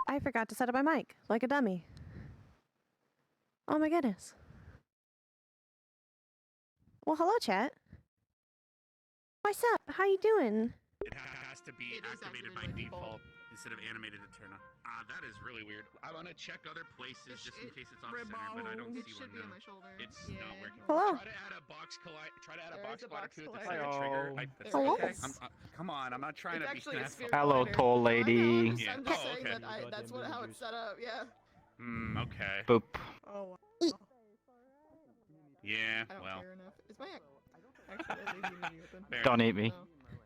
I forgot to set up my mic like a dummy. Oh my goodness. Well, hello, chat. What's up? How you doing? It has to be activated by default instead of animated to turn on. That is really weird. I want to check other places just in case it's off center, but I don't see one now. It's not working. Hello. Try to add a box collider. Try to add a box collider to it that's collider. like a trigger. Hello. Okay. Come on, I'm not trying to be an asshole. Hello, tall lady. Yeah. I'm just Oh, saying okay. that that's how it's set up, yeah. Okay. Boop. Oh, wow. Yeah, I don't well. care enough. Is my actually immunity open? Don't eat me. No.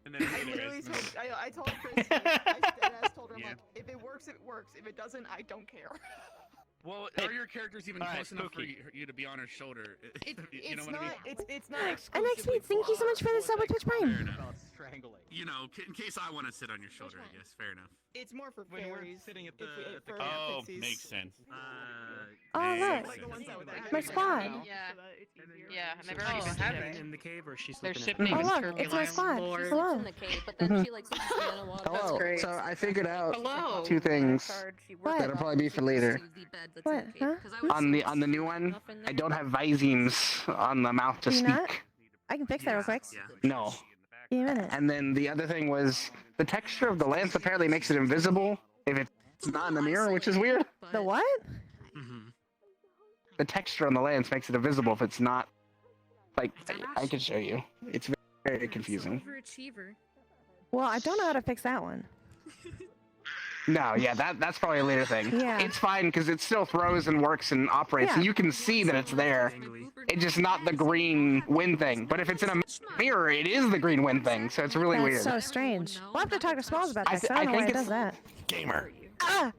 And then I literally told, I told Christy, I told her, I'm like, if it works, it works. If it doesn't, I don't care. Well, are your characters even close enough for you to be on her shoulder? You know what I mean? It's not NXP, thank you so much for the sub with Twitch Fair Prime. enough. You know, in case I want to sit on your shoulder, I guess. Fair enough. It's more for fairies. sitting at for Oh, pixies. makes sense. Oh, Makes look. sense. My squad. Yeah, and I've She's already shipping in the cave, or she's They're sleeping shipping. Oh, look, it's my squad. She's Hello. in the cave, but then she like sleeps in the water. Hello. So I figured out Hello. two things What? that'll probably be for later. What? Huh? On the new one, I don't have visines on the mouth to Do you speak. not? I can fix that real quick. Yeah. No. Give me a minute. And then the other thing was the texture of the lance apparently makes it invisible if it's not in the mirror, which is weird. The what? The texture on the lance makes it invisible if it's not. Like, I can show you. It's very confusing. Overachiever. Well, I don't know how to fix that one. No, yeah, that's probably a later thing. Yeah. It's fine because it still throws and works and operates, and Yeah. you can see that it's there. It's just not the green wind thing. But if it's in a mirror, it is the green wind thing, so it's really That's weird. so strange. We'll have to talk to Smalls about I that, 'cause th- I don't know I why think it does that. Gamer. Ah!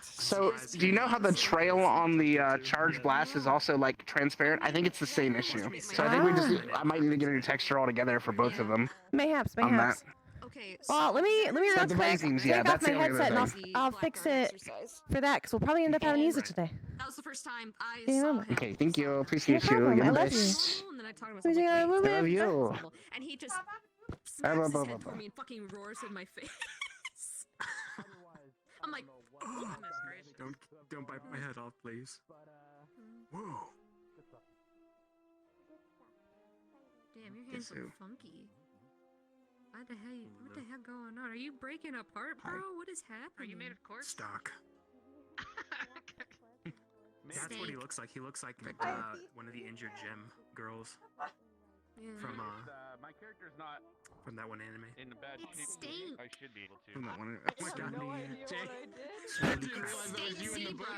So, do you know how the trail on the charge blast is also like transparent? I think it's the same issue. So I think I might need to get a new texture altogether for both of them. Mayhaps, On mayhaps. Okay. Well, let me real So the quick visings, take yeah, off that's my the only headset and other I'll fix it for that, because we'll probably end up having to use it today. That was the first time I Yeah, saw Mama. him. Okay, thank you. Appreciate No you. problem, You're I the love you. best. And then I talked to Who's myself gonna like, move I love it? you. and he just blah, smacks blah, his blah, head blah. for me and fucking roars in my face. I'm like, oh. Don't bite my head off, please. Whoa. Damn, your hands look funky. What the hell going on? Are you breaking apart, bro? What is happening? Are you made of corpse? Stock. That's what he looks like. He looks like one of the injured gem girls Yeah. from My character's not from that one anime. in the bad It shape. stinks. I should be able to. From that one. Oh my god. Didn't realize that was you in the book.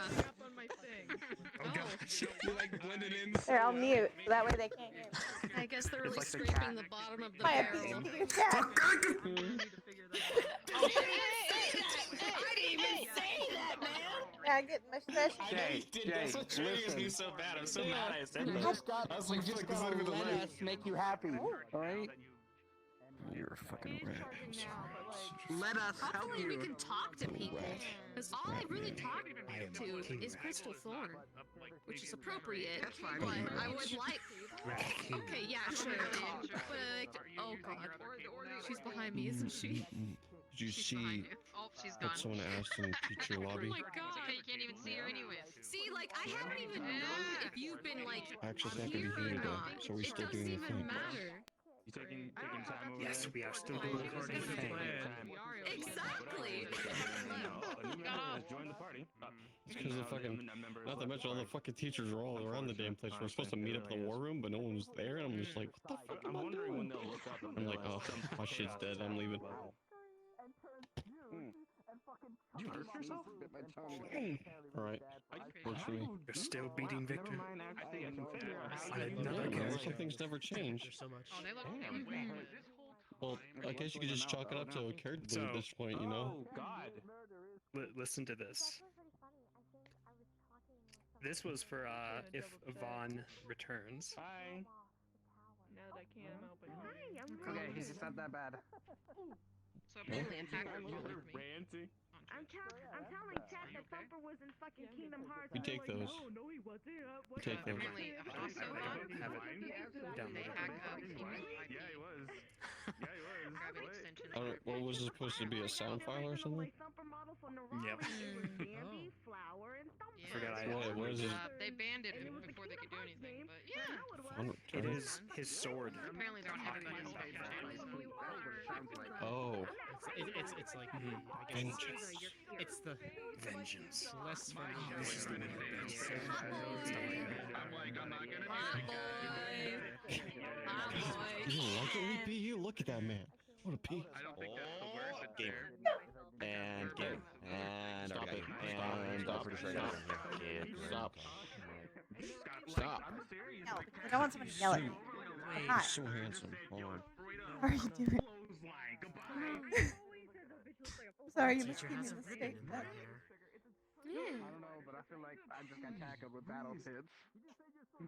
on my thing. Oh gosh. You like blended in. Here, I'll mute. That way they can't hear me. I guess they're really like the scraping cat. the bottom of the I barrel. appreciate you, chat. I didn't even say that, man. Yeah, I get my special. Jay, listen. so bad. I'm so mad I said You just gotta let us make you happy, alright? You're a fucking rat. Let us help Hopefully we you. can talk to people. Because all I really talk to is Crystal Thorn. Which is appropriate. That's fine. But I would like... Okay, yeah, sure. But I like to... Oh, God. She's behind me, isn't she? Did you see what someone asked in the teacher Oh lobby? my God. You can't even see her anyways. See, like, I haven't even known if you've been, like, Actually, it's not gonna here be or here though, not. so we're It still doesn't doing the even thing. matter. You taking time over Yes, we are still doing the recording. Exactly. Join the party. It's because the fucking, not to mention all the fucking teachers are all around the damn place. We're supposed to meet up in the war room, but no one was there, and I'm just like, what the fuck am I doing? I'm like, oh, my shit's dead, I'm leaving. You hurt yourself? Bit my tongue. Alright, works for me. You're still beating Victor. On Yeah, another man, character. some things never change. Oh, they look... Well, I guess you could just chalk it up to a character So- at this point, you know? Listen to this. This was for if Vaughn returns. Hi. No, that can't open. Okay, he's just not that bad. So apparently a hacker followed me Ranting. on I'm telling Chad that Thumper was in fucking Kingdom Hearts. We take those. No, he wasn't. We take those. Apparently, also, Yeah, he was. Grabbing extension. What was it supposed to be, a sound file or something? Yep. Bambi, Flower, and Thumper. Yeah. Forgot I What, what is it? They banned it before they could do anything, but yeah. It is his sword. Apparently they're on everybody's Oh. It's like I guess it's the Vengeance. less fun. This is the one I'm like, I'm not gonna do it. You don't like it, Leapy? You look at that man. What a pee. I don't think that's the word, but Game. there. And game. And Stop okay. it. And Stop it. Stop. Stop. No, I don't want someone to yell at me. I'm You're not. so handsome. Hold on. How are you doing? Sorry, you must Teacher be has a mistake. ribbon in her hair. I don't know, but I feel like I just got tackled with battle tits.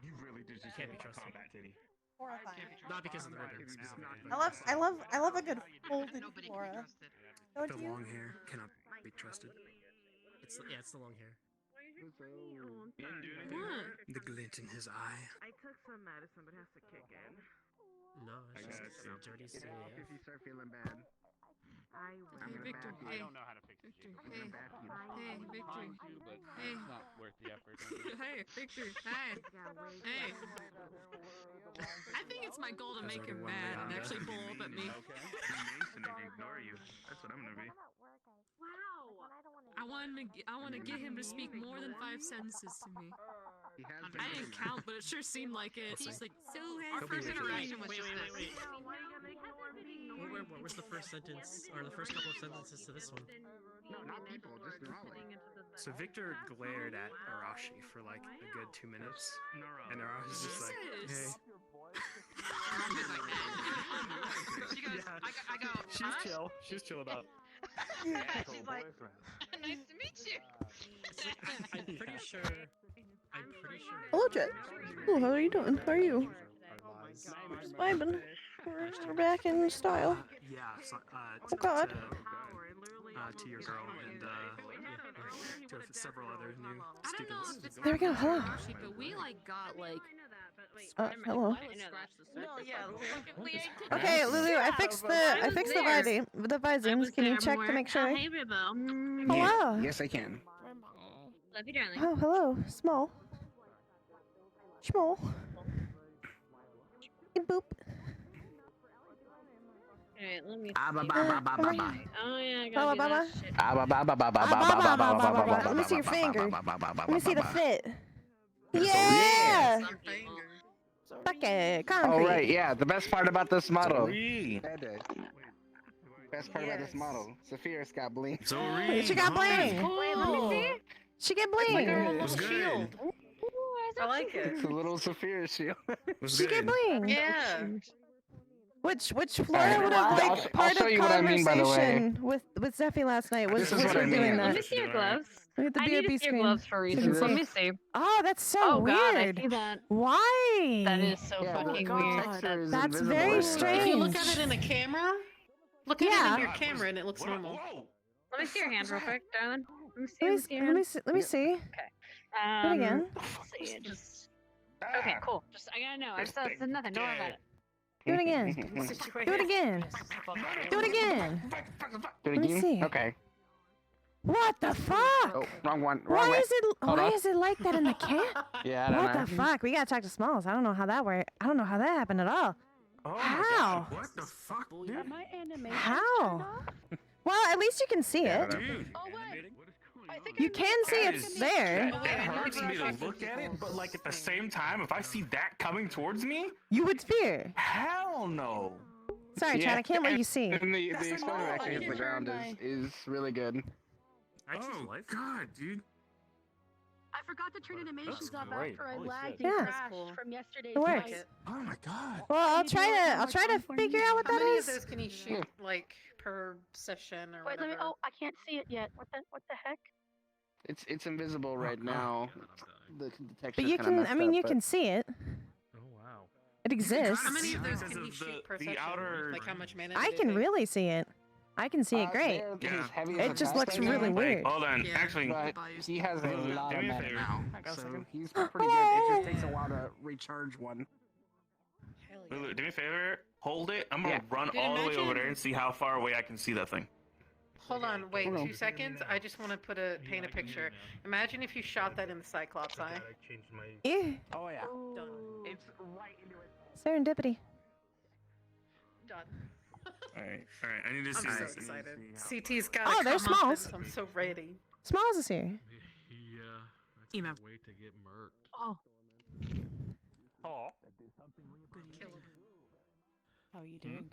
You really did just Can't be trusted. combat titty. Horrifying. Not because of the ribbon, specifically. I love a good folded Nobody can flora. be trusted. Don't The you? long hair cannot be trusted. It's the long hair. The glint in his eye. I took some medicine, but it has to kick in. No, I it's got just you. a dirty If CAF. you start feeling bad, I will. I'm gonna Victor, bath you. hey. I don't know how to fix it. Victor, I'm hey. gonna bath you. Hey, Victor. But Hey. it's not worth the effort. Hey, Victor. Hey. Hey. I think it's my goal to There's make him already one mad laid and on actually death. blow up at me. Okay. Be Mason and ignore you. That's what I'm gonna be. Wow. I want to get him to speak more than 5 sentences to me. He has I didn't count, but it sure seemed like it. It's just like, so Our has first he interaction was Wait, just wait, this. wait, wait. Why are you gonna ignore me? What was the first sentence, or the first couple of sentences to this one? No, not people, just Raleigh. So Victor glared at Arashi for like a good 2 minutes, and Arashi's just like, hey. Jesus. She goes, I go, She's huh? chill. She's chill about. She's like, nice to meet you. I'm pretty sure. Hello, Jet. Oh, how are you doing? How are you? Vibin'. We're back in style. Yeah, so, Oh, God. to your girl and to several other new I don't know students. if it's There we go, hello. Arashi, but we like got like Hello. No, yeah. Okay, Lulu, I fixed the visings. Can you check to make sure? Hey, Ribbo. Hello. Yes, I can. Love you, darling. Oh, hello. Small. Small. Boop. Alright, let me. Ah, ba ba ba ba ba ba. Oh yeah, I Baba, gotta do baba. that shit. Ah, ba ba ba ba ba Ah, ba ba, ba ba, ba ba, ba ba. Let me see your finger. Let me see the fit. Yeah. Yeah. some finger. Fuck it. Oh Concrete. right, yeah. The best part about this model. Sorry. Best part about this model. Sapphira's got bling. She got bling. Wait, let me see. She get bling. What's good? I like it. It's a little Saphira shield. What's She get good? bling. Yeah. Which Alright, Flora would have I'll like sh- I'll part show of you what I mean, by the way. conversation with Zeffy last night was This is what I her mean. doing Let that. me see your gloves. Look at the I need to BRB see your screen. gloves for You reasons. can Let see. me see. Oh, that's so Oh god, I weird. see that. Why? That is so Yeah, fucking the weird. texture is That's invisible. very strange. If you look at it in a camera, look at Yeah. it in your camera and it looks normal. Let me see your hand real quick, darling. Let me see. Let Let me me see. see your Let me hand. see. Let me see. Do it again. Let's see. Just. Okay, cool. Just I gotta know. I just said nothing. Don't worry about it. Do it again. Do it again. Do it again. Do it Let me again? see. Okay. What the fuck? Oh, wrong one. Wrong Why way. is it? Hold Why on. is it like that in the can? Yeah, I don't What know. the fuck? We gotta talk to Smalls. I don't know how that worked. I don't know how that happened at all. Oh How? What the fuck, dude? My animation. How? Well, at least you can see it. Dude, Oh wait. I think You can see it's there. It hurts me to look at it, but like at the same time, if I see that coming towards me, You would fear. hell no. Sorry, Chad. I can't let you see. And the exposure actually hits the ground is really good. oh god, dude. I forgot to turn animations That's off great. after I Holy lagged shit. and Yeah. crashed from yesterday's It works. fight. Oh my god. Well, I'll you try do it to. one I'll more try to time for me? figure out what How that many of is. those can you shoot, like, per session or Wait, let me. whatever? Oh, I can't see it yet. What the heck? It's invisible right now. The texture. But you can. I mean, you can see it. Oh wow. It exists. How many of those Because can of you shoot per the session? outer- Like, how much mana? I do they can take? really see it. I can see it great. It just looks really weird. Hold on, Yeah. actually, But he has a lot do of me a mana favor. now, I got a so second. he's pretty good. It just takes a while to recharge one. Lulu, do me a favor. Hold it. I'm gonna Yeah. run Dude, all the way over imagine- there and see how far away I can see that thing. Hold on, wait Hold on. 2 seconds. I just want to paint a picture. Imagine if you shot that in the Cyclops eye. Ew. Oh yeah. It's right into it. Serendipity. Done. Alright, I need to see I'm so this. excited. CT's got. Oh, there's Smalls. I'm so ready. Smalls is here. Emo. Way to get murked. Oh. Kill him. How are you doing?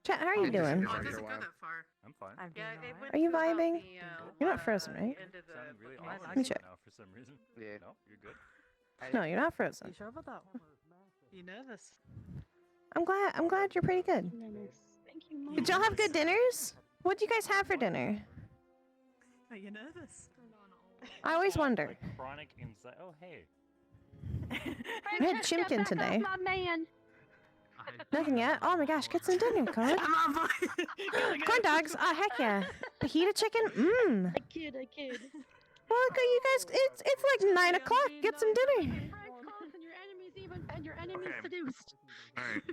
Chat, how are you doing? Oh, it doesn't go that far. I'm fine. I'm Yeah, doing it alright. went Are you to about vibing? the, You're not frozen, right? end of the Sounded really book. awesome Let me check. now for some reason. Yeah. No, you're good. No, you're not frozen. You sure about that? You nervous? I'm glad you're pretty good. Thank you, Mom. Did y'all have good dinners? What do you guys have for dinner? Are you nervous? I always wonder. Like chronic anxiety. Oh, hey. I had chimkin today. My man. Nothing yet. Oh my gosh, get some dinner, Corn. Corn dogs. Oh heck yeah. Fajita chicken. Mmm. I kid. Well, okay, you guys. It's like 9 o'clock. Get some dinner. And your enemies seduced. Alright.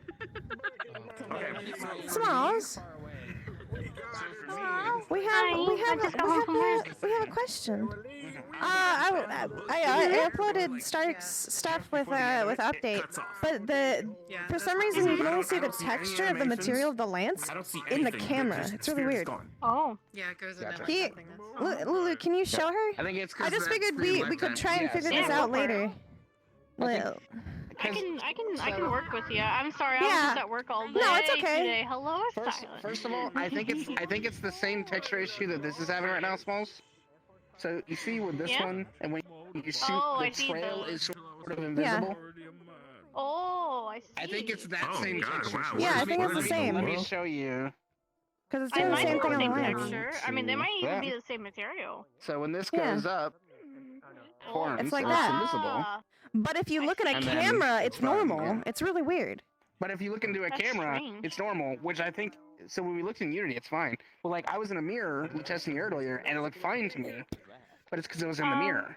Okay. Smalls. We have a question. I uploaded Stark's stuff with update, but for some reason you can only see the texture of the material of the lance I don't see in the anything. camera. It's really weird. Oh. Yeah, it goes in Gotcha. there. Can Lulu, can you show her? I think it's. I just figured we could try and figure this out later. Well, I can work with you. I'm sorry, I was Yeah. just at work all day. No, it's okay. Today. Hello, Silent. First of all, I think it's the same texture issue that this is having right now, Smalls. So you see with this Yeah? one, and when you shoot, Oh, the I see trail the- is sort of invisible. Oh, I see. I think it's that Oh, same God, texture. wow. Yeah, I think it's the Let me- same. Let me show you. Because it's I doing the might same be thing the on the same lance. texture. I mean, they might even Yeah. be the same material. So when this Yeah. goes up, horns, It's like and that. invisible. Ah, But if you look at a And then camera, it's it's fine, normal. yeah. It's really weird. But if you look into a That's camera, strange. it's normal, which I think. So when we looked in Unity, it's fine. Well, like I was in a mirror testing earlier, and it looked fine to me. But it's because it was in the mirror.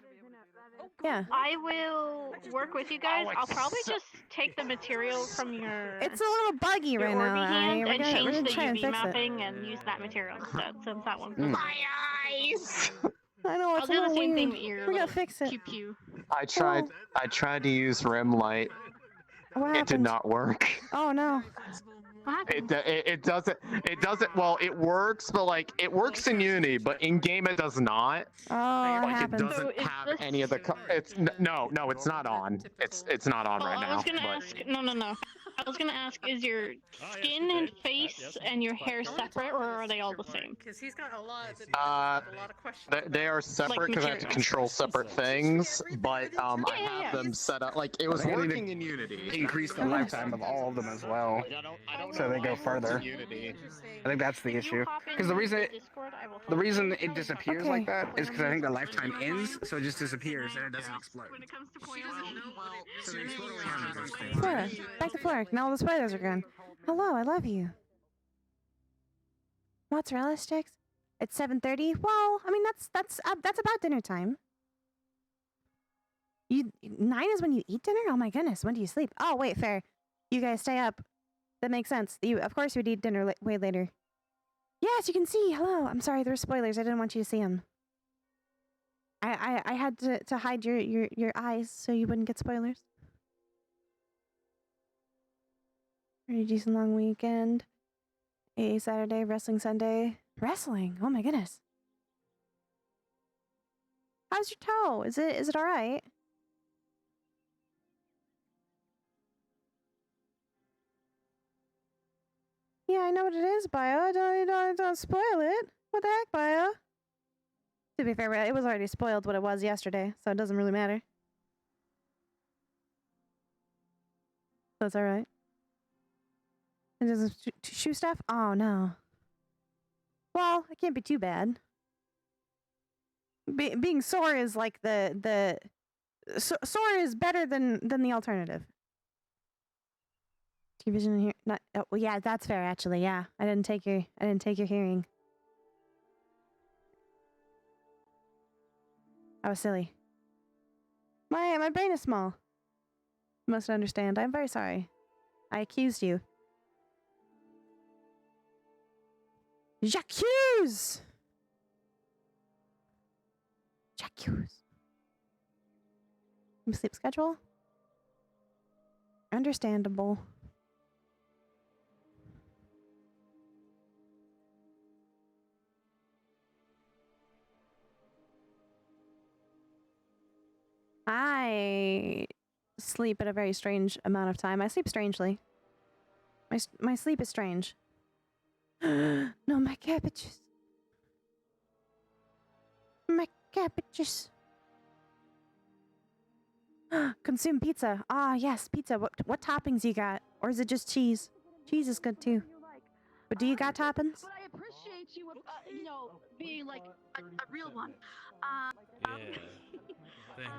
Yeah. I will work with you guys. Oh, I'll it's probably so- just take the material from your It's a little buggy your right now. Orby hand We're and gonna change the try and UV fix it. mapping and use that material instead, since that one's Mm. my eyes. I know, I'll it's a do the little same thing weird. with your We gotta little fix it. pew pew. I tried to use REM light. What It did happened? not work. Oh no. What happened? It doesn't well, it works, but like it works in Unity, but in game it does not. Oh, what Like it happened? So doesn't is have this- any of the no, it's not on. It's not on Oh, right I now. was gonna but- ask. No. I was gonna ask: is your skin and face and your hair separate, or are they all the same? Because he's got a lot of questions. They are separate because I have to materials. control separate things, but I Yeah. have them set up like it was I think I need to working in Unity. Increase the lifetime of all of them as well, so they go further. I think that's the If you issue. hop Because the into reason Discord, I will the help reason you. it disappears Okay. like that is because I think the lifetime ends, so it just disappears and it doesn't explode. When it comes to She point doesn't know what it So the is. explode only happens when it's Flora. Back to Flora. Now all the spoilers are gone. Hello, I love you. Mozzarella sticks? It's 7:30. Well, I mean that's about dinner time. 9 is when you eat dinner? Oh my goodness, when do you sleep? Oh wait, fair. You guys stay up. That makes sense. Of course you would eat dinner way later. Yes, you can see. Hello. I'm sorry, there were spoilers. I didn't want you to see them. I had to hide your eyes so you wouldn't get spoilers. Pretty decent long weekend. A Saturday, wrestling Sunday. Wrestling? Oh my goodness. How's your toe? Is it alright? Yeah, I know what it is, Bio. Don't spoil it. What the heck, Bio? To be fair, it was already spoiled what it was yesterday, so it doesn't really matter. So it's alright. And does shoe stuff? Oh no. Well, it can't be too bad. Being sore is like sore is better than the alternative. Your vision and hear not. Oh, well, yeah, that's fair actually. Yeah, I didn't take your hearing. I was silly. My brain is small. You must understand. I'm very sorry. I accused you. J'accuse! J'accuse. Sleep schedule? Understandable. I sleep at a very strange amount of time. I sleep strangely. My sleep is strange. No, my cabbages. My cabbages. Consume pizza. Ah, yes, pizza. What toppings you got? Or is it just cheese? Cheese is good too. But do you got toppings? But I appreciate you, being like a real one. Yeah. Thank you.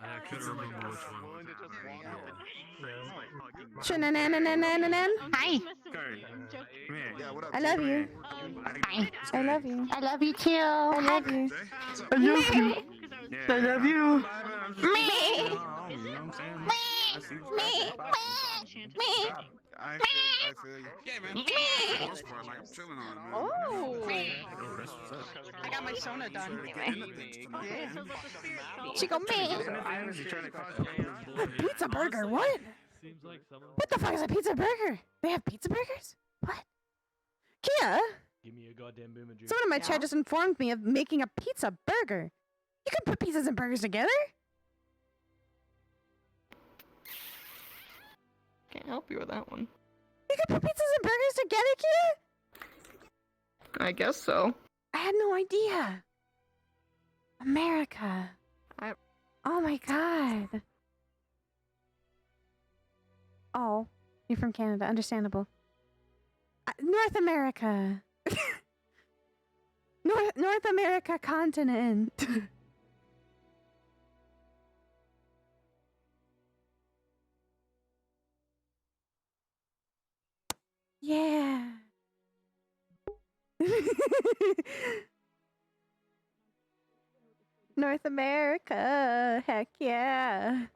And I couldn't remember which one. Hi. I love you. Hi. I love you. I love you too. I love you. I love you. I love you. I feel you. Yeah, man. For the most part, like, I'm chilling on it, man. Oh. I got my Sona done. She go me. Pizza burger, what? What the fuck is a pizza burger? They have pizza burgers? What? Kia? Give me a goddamn boomer juice. Someone in my chat just informed me of making a pizza burger. You can put pizzas and burgers together? Can't help you with that one. You can put pizzas and burgers together, Kia? I guess so. I had no idea. America. Oh my god. Oh, you're from Canada. Understandable. North America. North America continent. Yeah. North America. Heck yeah.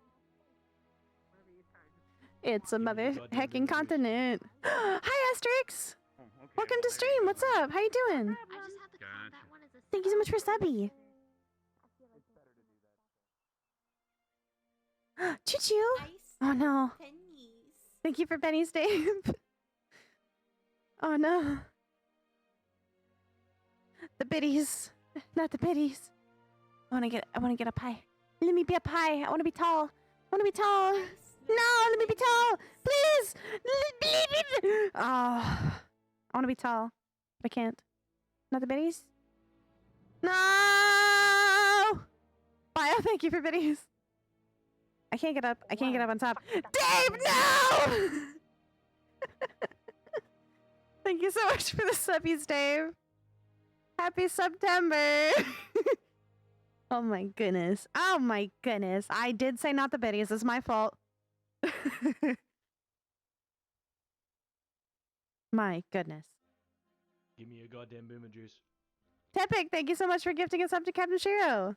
It's a mother hecking continent. Hi, Asterix. Welcome to stream. What's up? How you doing? Thank you so much for subby. Choo-choo. Oh no. Thank you for pennies, Dave. Oh no. The biddies. Not the biddies. I wanna get a pie. Let me be a pie. I wanna be tall. I wanna be tall. No, let me be tall. Please. Oh. I wanna be tall. But I can't. Not the biddies? No! Bye. Oh, thank you for biddies. I can't get up. I can't get up on top. Dave, no! Thank you so much for the subbies, Dave. Happy September. Oh my goodness. Oh my goodness. I did say not the biddies. It's my fault. My goodness. Give me a goddamn boomer juice. Tepic, thank you so much for gifting us up to Captain Shiro.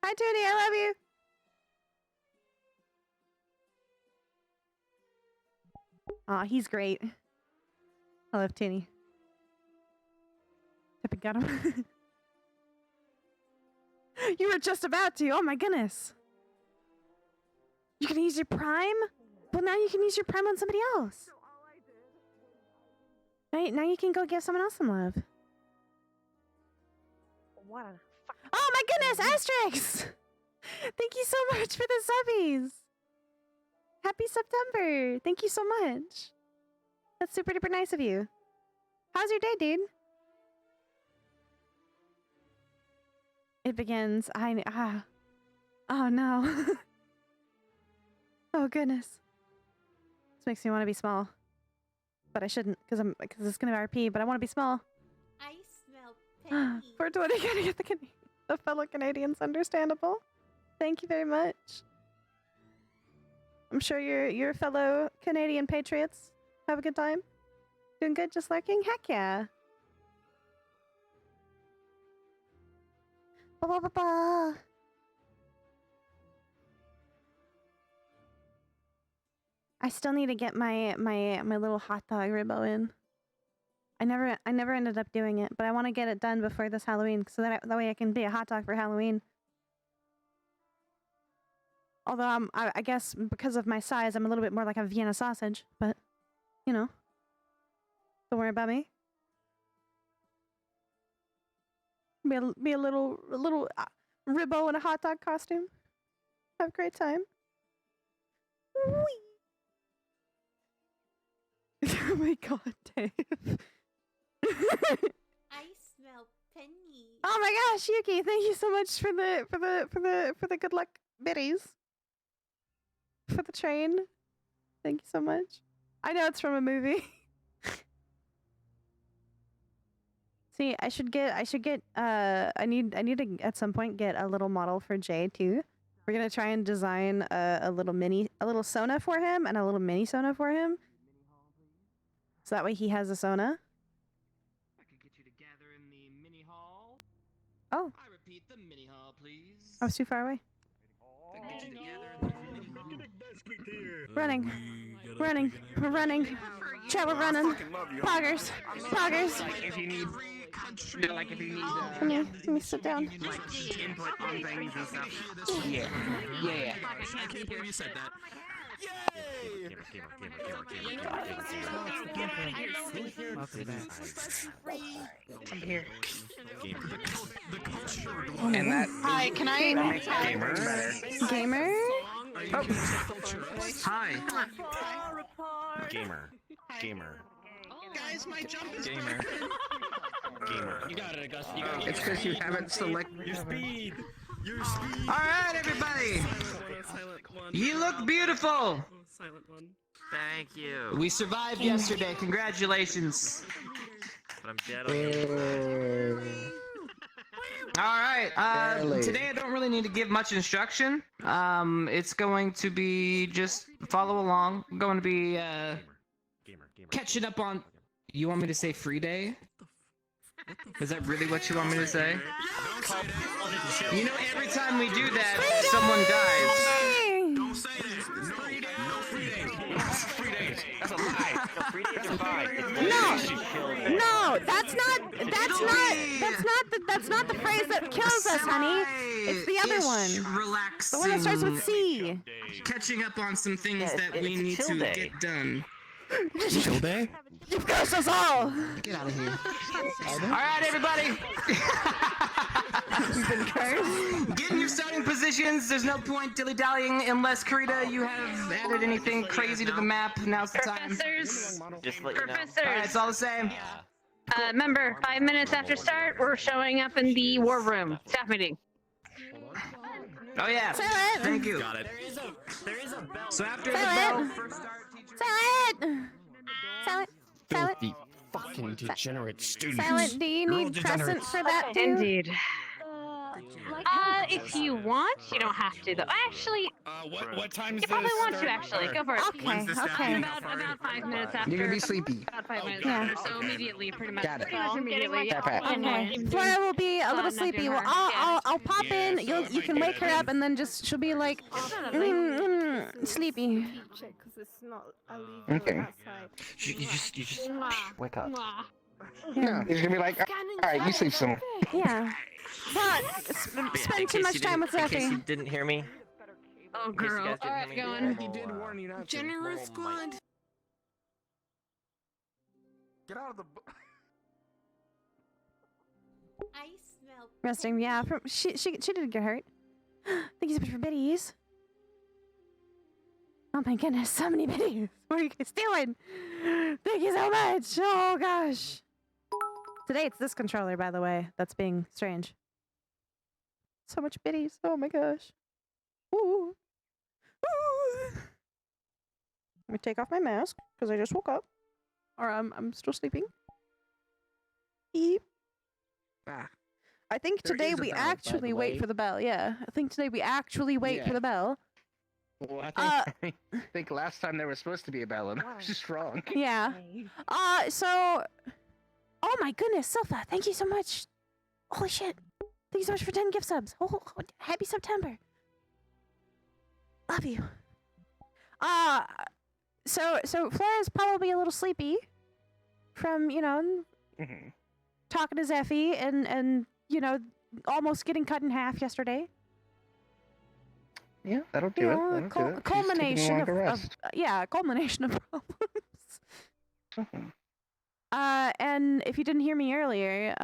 Hi, Tootie. I love you. Aw, he's great. I love Tootie. Tepic got him. You were just about to. Oh my goodness. You can use your Prime? Well, now you can use your Prime on somebody else. Now you can go give someone else some love. What a Oh my goodness, Asterix! Thank you so much for the subbies. Happy September. Thank you so much. That's super duper nice of you. How's your day, dude? It begins. Oh no. Oh goodness. This makes me want to be small. But I shouldn't, because it's gonna be RP, but I want to be small. I smell pennies. 420, gotta get the fellow Canadians understandable. Thank you very much. I'm sure your fellow Canadian patriots have a good time. Doing good, just lurking? Heck yeah. Ba ba ba ba. I still need to get my little hot dog ribbo in. I never ended up doing it, but I want to get it done before this Halloween, so that way I can be a hot dog for Halloween. Although I guess because of my size, I'm a little bit more like a Vienna sausage, but you know, don't worry about me. Be a little ribbo in a hot dog costume. Have a great time. Whee! Oh my god, Dave. I smell penny. Oh my gosh, Yuki, thank you so much for the good luck biddies. For the train. Thank you so much. I know it's from a movie. See, I need to at some point get a little model for Jay too. We're gonna try and design a little Sona for him and a little mini Sona for him. So that way he has a Sona. I could get you to gather in the mini hall. Oh. I repeat, the mini hall, please. I was too far away. Running. Running. We're running. Chat, we're running. Poggers. Poggers. If you need, like if you need, Let me sit down. Like input on things and stuff. Yeah. I can't believe you said that. I'm here. And that. Hi, can I? That makes gamer better. Gamer? Oh. Hi. Gamer. Gamer. Guys, my jump is Gamer. Gamer. You got it, Augusta. You got it. It's because you haven't selected your speed. Your All right, everybody. You look beautiful. Silent one. Thank you. We survived yesterday. Congratulations. But I'm dead. All right. Today I don't really need to give much instruction. It's going to be just follow along. I'm going to be catching up on. You want me to say free day? Is that really what you want me to say? You know, every time we do that, someone dies. Don't say that. No free day. No free day. Free day. That's a lie. No, free days are fine. No, that's not the phrase that kills us, honey. It's the other one. Relaxing. The one that starts with C. Catching up on some things that we need to get done. Chill day? You've cursed us all! Get out of here. Alright, everybody! You've been cursed. Get in your starting positions. There's no point dilly-dallying unless, Karita, you have added anything crazy to the map. Now's the time. Professors! Just let you know. Alright, it's all the same. Remember, 5 minutes after start, we're showing up in the war room. Staff meeting. Oh yeah. Silent. Thank you. Got it. There is a bell. So after the Silent. bell, first start teacher. Silent! Silent. Silent. Filthy fucking degenerate students. Silent, do you You're all need crescent degenerates. for that too? Indeed. If you want, you don't have to though. Actually, What time is you probably this want to start? actually. Go for it. Okay. About 5 minutes after. You're gonna be sleepy. About 5 minutes Yeah. after. So immediately, pretty much. Got it. Pretty much immediately. Okay. Flora will be a little sleepy. Well, I'll pop in. You can wake her up, and then she'll be like sleepy. Okay. You just wake up. No, he's gonna be like, all right, you sleep some. Yeah. But spend too much time with In case Zephy. you didn't hear me. Oh, girl. Alright, going. He did warn you not to. General squad. Get out of the. I smell Resting, yeah. She didn't get hurt. Thank you so much for biddies. Oh my goodness, so many biddies. What are you guys doing? Thank you so much. Oh gosh. Today it's this controller, by the way, that's being strange. So much biddies. Oh my gosh. Ooh. Ooh. Let me take off my mask because I just woke up, or I'm still sleeping. Beep. Ah. I think There today is a we bell, by actually the wait way. for the bell. Yeah, I think today we actually wait for Yeah. the bell. Well, Uh, I think last time there was supposed to be a bell, and I was just wrong. Yeah. So. Oh my goodness, Silpha, thank you so much. Holy shit. Thank you so much for 10 gift subs. Happy September. Love you. So Flora's probably a little sleepy from, talking to Zeffy and almost getting cut in half yesterday. Yeah, that'll do it. That'll do it. Culmination of rest. culmination of problems. And if you didn't hear me earlier,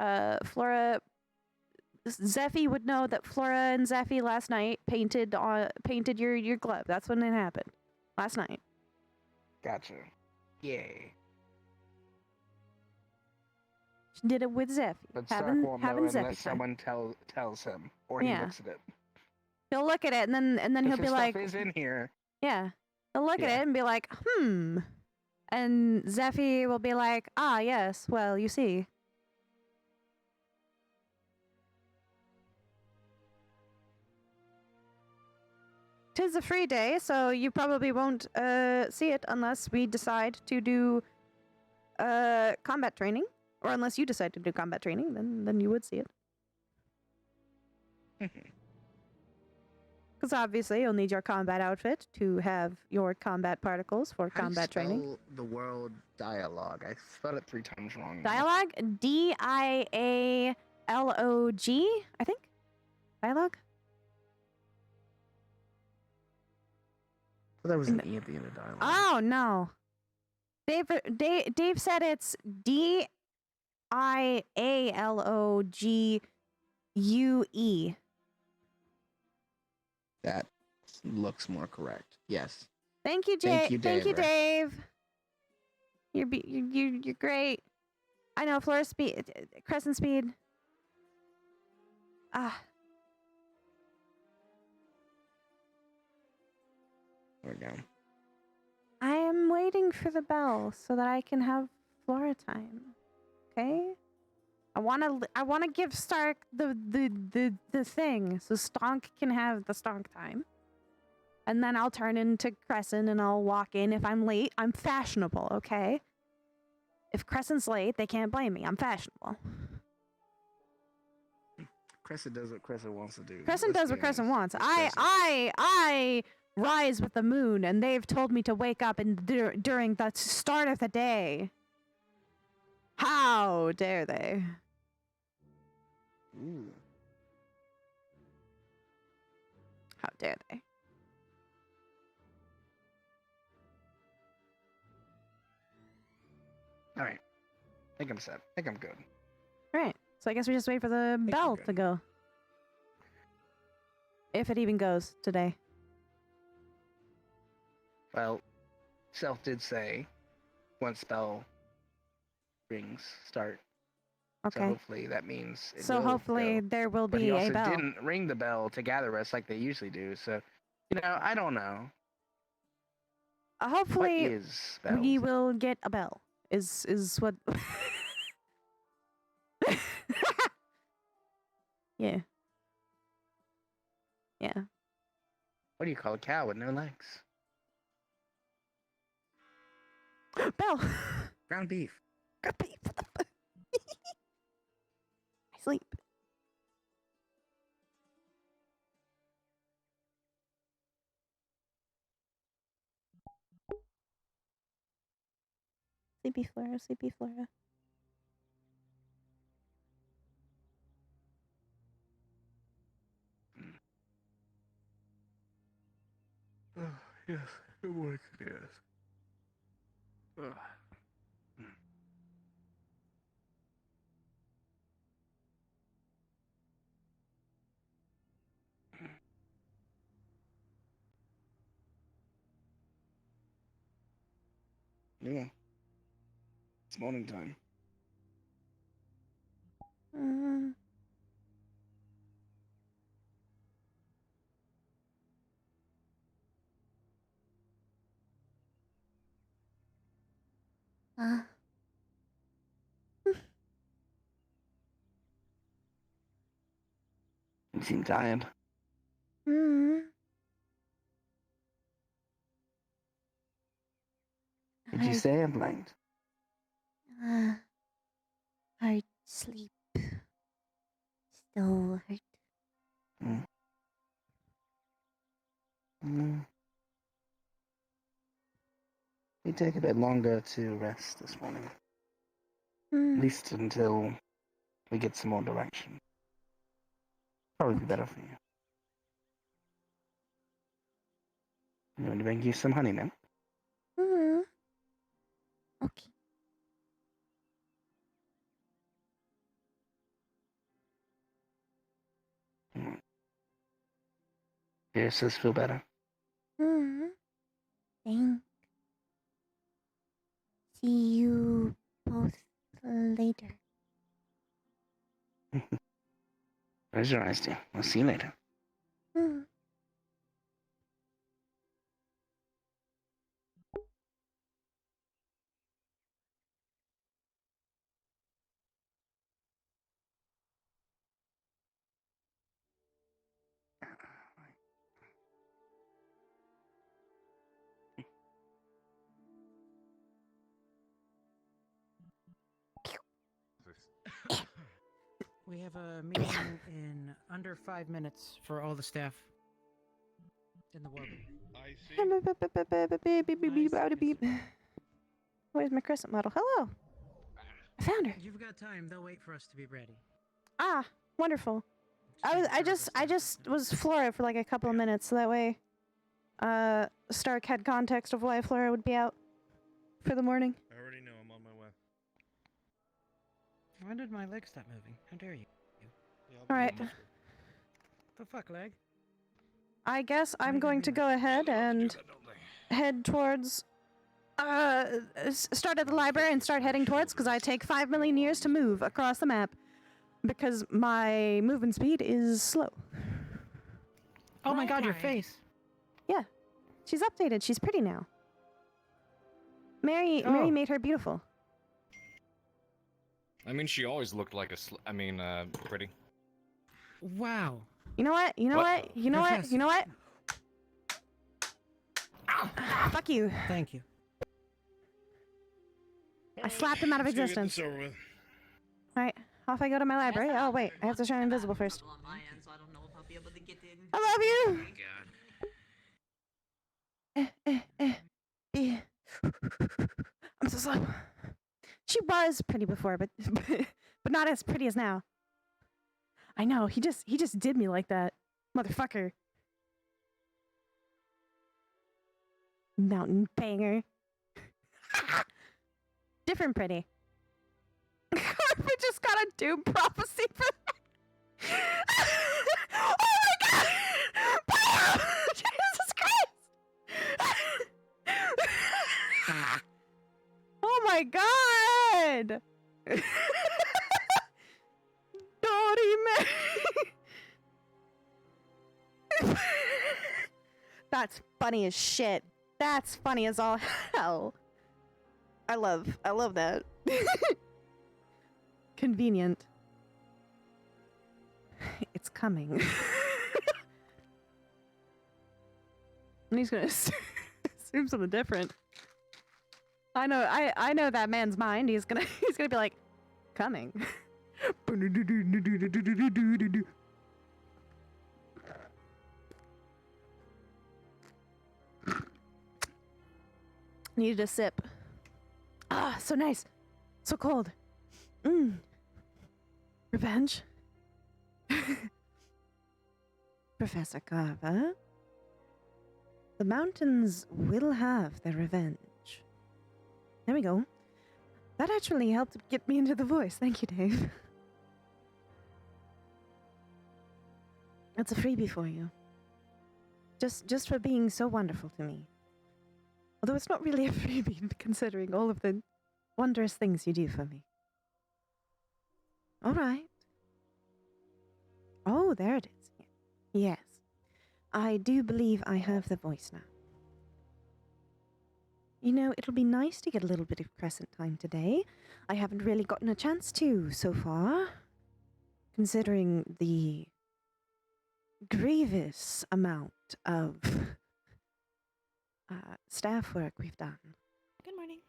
Zeffy would know that Flora and Zeffy last night painted your glove. That's when it happened. Last night. Gotcha. Yay. She did it with Zeffy. But Stark won't know unless someone tells him, or he looks at it. He'll look at it and then he'll be like, "Stuff is in here." Yeah. He'll look at it and be like, And Zeffy will be like, "Ah, yes. Well, you see." Tis a free day, so you probably won't see it unless we decide to do combat training, or unless you decide to do combat training. Then you would see it. Because obviously you'll need your combat outfit to have your combat particles for combat training. The word dialogue. I spelled it 3 times wrong. Dialogue? Dialog, I think? Dialogue? Well, there was an E at the end of dialogue. Oh, no. Dave said it's Dialogue. That looks more correct. Yes. Thank you, Jay. Thank you, Dave. You're great. I know, Flora speed, Crescent speed. There we go. I am waiting for the bell so that I can have Flora time. Okay? I wanna give Stark the thing so Stonk can have the Stonk time. And then I'll turn into Crescent and I'll walk in. If I'm late, I'm fashionable, okay? If Crescent's late, they can't blame me. I'm fashionable. Crescent does what Crescent wants to do. Crescent does what Crescent wants. I rise with the moon, and they've told me to wake up during the start of the day. How dare they? Ooh. How dare they? All right. I think I'm set. I think I'm good. All right. So I guess we just wait for the bell to go. If it even goes today. Well, Self did say once bell rings, start. Okay. So hopefully that means it So will hopefully go. there will But be he a also bell. didn't ring the bell to gather us like they usually do. So, I don't know. Hopefully What is bell? we will get a bell. Is what? Yeah. Yeah. What do you call a cow with no legs? Bell. Ground beef. Ground beef. I sleep. Sleepy Flora, Sleepy Flora. Yes, it works. Yes. Yeah. It's morning time. You seem tired. Did you say I'm blind? Hard sleep. Still hurt. We take a bit longer to rest this morning. At least until we get some more direction. Probably be better for you. You want to bring you some honey now? Okay. Yes, does feel better. Thanks. See you both later. Close your eyes, dear. I'll see you later. We have a meeting in under 5 minutes for all the staff in the war room. Where's my crescent model? Hello. I found her. You've got time. They'll wait for us to be ready. Ah, wonderful. I just was Flora for like a couple of minutes, so that way Stark had context of why Flora would be out for the morning. I already know. I'm on my way. When did my leg stop moving? How dare you? Alright. The fuck, leg? I guess I'm going to go ahead and head towards start at the library and start heading towards, because I take 5 million years to move across the map because my movement speed is slow. Oh my god, your face. Yeah. She's updated. She's pretty now. Mary made her beautiful. I mean, she always looked like pretty. Wow. You know what? You know What? what? You know what? You know what? Fuck you. Thank you. I slapped him out of existence. Alright, off I go to my library. Oh wait, I have to turn invisible first. I love you! I'm so slow. She was pretty before, but but not as pretty as now. I know, he just did me like that. Motherfucker. Mountain banger. Different pretty. Carpet just got a doom prophecy for that. Oh my god! Jesus Christ! Oh my god! Dirty man! That's funny as shit. That's funny as all hell. I love that. Convenient. It's coming. And he's gonna assume something different. I know that man's mind. He's gonna be like, coming. Needed a sip. Ah, so nice. So cold. Revenge? Professor Carver? The mountains will have their revenge. There we go. That actually helped get me into the voice. Thank you, Dave. That's a freebie for you. Just for being so wonderful to me. Although it's not really a freebie, considering all of the wondrous things you do for me. All right. Oh, there it is. Yes. I do believe I have the voice now. You know, it'll be nice to get a little bit of crescent time today. I haven't really gotten a chance to so far, considering the grievous amount of staff work we've done. Good morning.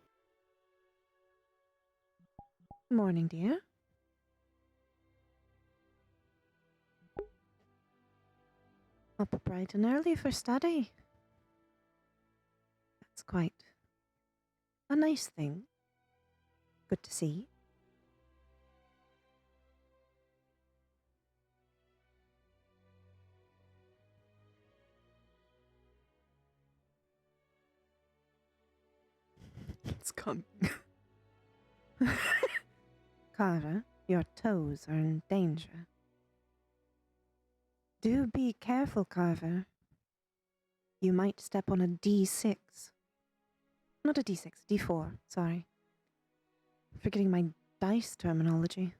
Morning, dear. Up bright and early for study. That's quite a nice thing. Good to see. It's coming. Carver, your toes are in danger. Do be careful, Carver. You might step on a D6. Not a D6, D4, sorry. Forgetting my dice terminology.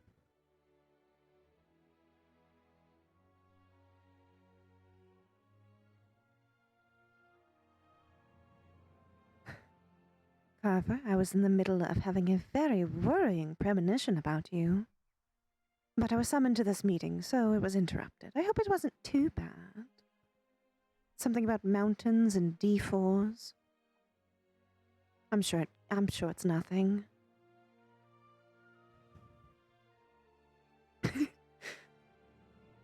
Carver, I was in the middle of having a very worrying premonition about you. But I was summoned to this meeting, so it was interrupted. I hope it wasn't too bad. Something about mountains and D4s. I'm sure it's nothing.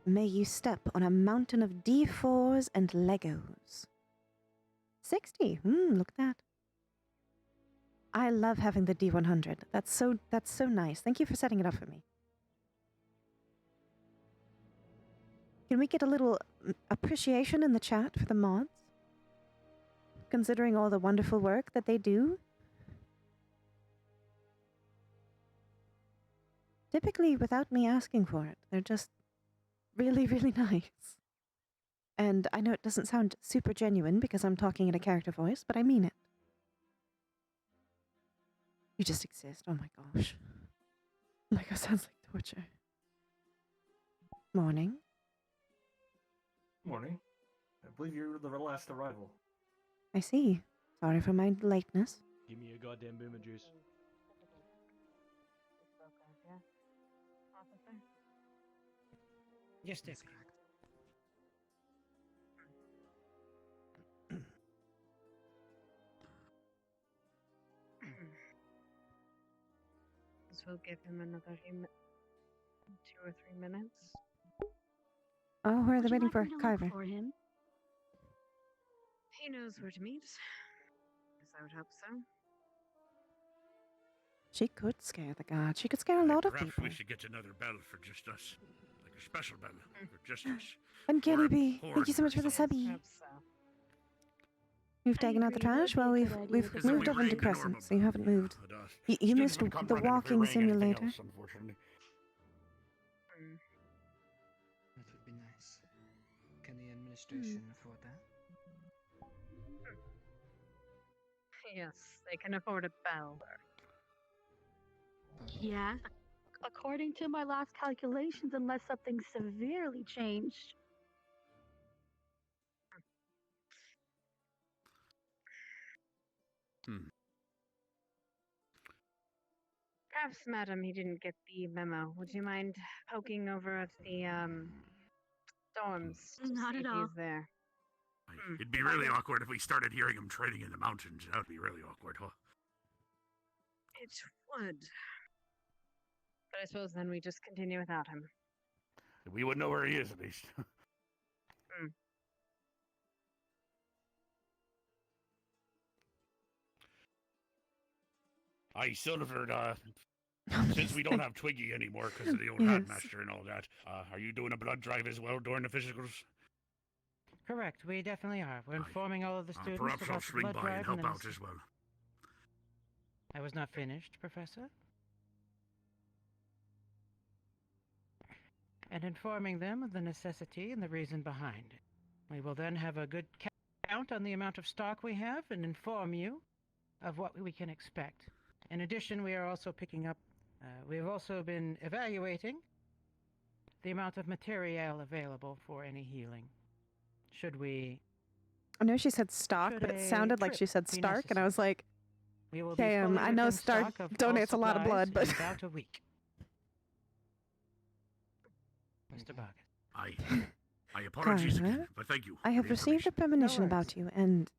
May you step on a mountain of D4s and Legos. 60. Look at that. I love having the D100. That's so nice. Thank you for setting it up for me. Can we get a little appreciation in the chat for the mods? Considering all the wonderful work that they do. Typically without me asking for it. They're just really, really nice. And I know it doesn't sound super genuine because I'm talking in a character voice, but I mean it. You just exist. Oh my gosh. Lego sounds like torture. Morning. Morning. I believe you're the last arrival. I see. Sorry for my lateness. Give me a goddamn boomer juice. Yes, Dick. So we'll give him another 2 or 3 minutes. Oh, who are they waiting for? Carver. For him? He knows where to meet. Yes, I would hope so. She could scare the god. She could scare a lot of Perhaps people. we should get another bell for just us. Like a special bell for just us. And Kenny B, thank you so much for the subby. You've taken out the trash? Well, we've moved up into Crescent, so you haven't moved. You missed the walking simulator. Unfortunately. That would be nice. Can the administration afford that? Yes, they can afford a bell. Yeah. According to my last calculations, unless something severely changed. Perhaps, madam, he didn't get the memo. Would you mind poking over at the dorms? To Not see at if all. He's there. It'd be really awkward if we started hearing him trading in the mountains. That would be really awkward, huh? It would. But I suppose then we just continue without him. We would know where he is, at least. Aye, Silver, since we don't have Twiggy anymore because of the old Headmaster and all that, are you doing a blood drive as well during the physicals? Correct, we definitely are. We're informing all of the students Perhaps about I'll the swing blood by drive and help the out as well. I was not finished, Professor. And informing them of the necessity and the reason behind it. We will then have a good count on the amount of stock we have and inform you of what we can expect. In addition, we are also picking up, we have also been evaluating the amount of material available for any healing. Should we... I know she said stock, but it sounded like she said Stark, and I was like, okay, I know Stark donates a lot of blood, but... In about a week. Mr. Barker. I apologize Carver, again, but thank you. I have received a premonition about you, and,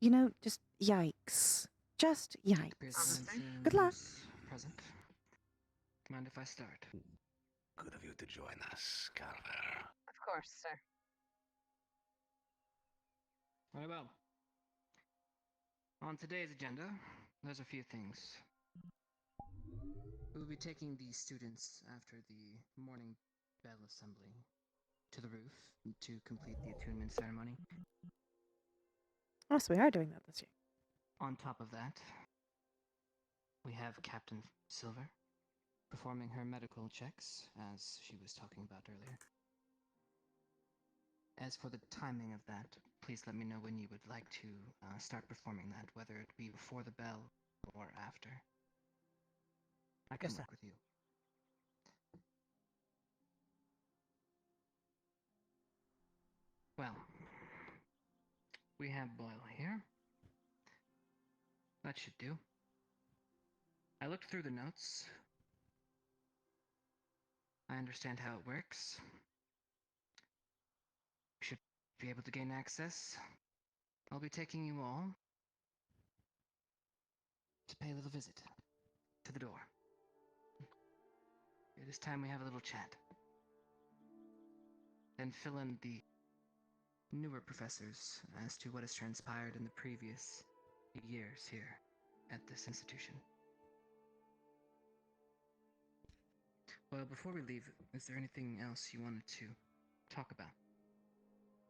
you know, just yikes. Just yikes. Good luck. Present. Mind if I start? Good of you to join us, Carver. Of course, sir. Very well. On today's agenda, there's a few things. We will be taking the students after the morning bell assembly to the roof to complete the attunement ceremony. Oh, so we are doing that this year. On top of that, we have Captain Silver performing her medical checks, as she was talking about earlier. As for the timing of that, please let me know when you would like to start performing that, whether it be before the bell or after. I can work with you. Well, we have Boyle here. That should do. I looked through the notes. I understand how it works. Should be able to gain access. I'll be taking you all to pay a little visit to the door. It is time we have a little chat. Then fill in the newer professors as to what has transpired in the previous years here at this institution. Well, before we leave, is there anything else you wanted to talk about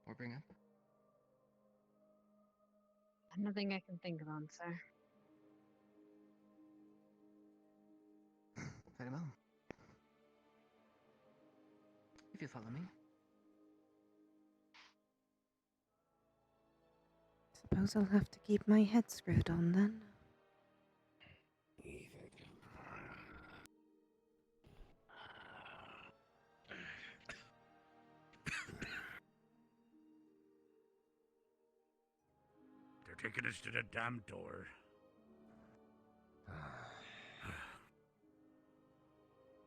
or bring up? Nothing I can think of on, sir. Very well. If you follow me. Suppose I'll have to keep my head screwed on then. They're taking us to the damn door.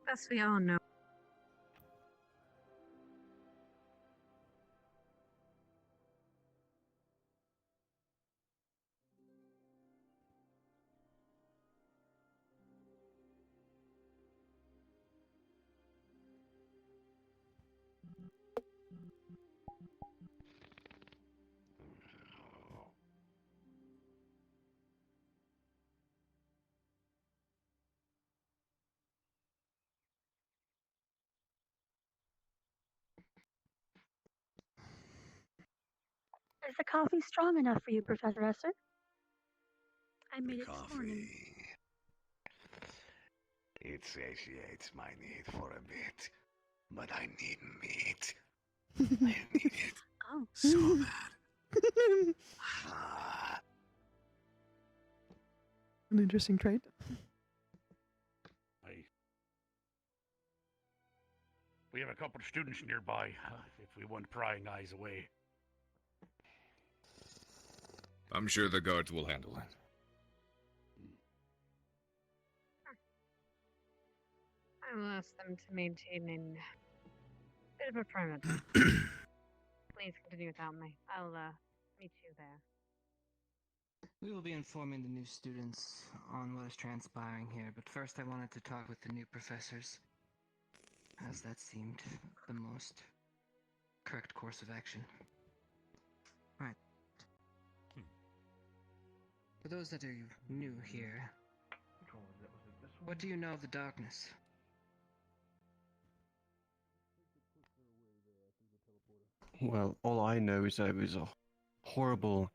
Best we all know. Is the coffee strong enough for you, Professor Esser? I made it this morning. It satiates my need for a bit, but I need meat. I need it Oh. so bad. Ah. An interesting trait. We have a couple of students nearby, if we want prying eyes away. I'm sure the guards will handle it. I will ask them to maintain a bit of a perimeter. Please continue without me. I'll meet you there. We will be informing the new students on what is transpiring here, but first I wanted to talk with the new professors, as that seemed the most correct course of action. Right. For those that are new here, what do you know of the darkness? Well, all I know is that it was a horrible,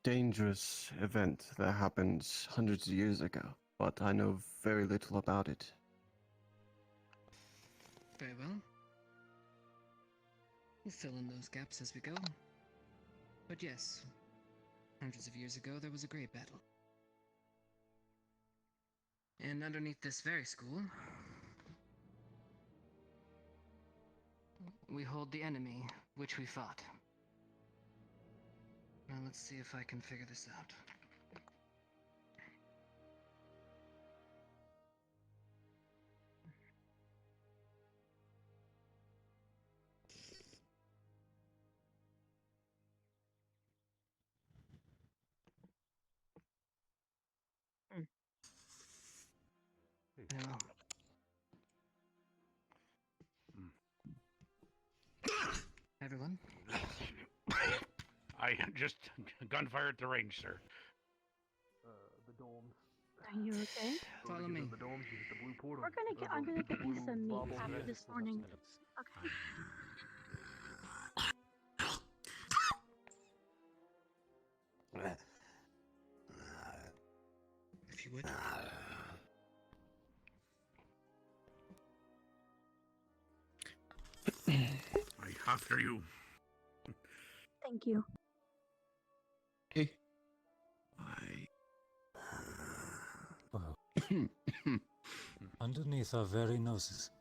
dangerous event that happened hundreds of years ago, but I know very little about it. Very well. We'll fill in those gaps as we go. But yes, hundreds of years ago there was a great battle. And underneath this very school, we hold the enemy which we fought. Now let's see if I can figure this out. Now, Everyone? I just gunfire at the range, sir. The dome. Are you okay? Follow me. The dome, you hit the blue portal. I'm gonna get you some meat after this morning. Okay. If you would. After you. Thank you. Hey. Underneath our very noses.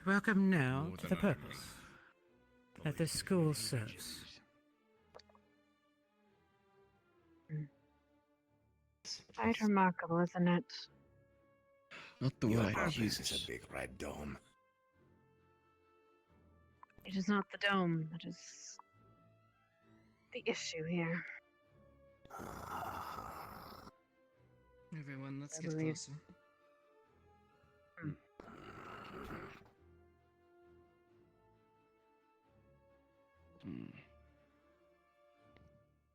Welcome now to the purpose that the school serves. Quite remarkable, isn't it? Not the Your way I purpose use is a big red dome. It is not the dome that is the issue here. Everyone, let's I get believe- closer.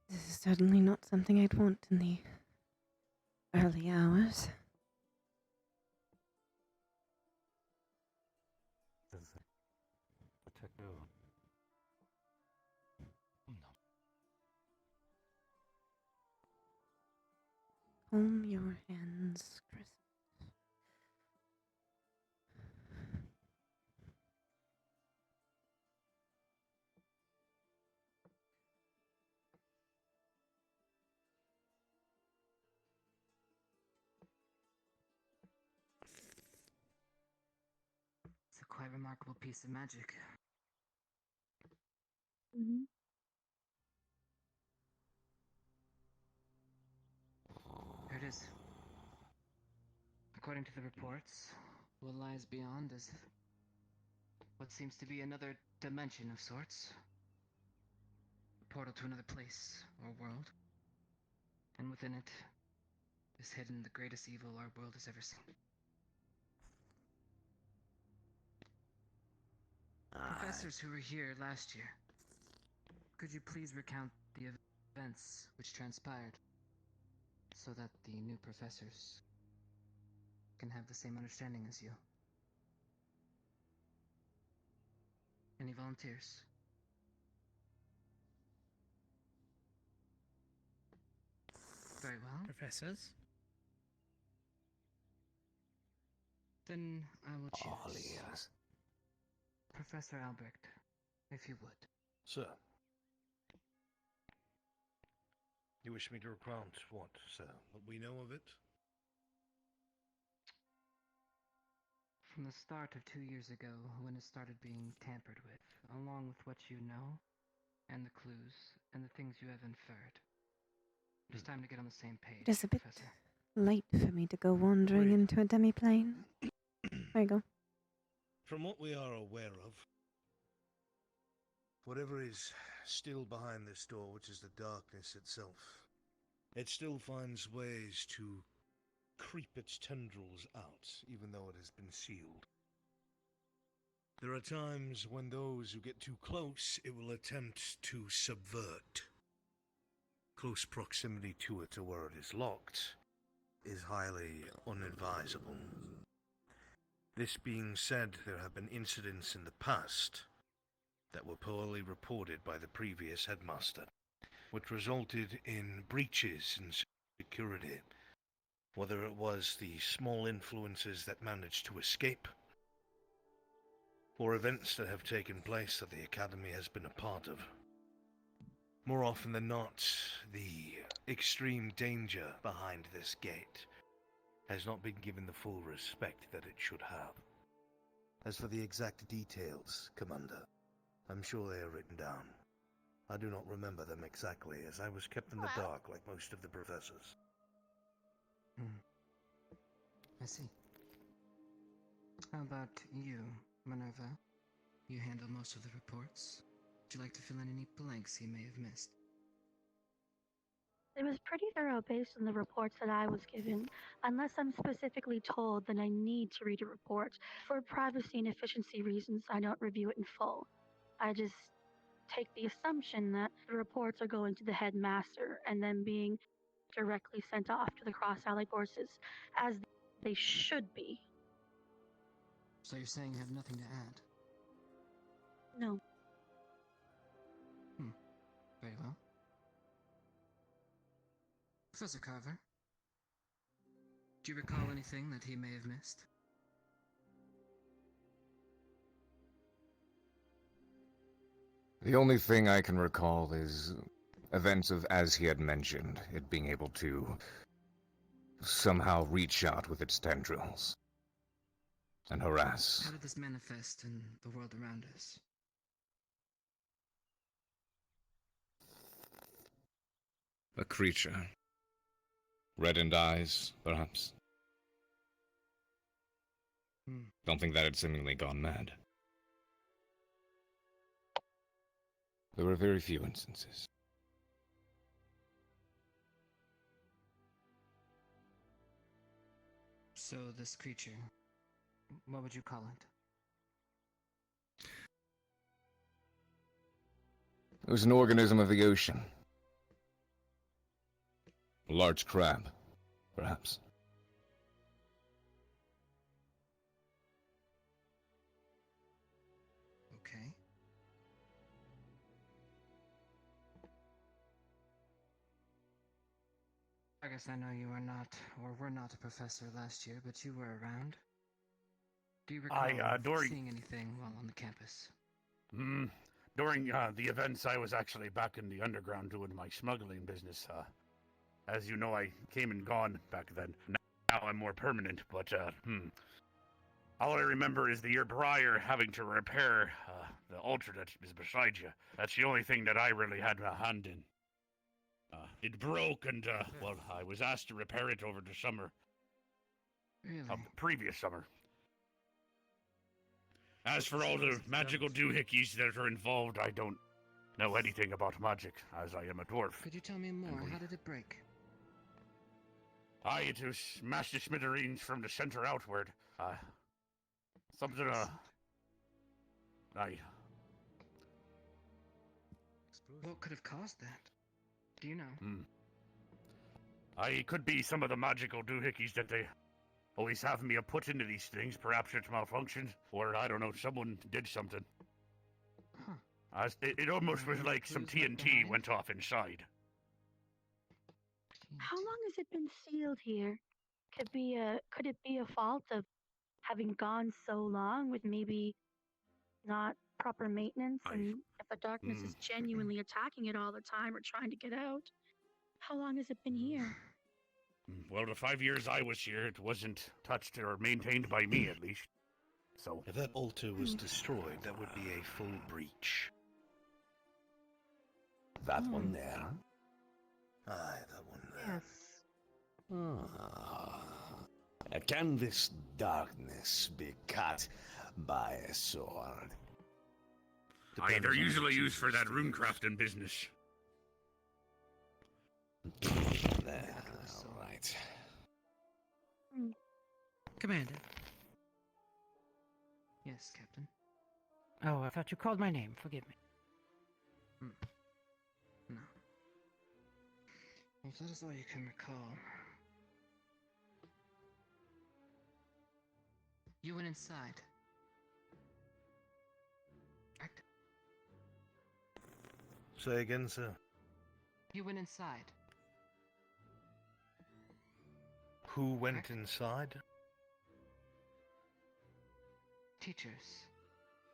This is certainly not something I'd want in the early hours. Comb your hands, Chris. It's a quite remarkable piece of magic. Mm-hmm. Here it is. According to the reports, what lies beyond is what seems to be another dimension of sorts. A portal to another place or world. And within it is hidden the greatest evil our world has ever seen. Professors who were here last year, could you please recount the events which transpired so that the new professors can have the same understanding as you? Any volunteers? Very well. Professors? Then I will choose. All ears. Professor Albrecht, if you would. Sir. You wish me to recount what, sir? What we know of it? From the start of 2 years ago, when it started being tampered with, along with what you know, and the clues, and the things you have inferred. It's time to get on the same page, It is a bit Professor. late for me to go wandering into a demi-plane. There you go. From what we are aware of, whatever is still behind this door, which is the darkness itself, it still finds ways to creep its tendrils out, even though it has been sealed. There are times when those who get too close, it will attempt to subvert. Close proximity to it, or where it is locked, is highly unadvisable. This being said, there have been incidents in the past that were poorly reported by the previous headmaster, which resulted in breaches in security, whether it was the small influences that managed to escape, or events that have taken place that the Academy has been a part of. More often than not, the extreme danger behind this gate has not been given the full respect that it should have. As for the exact details, Commander, I'm sure they are written down. I do not remember them exactly, as I was kept in the dark like most of the professors. I see. How about you, Minerva? You handle most of the reports. Would you like to fill in any blanks he may have missed? It was pretty thorough based on the reports that I was given. Unless I'm specifically told, then I need to read a report. For privacy and efficiency reasons, I don't review it in full. I just take the assumption that the reports are going to the headmaster and then being directly sent off to the Cross Alley forces, as they should be. So you're saying you have nothing to add? No. Very well. Professor Carver, do you recall anything that he may have missed? The only thing I can recall is events of, as he had mentioned, it being able to somehow reach out with its tendrils and harass. How did this manifest in the world around us? A creature. Reddened eyes, perhaps. Don't think that had seemingly gone mad. There were very few instances. So this creature, what would you call it? It was an organism of the ocean. A large crab, perhaps. Okay. I guess I know you are not, or were not a professor last year, but you were around. Do you recall seeing anything while on the campus? During the events, I was actually back in the underground doing my smuggling business. As you know, I came and gone back then. Now I'm more permanent, but, all I remember is the year prior having to repair the altar that is beside you. That's the only thing that I really had a hand in. It broke and, well, I was asked to repair it over the summer. Really? Of the previous summer. As for all the magical doohickeys that are involved, I don't know anything about magic, as I am a dwarf. Could you tell me more? How did it break? It was smashed to smithereens from the center outward. Something, What could have caused that? Do you know? It could be some of the magical doohickeys that they always have me put into these things. Perhaps it's malfunctioned, or I don't know, someone did something. Huh. It almost was like some TNT went off inside. How long has it been sealed here? Could it be a fault of having gone so long with maybe not proper maintenance, and if the darkness is genuinely attacking it all the time or trying to get out? How long has it been here? Well, the 5 years I was here, it wasn't touched or maintained by me, at least. So, if that altar was destroyed, that would be a full breach. That one there? Aye, that one there. Yes. Can this darkness be cut by a sword? They're usually used for that runecrafting business. There, all right. Commander. Yes, Captain. Oh, I thought you called my name. Forgive me. No. If that is all you can recall. You went inside. Correct? Say again, sir. You went inside. Who went inside? Teachers.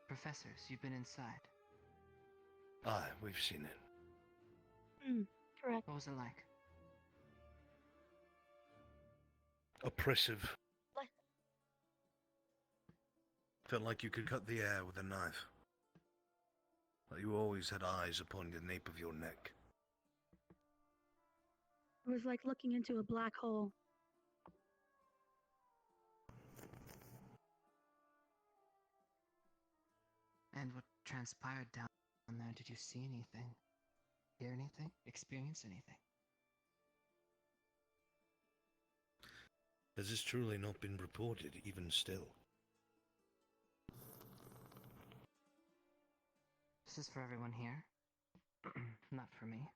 Professors, you've been inside. Aye, we've seen it. Correct. What was it like? Oppressive. Felt like you could cut the air with a knife. Like you always had eyes upon the nape of your neck. It was like looking into a black hole. And what transpired down there? Did you see anything? Hear anything? Experience anything? Has this truly not been reported, even still? This is for everyone here. Not for me.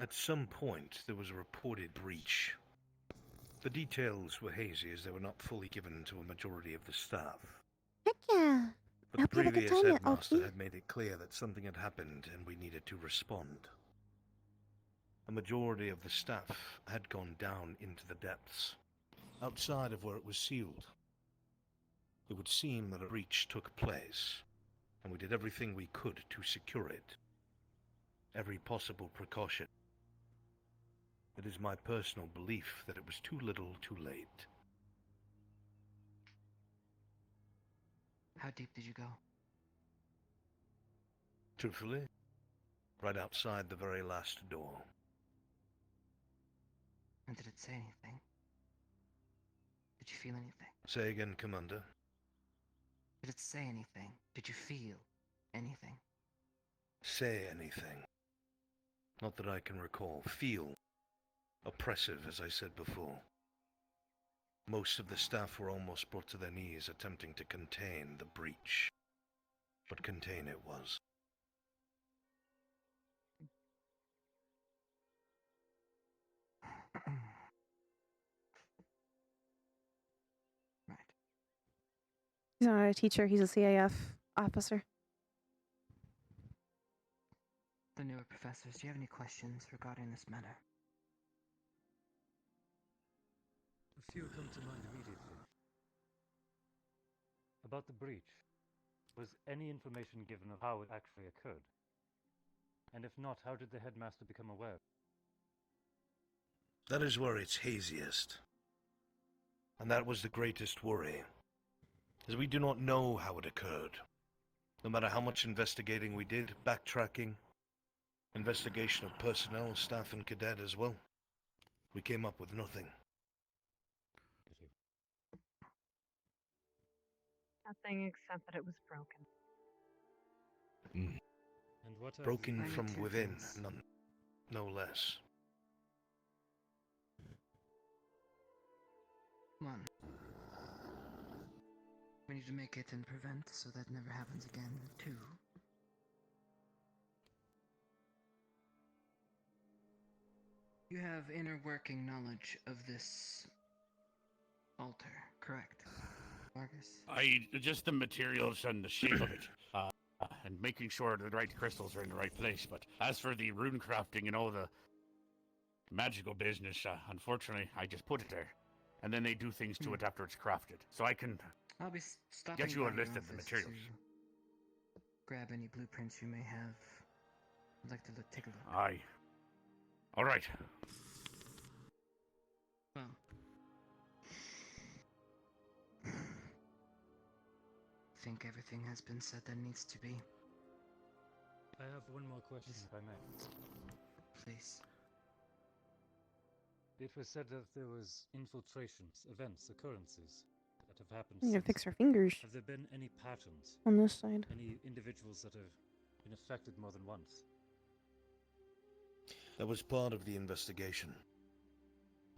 At some point, there was a reported breach. The details were hazy as they were not fully given to a majority of the staff. Heck yeah. But the previous headmaster had made it clear that something had happened and we needed to respond. A majority of the staff had gone down into the depths, outside of where it was sealed. It would seem that a breach took place, and we did everything we could to secure it. Every possible precaution. It is my personal belief that it was too little too late. How deep did you go? Truthfully, right outside the very last door. And did it say anything? Did you feel anything? Say again, Commander. Did it say anything? Did you feel anything? Say anything. Not that I can recall. Feel. Oppressive, as I said before. Most of the staff were almost brought to their knees attempting to contain the breach. But contain it was. He's not a teacher, he's a CAF officer. The newer professors, do you have any questions regarding this matter? A few come to mind immediately. About the breach, was any information given of how it actually occurred? And if not, how did the headmaster become aware? That is where it's haziest. And that was the greatest worry. As we do not know how it occurred. No matter how much investigating we did, backtracking, investigation of personnel, staff and cadet as well, we came up with nothing. Nothing except that it was broken. And what are Broken the from two within, things? no less. One. We need to make it and prevent so that never happens again. Two. You have inner working knowledge of this altar, correct, Vargas? Just the materials and the shape of it, and making sure the right crystals are in the right place. But as for the rune crafting and all the magical business, unfortunately, I just put it there, and then they do things to it after it's crafted. So I can I'll be stopping get you a by your list of the office materials. to grab any blueprints you may have. I'd like to take a look. Aye. All right. Well. I think everything has been said that needs to be. I have one more question, if I may. Please. It was said that there was infiltrations, events, occurrences that have happened I'm gonna since. fix our fingers. Have there been any patterns? On this side. Any individuals that have been affected more than once? That was part of the investigation.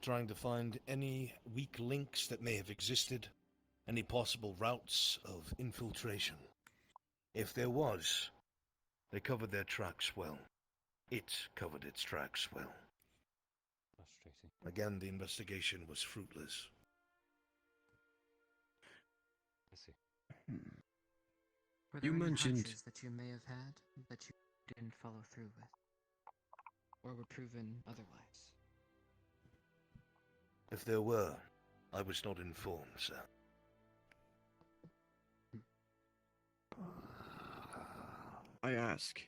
Trying to find any weak links that may have existed, any possible routes of infiltration. If there was, they covered their tracks well. It covered its tracks well. Frustrating. Again, the investigation was fruitless. I see. Were there You any mentioned- hunches that you may have had that you didn't follow through with? Or were proven otherwise? If there were, I was not informed, sir. I ask.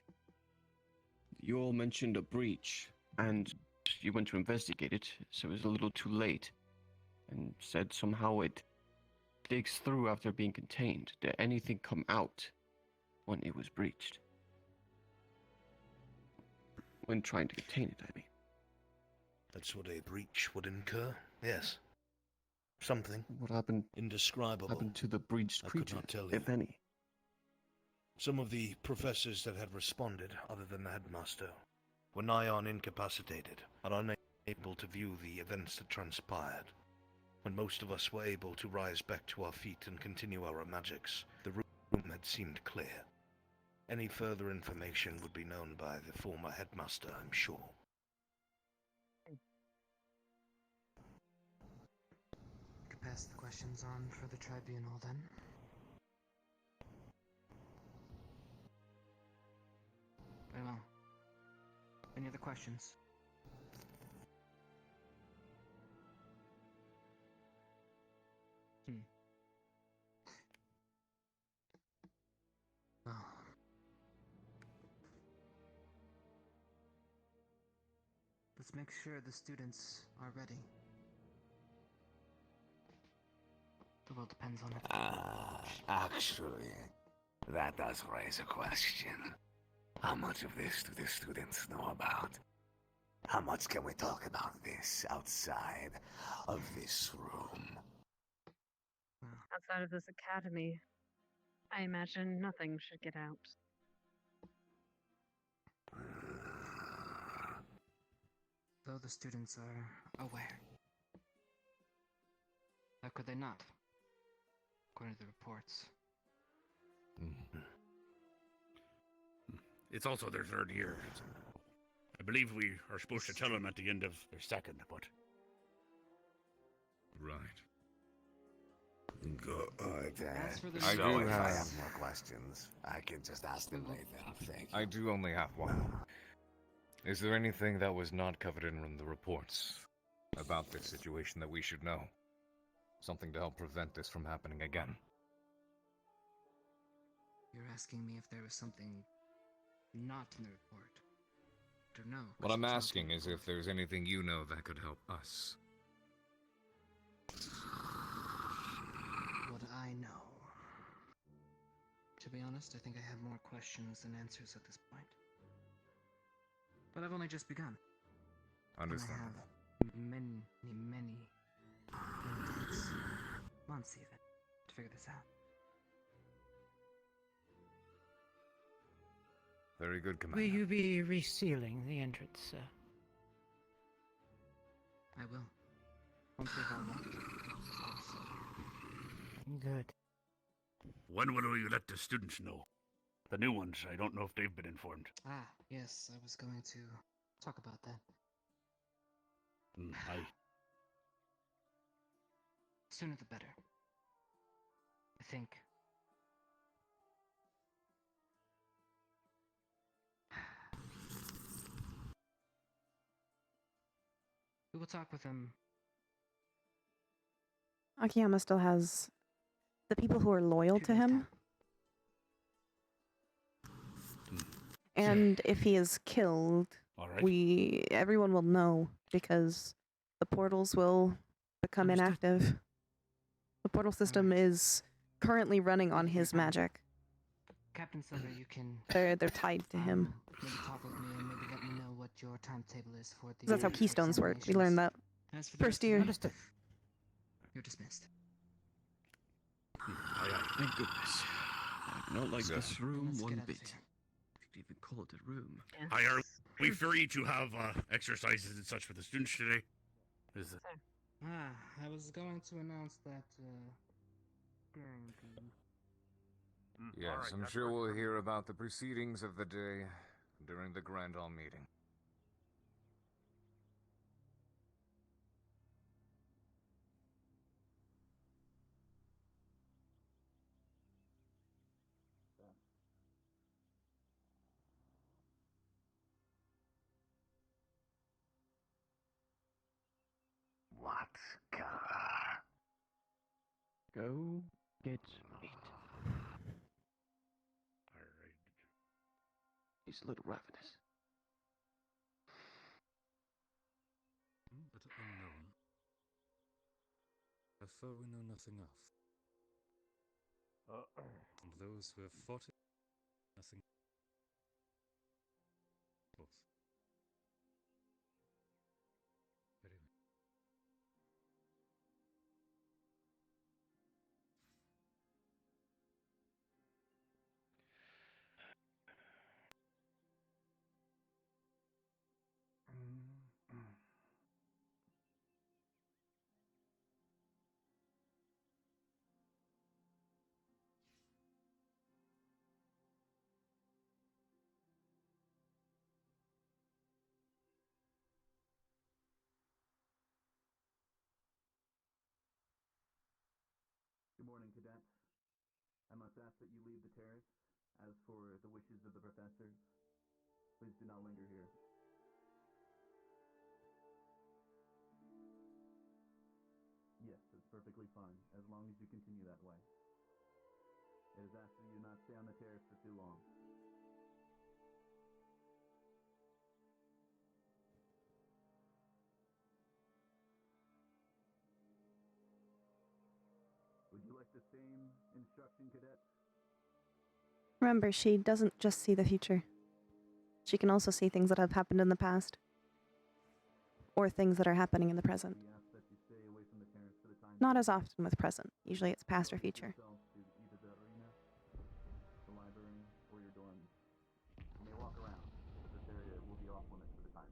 You all mentioned a breach, and you went to investigate it, so it was a little too late, and said somehow it digs through after being contained. Did anything come out when it was breached? When trying to contain it, I mean. That's what a breach would incur, yes. Something. What happened? Indescribable. Happened to the breached I creature, could not tell you. if any. Some of the professors that had responded, other than the headmaster, were nigh on incapacitated and unable able to view the events that transpired. When most of us were able to rise back to our feet and continue our magics, the room had seemed clear. Any further information would be known by the former headmaster, I'm sure. Could pass the questions on for the tribunal then. Very well. Any other questions? Well. Let's make sure the students are ready. The world depends on it. Actually, that does raise a question. How much of this do the students know about? How much can we talk about this outside of this room? Outside of this academy, I imagine nothing should get out. Though the students are aware. How could they not? According to the reports. It's also their third year. I believe we are supposed to tell them at the end of their second, but... Right. Good. I So do if I have- have more questions, I can just ask them later. Thank you. I do only have one. Is there anything that was not covered in the reports about this situation that we should know? Something to help prevent this from happening again? You're asking me if there was something not in the report. Or no. What I'm asking is if there's anything you know that could help us. What I know. To be honest, I think I have more questions than answers at this point. But I've only just begun. Understand. And I have many days, months even, to figure this out. Very good, Commander. Will you be resealing the entrance, sir? I will. Once we've all left. Good. When will we let the students know? The new ones, I don't know if they've been informed. Ah, yes, I was going to talk about that. Sooner the better. I think. We will talk with them. Akiyama still has the people who are loyal to him. And if he is killed, everyone will know because the portals will become inactive. The portal system is currently running on his magic. Captain Silver, you can. They're tied to him. Maybe talk with me and maybe let me know what your timetable is for the. That's how keystones work. We learned that As for the first rest of year. you, you're dismissed. Thank goodness. I do not like this room Let's get one out of bit. here. You could even call it a room. Are we free to have exercises and such for the students today? Is it... I was going to announce that during the. Yes, I'm sure we'll hear about the proceedings of the day during the Grand Hall meeting. What color? Go get meat. Alright. He's a little ravenous. But unknown. A foe we know nothing of. And those who have fought it, nothing. Both. Very well. ask that you leave the terrace. As for the wishes of the professor, please do not linger here. Yes, it's perfectly fine, as long as you continue that way. It is asked that you not stay on the terrace for too long. Would you like the same instruction, cadet? Remember, she doesn't just see the future. She can also see things that have happened in the past. Or things that are happening in the present. We ask that you stay away from the terrace for the time Not being. as often with present. Usually it's past or future. Yourself to either the arena, the library, or your dorms. You may walk around, but this area will be off limits for the time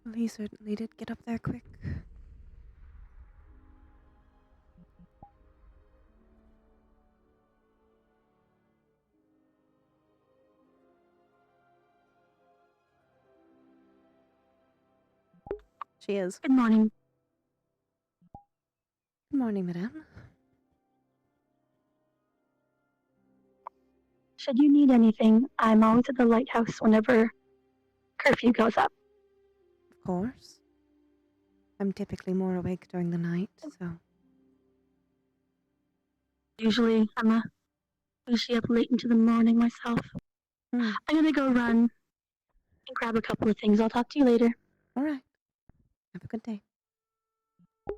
being. He certainly did get up there quick. She is. Good morning. Good morning, madame. Should you need anything, I'm always at the lighthouse whenever curfew goes up. Of course. I'm typically more awake during the night, so... Usually, I'm usually up late into the morning myself. I'm gonna go run and grab a couple of things. I'll talk to you later. Alright. Have a good day. Can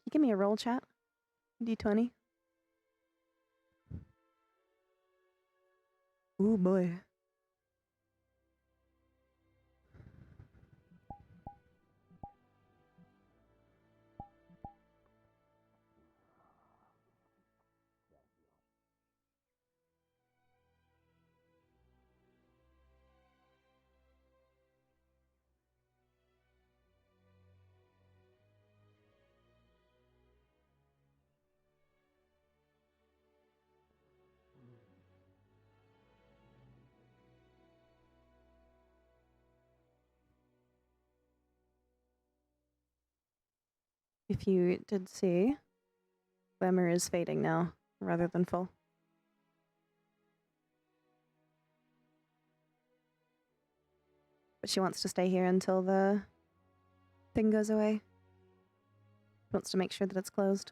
you give me a roll, chat? D20. Ooh, boy. If you did see, Glimmer is fading now, rather than full. But she wants to stay here until the thing goes away. She wants to make sure that it's closed.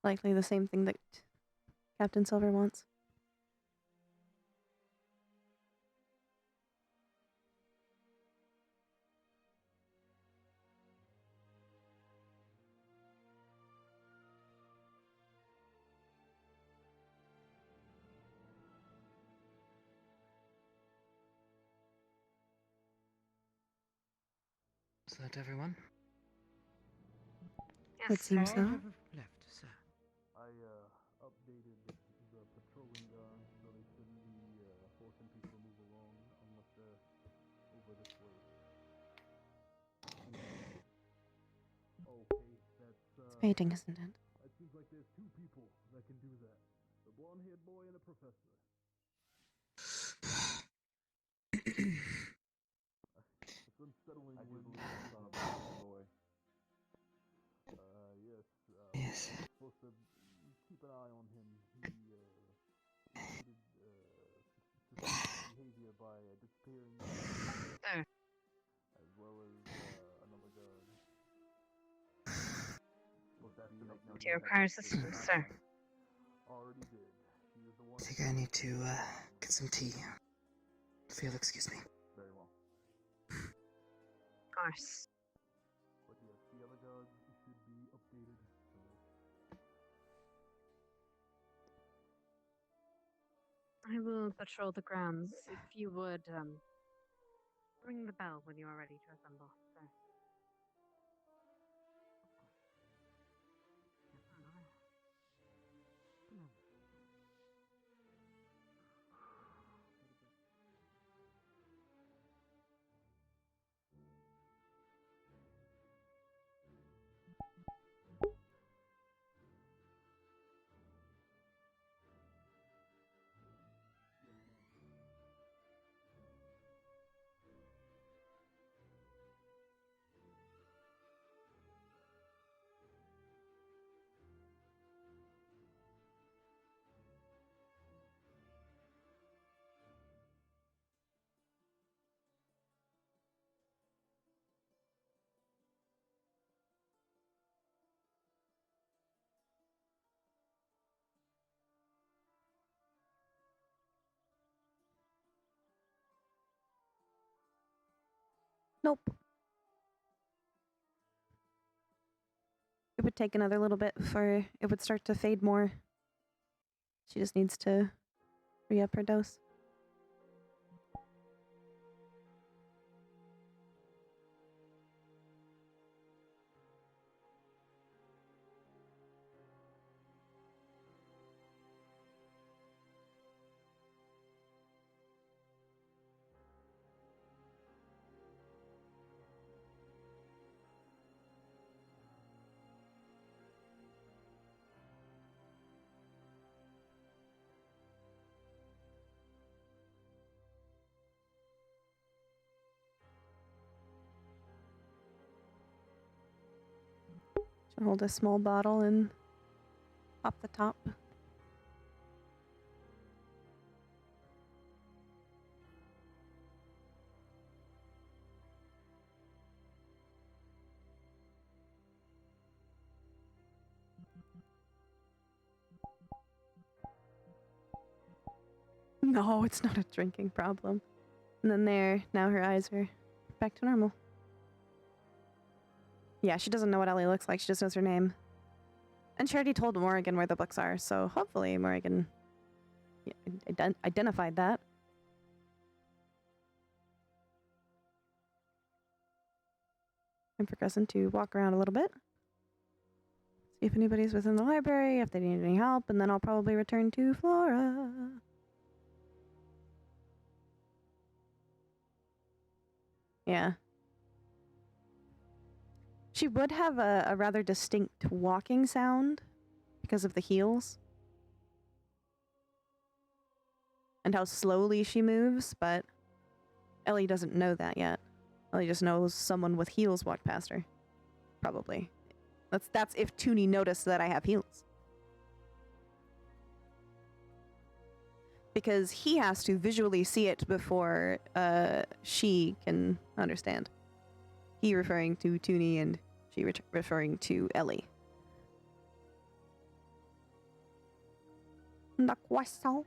Likely the same thing that Captain Silver wants. Is that everyone? Yes, It seems so. Left, sir. I updated the patrolling guards so they shouldn't be forcing people to move along unless they're over this way. Okay, that's It's fading, isn't it? it seems like there's two people that can do that. The blonde-haired boy and a professor. It's unsettling when it's on a blonde boy. Yes. Yes. We're supposed to keep an eye on him. He exhibited suspicious behavior by disappearing, as well as another guard. Do you require assistance, sir? Already did. She was the one. I think I need to get some tea. If you'll excuse me. Very well. Of course. But yes, the other guards should be updated. I will patrol the grounds. If you would, ring the bell when you are ready to assemble, sir. Nope. It would take another little bit before it would start to fade more. She just needs to re-up her dose. She'll hold a small bottle and pop the top. No, it's not a drinking problem. And then there, now her eyes are back to normal. Yeah, she doesn't know what Ellie looks like, she just knows her name. And she already told Morrigan where the books are, so hopefully Morrigan identified that. I'm progressing to walk around a little bit. See if anybody's within the library, if they need any help, and then I'll probably return to Flora. Yeah. She would have a rather distinct walking sound because of the heels. And how slowly she moves, but Ellie doesn't know that yet. Ellie just knows someone with heels walked past her. Probably. That's if Toonie noticed that I have heels. Because he has to visually see it before she can understand. He referring to Toonie and she referring to Ellie. The croissant.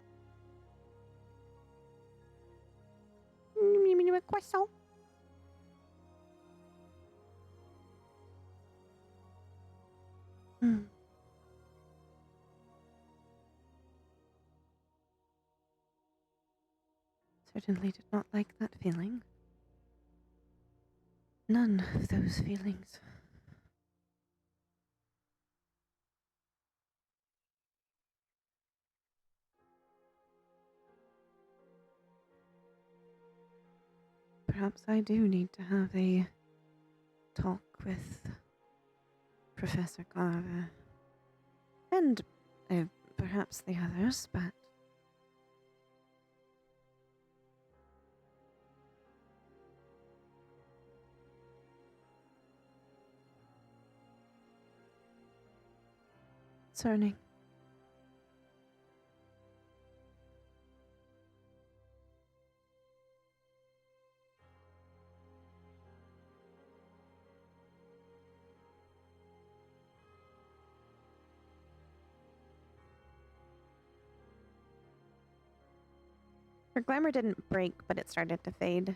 Croissant. Certainly did not like that feeling. None of those feelings. Perhaps I do need to have a talk with Professor Carver. And perhaps the others, but... Concerning. Her glamour didn't break, but it started to fade.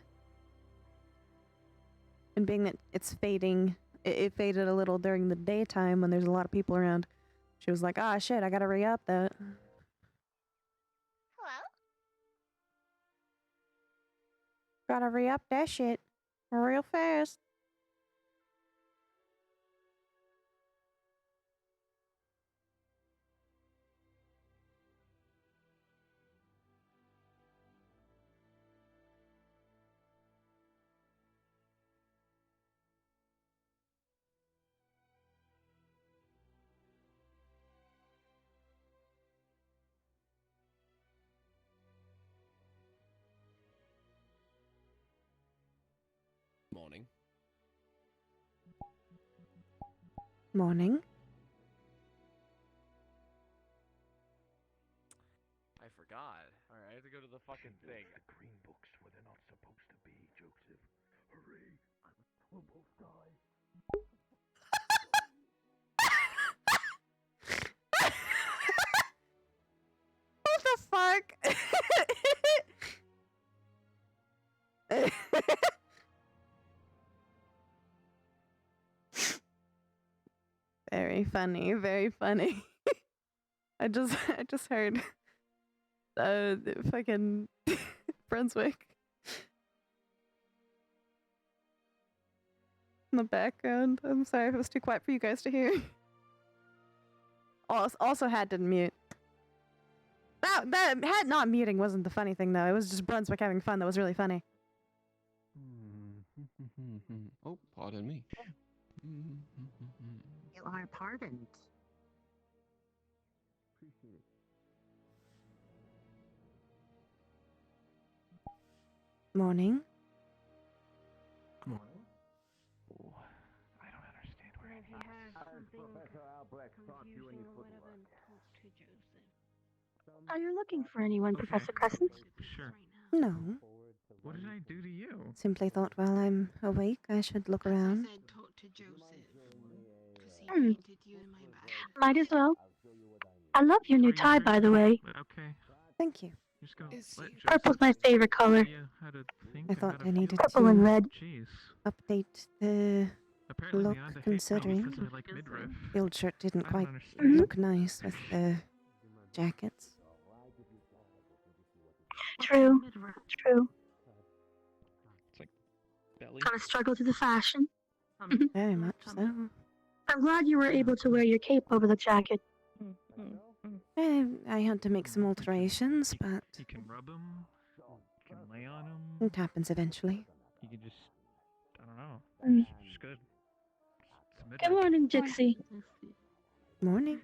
And being that it's fading, it faded a little during the daytime when there's a lot of people around. She was like, ah, shit, I gotta re-up that. Hello? Gotta re-up that shit real fast. Morning. Morning. I forgot. Alright, I have to go to the fucking thing. The green books where they're not supposed to be, Joseph. Hurry. We'll both die. What the fuck? Very funny, very funny. I just heard fucking Brunswick in the background. I'm sorry if it was too quiet for you guys to hear. Also had to mute. That had not muting wasn't the funny thing though. It was just Brunswick having fun that was really funny. Oh, pardon me. You are pardoned. Appreciate it. Morning. Morning. I don't understand where If you have something Professor Albrecht taught you any confusing or whatever, footwork? talk to Joseph. Are you looking for anyone, Professor Crescent? Sure. No. What did I do to you? Simply thought while I'm awake I should look around. said talk to Joseph. Because he Hmm. painted you in my bag. Might as well. I love your new tie, by the way. Okay. Thank you. Just gonna let Purple's my favorite color. tell you how to think I and thought how to I needed feel. Purple and to red. Jeez. update the Apparently look beyond the hate considering because I like midriff. the old shirt didn't I don't quite understand. look nice with the jackets. True. True. It's like belly. Gotta struggle through the fashion. Very much so. I'm glad you were able to wear your cape over the jacket. I had to make some alterations, but You can rub them. You can lay on them. it happens eventually. You can just, I don't know. Mm. Just good. It's a Good midriff. morning, Dixie. Morning.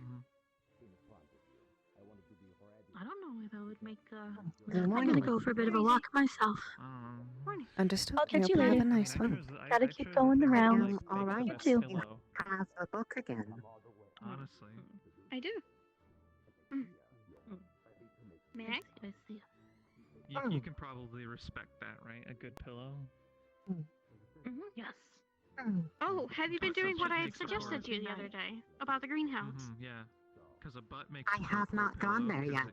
I don't know if I would make Good I'm morning. gonna go for a bit of a walk myself. Understood. I'll I catch hope you you have later. a nice one. Gotta keep going the round. All right. You too. You have a book again. Honestly. I do. May I? You can probably respect that, right? A good pillow. Yes. Oh, have you been doing what I had Makes it suggested to you the other day about the greenhouse? Yeah. Because a butt makes I have not gone there yet.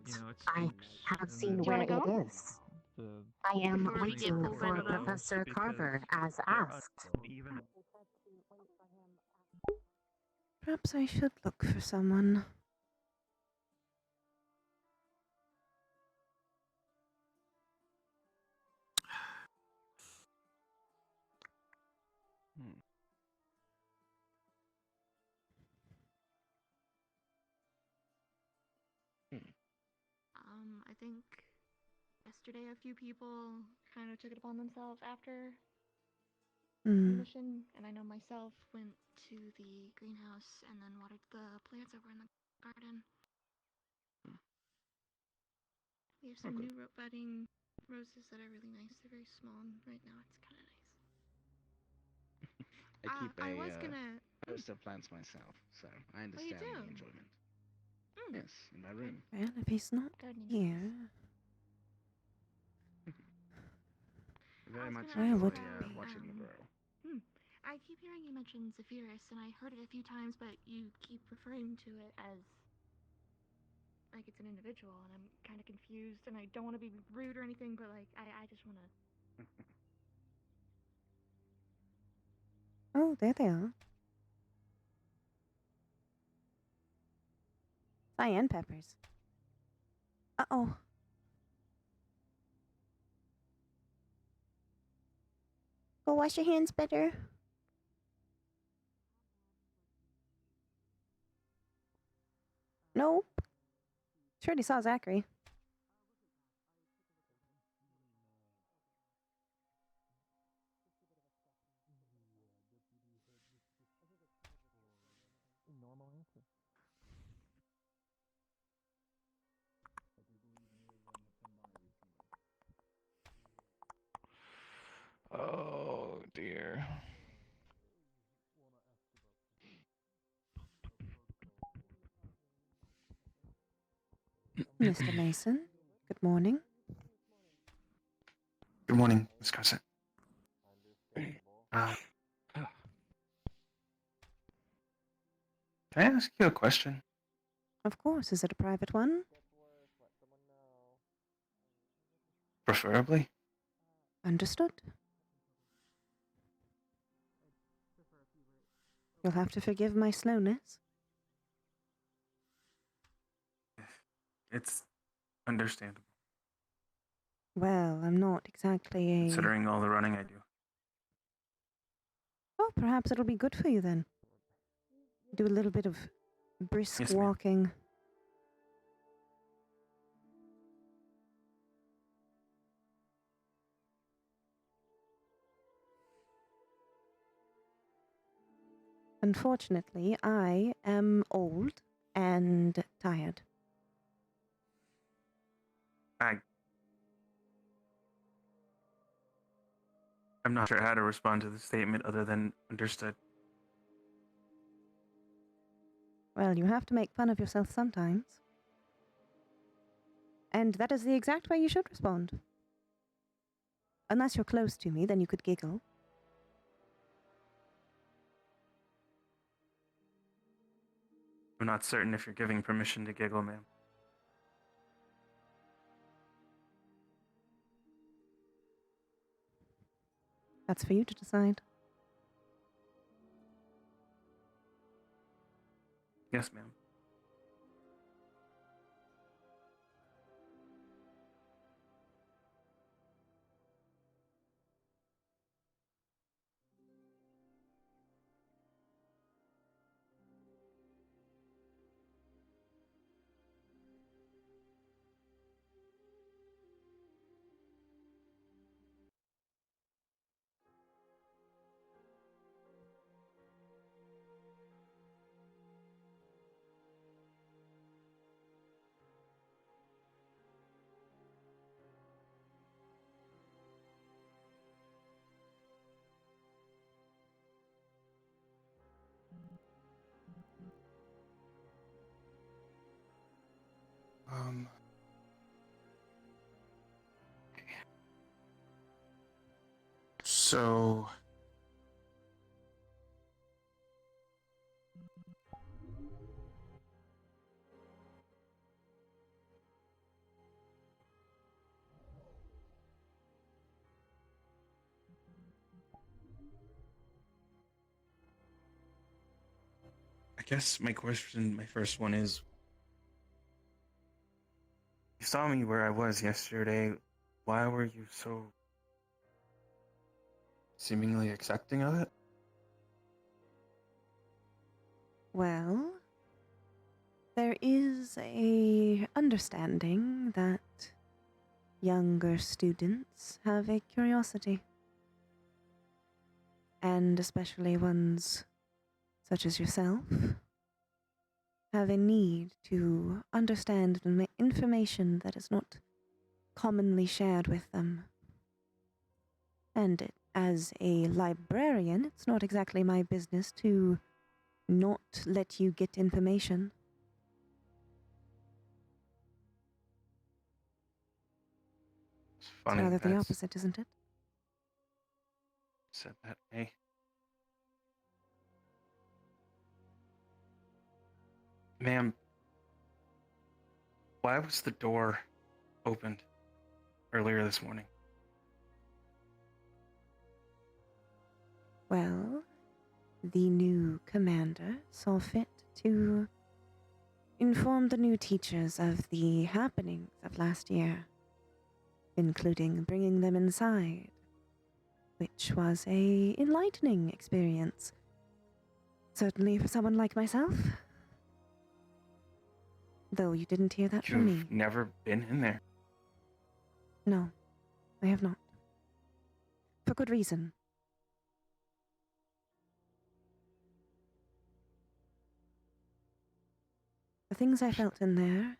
I have seen where it is. I am Before we get waiting pulled for by the boat? Professor Carver as asked. Even Perhaps I should look for someone. I think yesterday a few people kind of took it upon themselves after the mission, and I know myself went to the greenhouse and then watered the plants over in the garden. We have some new budding roses that are really nice. They're very small, and right now it's kind of nice. I keep I was gonna. host of plants myself, so I understand do? the enjoyment. Yes, in my room. Well, if he's not Gardening here, Very much Where enjoy would it be? watching them grow. I keep hearing you mention Zephyrus, and I heard it a few times, but you keep referring to it as like it's an individual, and I'm kind of confused, and I don't want to be rude or anything, but like I just want to. oh, there they are. Cayenne peppers. Uh-oh. Go wash your hands better. Nope. Sure already saw Zachary. Oh dear. Mr. Mason, good morning. Good morning, Miss Crescent. Can I ask you a question? Of course, is it a private one? Preferably. Understood. You'll have to forgive my slowness. It's understandable, Well, I'm not exactly a... considering all the running I do. Oh, perhaps it'll be good for you then. Do a little bit of brisk Yes, ma'am. walking. Unfortunately, I am old and tired. I'm not sure how to respond to the statement other than understood. Well, you have to make fun of yourself sometimes. And that is the exact way you should respond. Unless you're close to me, then you could giggle. I'm not certain if you're giving permission to giggle, ma'am. That's for you to decide. Yes, ma'am. So... I guess my first one is, you saw me where I was yesterday. Why were you so seemingly accepting of it? Well, there is a understanding that younger students have a curiosity. And especially ones such as yourself have a need to understand information that is not commonly shared with them. And as a librarian, it's not exactly my business to not let you get information. It's funny. It's rather the opposite, isn't it? Said that, hey. Ma'am, why was the door opened earlier this morning? Well, the new commander saw fit to inform the new teachers of the happenings of last year, including bringing them inside, which was a enlightening experience. Certainly for someone like myself. Though you didn't hear that from me. You've never been in there. No, I have not. For good reason. The things I felt in there,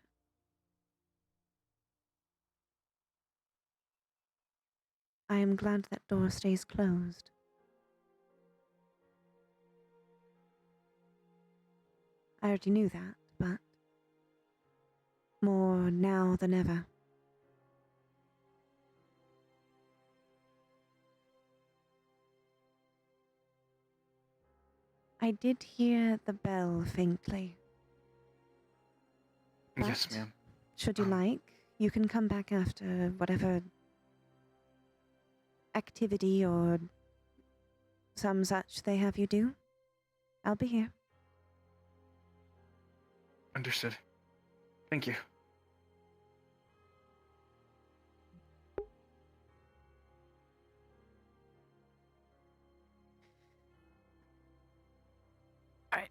I am glad that door stays closed. I already knew that, but more now than ever. I did hear the bell faintly. Yes, But ma'am. should you like, you can come back after whatever activity or some such they have you do. I'll be here. Understood. Thank you.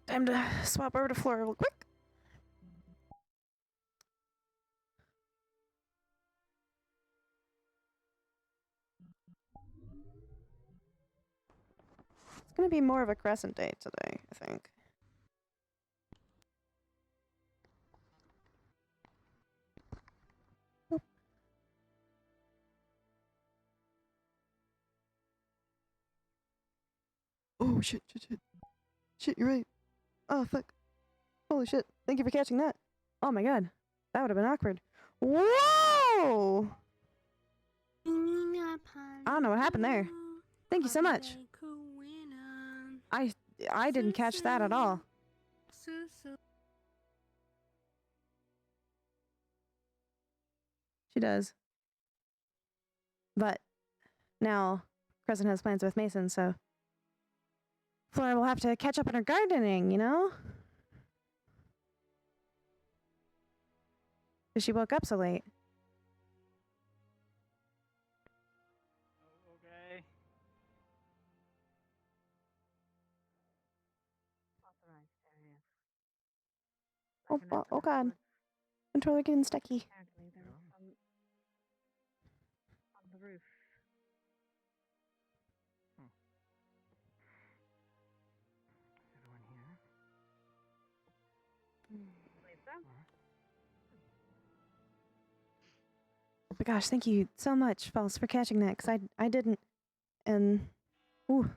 Time to swap over to Flora real quick. It's gonna be more of a crescent day today, I think. Oh. Oh shit, shit, shit. Shit, you're right. Oh fuck. Holy shit. Thank you for catching that. Oh my god. That would have been awkward. Whoa! I don't know what happened there. Thank you so much. I didn't catch that at all. She does. But now Crescent has plans with Mason, so Flora will have to catch up on her gardening, you know? Because she woke up so late. Okay. Authorized area. Oh god. Controller getting stucky. Apparently there was some on the roof. Everyone here? Believe so. Oh my gosh, thank you so much, False, for catching that, because I didn't. And, ooh.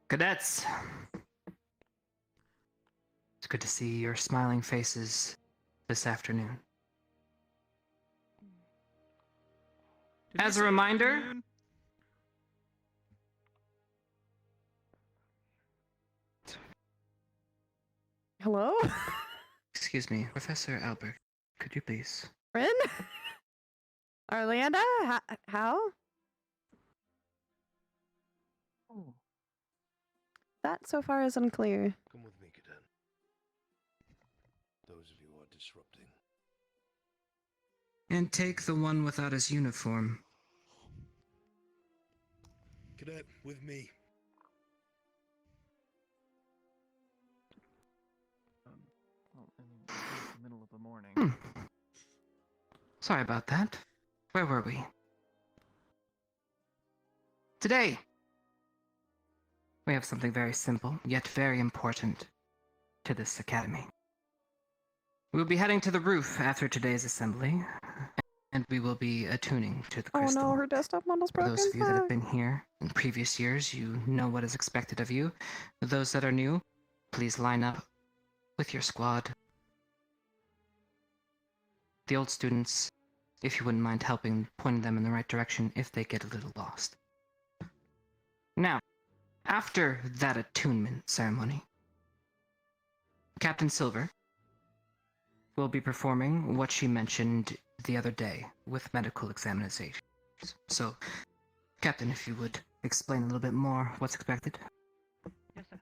Cadets! It's good to see your smiling faces this afternoon. As a reminder, Hello? excuse me, Professor Albert, could you please? Rin? Arlanda? How? That so far is unclear. Come with me, Cadet. Those of you who are disrupting. And take the one without his uniform. Cadet, with me. Well, I mean, it's the middle of the morning. Sorry about that. Where were we? Today, we have something very simple, yet very important to this academy. We'll be heading to the roof after today's assembly, and we will be attuning to the crystal. Oh no, her desktop model's For broken. those of you that have been here in previous years, you know what is expected of you. Those that are new, please line up with your squad. The old students, if you wouldn't mind helping pointing them in the right direction if they get a little lost. Now, after that attunement ceremony, Captain Silver will be performing what she mentioned the other day with medical examinations. So, Captain, if you would explain a little bit more what's expected. Yes, sir.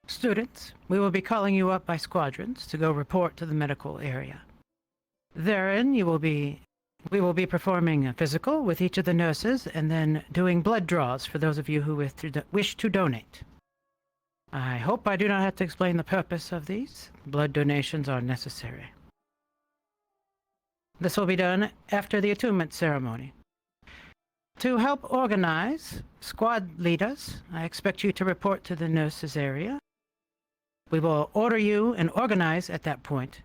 Students, we will be calling you up by squadrons to go report to the medical area. Therein, we will be performing a physical with each of the nurses and then doing blood draws for those of you who wish to donate. I hope I do not have to explain the purpose of these. Blood donations are necessary. This will be done after the attunement ceremony. To help organize, squad leaders, I expect you to report to the nurses area. We will order you and organize at that point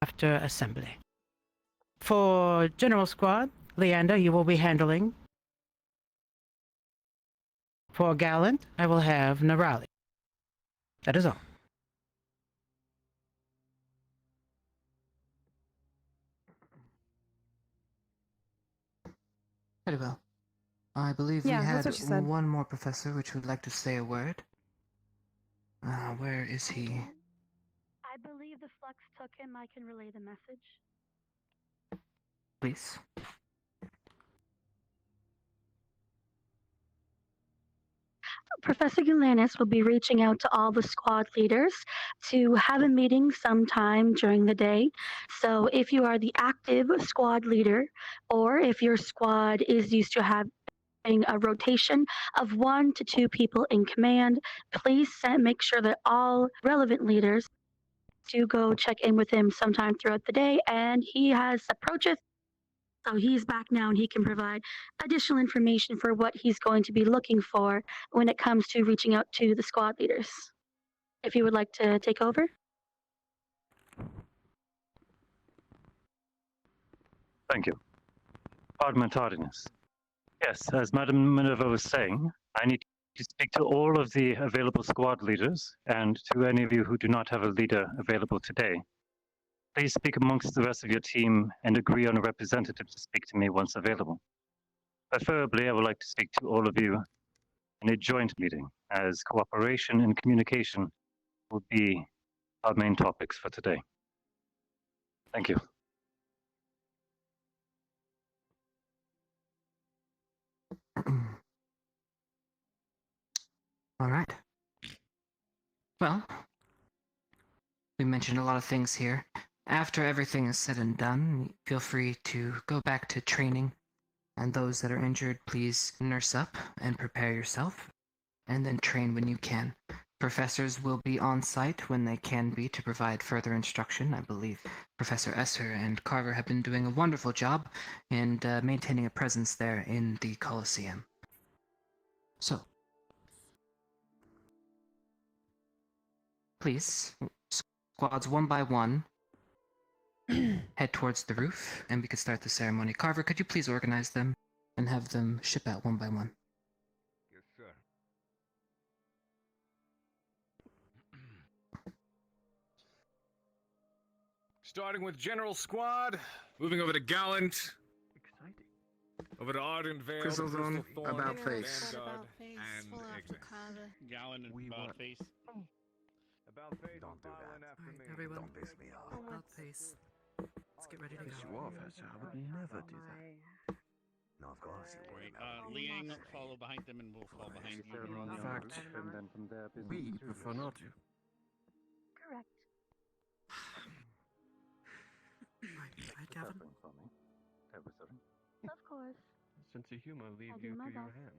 after assembly. For General Squad, Leander, you will be handling. For Gallant, I will have Narali. That is all. Very well. I believe Yeah, we that's had what she said. one more professor which would like to say a word. Where is he? I believe the Flux took him. I can relay the message. Please. Professor Gulanis will be reaching out to all the squad leaders to have a meeting sometime during the day. So if you are the active squad leader, or if your squad is used to having a rotation of 1 to 2 people in command, please make sure that all relevant leaders do go check in with him sometime throughout the day. And he has approaches, so he's back now and he can provide additional information for what he's going to be looking for when it comes to reaching out to the squad leaders. If you would like to take over. Thank you. Pardon my tardiness. Yes, as Madam Minerva was saying, I need to speak to all of the available squad leaders and to any of you who do not have a leader available today. Please speak amongst the rest of your team and agree on a representative to speak to me once available. Preferably, I would like to speak to all of you in a joint meeting, as cooperation and communication will be our main topics for today. Thank you. All right. Well, we mentioned a lot of things here. After everything is said and done, feel free to go back to training. And those that are injured, please nurse up and prepare yourself. And then train when you can. Professors will be on site when they can be to provide further instruction. I believe Professor Esser and Carver have been doing a wonderful job in maintaining a presence there in the Coliseum. So, please, squads 1 by 1, head towards the roof, and we could start the ceremony. Carver, could you please organize them and have them ship out 1 by 1? Yes, sir. Starting with General Squad, moving over to Gallant. Exciting. Over to Ardent Vale, Crystal Zone, Thorn, About Face. Vanguard, About face, and full after Ignis. Carver. Gallon and about face. About Face, Don't do file in that. after me. Everyone. Don't piss me off. About face. Let's get ready to Piss you off, Esther. I would never do that. No, of course you Wait, wouldn't. Liang, follow behind them and we'll fall behind you. In fact, we prefer not to. Correct. Right, Gavin? Of course. Sense of humor leave I do you my to your best. hand.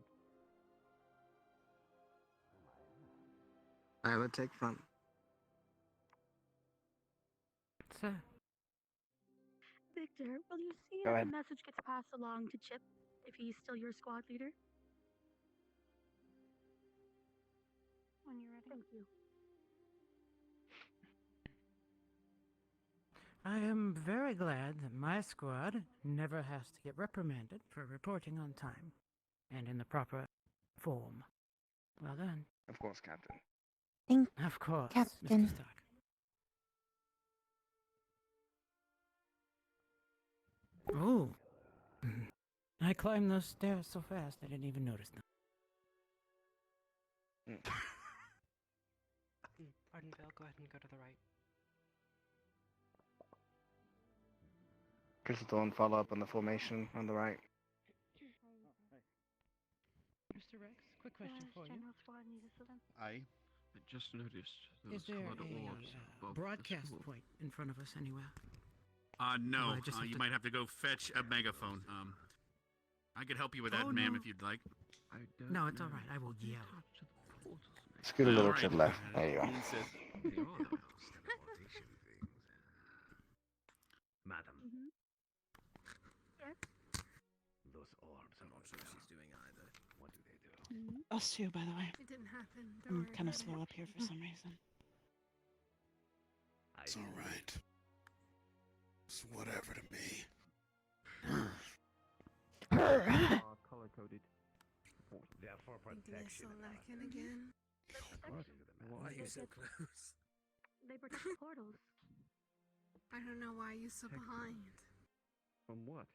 I would take fun. Sir. Victor, will you see Go if ahead. the message gets passed along to Chip if he's still your squad leader? When you're ready. Thank you. I am very glad that my squad never has to get reprimanded for reporting on time and in the proper form. Well done. Of course, Captain. Of course, Captain. Mr. Stark. Oh. I climbed those stairs so fast I didn't even notice them. Pardon, Bill, go ahead and go to the right. Crystal Dawn, follow up on the formation on the right. Mr. Rex, quick question for you. General Squad needs us then. I just noticed Is there flood a orbs above broadcast the school. point in front of us anywhere? No. Well, I just have You to- might have to go fetch a megaphone. I could help you with that, Oh, ma'am, no. if you'd like. I don't No, it's all know. right. I will yell. Scoot a little All to the right. left. There you go. Madam, Mm-hmm. Yes. those orbs are not sure she's doing either. What do they do? Mm-hmm. Us too, by the way. It didn't happen. I'm kind of slow up here for some reason. It's alright. It's whatever to me. Color coded. They're for I think they're protection. so lacking again. Why are you so close? They protect the portals. I don't know why you're so behind. From what?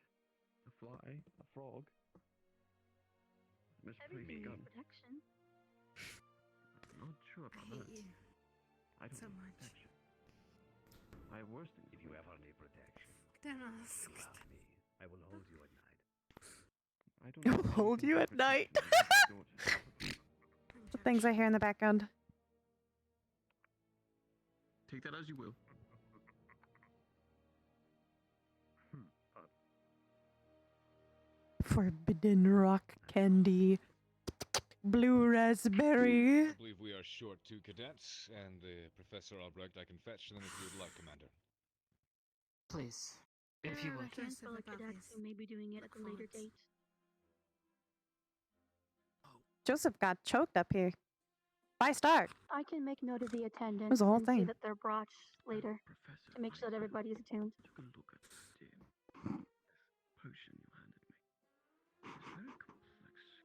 A fly? A frog? Everything Misplaced gun? needs protection. I'm not sure I about hate that. you I don't so need much. protection. I have worse things. If you ever need protection, Don't you ask. ask me. I will hold you at night. I don't I'll hold you at night. The things I hear in the background. Take that as you will. Forbidden rock candy. Blue raspberry. I believe we are short 2 cadets, and Professor Albrecht, I can fetch them if you would like, Commander. Please, There if you are would. a handful of cadets who may be doing it at a later date. Joseph got choked up here. By Stark. I can make note of the attendance was the whole and see thing. that they're brought later to make sure that everybody is attuned. Took a look at this potion you handed me. It's very complex,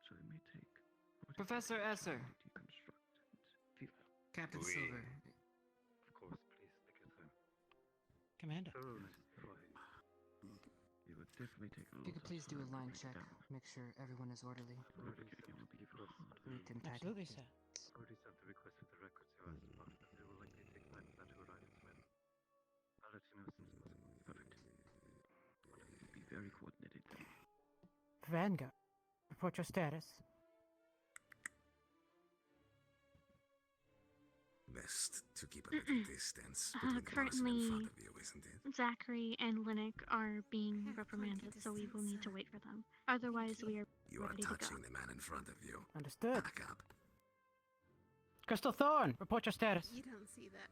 so it may take Professor Esser. deconstruct and Captain Silver. Of course, please take your time. Commander. You would definitely take a If you could please do a line check, make sure everyone is orderly. Neat and tidy. Absolutely, sir. Already sent the request with the records you asked about, and they will likely take time for that to arrive as well. I'll let you know as soon as possible. Perfect. Be very coordinated. Vanguard, report your status. Best to keep a little distance between the person in Currently, front of you, isn't it? Zachary and Linux are being reprimanded, so we will need to wait for them. Otherwise, we are You are ready to go. touching the man in front of you. Understood. Back up. Crystal Thorn, report your status. You don't see that.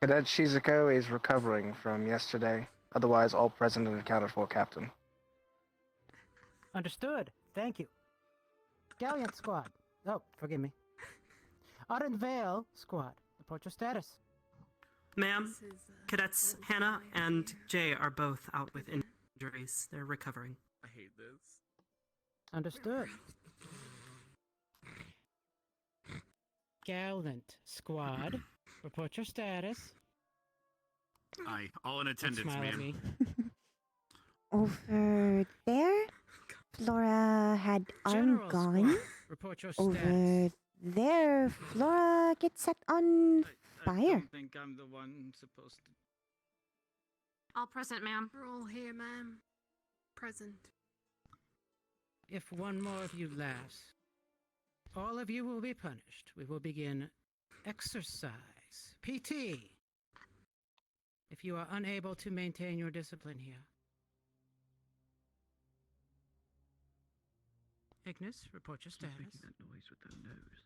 Cadet Shizuko is recovering from yesterday. Otherwise, all present and accounted for, Captain. Understood. Thank you. Gallant Squad. Oh, forgive me. Auden Vale Squad, report your status. Ma'am, Cadets Hannah and Jay are both out with injuries. They're recovering. I hate this. Understood. Gallant Squad, report your status. Aye, all in Don't attendance, smile at me. ma'am. Over there, Flora had arm General gone. Squad, report your Over status. there, Flora gets set on I fire. don't think I'm the one supposed to. All present, ma'am. We're all here, ma'am. Present. If one more of you laughs, all of you will be punished. We will begin exercise. PT. If you are unable to maintain your discipline here. Ignis, report your Who's status. making that noise with their nose?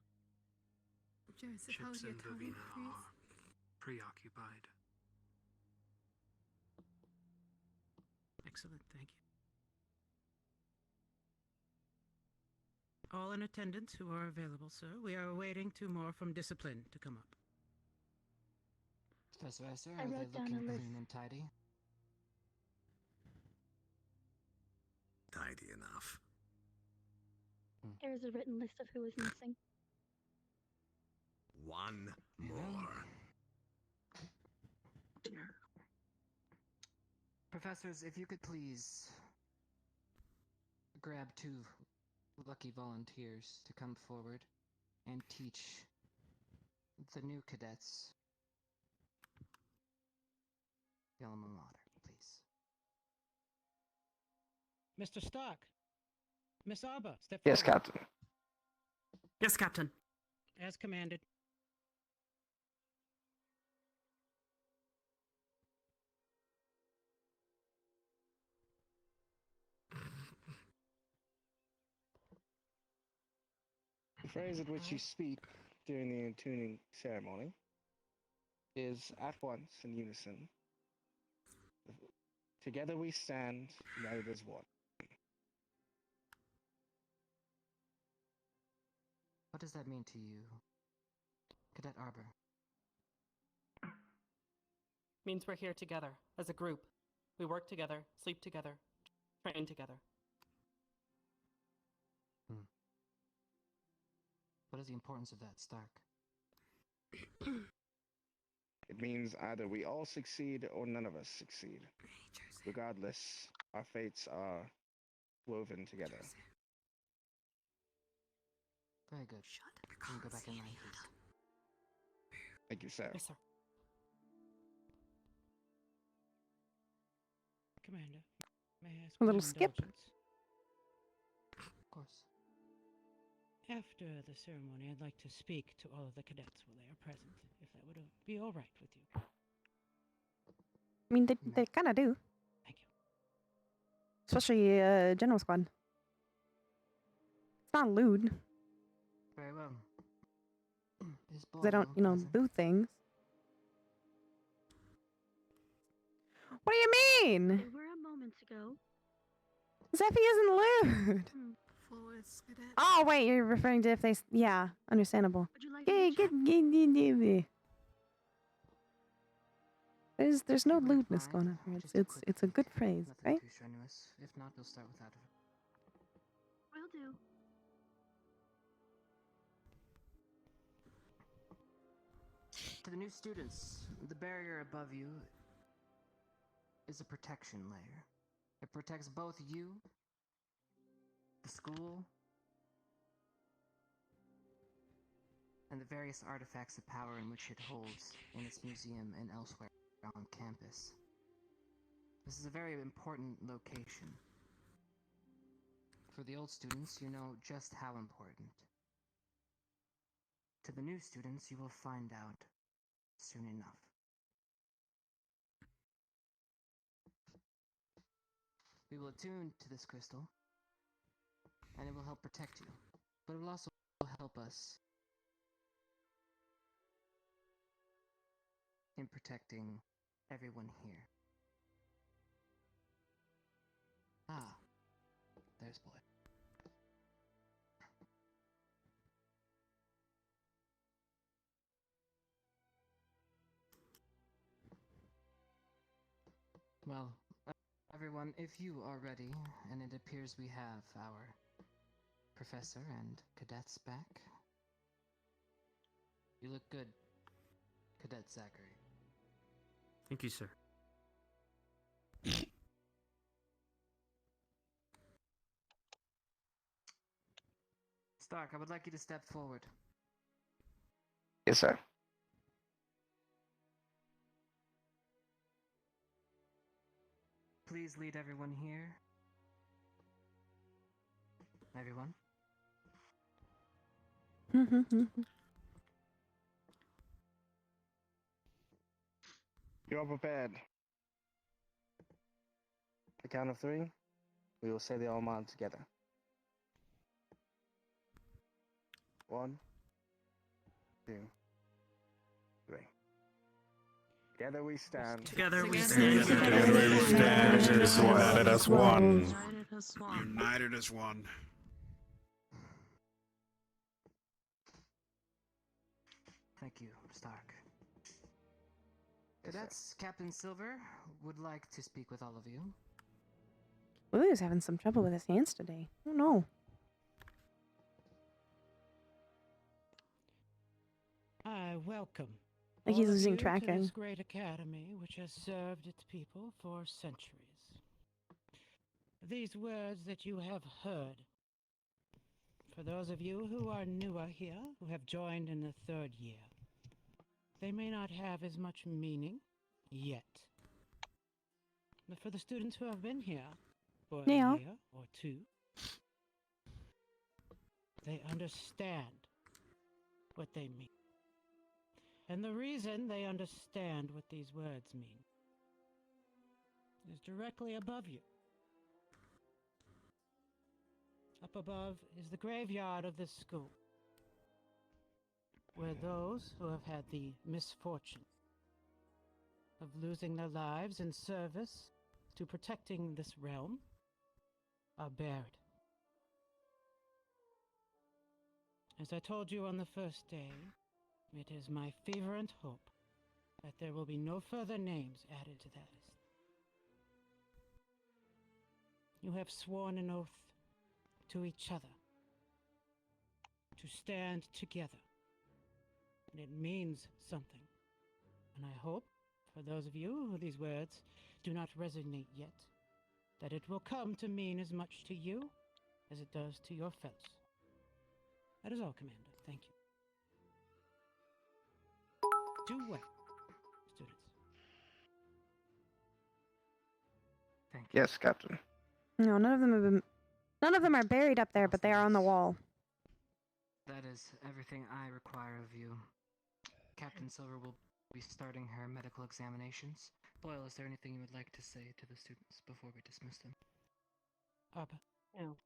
Joseph, how's your tummy, please? Preoccupied. Excellent, thank you. All in attendance who are available, sir. We are awaiting 2 more from discipline to come up. Professor Esser, I are they wrote down looking a list. clean and tidy? Tidy enough. There is a written list of who is missing. One more. Professors, if you could please grab 2 lucky volunteers to come forward and teach the new cadets the alma mater, please. Mr. Stark. Miss Arba, step Yes, forward. Captain. Yes, Captain. As commanded. The phrase at which you speak during the tuning ceremony is at once in unison. Together we stand, united as one. What does that mean to you, Cadet Arbor? Means we're here together, as a group. We work together, sleep together, train together. What is the importance of that, Stark? It means either we all succeed or none of us succeed. Regardless, our fates are woven together. Very good. You can go back in line, please. Thank you, sir. Yes, sir. Commander, may I ask A for little your skip. indulgence? Of course. After the ceremony, I'd like to speak to all of the cadets while they are present, if that would be all right with you. I mean, they kind of do. Thank you. Especially General Squad. It's not lewd. Very well. They don't, do things. What do you mean? They were a moment ago. Zeffy isn't lewd. Fullest cadet. Oh, wait, you're referring to if they... Yeah, understandable. Would you like Yeah, there's no lewdness going on here. It's a good phrase, right? Too strenuous. If not, we'll start without it. Will do. To the new students, the barrier above you is a protection layer. It protects both you, the school, and the various artifacts of power in which it holds in its museum and elsewhere on campus. This is a very important location. For the old students, you know just how important. To the new students, you will find out soon enough. We will attune to this crystal, and it will help protect you, but it will also help us in protecting everyone here. Ah, there's boy. Well, everyone, if you are ready, and it appears we have our professor and cadets back. You look good, Cadet Zachary. Thank you, sir. Stark, I would like you to step forward. Yes, sir. Please lead everyone here. Everyone. You're all prepared. The count of 3, we will say the Alman together. 1, 2, 3. Together we stand. Together we stand. Together we stand. United as one. United as one. United as one. Thank you, Stark. Cadets, Captain Silver would like to speak with all of you. Louis having some trouble with his hands today. Oh no. I welcome Like he's all of losing you track to of. this great academy which has served its people for centuries. These words that you have heard, for those of you who are newer here, who have joined in the 3rd year, they may not have as much meaning yet. But for the students who have been here for a Yeah. year or 2, they understand what they mean. And the reason they understand what these words mean is directly above you. Up above is the graveyard of this school, where those who have had the misfortune of losing their lives in service to protecting this realm are buried. As I told you on the first day, it is my fervent hope that there will be no further names added to that list. You have sworn an oath to each other to stand together, and it means something. And I hope, for those of you who these words do not resonate yet, that it will come to mean as much to you as it does to your fellows. That is all, Commander. Thank you. Do well, students. Thank you. Yes, Captain. No, none of them have been. None of them are buried up there, but they are on the wall. That is everything I require of you. Captain Silver will be starting her medical examinations. Boyle, is there anything you would like to say to the students before we dismiss them? Abba. No.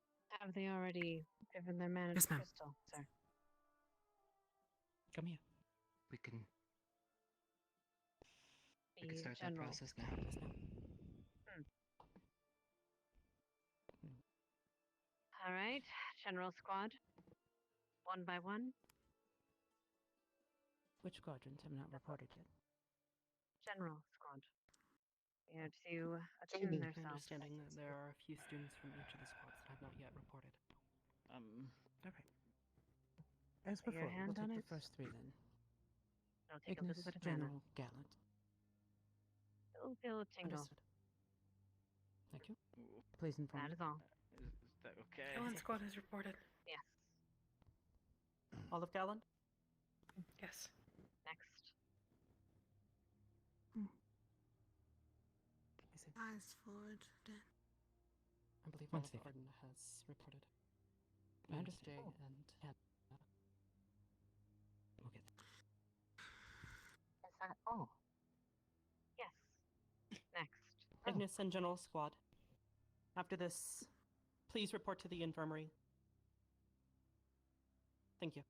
Have they already given their managed Yes, ma'am. crystal, sir? Come here. We can The start that general. process now. All right, General Squad. One by one. Which squadrons have not reported yet? General Squad. They are to attune My themselves. understanding that there are a few students from each of the squads that have not yet reported. All right. As Lay your before, we'll hand on take it. the first three then. It'll take a little Ignis, bit of mana. General, Gallant. It'll feel a tingle. Understood. Thank you. Please inform That me. is all. Is that okay? Gallant squad has reported. Yes. All of Gallant? Yes. Next. Eyes forward, then. I believe One all of second. Arden has reported. I And understand. Jay Oh. and Hannah. Okay. Is that all? Yes. Next. Ignis and General Squad. After this, please report to the infirmary. Thank you.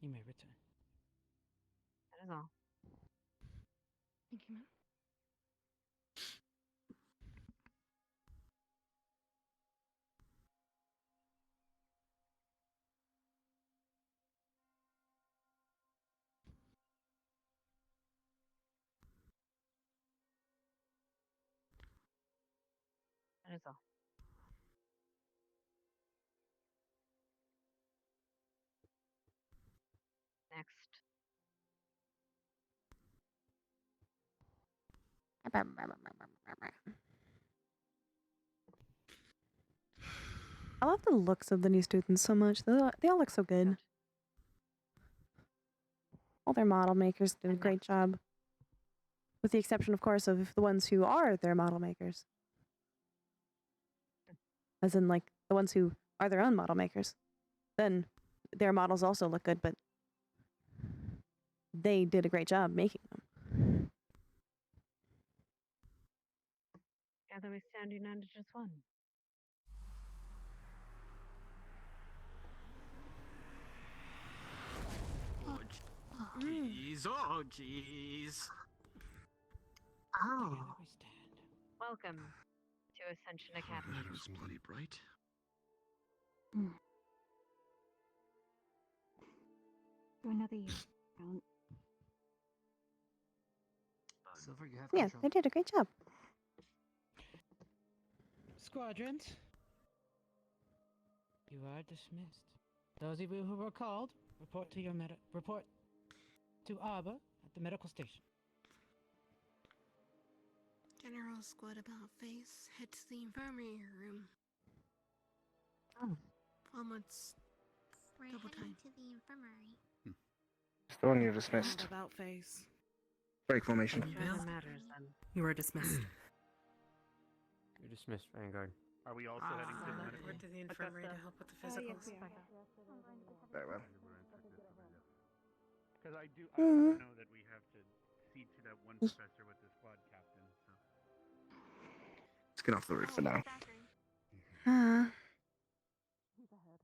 You may return. That is all. Thank you, ma'am. That is all. Next. I love the looks of the new students so much. They all look so good. All their model makers did a great job. With the exception, of course, of the ones who are their model makers. As in, like, the ones who are their own model makers. Then their models also look good, but they did a great job making them. Together we stand united as one. Jeez, oh jeez. Oh. Together we stand. Welcome to Ascension Academy. That was bloody bright. For another year. Don't. Silver, you have Yeah, control. they did a great job. Squadrons, you are dismissed. Those of you who were called, report to your report to Arbor at the medical station. General squad about face. Head to the infirmary room. Oh. Almost double time. To the infirmary. Still you're dismissed. About face. Break formation. Bill matters then. You are dismissed. You're dismissed, Vanguard. Are we also heading to the medical? Report to the infirmary to help with the physicals. Very well. Because I do know that we have to see to that one professor with the squad captain. So. Let's get off the roof for now. He's ahead.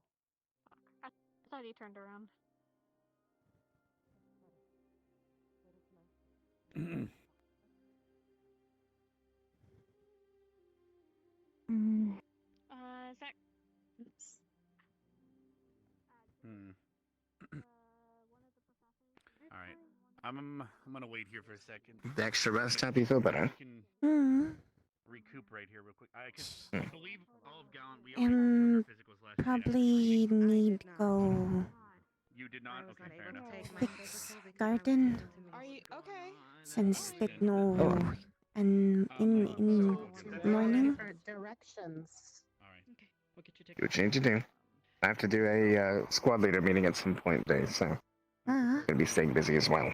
I thought he turned around. Zach. Oops. All right. I'm gonna wait here for a second. The extra rest, help you feel better. I can recuperate here real quick. I believe all of Gallant. We already did our physicals last night. Probably need go. You did not. Okay, fair enough. Fix garden. Are you okay? Since they know and in morning. Directions. All right. Okay, we'll get you Do what you need to do. I have to do a squad leader meeting at some point today, so I'm gonna be staying busy as well.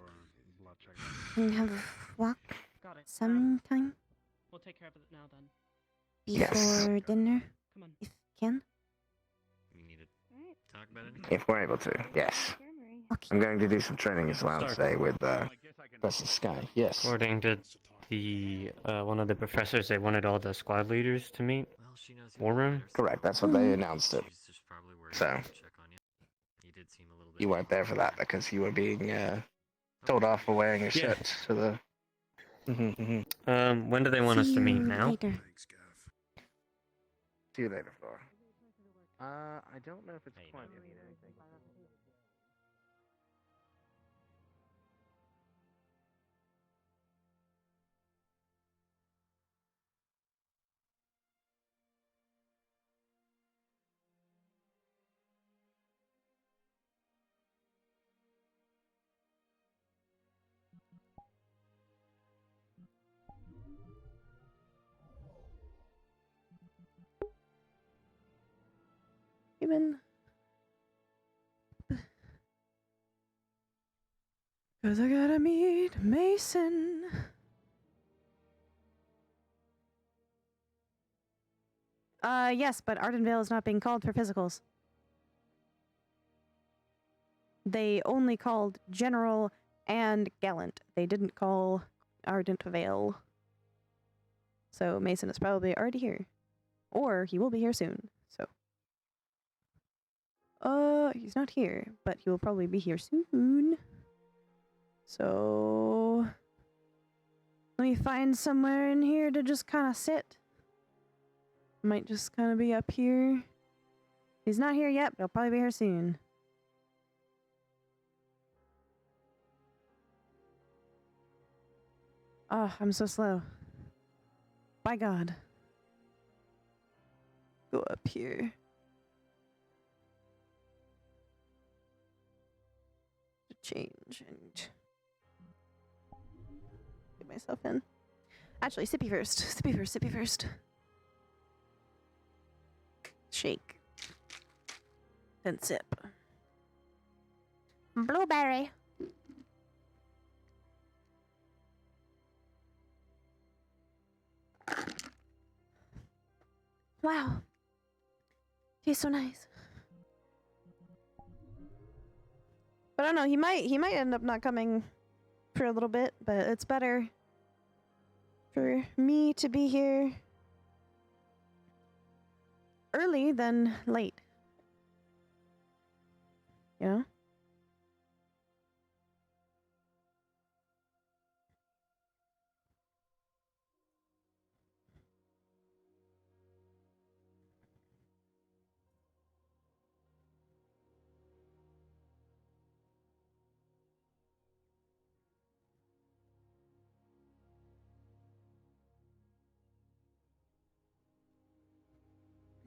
Can you have a walk Got it. sometime We'll take care of it now then. before dinner, Come on. if you can? You need it. talk about anything? If we're able to, yes. Okay. I'm going to do some training as well Sorry. today with Professor Sky. Yes. According to the one of the professors, they wanted all the squad leaders to meet. Well, she knows War room. Correct. That's what they announced it. She's just probably worried So to check on you. You did seem a little bit. you weren't there for that because you were being told off for wearing a shirt to the. When do they want us to meet now? Later. See you later, Flora. I don't know if it's quite. Even. Cause I gotta meet Mason. Yes, but Ardenvale is not being called for physicals. They only called General and Gallant. They didn't call Ardent Vale. So Mason is probably already here. Or he will be here soon, so. He's not here, but he will probably be here soon. So let me find somewhere in here to just kind of sit. Might just kind of be up here. He's not here yet, but he'll probably be here soon. Oh, I'm so slow. By God. Go up here. To change and get myself in. Actually, sippy first. Sippy first, sippy first. Shake. Then sip. Blueberry. Wow. Tastes so nice. But I don't know, he might end up not coming for a little bit, but it's better for me to be here early than late. You know?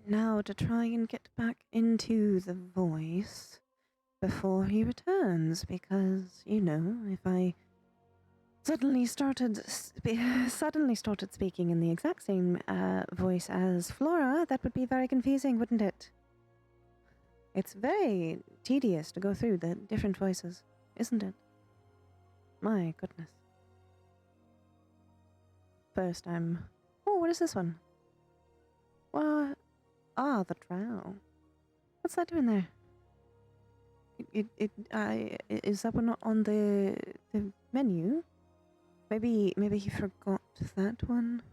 Now to try and get back into the voice before he returns, because, you know, if I suddenly started speaking in the exact same voice as Flora, that would be very confusing, wouldn't it? It's very tedious to go through the different voices, isn't it? My goodness. First I'm... Oh, what is this one? What? Ah, the drow. What's that doing there? Is that one on the menu? Maybe he forgot that one.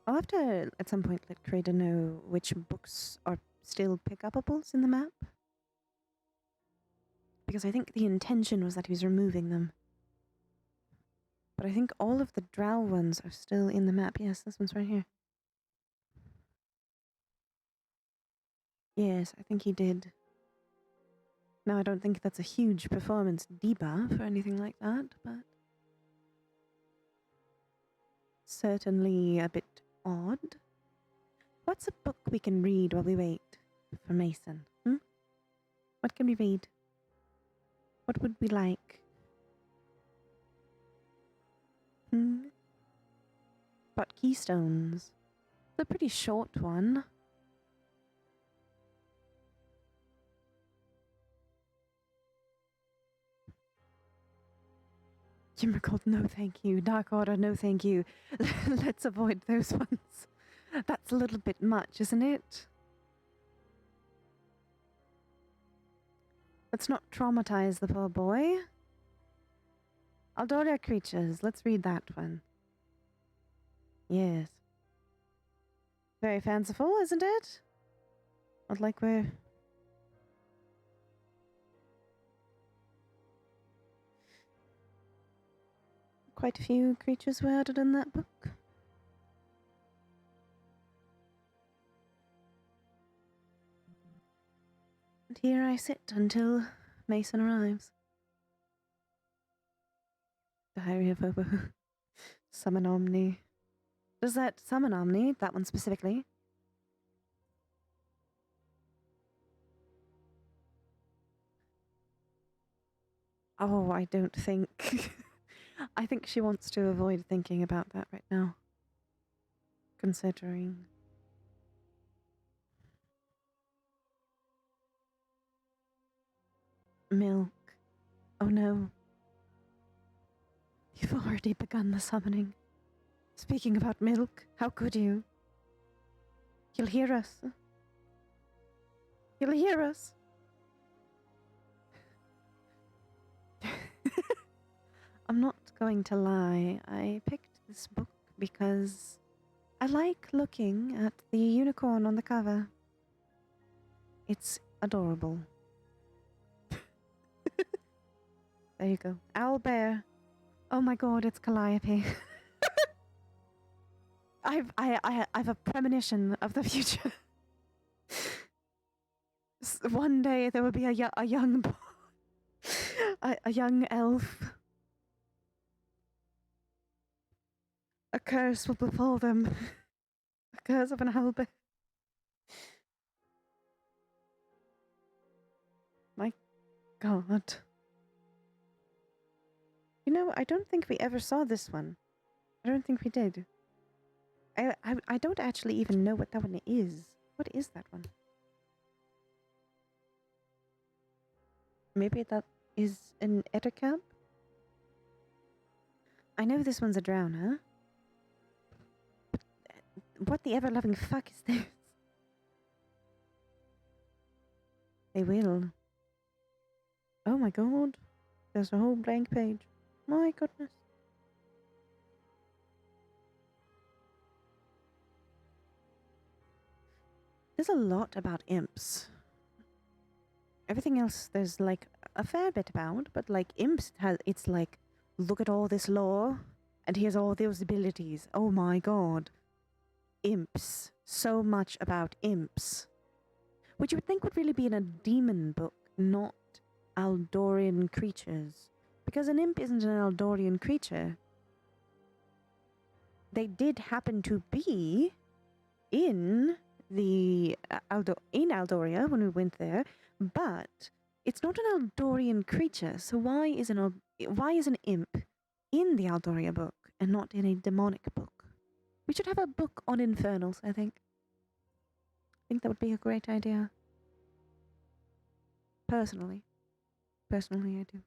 I'll have to at some point let Creda know which books are still pick-upables in the map. Because I think the intention was that he was removing them. But I think all of the drow ones are still in the map. Yes, this one's right here. Yes, I think he did. Now, I don't think that's a huge performance debuff or anything like that, but certainly a bit odd. What's a book we can read while we wait for Mason? What can we read? What would we like? Got Keystones. It's a pretty short one. Kimmercold, no thank you. Dark Order, no thank you. Let's avoid those ones. That's a little bit much, isn't it? Let's not traumatize the poor boy. Aldoria creatures. Let's read that one. Yes. Very fanciful, isn't it? Not like we're... Quite a few creatures were added in that book. And here I sit until Mason arrives. Diary of Obo. Summon Omni. Does that summon Omni? That one specifically? Oh, I don't think... I think she wants to avoid thinking about that right now. Considering... Milk. Oh no. You've already begun the summoning. Speaking about milk, how could you? You'll hear us. You'll hear us. I'm not going to lie. I picked this book because I like looking at the unicorn on the cover. It's adorable. There you go. Owlbear. Oh my god, it's Calliope. I've a premonition of the future. One day there will be a young a young elf. A curse will befall them. A curse of an owlbear. My god. You know, I don't think we ever saw this one. I don't think we did. I don't actually even know what that one is. What is that one? Maybe that is an ettercamp? I know this one's a drowner. But what the ever-loving fuck is this? They will. Oh my god. There's a whole blank page. My goodness. There's a lot about imps. Everything else there's like a fair bit about, but like imps it's like, look at all this lore and here's all those abilities. Oh my god. Imps. So much about imps. Which you would think would really be in a demon book, not Aldorian creatures. Because an imp isn't an Aldorian creature. They did happen to be in the in Aldoria when we went there, but it's not an Aldorian creature. So why is an imp in the Aldoria book and not in a demonic book? We should have a book on infernals, I think. I think that would be a great idea. Personally, I do.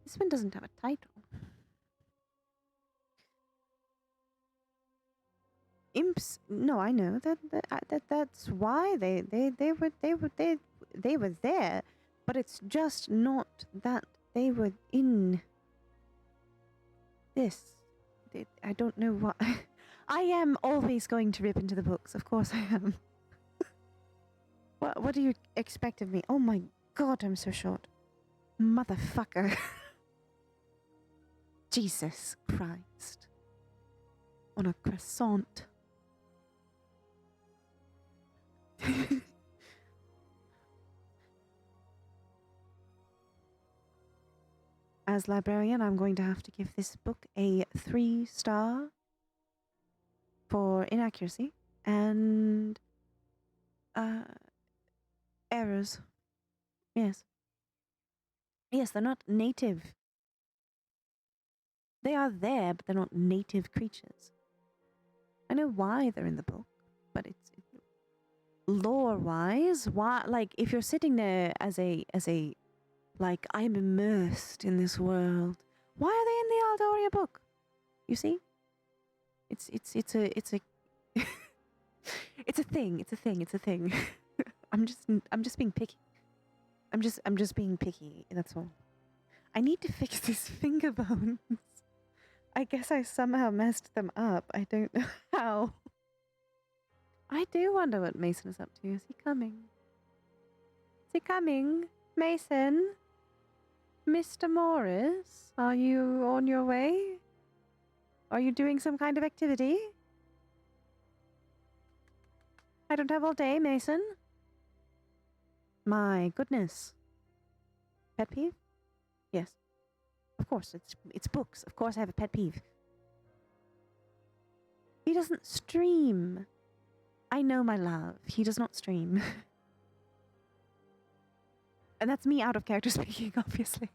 This one doesn't have a title. Imps? No, I know that's why they were there, but it's just not that they were in this. I don't know what. I am always going to rip into the books. Of course I am. What do you expect of me? Oh my god, I'm so short. Motherfucker. Jesus Christ. On a croissant. As librarian, I'm going to have to give this book a 3-star for inaccuracy and errors. Yes. Yes, they're not native. They are there, but they're not native creatures. I know why they're in the book, but it's lore-wise. Why? Like, if you're sitting there as a like, I'm immersed in this world. Why are they in the Aldoria book? You see? It's a It's a thing. It's a thing. It's a thing. I'm just being picky. I'm just being picky. That's all. I need to fix these finger bones. I guess I somehow messed them up. I don't know how. I do wonder what Mason is up to. Is he coming? Is he coming? Mason? Mr. Morris? Are you on your way? Are you doing some kind of activity? I don't have all day, Mason. My goodness. Pet peeve? Yes. Of course, it's books. Of course I have a pet peeve. He doesn't stream. I know, my love. He does not stream. And that's me out of character speaking, obviously.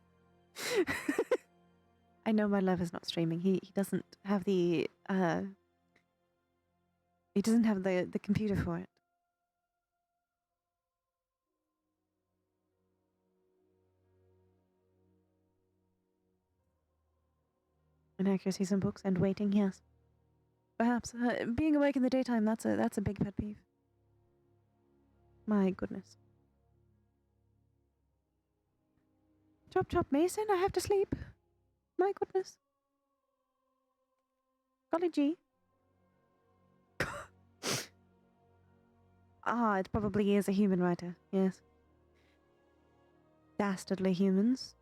I know my love is not streaming. He doesn't have the he doesn't have the computer for it. Inaccuracies in books and waiting, yes. Perhaps. Being awake in the daytime, that's a big pet peeve. My goodness. Chop chop, Mason, I have to sleep. My goodness. Golly gee. Ah, it probably is a human writer, yes. Dastardly humans.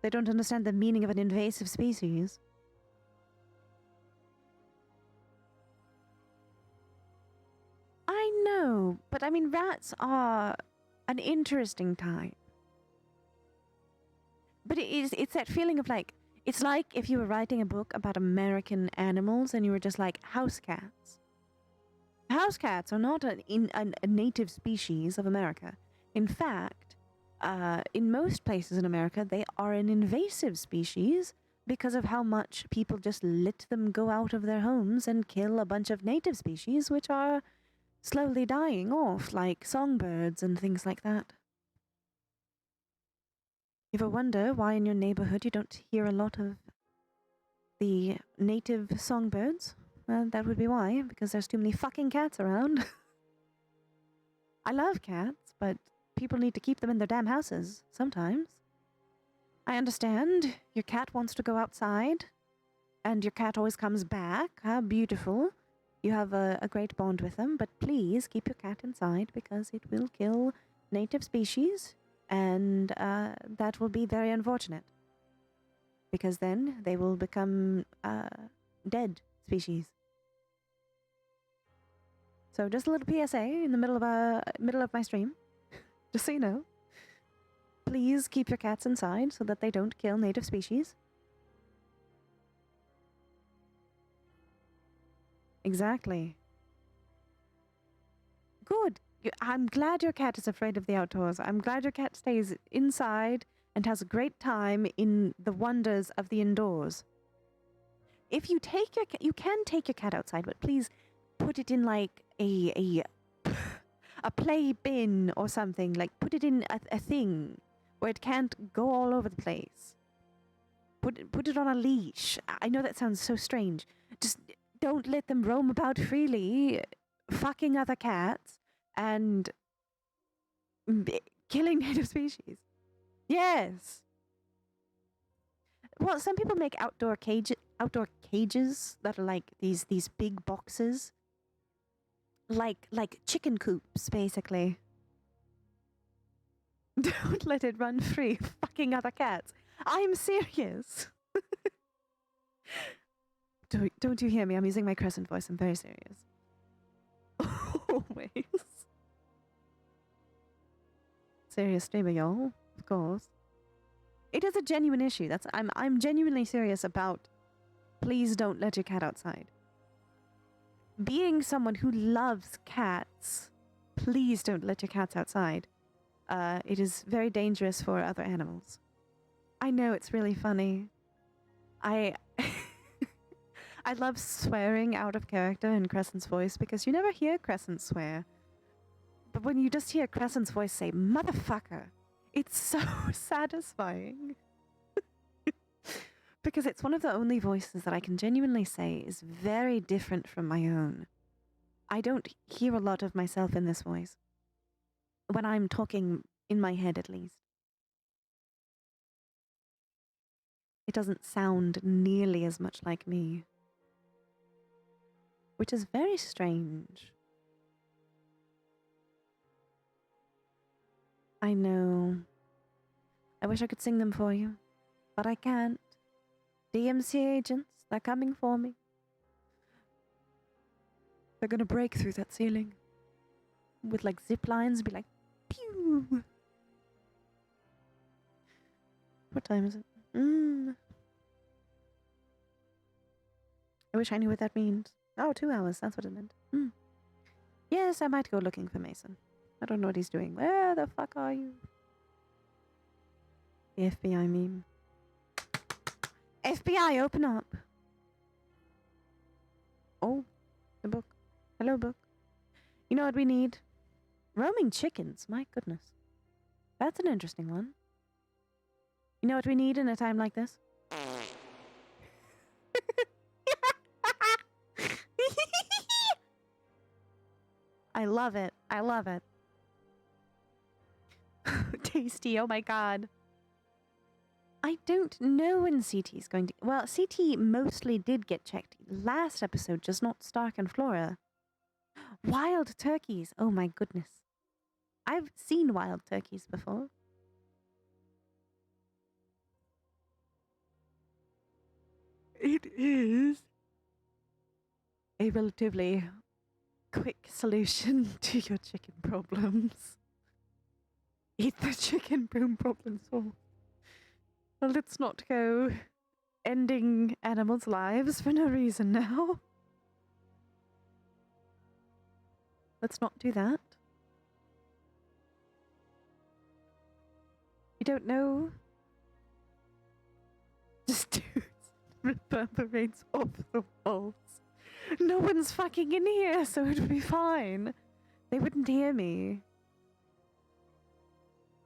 They don't understand the meaning of an invasive species. I know, but I mean, rats are an interesting type. But it's that feeling of like, it's like if you were writing a book about American animals and you were just like, house cats. House cats are not a native species of America. In fact, in most places in America, they are an invasive species because of how much people just let them go out of their homes and kill a bunch of native species, which are slowly dying off, like songbirds and things like that. You ever wonder why in your neighborhood you don't hear a lot of the native songbirds? Well, that would be why, because there's too many fucking cats around. I love cats, but people need to keep them in their damn houses, sometimes. I understand your cat wants to go outside, and your cat always comes back. How beautiful. You have a great bond with them, but please keep your cat inside, because it will kill native species, and that will be very unfortunate. Because then they will become dead species. So just a little PSA in the middle of my stream, just so you know. Please keep your cats inside so that they don't kill native species. Exactly. Good. I'm glad your cat is afraid of the outdoors. I'm glad your cat stays inside and has a great time in the wonders of the indoors. If you take your you can take your cat outside, but please put it in like a play bin or something. Like put it in a thing where it can't go all over the place. Put it on a leash. I know that sounds so strange. Just don't let them roam about freely, fucking other cats and killing native species. Yes. Well, some people make outdoor cages that are like these big boxes, like chicken coops, basically. Don't let it run free, fucking other cats. I'm serious. Don't you hear me? I'm using my crescent voice. I'm very serious. Always. Serious streamer, y'all. Of course. It is a genuine issue. I'm genuinely serious about please don't let your cat outside. Being someone who loves cats, please don't let your cats outside. It is very dangerous for other animals. I know, it's really funny. I love swearing out of character in Crescent's voice because you never hear Crescent swear. But when you just hear Crescent's voice say, motherfucker, it's so satisfying. Because it's one of the only voices that I can genuinely say is very different from my own. I don't hear a lot of myself in this voice. When I'm talking in my head, at least. It doesn't sound nearly as much like me. Which is very strange. I know. I wish I could sing them for you, but I can't. DMC agents, they're coming for me. They're gonna break through that ceiling. With like zip lines, be like, pew! What time is it? I wish I knew what that means. Oh, 2 hours, that's what it meant. Yes, I might go looking for Mason. I don't know what he's doing. Where the fuck are you? The FBI meme. FBI, open up! Oh, the book. Hello, book. You know what we need? Roaming chickens, my goodness. That's an interesting one. You know what we need in a time like this? I love it. I love it. Tasty, oh my god. I don't know when CT is going to... Well, CT mostly did get checked last episode, just not Stark and Flora. Wild turkeys, oh my goodness. I've seen wild turkeys before. It is a relatively quick solution to your chicken problems. Eat the chicken bone problem solved. Let's not go ending animals' lives for no reason now. Let's not do that. You don't know? Just do reverberates off the walls. No one's fucking in here, so it would be fine. They wouldn't hear me.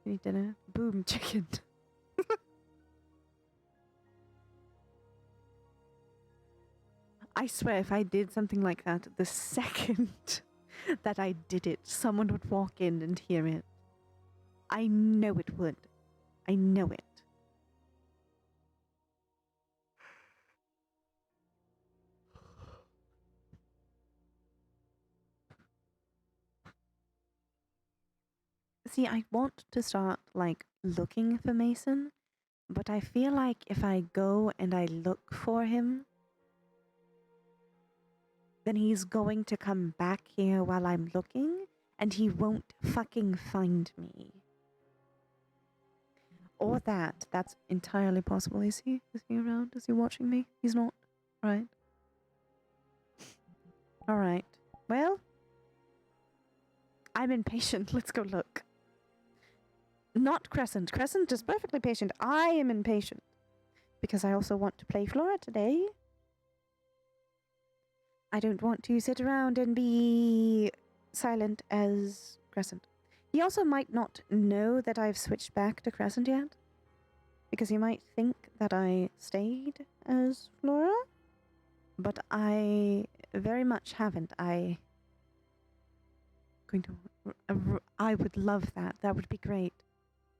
You need dinner? Boom, chicken. I swear if I did something like that, the second that I did it, someone would walk in and hear it. I know it would. I know it. See, I want to start, like, looking for Mason, but I feel like if I go and I look for him, then he's going to come back here while I'm looking, and he won't fucking find me. Or that. That's entirely possible. Is he? Is he around? Is he watching me? He's not. Right. Alright. Well, I'm impatient. Let's go look. Not Crescent. Crescent is perfectly patient. I am impatient. Because I also want to play Flora today. I don't want to sit around and be silent as Crescent. He also might not know that I've switched back to Crescent yet. Because he might think that I stayed as Flora. But I very much haven't. I would love that. That would be great.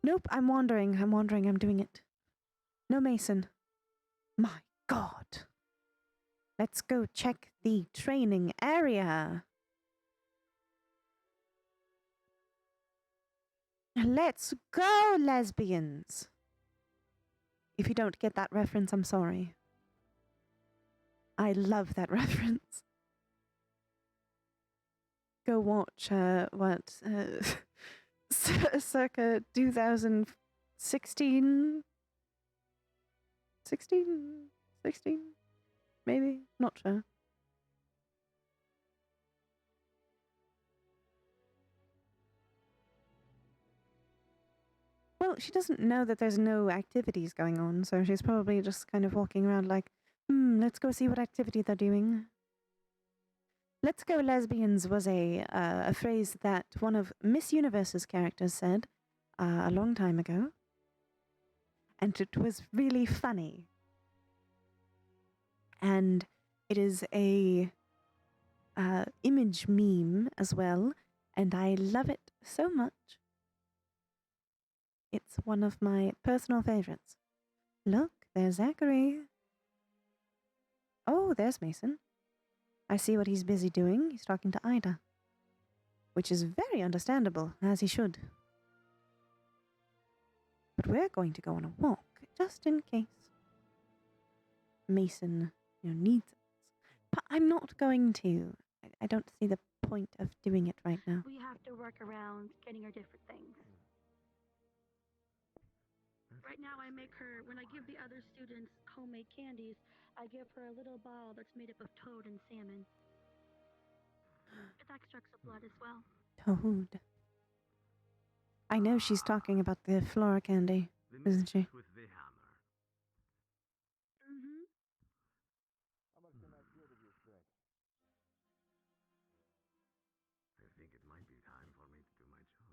Nope, I'm wandering. I'm doing it. No Mason. My god. Let's go check the training area. Let's go, lesbians. If you don't get that reference, I'm sorry. I love that reference. Go watch, circa 2016? 16? Maybe? Not sure. Well, she doesn't know that there's no activities going on, so she's probably just kind of walking around like, let's go see what activity they're doing. Let's go lesbians was a phrase that one of Miss Universe's characters said a long time ago. And it was really funny. And it is a image meme as well, and I love it so much. It's one of my personal favorites. Look, there's Zachary. Oh, there's Mason. I see what he's busy doing. He's talking to Ida. Which is very understandable, as he should. But we're going to go on a walk, just in case Mason, needs us. But I'm not going to. I don't see the point of doing it right now. We have to work around getting her different things. Right now, I make her, when I give the other students homemade candies, I give her a little ball that's made up of toad and salmon. It extracts the blood as well. Toad. I know she's talking about the flora candy, isn't she? With the hammer. Mm-hmm. How much can I give you, Frank? I think it might be time for me to do my job.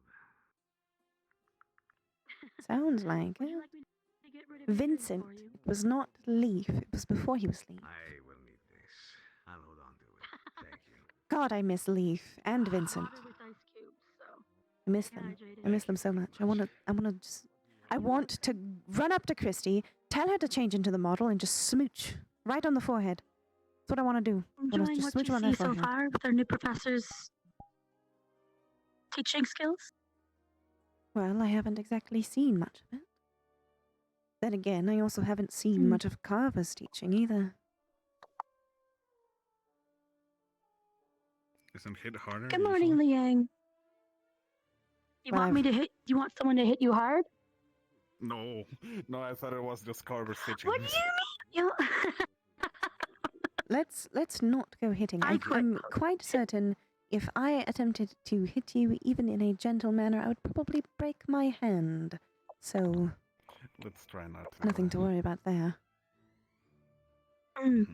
Sounds like Would it. you like me to get rid of your drink Vincent. for you? It was not Leaf. It was before he was Leaf. I will need this. I'll hold on to it. Thank you. God, I miss Leaf and Vincent. Water with ice cubes, so I miss stay them. hydrated. I miss them so much. I want to run up to Christy, tell her to change into the model, and just smooch right on the forehead. That's what I want to do. I wanna Enjoying just what smooch you on her see so forehead. far with our new professor's teaching skills? Well, I haven't exactly seen much of it. Then again, I also haven't seen much of Carver's teaching either. Isn't hit harder? Good morning, Liang. You Well, want me to hit? You want someone to hit you hard? No, no, I thought it was just Carver stitching. What do you mean? Let's not go hitting. I'm quite certain if I attempted to hit you even in a gentle manner, I would probably break my hand. So Let's try not to. nothing to worry about there. I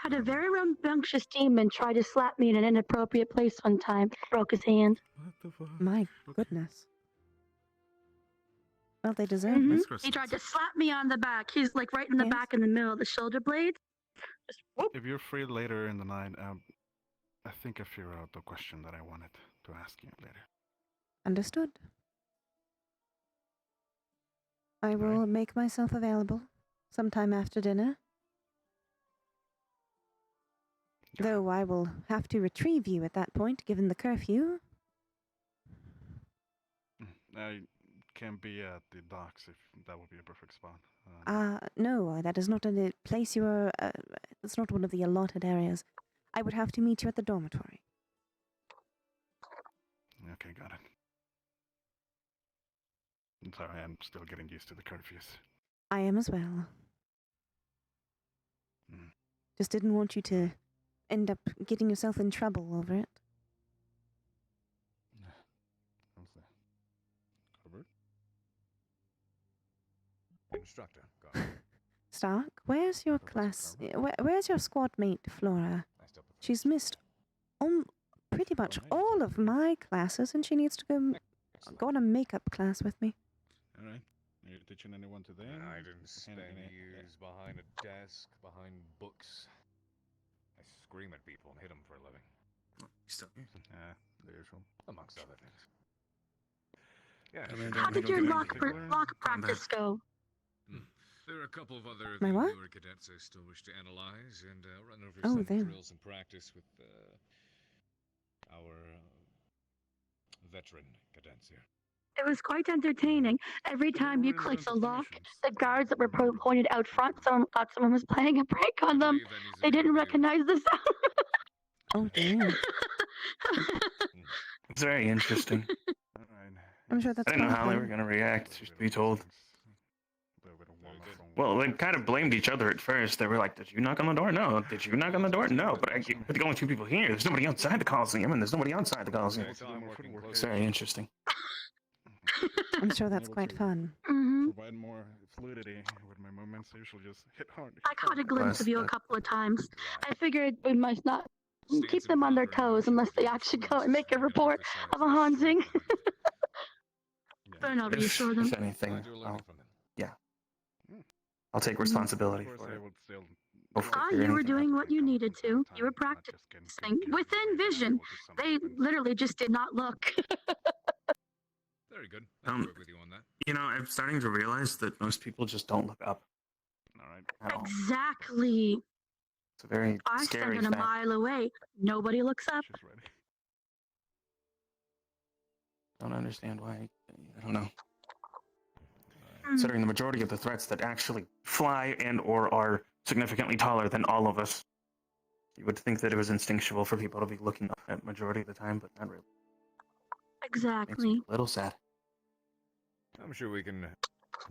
had a very rambunctious demon try to slap me in an inappropriate place one time. Broke his hand. What the fuck? My goodness. Well, they deserve Mhm. it. He tried to slap me on the back. He's like right in the back in the middle of the shoulder blades. Just whoop. If you're free later in the night, I think I figured out the question that I wanted to ask you later. Understood. I will make myself available sometime after dinner. Though I will have to retrieve you at that point, given the curfew. I can be at the docks if that would be a perfect spot. No, that is not a place you are. It's not one of the allotted areas. I would have to meet you at the dormitory. Okay, got it. I'm sorry, I'm still getting used to the curfews. I am as well. Just didn't want you to end up getting yourself in trouble over it. How's that? Covered? Instructor, got it. Stark, where's your class? Where's your squad mate, Flora? She's missed pretty much all of my classes, and she needs to go on a makeup class with me. All right. Are you teaching anyone today? I didn't spend years behind a desk, behind books. I scream at people and hit them for a living. The usual. Amongst other things. Yeah. How did your lock practice go? There are a couple of other My what? newer cadets I still wish to analyze and run over Oh, some them. drills and practice with our veteran cadets here. It was quite entertaining. Every time you clicked the lock, the guards that were pointed out front, someone thought someone was playing a prank on them. They didn't recognize the sound. Oh, damn. It's very interesting. I'm sure that's I didn't know how they fun. were going to react, just to be told. Well, they kind of blamed each other at first. They were like, did you knock on the door? No. Did you knock on the door? No. But the only two people here. There's nobody outside the Coliseum, and there's nobody outside the Coliseum. It's very interesting. I'm sure that's quite fun. Provide more fluidity with my movements. I usually just hit hard. I caught a glimpse of you a couple of times. I figured we must not keep them on their toes unless they actually go and make a report of a haunting. But no, reassure them. If anything, I'll take responsibility Of course, for I it. would still You were doing what you needed to. You were practicing within vision. They literally just did not look. Very good. I can work with you on that. You know, I'm starting to realize that most people just don't look up. All right. At all. Exactly. It's a very I scary stand a fact. mile away. Nobody looks up. Don't understand why. I don't know. Considering the majority of the threats that actually fly and or are significantly taller than all of us, you would think that it was instinctual for people to be looking up at majority of the time, but not really. Exactly. A little sad. I'm sure we can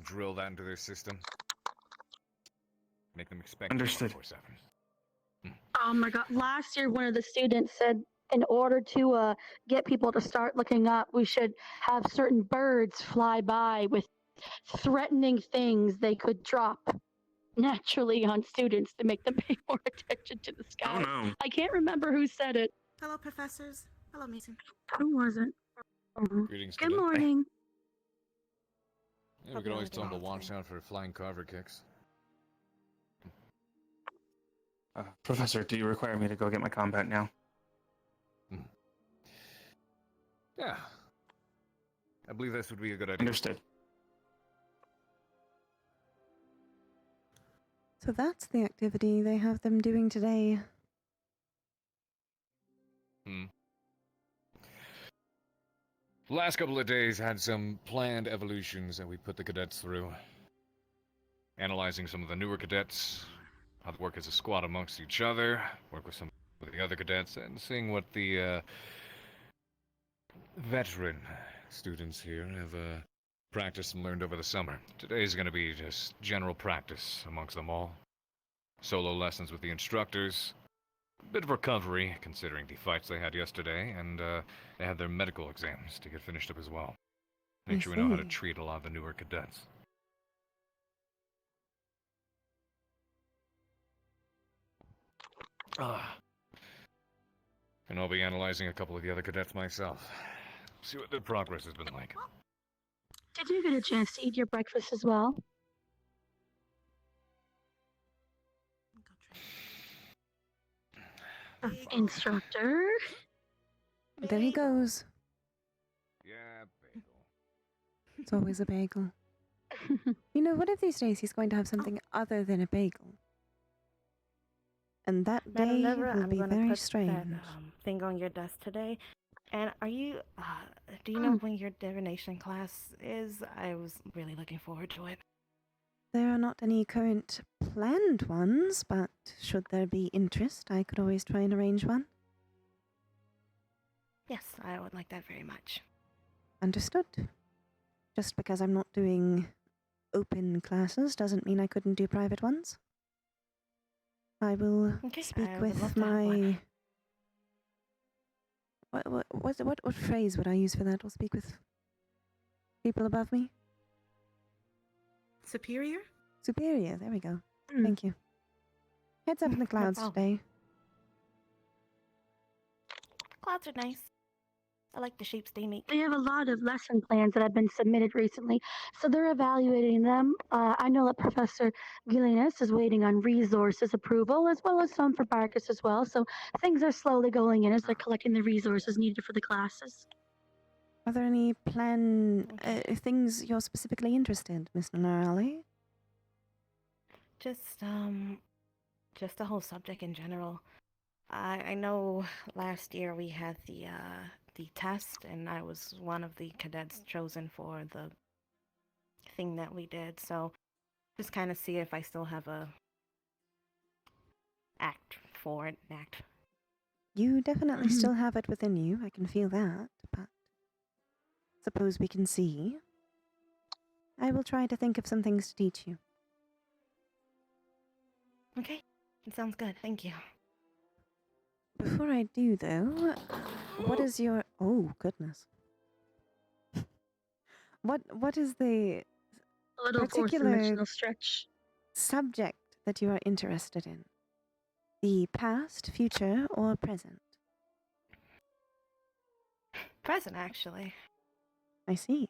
drill that into their system. Make them expect Understood. 24/7. Oh my god. Last year, one of the students said in order to get people to start looking up, we should have certain birds fly by with threatening things they could drop naturally on students to make them pay more attention to the sky. Oh no. I can't remember who said it. Hello, professors. Hello, Mason. Who was it? Greetings, Good cadet. morning. Yeah, we could always tell them to watch out for flying carver kicks. Professor, do you require me to go get my combat now? Yeah. I believe this would be a good idea. Understood. So that's the activity they have them doing today. The last couple of days had some planned evolutions that we put the cadets through. Analyzing some of the newer cadets, how to work as a squad amongst each other, work with some of the other cadets, and seeing what the veteran students here have practiced and learned over the summer. Today's going to be just general practice amongst them all. Solo lessons with the instructors. A bit of recovery, considering the fights they had yesterday, and they had their medical exams to get finished up as well. Make sure we know how to treat a lot of the newer cadets. And I'll be analyzing a couple of the other cadets myself. See what their progress has been like. Did you get a chance to eat your breakfast as well? Instructor? There he goes. Yeah, bagel. It's always a bagel. You know, one of these days he's going to have something other than a bagel. And that day Madam Deborah, will I'm be gonna very put strange. that thing on your desk today. And are you, do you know when your divination class is? I was really looking forward to it. There are not any current planned ones, but should there be interest, I could always try and arrange one. Yes, I would like that very much. Understood. Just because I'm not doing open classes doesn't mean I couldn't do private ones. I will speak I would love with to have one. my... What phrase would I use for that? I'll speak with people above me. Superior? Superior, there we go. Thank you. Heads up in the clouds today. Clouds are nice. I like the shapes they make. They have a lot of lesson plans that have been submitted recently, so they're evaluating them. I know that Professor Gillianis is waiting on resources approval, as well as some for Barkus as well, so things are slowly going in as they're collecting the resources needed for the classes. Are there any things you're specifically interested, Miss Narali? Just the whole subject in general. I know last year we had the test, and I was one of the cadets chosen for the thing that we did. So just kind of see if I still have a act for it. You definitely still have it within you. I can feel that, but suppose we can see. I will try to think of some things to teach you. Okay, it sounds good. Thank you. Before I do, though, what is your... Oh, goodness. What is the A little particular fourth-dimensional stretch. subject that you are interested in? The past, future, or present? Present, actually. I see.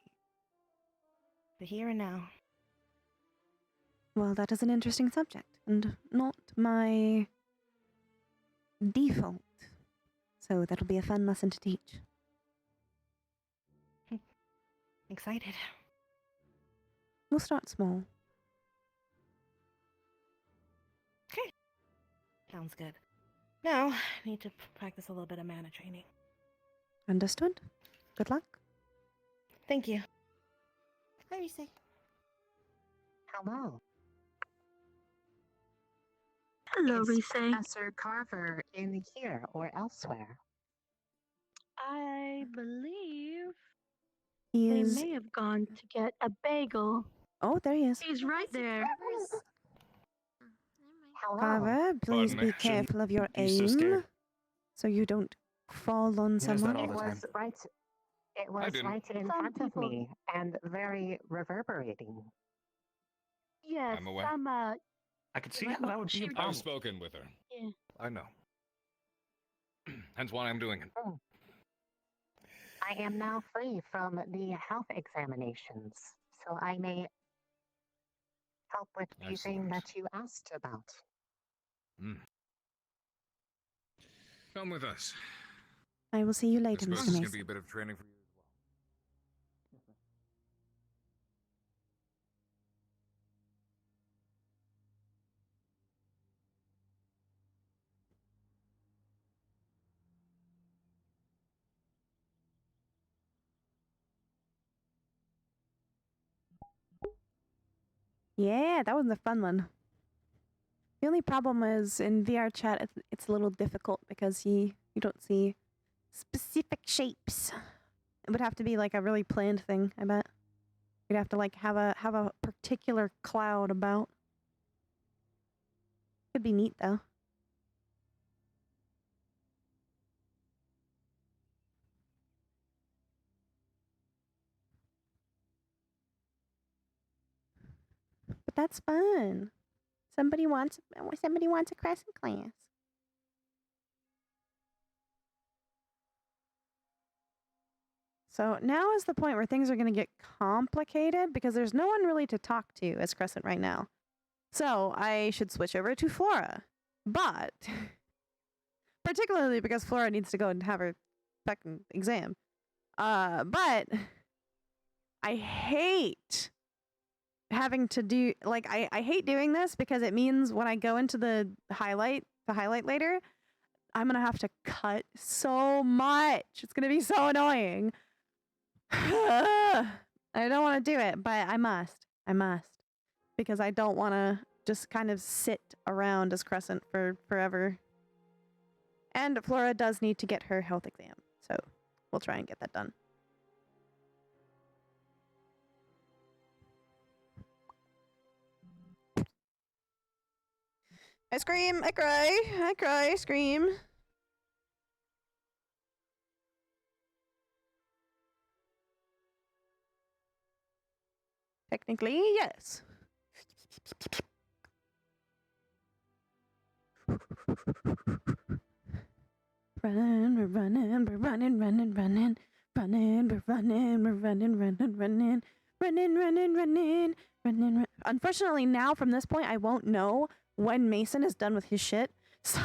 The here and now. Well, that is an interesting subject, and not my default. So that'll be a fun lesson to teach. Excited. We'll start small. Okay. Sounds good. Now, I need to practice a little bit of mana training. Understood. Good luck. Thank you. Hi, Rise. Hello. Hello, Is Rise. Professor Carver in here or elsewhere? I believe He they is. may have gone to get a bagel. Oh, there he is. He's right there. Hello. Carver, please Pardon me, be careful of your be so aim, scared. so you don't fall on someone. It was right. It was didn't. right in front of me and very reverberating. Yes, I'm aware. I could see how that would be a problem. I've spoken with her. Yeah. I know. Hence why I'm doing it. I am now free from the health examinations, so I may help with anything that you asked about. Come with us. I will see you I later, suppose Mr. this is going Mason. to be a bit of training for you as well. Yeah, that was a fun one. The only problem is in VR chat, it's a little difficult because you don't see specific shapes. It would have to be like a really planned thing, I bet. You'd have to like have a particular cloud about. Could be neat though. But that's fun. Somebody wants a crescent class. So now is the point where things are going to get complicated because there's no one really to talk to as Crescent right now. So I should switch over to Flora. But, particularly because Flora needs to go and have her fucking exam. But I hate having to do, like, I hate doing this because it means when I go into the highlight later, I'm going to have to cut so much. It's going to be so annoying. I don't want to do it, but I must. Because I don't want to just kind of sit around as Crescent for forever. And Flora does need to get her health exam, so we'll try and get that done. I scream, I cry, I scream. Technically, yes. We're running. Unfortunately, now from this point, I won't know when Mason is done with his shit. So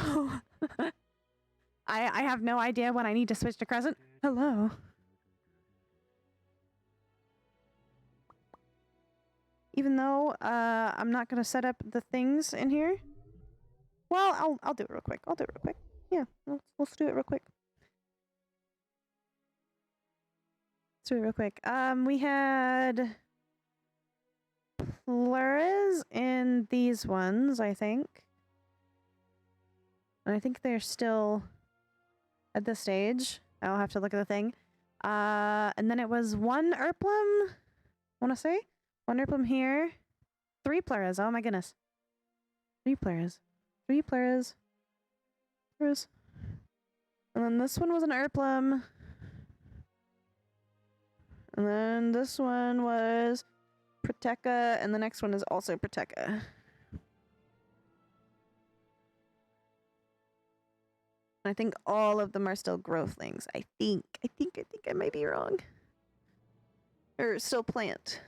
I have no idea when I need to switch to Crescent. Hello. Even though I'm not gonna set up the things in here. Well, I'll do it real quick. Yeah, let's do it real quick. We had plurals in these ones, I think. And I think they're still at this stage. I'll have to look at the thing. And then it was one Erplum, I want to say. One Erplum here. 3 plurals, oh my goodness. 3 plurals. And then this one was an Erplum. And then this one was Proteka, and the next one is also Proteka. I think all of them are still growthlings. I think I might be wrong. Or still plant.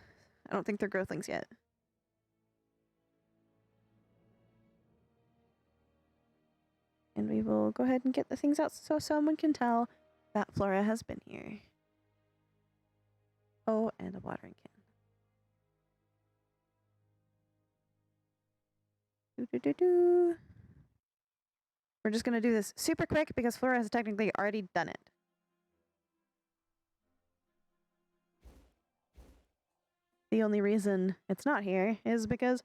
I don't think they're growthlings yet. And we will go ahead and get the things out so someone can tell that Flora has been here. Oh, and a watering can. Do. We're just gonna do this super quick because Flora has technically already done it. The only reason it's not here is because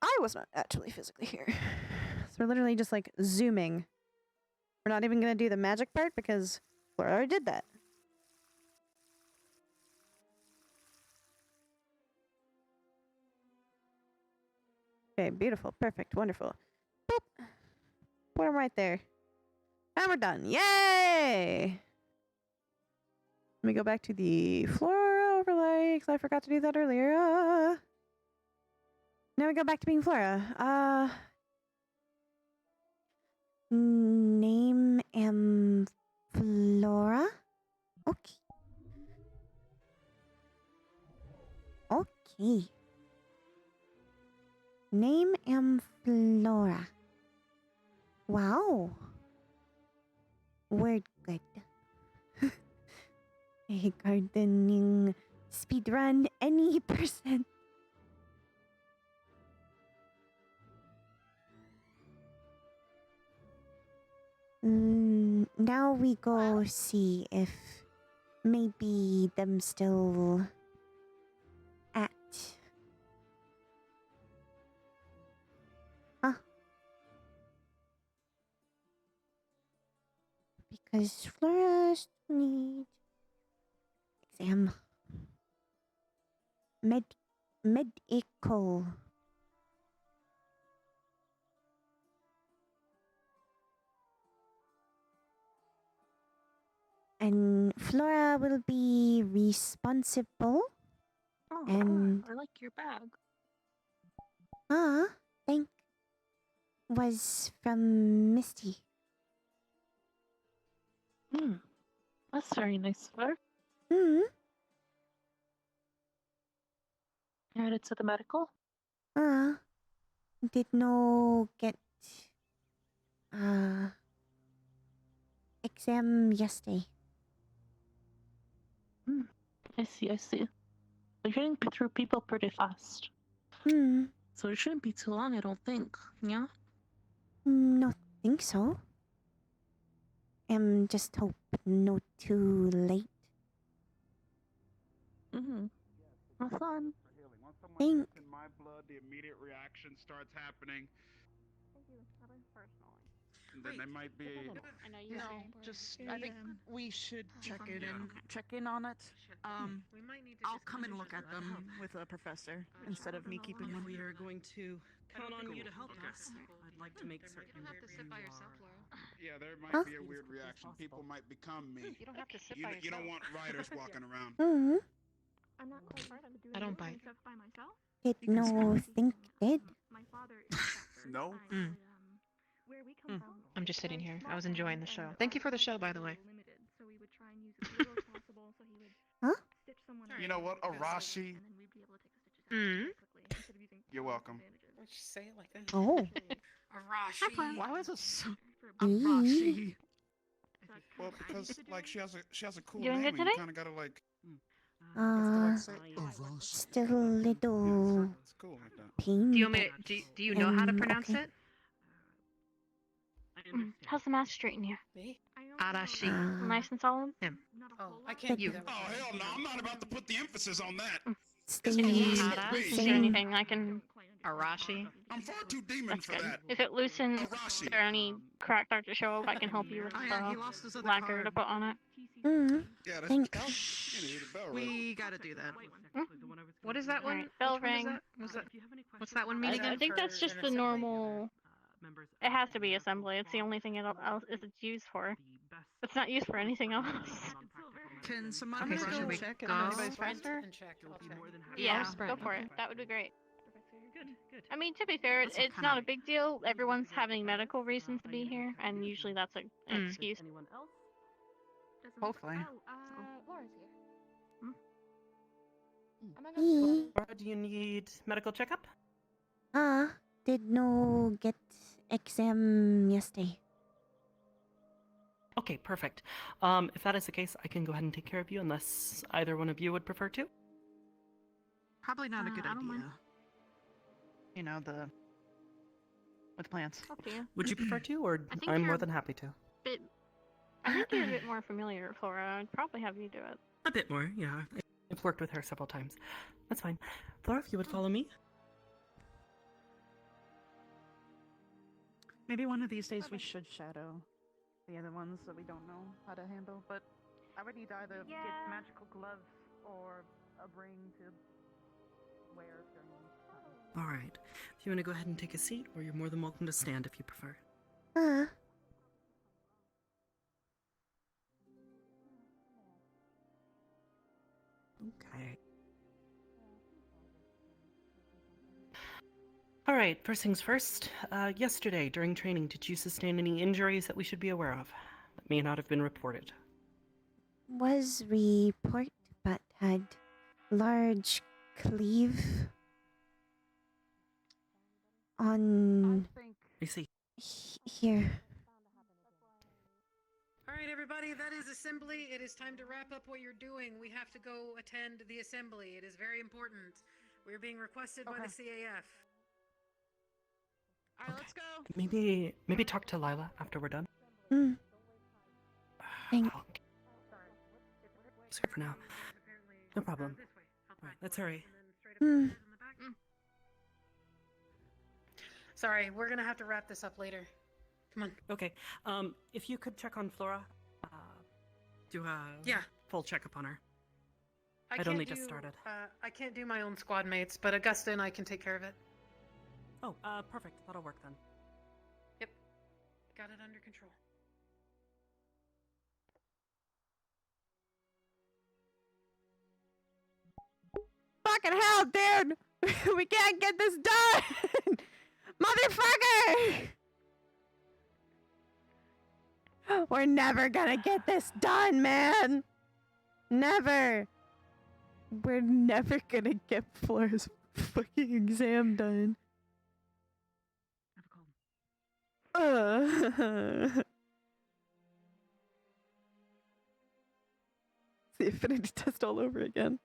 I was not actually physically here. So we're literally just like zooming. We're not even gonna do the magic part because Flora already did that. Okay, beautiful, perfect, wonderful. Boop. Put them right there. And we're done. Yay! Let me go back to the Flora overlay because I forgot to do that earlier. Now we go back to being Flora. Name am Flora. Okay. Okay. Name am Flora. Wow. Word good. A gardening speedrun any percent. Now we go see if maybe them still at. Huh? Because Flora needs exam. Medical. And Flora will be responsible. Oh, and I like your bag. Thank was from Misty. That's very nice of her. You headed to the medical? Did no get exam yesterday. I see. You're getting through people pretty fast. So it shouldn't be too long, I don't think. Yeah? No think so. Just hope no too late. Have fun. Thank. In my blood, the immediate reaction starts happening. And then they might be. No, just I think we should check in on it. I'll come and look at them with a professor instead of me keeping them. We are going to count on you to help us. I'd like to make certain. You don't have to sit by yourself, Laura. Yeah, there might be a weird reaction. People might become me. You don't have to sit by yourself. You don't want writers walking around. I'm not quite right on doing I don't bite. stuff by myself. Did no think did. My father is No. where we come from. I'm just sitting here. I was enjoying the show. Thank you for the show, by the way. Limited, so we would try and use as little as possible. So he would stitch someone. You know what, Arashi? You're welcome. Why'd you say it like that? Oh. Arashi. Why was it so? Arashi. Well, because like she has a cool Doing name, good and you today? kind of gotta like. Still a little It's cool like that. pain. Do you want me to, do you know how to pronounce okay. it? How's the math straight in here? Me? Arashi. Nice and solid? Him. Oh, I can't do that. Oh hell no! I'm not about to put the emphasis on that. Stay Is there anything I can... Arashi. I'm far too demon That's for good. that. If it loosens or any crack start to show up, I can help you with He lost his other lacquer card. to put on it. Yeah, that's Thanks. you need a bell ring. We gotta do that. What is that one? Alright, bell Which one is ring. that? What's that one mean I again? think that's just the normal... It has to be assembly. It's the only thing else it's used for. It's not used for anything else. Can somebody Okay, so should we check if go? anybody's faster? Yeah, go for it. That would be great. I mean, to be fair, it's not a big deal. Everyone's having medical reasons to be here, and usually that's an excuse. Hopefully. Laura's here. Or do you need medical checkup? Did no get exam yesterday. Okay, perfect. If that is the case, I can go ahead and take care of you unless either one of you would prefer to. Probably not a good I don't mind. idea. You know, with plants. Up to you. Would you prefer to, or I think I'm you're more than happy to? I think you're a bit more familiar, Flora. I'd probably have you do it. A bit more, yeah. I've worked with her several times. That's fine. Flora, if you would follow me. Maybe one of these days we should shadow the other ones that we don't know how to handle, but I would need to either get magical gloves or a ring to wear during this time. All right. If you want to go ahead and take a seat, or you're more than welcome to stand if you prefer. Okay. All right, first things first. Yesterday, during training, did you sustain any injuries that we should be aware of that may not have been reported? Was report, but had large cleave on. I see. Here. All right, everybody, that is assembly. It is time to wrap up what you're doing. We have to go attend the assembly. It is very important. We're being requested by the CAF. All right, let's go. Maybe talk to Lila after we're done. Thank. Sorry for now. No problem. All right, let's hurry. Sorry, we're gonna have to wrap this up later. Come on. Okay. If you could check on Flora, do a full checkup on her. I'd only just started. I can't do my own squad mates, but Augusta and I can take care of it. Oh, perfect. That'll work then. Yep. Got it under control. Fucking hell, dude! We can't get this done! Motherfucker! We're never gonna get this done, man! Never! We're never gonna get Flora's fucking exam done. The affinity test all over again.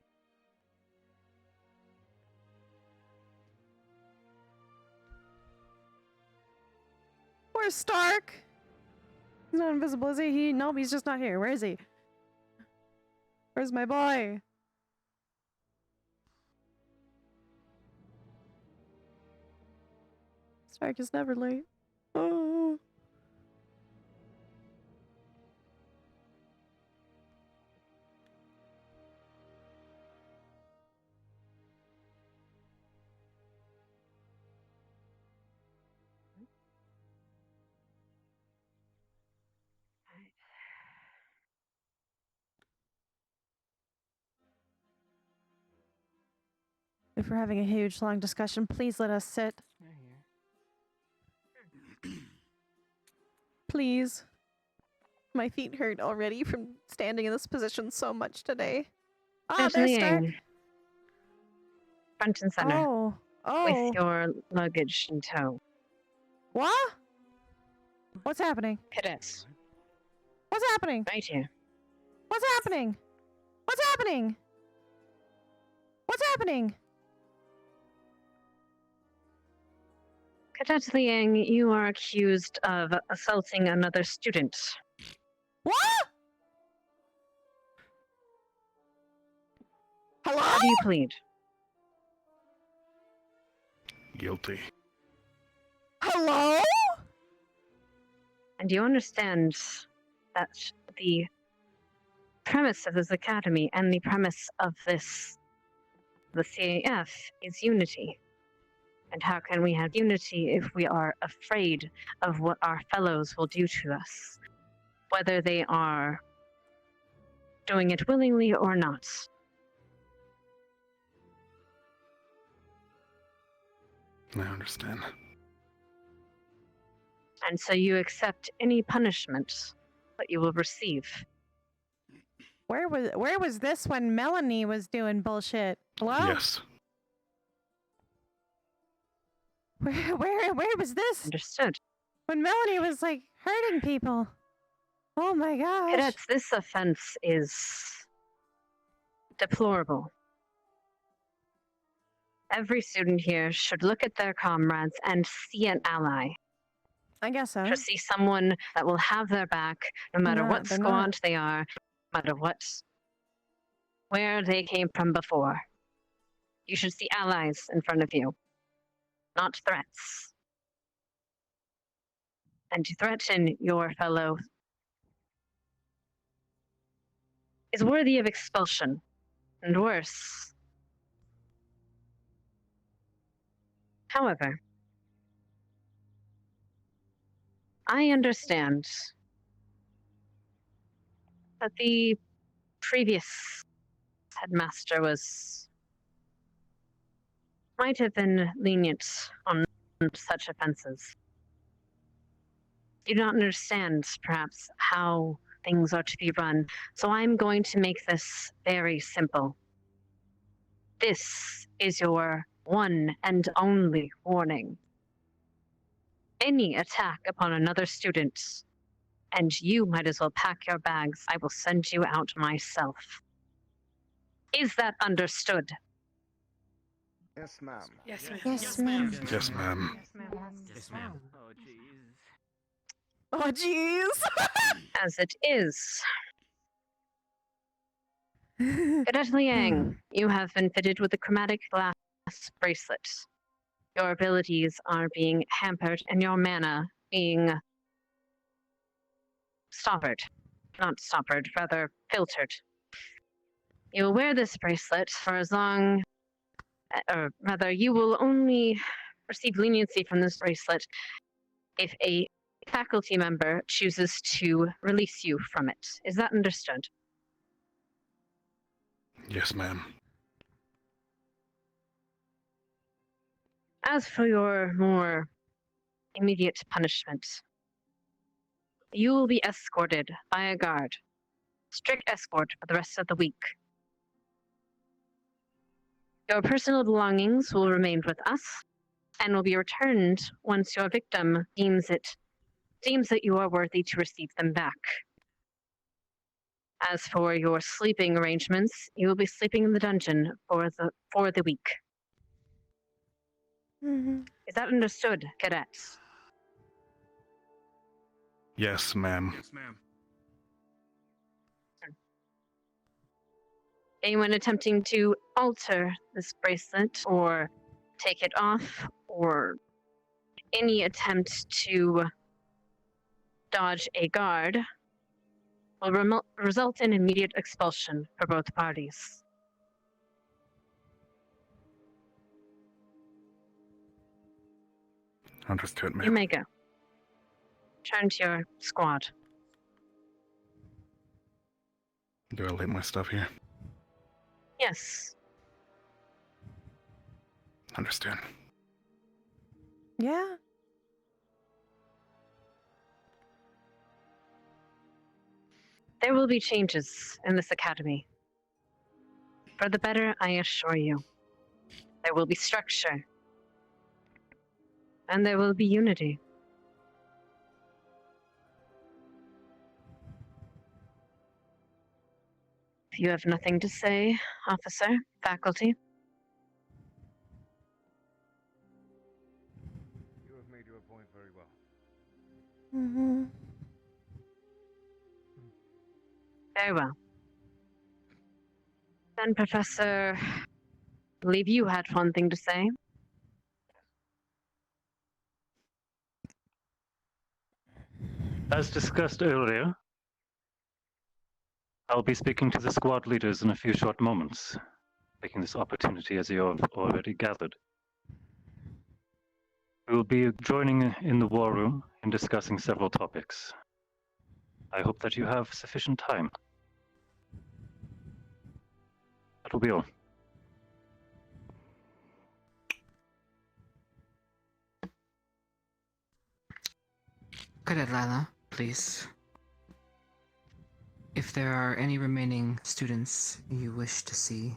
Where's Stark? He's not invisible, is he? Nope, he's just not here. Where is he? Where's my boy? Stark is never late. Oh. If we're having a huge, long discussion, please let us sit. Please. My feet hurt already from standing in this position so much today. Ah, there's Stark. Front and center. Oh. With your luggage in tow. What? What's happening? Cadets. What's happening? Right here. What's happening? What's happening? What's happening? Cadet Liang, you are accused of assaulting another student. What? Hello? How do you plead? Guilty. Hello? And you understand that the premise of this academy and the premise of the CAF is unity. And how can we have unity if we are afraid of what our fellows will do to us, whether they are doing it willingly or not? I understand. And so you accept any punishment that you will receive. Where was this when Melanie was doing bullshit? Hello? Yes. Where was this? Understood. When Melanie was like hurting people. Oh my gosh. Cadets, this offense is deplorable. Every student here should look at their comrades and see an ally. I guess so. Should see someone that will have their back no matter what they're squad not. they are, no matter where they came from before. You should see allies in front of you, not threats. And to threaten your fellow is worthy of expulsion, and worse. However, I understand that the previous headmaster might have been lenient on such offenses. You do not understand, perhaps, how things are to be run, so I'm going to make this very simple. This is your one and only warning. Any attack upon another student, and you might as well pack your bags. I will send you out myself. Is that understood? Yes, ma'am. Yes, ma'am. Yes, ma'am. Yes, ma'am. Oh, jeez. As it is. Cadet Liang, you have been fitted with a chromatic glass bracelet. Your abilities are being hampered and your mana being rather filtered. You will wear this bracelet for as long, or rather, you will only receive leniency from this bracelet if a faculty member chooses to release you from it. Is that understood? Yes, ma'am. As for your more immediate punishment, you will be escorted by a guard. Strict escort for the rest of the week. Your personal belongings will remain with us and will be returned once your victim deems that you are worthy to receive them back. As for your sleeping arrangements, you will be sleeping in the dungeon for the week. Mm-hmm. Is that understood, cadets? Yes, ma'am. Yes, ma'am. Anyone attempting to alter this bracelet or take it off, or any attempt to dodge a guard will result in immediate expulsion for both parties. Understood, ma'am. You may go. Turn to your squad. Do I leave my stuff here? Yes. Understood. Yeah. There will be changes in this academy. For the better, I assure you. There will be structure. And there will be unity. If you have nothing to say, officer, faculty. You have made your point very well. Mm-hmm. Very well. Then, Professor, I believe you had one thing to say. As discussed earlier, I'll be speaking to the squad leaders in a few short moments, taking this opportunity as you have already gathered. We will be joining in the war room and discussing several topics. I hope that you have sufficient time. That will be all. Cadet Lila, please. If there are any remaining students you wish to see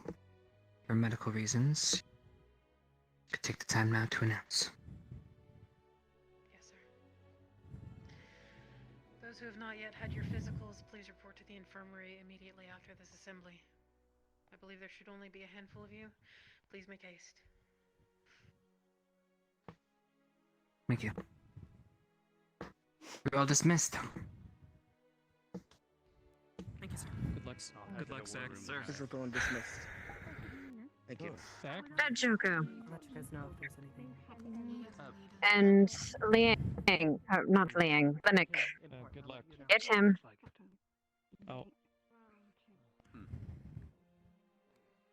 for medical reasons, you could take the time now to announce. Yes, sir. who have not yet had your physicals, please report to the infirmary immediately after this assembly. I believe there should only be a handful of you. Please make haste. Thank you. We're all dismissed. Thank you, sir. Good luck. Good luck, Zach. Sir. Physical and dismissed. Thank you. Zach? That Joko. I'll let you guys know if there's anything. And Liang. Not Liang. Linux. Good luck. Get him. Oh.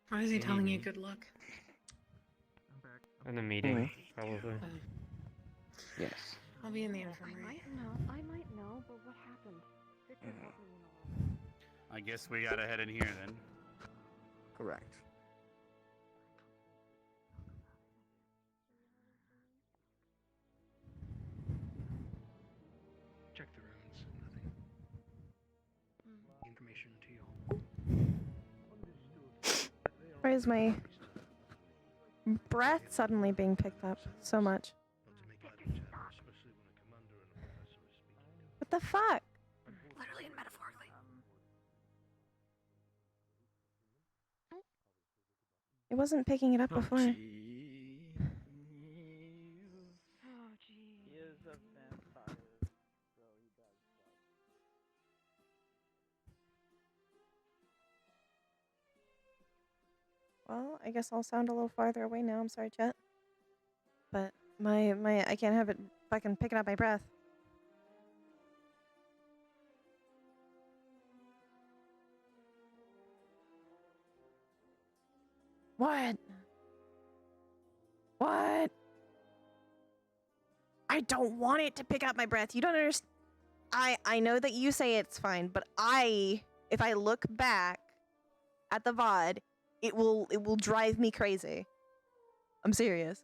Why is he telling you good luck? In the meeting, probably. Yes. I'll be in the infirmary. I might know, but what happened? I guess we gotta head in here then. Correct. Check the rooms. Nothing. Information to you. Why is my breath suddenly being picked up so much? What the fuck? Literally and metaphorically. It wasn't picking it up before. Oh, jeez. He is a vampire, so he does suck. Well, I guess I'll sound a little farther away now. I'm sorry, Chet. But I can't have it fucking picking up my breath. What? What? I don't want it to pick up my breath. You don't understand. I know that you say it's fine, but if I look back at the VOD, it will drive me crazy. I'm serious.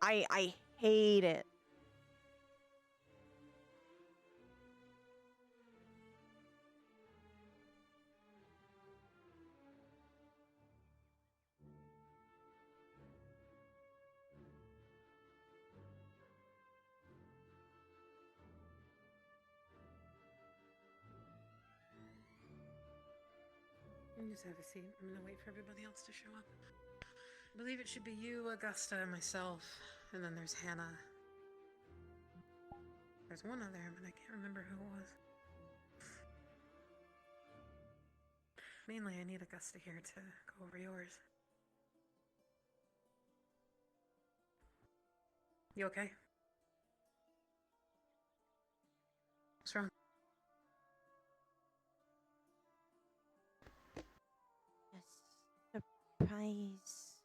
I hate it. Just have a seat. I'm gonna wait for everybody else to show up. I believe it should be you, Augusta, and myself, and then there's Hannah. There's one other, but I can't remember who it was. Mainly, I need Augusta here to go over yours. You okay? What's wrong? Surprise.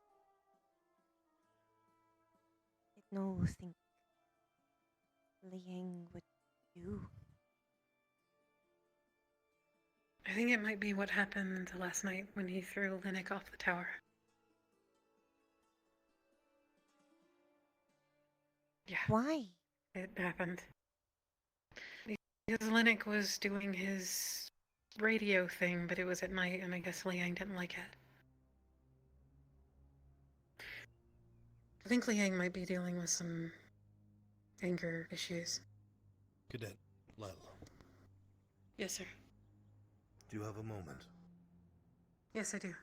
No think Liang would do. I think it might be what happened last night when he threw Linux off the tower. Yeah. Why? It happened. Because Linux was doing his radio thing, but it was at night, and I guess Liang didn't like it. I think Liang might be dealing with some anger issues. Cadet Lel, Yes, sir. do you have a moment? Yes, I do.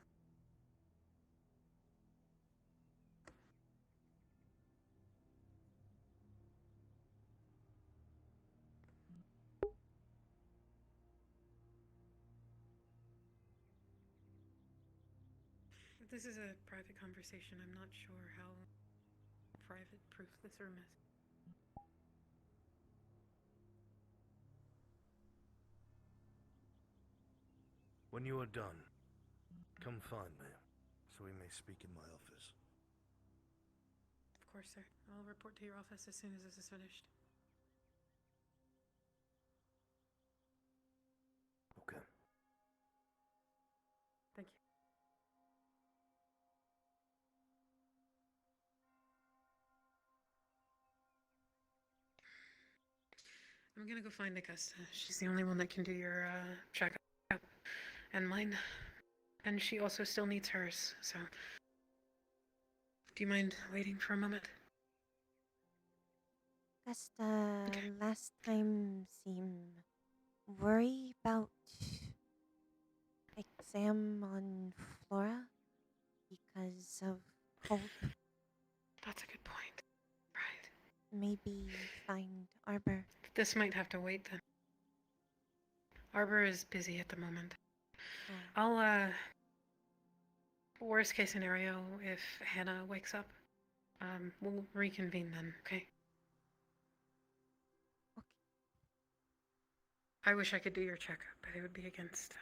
This is a private conversation. I'm not sure how private proof this room is. When you are done, come find me, so we may speak in my office. Of course, sir. I'll report to your office as soon as this is finished. Okay. Thank you. I'm gonna go find Augusta. She's the only one that can do your checkup and mine. And she also still needs hers, so. Do you mind waiting for a moment? Augusta, last time seemed worry about exam on Flora because of cold. That's a good point. Right. Maybe find Arbor. This might have to wait then. Arbor is busy at the moment. I'll, worst case scenario, if Hannah wakes up, we'll reconvene then, okay? I wish I could do your checkup, but it would be against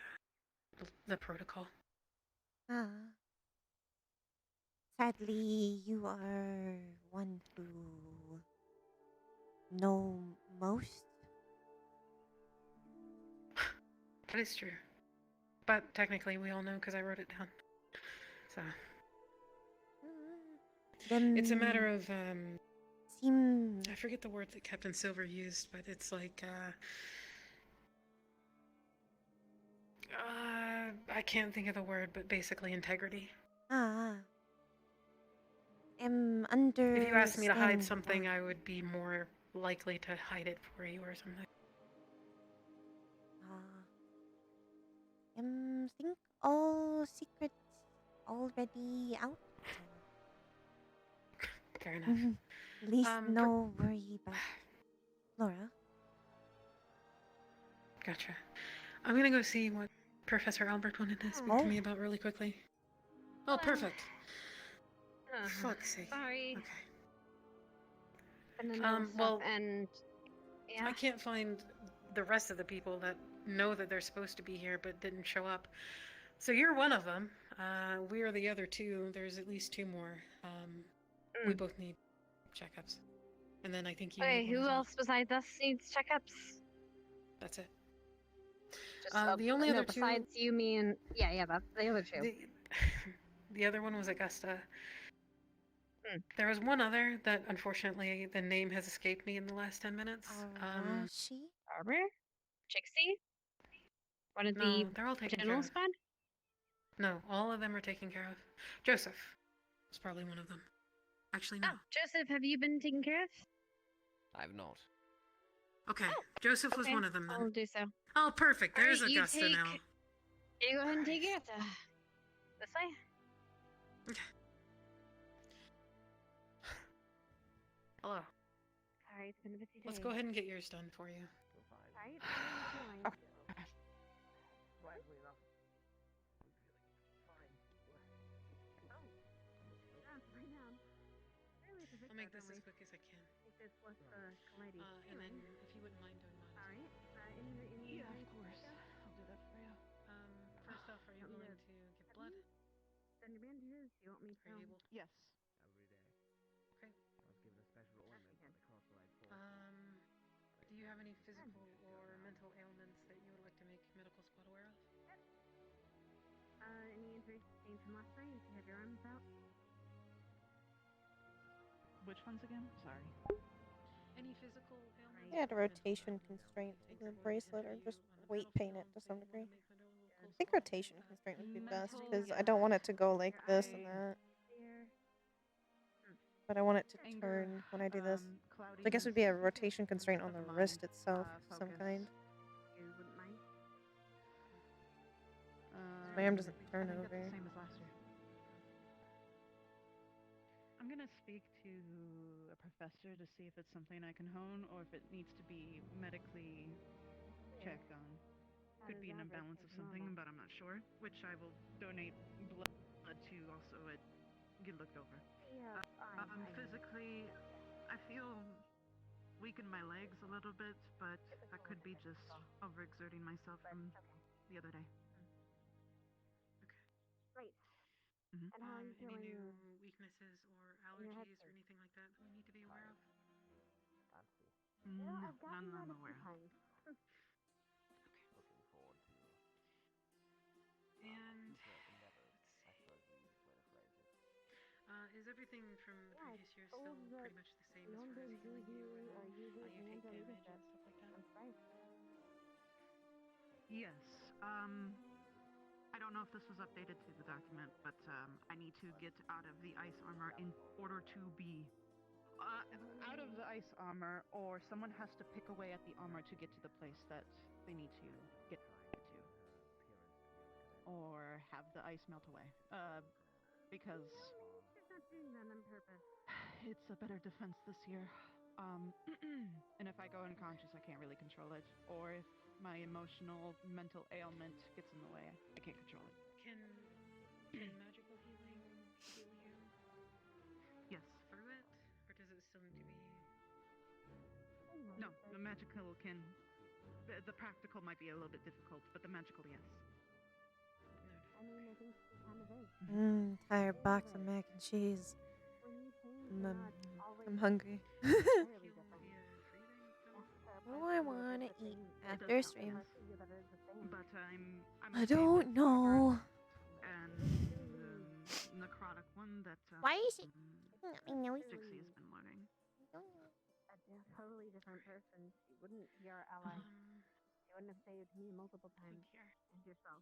the protocol. Sadly, you are one who know most. That is true. But technically, we all know because I wrote it down. So. It's a matter of, I forget the word that Captain Silver used, but it's like, I can't think of the word, but basically integrity. If you asked me to hide something, I would be more likely to hide it for you or something. Think all secrets already out. Fair enough. At least no worry about Laura. Gotcha. I'm gonna go see what Professor Albert wanted to speak to me about really quickly. Oh, perfect. Fuck's sake. Sorry. Okay. Well, and yeah. I can't find the rest of the people that know that they're supposed to be here but didn't show up. So you're one of them. We are the other two. There's at least two more. We both need checkups. And then I think you Okay, need one who as well. else besides us needs checkups? That's it. Just, the only other two... besides you, me, and... Yeah, that's the other two. The other one was Augusta. There was one other that, unfortunately, the name has escaped me in the last 10 minutes. She? Arbor? Trixie? One of No, the they're all taken general care of. squad? No, all of them are taken care of. Joseph was probably one of them. Actually, no. Oh, Joseph, have you been taken care of? I've not. Okay, Joseph was one of them then. I'll do so. Oh, perfect. There's Alright, Augusta now. You go ahead and take it. This way. Okay. Hello. Sorry, it's been a busy day. Let's go ahead and get yours done for you. Alright, how are you feeling? I'll make this as quick as I can. This was the colliding. And then, if you wouldn't mind doing mine. Alright. Yeah, of course. I'll do that for you. First off, are you willing to give blood? Send your bandages. Do you want me to? Are you able? Yes. Every day. Okay. I was given a special ornament by the Crosslight Force. Do you have any physical or mental ailments that you would like to make medical squad aware of? Any injuries sustained from last night? If you have your arms out? Which ones again? Sorry. Any physical ailments? He had a rotation constraint to the bracelet, or just weight pain it to some degree. I think rotation constraint would be best, because I don't want it to go like this and that. But I want it to turn when I do this. So I guess it would be a rotation constraint on the wrist itself of some kind. You wouldn't mind? My arm doesn't turn I think over. that's the same as last year. I'm gonna speak to a professor to see if it's something I can hone or if it needs to be medically checked on. Could be an imbalance of something, but I'm not sure. Which I will donate blood to also get looked over. Physically, I feel weak in my legs a little bit, but that could be just overexerting myself from the other day. Great. Mhm. And how are you feeling? Any new weaknesses or allergies or anything like that that we need to be aware of? I've gotten None that I'm a few aware of. times. Looking forward to And future endeavors, I suppose the easiest way to phrase it. is everything from the previous year still pretty much the same as far as healing you and you take damage and stuff like that? That's right. Yes. I don't know if this was updated to the document, but I need to get out of the ice armor in order to be out of the ice armor, or someone has to pick away at the armor to get to the place that they need to get to, or have the ice melt away. Because it's a better defense this year. And if I go unconscious, I can't really control it. Or if my emotional, mental ailment gets in the way, I can't control it. Can magical healing heal you? Yes. Through it, or does it still need to be? No, the magical can. The practical might be a little bit difficult, but the magical, yes. I mean, I think it kind of is. Entire box of mac and cheese. I'm hungry. What do I want to eat after stream? But I'm I don't know. And the necrotic one that Why is it? Dixie has been learning. A totally different person. She wouldn't be our ally. She wouldn't have saved me multiple times. And yourself.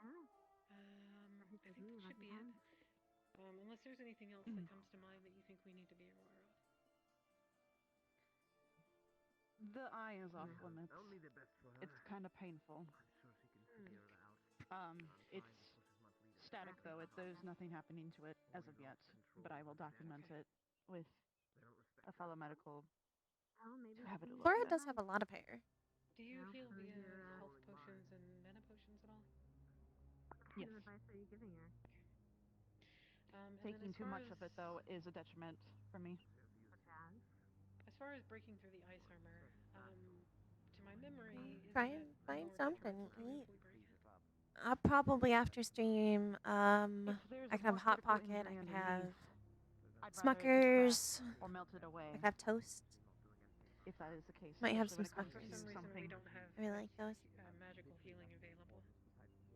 I think that should be it. Unless there's anything else that comes to mind that you think we need to be aware of. The eye is off limits. It's kind of painful. It's static though. There's nothing happening to it as of yet, but I will document it with a fellow medical to have it looked Flora at. does have a lot of hair. Do you heal via health potions and mana potions at all? Yes. What advice are you giving her? Taking too much of it though is a detriment for me. As far as breaking through the ice armor, to my memory, Try and find something to eat. Probably after stream, I could have a hot pocket. I could have Smuckers. Or melted away. I could have toast. If that is the case. Might have some For Smuckers. some reason, we don't have I really like those. magical healing available.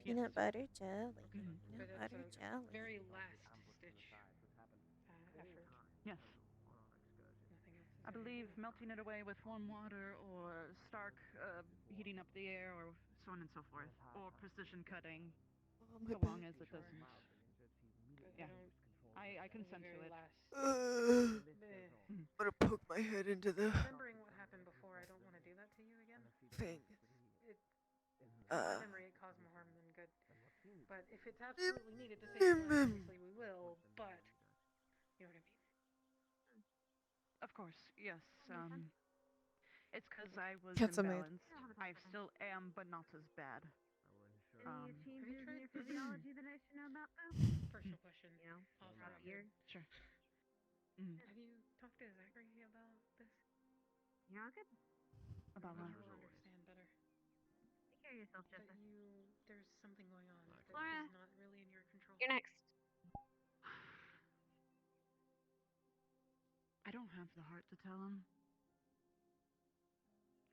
Peanut butter jelly. But Peanut that's butter a jelly. very last stitch effort. Yes. I believe melting it away with warm water, or Stark heating up the air, or so on and so forth, or precision cutting, so long as it doesn't. Yeah, I consent to it. I'm gonna poke my head into the Remembering what happened before, I don't want to do that to you again. thing. From my memory, it caused more harm than good. But if it's absolutely needed to save lives, obviously we will. But you know what I mean. Of course, yes. It's because I was Get some aid. imbalanced. I still am, but not as bad. Any changes in your physiology that I should know about, though? Personal question. You know, Also throughout the year. Sure. Have you talked to Zachary about this? You're all good. About what? He will understand better. Take care of yourself, That Joseph. there's something going on that Flora, is not really in your control. you're next. I don't have the heart to tell him.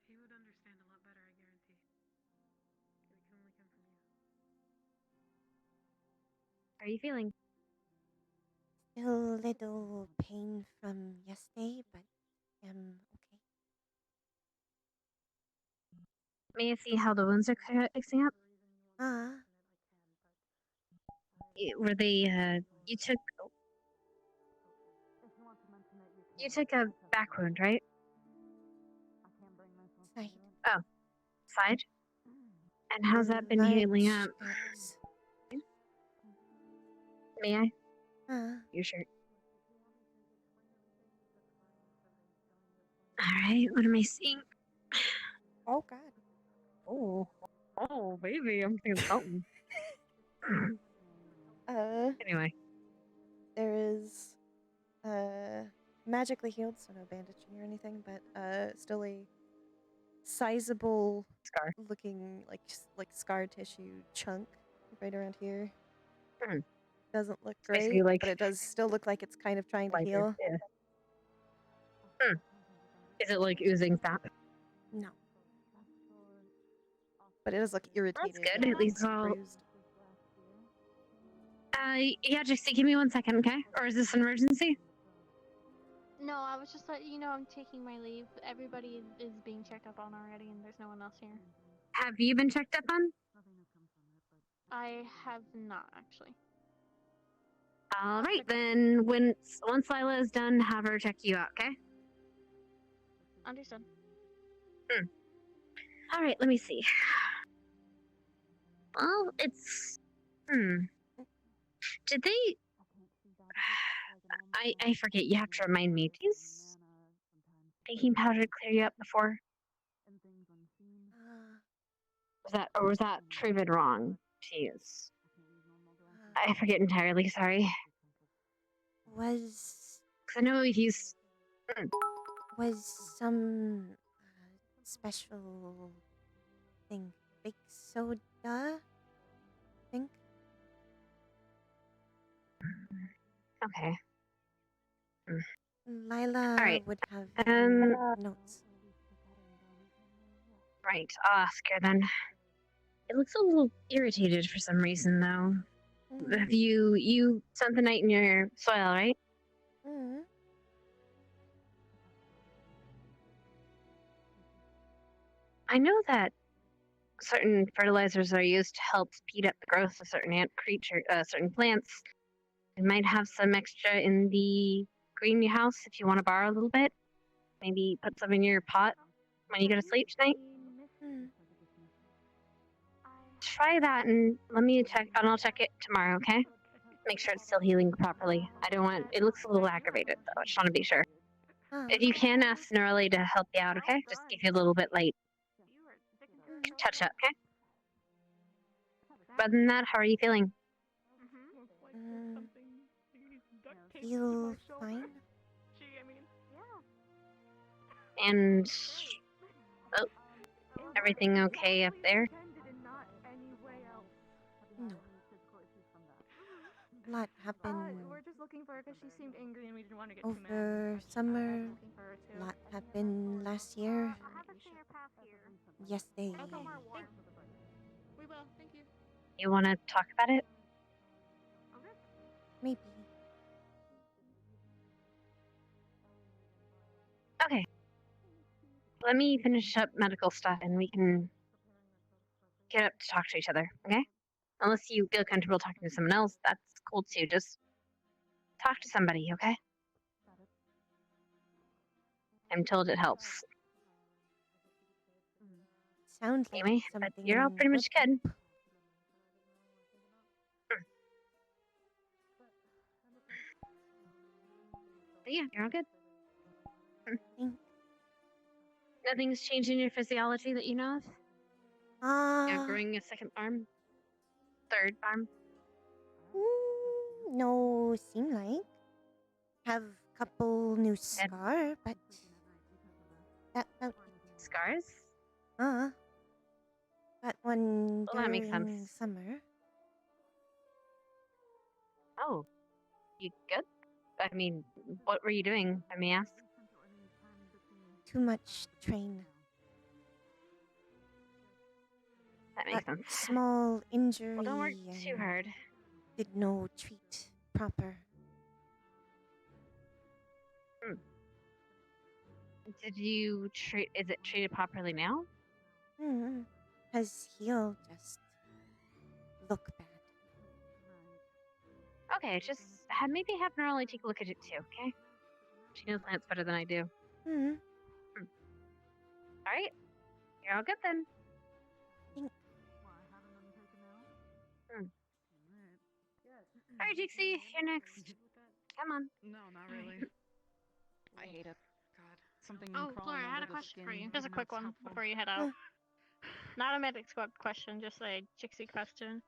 He would understand a lot better, I guarantee. It can only come from you. How are you feeling? Still a little pain from yesterday, but okay. May I see how the wounds are fixing up? Were they, you took a back wound, right? Side. Oh, side? And how's that been healing up? May I? Your shirt. Alright, what am I seeing? Oh, God. Oh, baby, I'm feeling something. Anyway. There is magically healed, so no bandaging or anything, but still a sizable scar looking like scar tissue chunk right around here. Doesn't look great, basically like but it does still look like it's kind of trying to heal. Yeah. Is it like oozing fat? No. But it does look irritated. That's good, and at least I'll... bruised. Yeah, Jixie, give me 1 second, okay? Or is this an emergency? No, I was just letting you know I'm taking my leave. Everybody is being checked up on already, and there's no one else here. Have you been checked up on? I have not actually. All right, then. Once Lila is done, have her check you out. Okay. Understood. All right. Let me see. Well, it's. Did they? I forget. You have to remind me. Do you use baking powder to clear you up before? Was that treated wrong to use? I forget entirely. Sorry. Was 'Cause I know we've used. was some special thing, big soda? I think. Okay. Lila Alright, would have notes. Right, I'll ask her then. It looks a little irritated for some reason, though. Have you spent the night in your soil, right? I know that certain fertilizers are used to help speed up the growth of certain certain plants. I might have some extra in the greenhouse if you want to borrow a little bit. Maybe put some in your pot when you go to sleep tonight. Try that and let me check, and I'll check it tomorrow, okay? Make sure it's still healing properly. It looks a little aggravated though, I just want to be sure. If you can, ask Norley to help you out, okay? Just give you a little bit late. Touch up, okay? Other than that, how are you feeling? Feel fine. And everything okay up there? No. A lot happened. We're just looking for her because she seemed angry and we didn't want to get over too mad. summer. A lot happened last year. Yes, they. We will, thank you. You want to talk about it? Maybe. Okay. Let me finish up medical stuff and we can get up to talk to each other, okay? Unless you feel comfortable talking to someone else, that's cool too. Just talk to somebody, okay? I'm told it helps. Sounds like Anyway, but something. you're all pretty much good. But yeah, you're all good. Nothing's changed in your physiology that you know of? You're growing a second arm? Third arm? No, seem like. Have couple new scar, but that scars? Got one Well, that makes during sense. summer. Oh, you good? I mean, what were you doing? Let me ask. Too much train. That makes sense. Small injury. Well, don't work too hard. Did no treat proper. Did you treat? Is it treated properly now? Has healed, just look bad. Okay, just maybe have Norley take a look at it too, okay? She knows plants better than I do. Alright, you're all good then. Alright, Jixie, you're next. Come on. No, not really. I hate it. God. Something Oh, crawling Flora, I had under a the question for skin, you. Just a even though quick it's one helpful. before you head out. Not a medic squad question, just a Jixie question.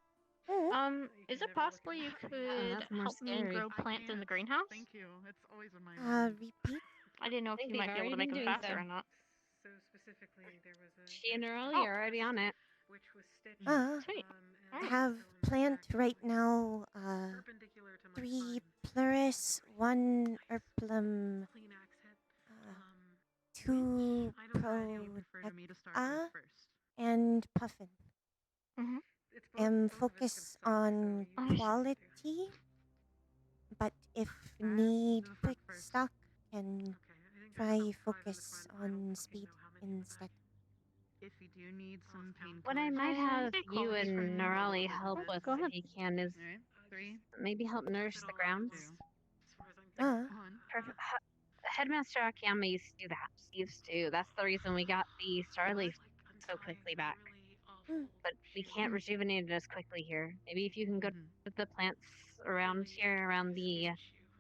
Is it possible you could that's more help me scary. grow plants in the greenhouse? Thank you. It's always on my mind. Repeat? I didn't know if you might be able to make them faster or not. So specifically, there was a She and Norley are already on it. which was stitched. Sweet. I have plant right now. Perpendicular to my 3 pleuris, 1 erplum, 2 protecta, and puffin. Am focus on quality, but if need quick stock, can try focus on speed instead. If you do need some painkillers, What I might have you qualities from and Nerali help with, Go ahead. if you can, is Alright, 3. maybe help nourish the grounds. Uh, Perfect. Headmaster Akiyama used to do that. That's the reason we got the Starleaf so quickly back. But we can't rejuvenate it as quickly here. Maybe if you can go to the plants around here, around the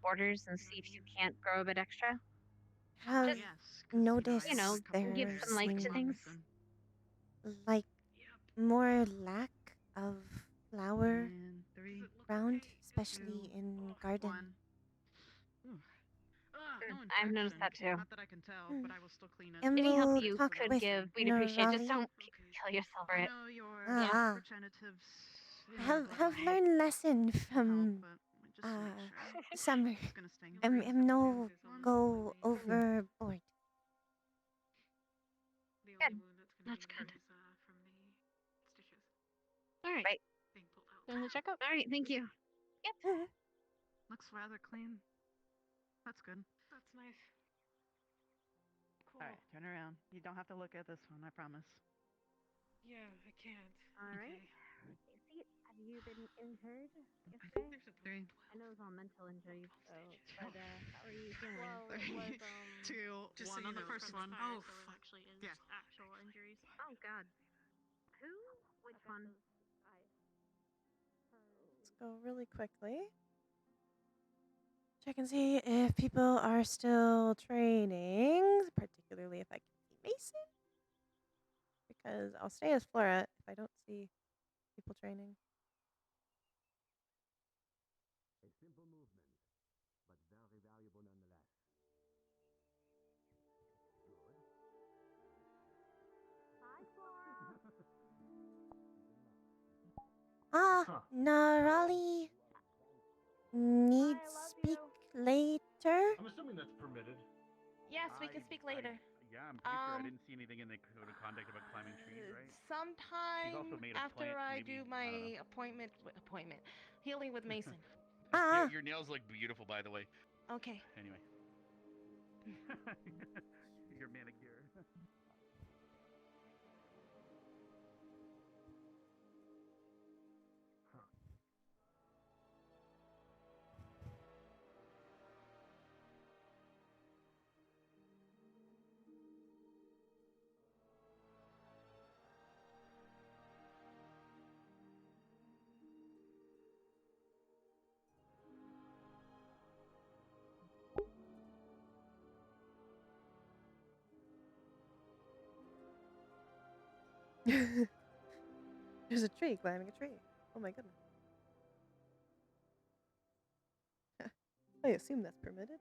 borders, and see if you can't grow a bit extra. have noticed You know, there give some life to seems things. like more lack of flower around, especially in garden. I've noticed that too. Not that I can tell, but I will still clean it. And Any help we'll you talk could with give, we'd appreciate it. Just Nerali. don't kill yourself for it. No, your Ah. representatives. Have learned lesson from Summer. Am no go overboard. Good. That's good. All right. Right. Doing the checkup. All right. Thank you. Yep. Looks rather clean. That's good. That's nice. Cool. Alright, turn around. You don't have to look at this one, I promise. Yeah, I can't. All right. Okay. Have you been injured yesterday? There's a 3. I know it was all mental injuries, so, but how are you feeling? Well, it was 2, just 1 so on the you know, first from one. the fire, Oh, so it fuck. actually is Yeah. actual injuries. Oh God. Who? Which one? Let's go really quickly. Check and see if people are still training, particularly if I can see Mason. Because I'll stay as Flora if I don't see people training. A simple movement, but very valuable nonetheless. Good. Hi, Flora. Narali needs speak later. I'm assuming that's permitted. Yes, we can speak later. Yeah, I'm pretty sure I didn't see anything in the code of conduct about climbing trees, right? She's also Sometime made a after plant, I maybe, do my appointment healing with Mason. Your nails look beautiful, by the way. Okay. Anyway. Your manicure. There's a tree climbing a tree. Oh my goodness. I assume that's permitted.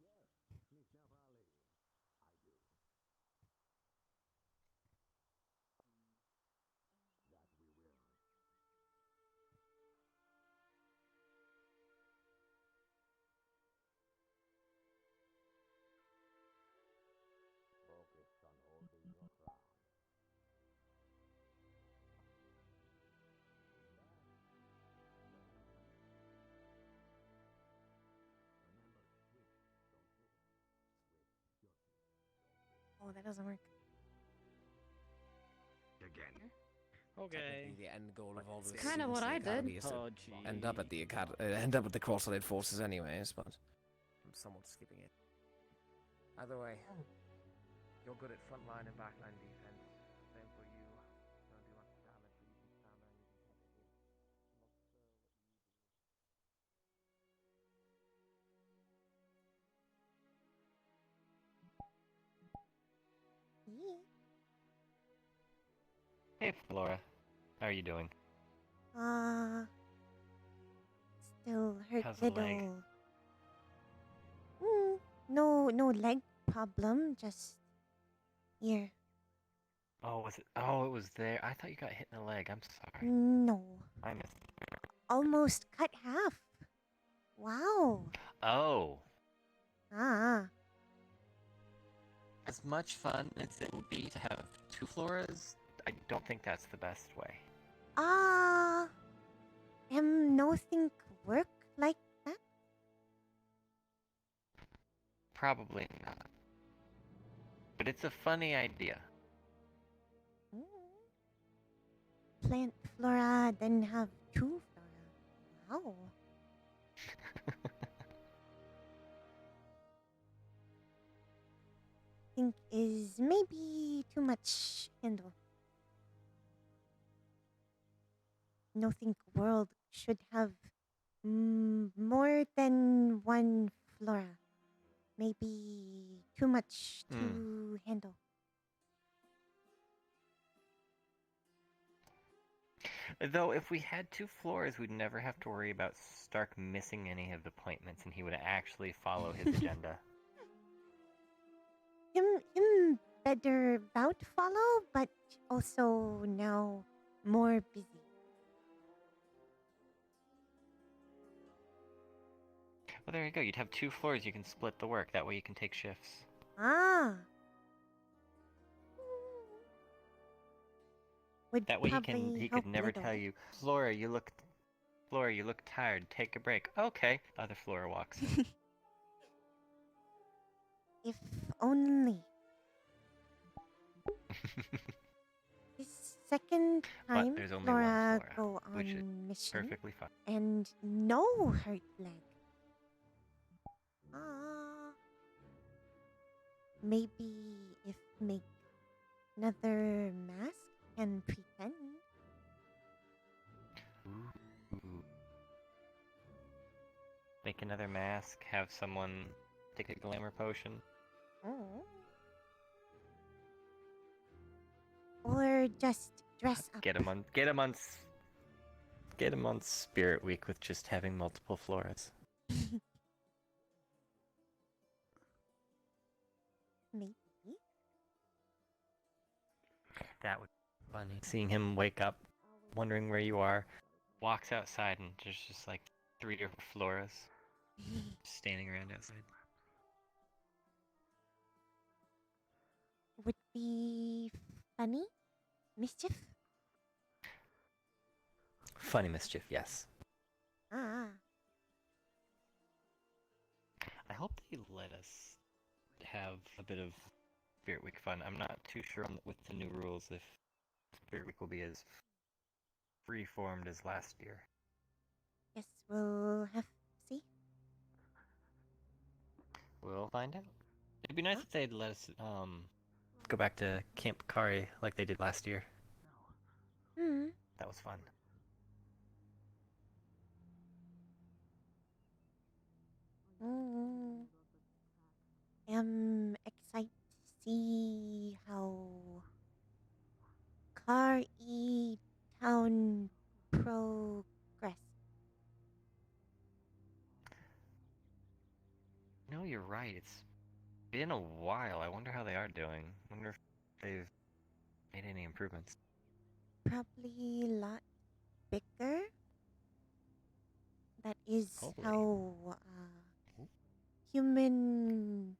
Yes, Miss Navrali. I do. That we will. Focus on holding your crown. Remember, switch, don't hit it. Switch, jockey. Oh, that doesn't work. Again. Okay. The end goal of all this kind of what I did. is to Oh, end up at the end up at the Cross-Allied Forces, anyways. But I'm somewhat skipping it. Either way, you're good at frontline and backline defense. Same for you. Don't do much damage, but you can stand there and you can take a hit. Not sure what you do. Hey, Flora. How are you doing? Still hurt How's the leg? little. No leg problem, just here. Oh, was it? Oh, it was there. I thought you got hit in the leg. I'm sorry. No. I missed. Almost cut half. Wow. Oh. As much fun as it would be to have 2 floras, I don't think that's the best way. Nothing work like that? Probably not. But it's a funny idea. Plant flora, then have 2 flora. Wow. Think is maybe too much handle. No think world should have more than 1 flora. Maybe too much to handle. Though if we had 2 floors, we'd never have to worry about Stark missing any of the appointments, and he would actually follow his agenda. Him better bout follow, but also now more busy. Well, there you go. You'd have 2 floors. You can split the work. That way you can take shifts. Ah. That way he could never tell you, Flora, you look tired. Take a break. Okay. The other Flora walks in. If only. This second time But there's only Flora one Flora, go which is on mission perfectly fine. and no hurt leg. Maybe if make another mask and pretend. Make another mask. Have someone take a glamour potion. Oh. Or just dress up. Get him on Spirit Week with just having multiple floras. Maybe. That would be funny. Seeing him wake up, wondering where you are, walks outside and there's just like 3 or 4 floras standing around outside. Would be funny? Mischief? Funny mischief, yes. Ah. I hope they let us have a bit of Spirit Week fun. I'm not too sure with the new rules if Spirit Week will be as free-formed as last year. Guess we'll have to see. We'll find out. It'd be nice if they'd let us go back to Camp Kari like they did last year. That was fun. Am excited to see how Kari Town progress. No, you're right. It's been a while. I wonder how they are doing. I wonder if they've made any improvements. Probably a lot bigger. That is Hopefully. how human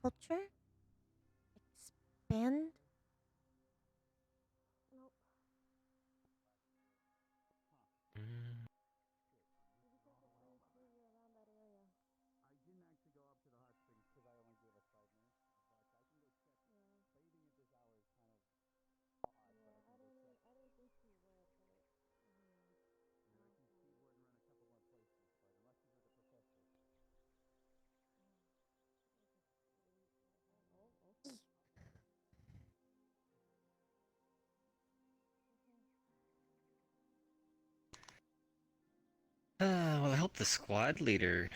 culture expand. Well, I hope the squad leader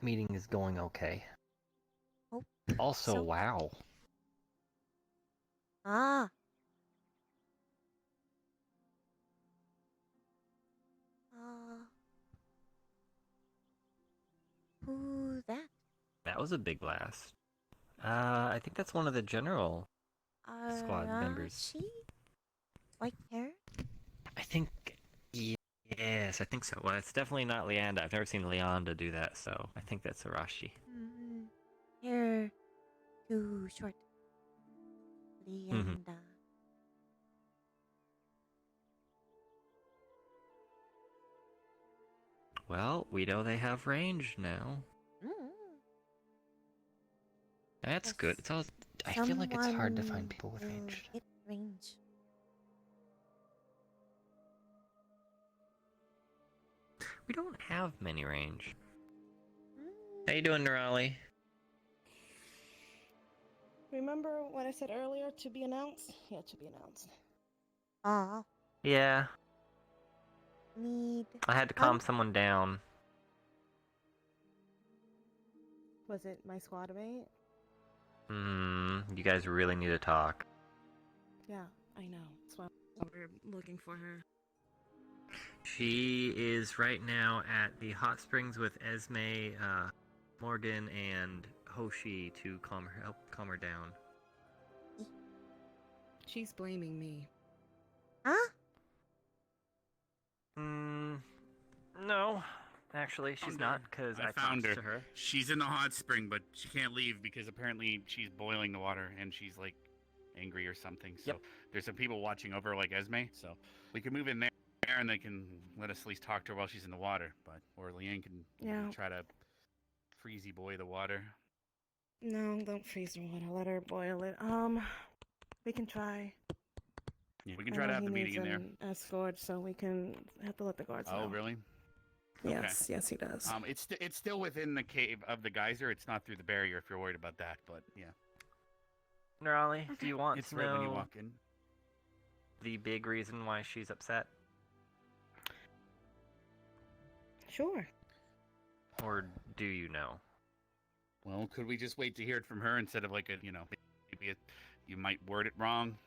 meeting is going okay. Hope Also, so. wow. Ah. Who that? That was a big blast. I think that's one of the general squad members. She? White hair? I think, yeah, Yes, I think so. Well, it's definitely not Leanda. I've never seen Leanda do that, so I think that's Arashi. Hair too short. Leanda. Well, we know they have range now. That's good. It's all. I feel like it's hard to find people with range. Hit range. We don't have many range. How you doing, Nerali? Remember what I said earlier? To be announced? Yeah, to be announced. Yeah. Need. I had to calm someone down. Was it my squad mate? You guys really need to talk. Yeah, I know. That's why we're looking for her. She is right now at the hot springs with Esme, Morgan, and Hoshi to help calm her down. She's blaming me. Huh? No. Actually, she's not, because I found talked her. to her. She's in the hot spring, but she can't leave because apparently she's boiling the water and she's like angry or something. So there's some people watching over, like Esme. So we can move in there and they can let us at least talk to her while she's in the water. But or Leanne can try to freezy boy the water. No, don't freeze the water. Let her boil it. We can try. Yeah, we can try to have the meeting in there. An escort, so we can have to let the guards know. Oh, really? Yes, yes, he does. It's still within the cave of the geyser. It's not through the barrier if you're worried about that. But yeah. Nerali, do you want It's to right know when you walk in. the big reason why she's upset? Sure. Or do you know? Well, could we just wait to hear it from her instead of like maybe you might word it wrong?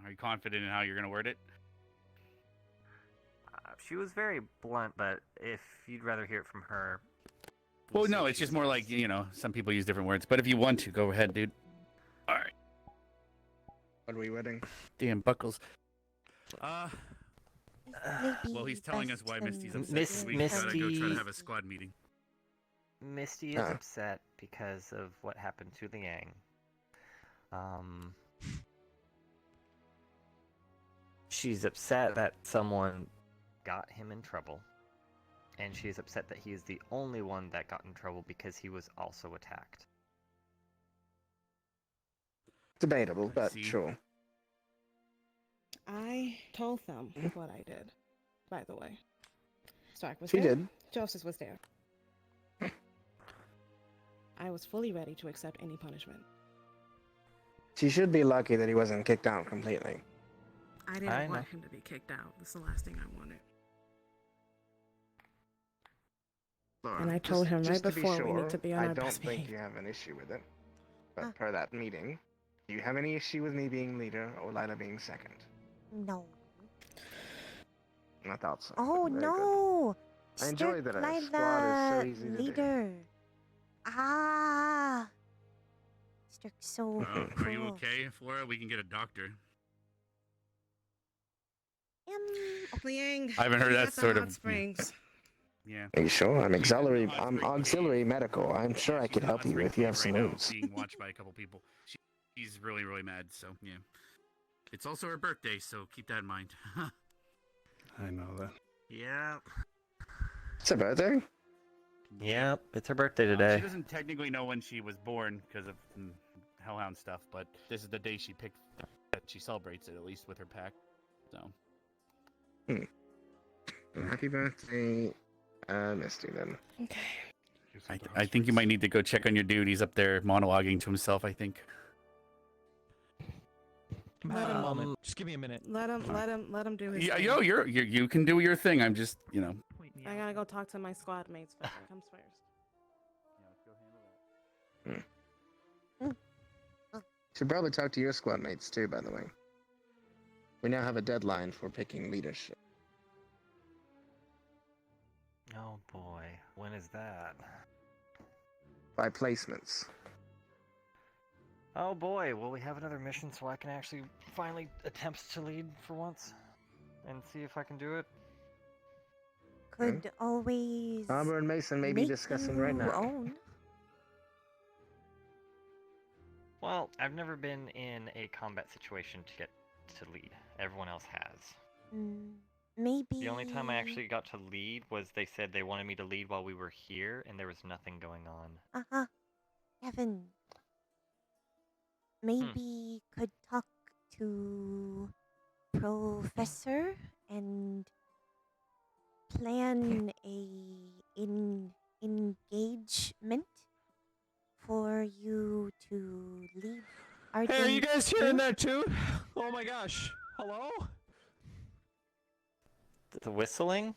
Are you confident in how you're going to word it? She was very blunt, but if you'd rather hear it from her... Well, no, it's just more like, some people use different words. But if you want to, go ahead, dude. All right. What are we wedding? Damn buckles. Well, he's telling us why Misty's upset. We gotta go try to have a squad meeting. Misty is upset because of what happened to Liang. She's upset that someone got him in trouble. And she's upset that he's the only one that got in trouble because he was also attacked. Debatable, but sure. I told them what I did, by the way. Stark was She there. did. Joseph was there. I was fully ready to accept any punishment. She should be lucky that he wasn't kicked out completely. I didn't want him to be kicked out. That's the last thing I wanted. And I told him right before we need to be on our best I don't think behavior. you have an issue with it. But per that meeting, do you have any issue with me being leader or Lila being second? No. I thought so. Oh Very no! good. I enjoy that a Lila squad is so easy to do. leader. Ah. Strict so Are you okay, Flora? We can get a doctor. Liang, I haven't heard that at the sort hot of- springs. Yeah. Are you sure? I'm auxiliary medical. I'm sure I could help you if you have some right now, moves. being watched by a couple people. She's really, really mad. So yeah. It's also her birthday, so keep that in mind. I know that. Yep. It's her birthday? Yep, it's her birthday today. She doesn't technically know when she was born because of Hellhound stuff, but this is the day she picked that she celebrates it, at least with her pack. So. Happy birthday, Misty, then. Okay. I think you might need to go check on your dude. He's up there monologuing to himself, I think. Let him, moment. Just give me a minute. let him do his Yeah, thing. you can do your thing. I'm just, I gotta go talk to my squad mates first. Comes first. Should probably talk to your squad mates too, by the way. We now have a deadline for picking leadership. Oh boy, when is that? By placements. Oh boy, will we have another mission so I can actually finally attempt to lead for once? and see if I can do it. Could always. Arbor and Mason may be discussing right now. Own. Well, I've never been in a combat situation to get to lead. Everyone else has. Maybe. The only time I actually got to lead was they said they wanted me to lead while we were here, and there was nothing going on. Kevin. Maybe could talk to Professor and plan a engagement for you to lead our Hey, are you team guys through? hearing that too? Oh my gosh. Hello? The whistling?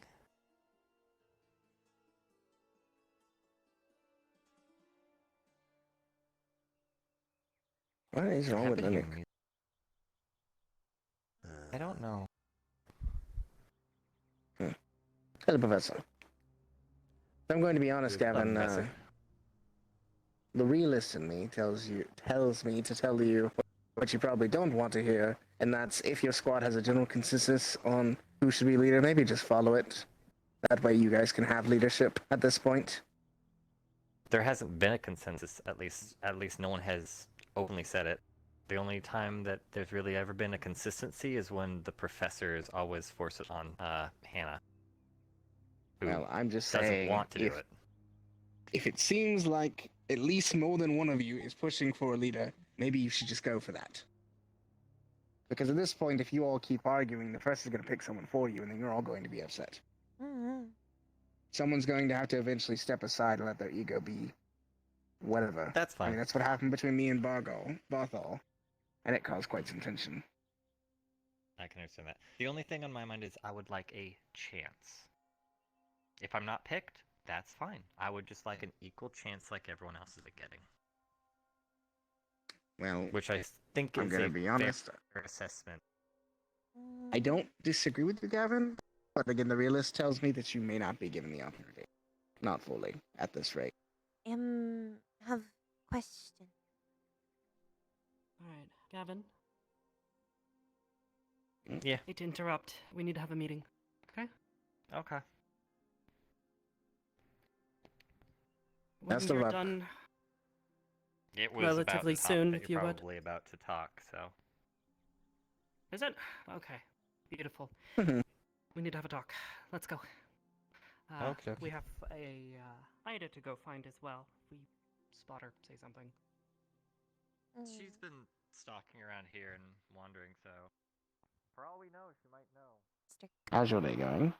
What is wrong with Lily? I don't know. Hello, Professor. I'm going to be honest, Gavin. The realist in me tells me to tell you what you probably don't want to hear, and that's if your squad has a general consensus on who should be leader, maybe just follow it. That way, you guys can have leadership at this point. There hasn't been a consensus, at least no one has openly said it. The only time that there's really ever been a consistency is when the professors always force it on Hannah. Well, I'm just doesn't saying, want to do it. If it seems like at least more than one of you is pushing for a leader, maybe you should just go for that. Because at this point, if you all keep arguing, the professor's going to pick someone for you, and then you're all going to be upset. Someone's going to have to eventually step aside and let their ego be whatever. That's fine. I mean, that's what happened between me and Barthol, and it caused quite some tension. I can understand that. The only thing on my mind is I would like a chance. If I'm not picked, that's fine. I would just like an equal chance like everyone else is getting. Well, which I think I'm is gonna a be honest. fair assessment. I don't disagree with you, Gavin, but again, the realist tells me that you may not be given the opportunity. Not fully, at this rate. Have question. Alright, Gavin. Yeah. Hate to interrupt. We need to have a meeting. Okay? Okay. When Best of you're luck. done It was relatively about the soon, topic if that you're you would. probably about to talk, so. Is it? Okay. Beautiful. We need to have a talk. Let's go. Okay. We have a Ida to go find as well. If we spot her, say something. She's been stalking around here and wandering, so. For all we know, she might know. How's your day going?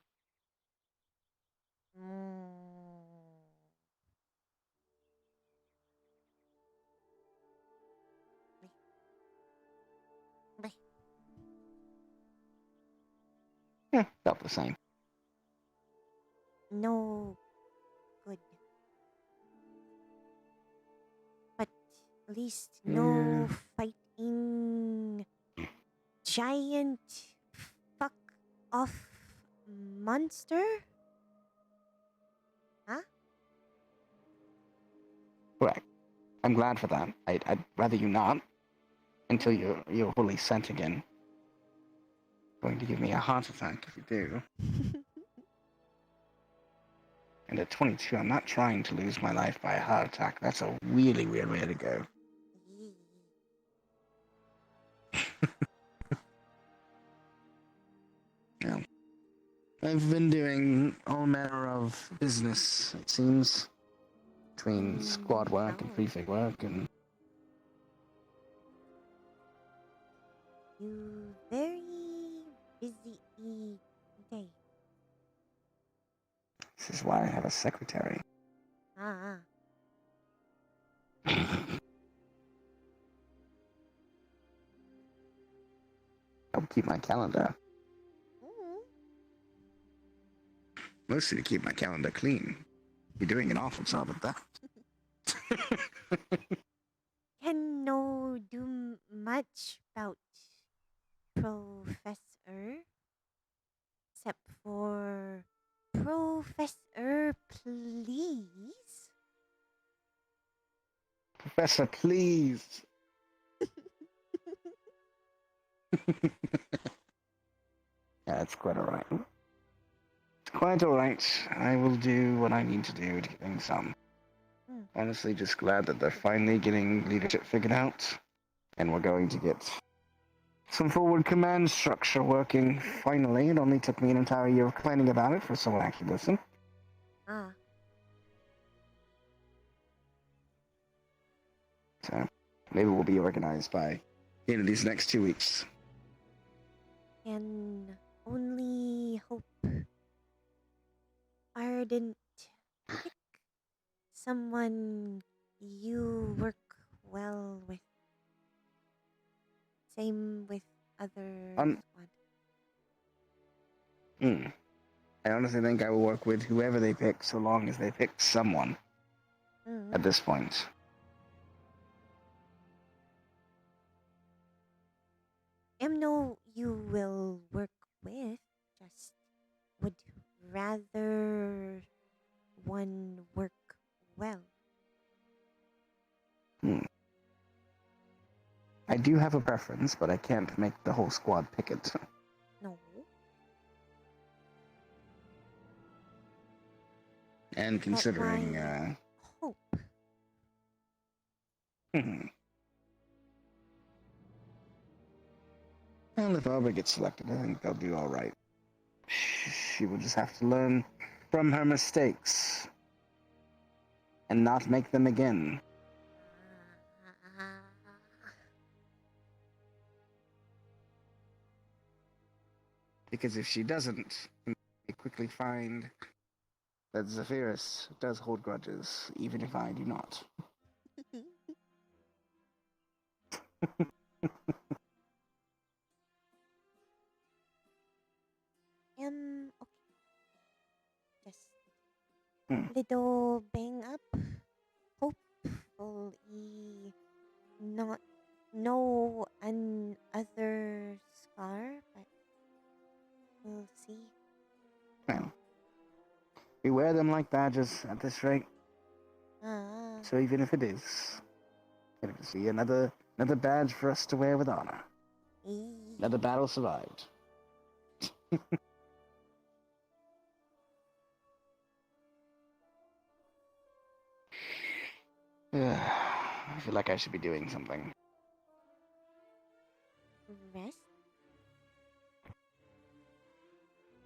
Yeah, about the same. No good. But at least no fighting giant fuck off monster? Huh? Correct. I'm glad for that. I'd rather you not until you're fully sent again. Going to give me a heart attack if you do. And at 22, I'm not trying to lose my life by a heart attack. That's a really weird way to go. Yeah. I've been doing all manner of business, it seems, between squad work and prefig work and... You very busy day. This is why I have a secretary. I'll keep my calendar. Mostly to keep my calendar clean. You're doing an awful job at that. Can no do much about Professor, except for Professor, please. Professor, please. Yeah, That's quite alright. It's quite alright. I will do what I need to do to get things done. Honestly, just glad that they're finally getting leadership figured out, and we're going to get some forward command structure working. Finally, it only took me an entire year of complaining about it for someone to actually listen. Ah. So, maybe we'll be organized by the end of these next 2 weeks. Can only hope I didn't pick someone you work well with. Same with other squad. I honestly think I will work with whoever they pick, so long as they pick someone at this point. No, you will work with, just would rather one work well. I do have a preference, but I can't make the whole squad pick it. No. And considering, hope. Well, if Barbara gets selected, I think they'll do alright. She will just have to learn from her mistakes and not make them again. Because if she doesn't, they quickly find that Zephyrus does hold grudges, even if I do not. Okay. Just little bang up. Hopefully not no another scar, but we'll see. Well, we wear them like badges at this rate. So even if it is, it'll just be another badge for us to wear with honor. Another battle survived. I feel like I should be doing something. Rest.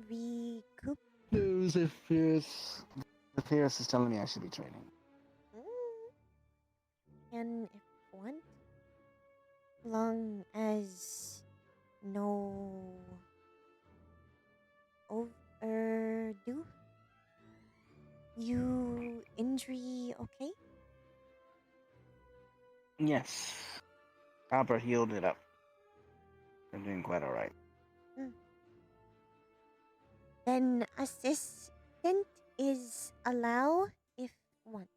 Recoup. No, Zephyrus is telling me I should be training. And if want, long as no overdo. You injury okay? Yes. Albert healed it up. I'm doing quite alright. Then assistant is allow if want.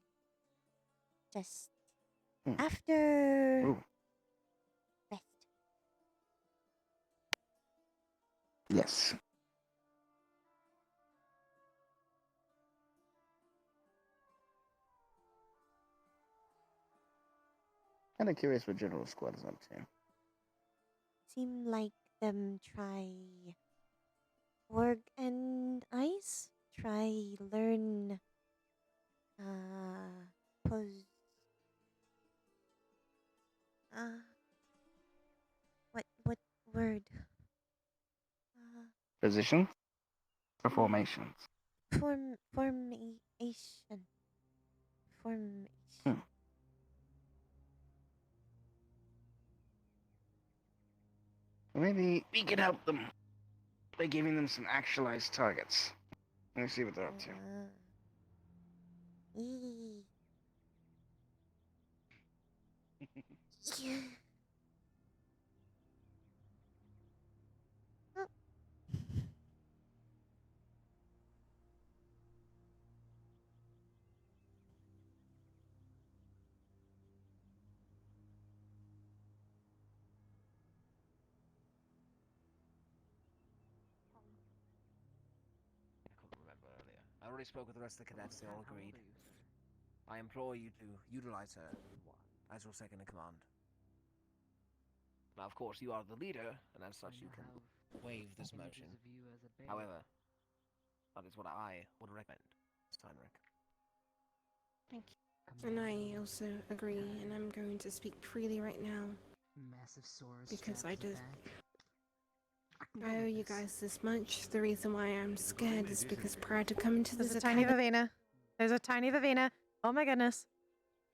Just after rest. Yes. Kind of curious what General Squad is up to. Seem like them try org and ice. Try learn pose. What word? Position or formations? Formation. Maybe we could help them by giving them some actualized targets. Let me see what they're up to. I already spoke with the rest of the cadets, they all agreed. I implore you to utilize her as your second in command. Now, of course, you are the leader, and as such you can waive this motion. However, that is what I would recommend, Steinrich. Thank you. And I also agree, and I'm going to speak freely right now. Massive sores. Because I just. I I owe you guys this much. The reason why I'm scared is because prior to coming to There's this a tiny academy. Vivina. There's a tiny Vivina. Oh my goodness.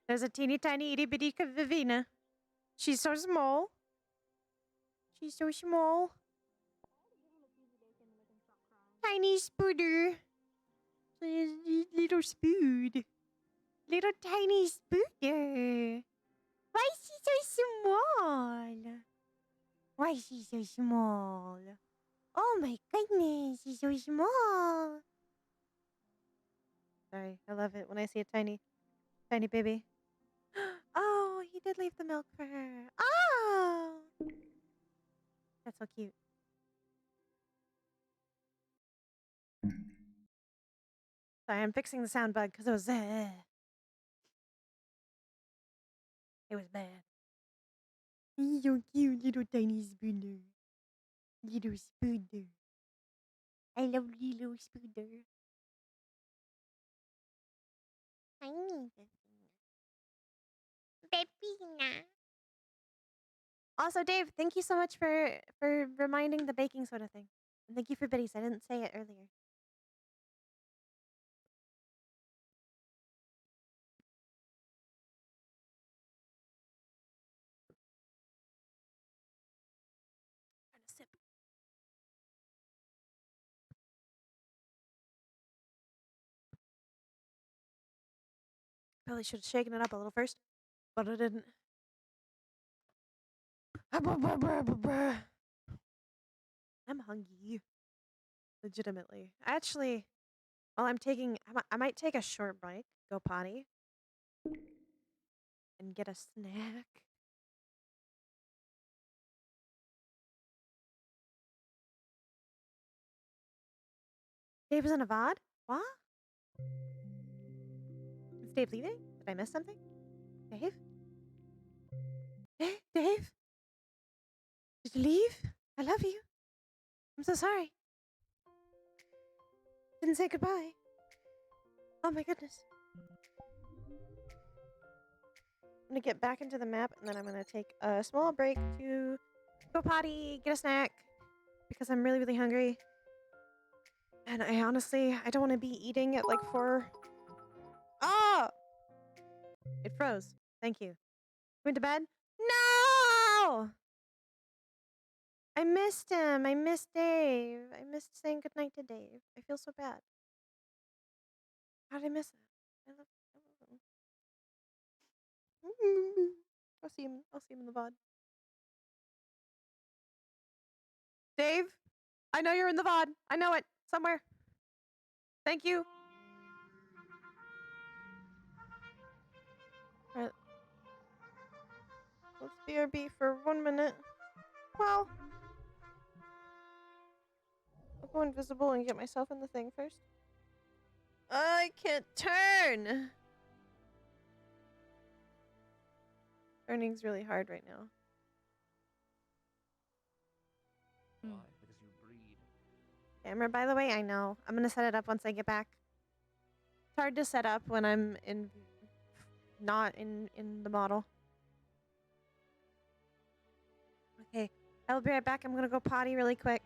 There's a teeny tiny itty bitty Vivina. She's so small. She's so small. Tiny spooder. Little spood. Little tiny spooder. Why is she so small? Why is she so small? Oh my goodness, she's so small. Sorry, I love it when I see a tiny baby. Oh, he did leave the milk for her. Oh! That's so cute. Sorry, I'm fixing the sound bug because it was it was bad. He's so cute, little tiny spooder. Little spooder. I love little spooder. Tiny Pepina. Also, Dave, thank you so much for reminding the baking soda thing. And thank you for biddies. I didn't say it earlier. Trying to sip. Probably should have shaken it up a little first, but I didn't. I'm hungry. Legitimately. Actually, while I'm taking, I might take a short break, go potty, and get a snack. Dave is in a VOD? What? Is Dave leaving? Did I miss something? Dave? Dave? Did you leave? I love you. I'm so sorry. Didn't say goodbye. Oh my goodness. I'm gonna get back into the map and then I'm gonna take a small break to go potty, get a snack, because I'm really, really hungry. And I honestly, I don't want to be eating at like 4. Oh! It froze. Thank you. Went to bed? No! I missed him. I missed Dave. I missed saying goodnight to Dave. I feel so bad. How did I miss that? I love him. I'll see him. I'll see him in the VOD. Dave, I know you're in the VOD. I know it. Somewhere. Thank you. Alright. Let's BRB for 1 minute. Well, I'll go invisible and get myself in the thing first. I can't turn! Turning's really hard right now. Why? Because you breed. Camera, by the way, I know. I'm gonna set it up once I get back. It's hard to set up when I'm not in the model. Okay, I'll be right back. I'm gonna go potty really quick.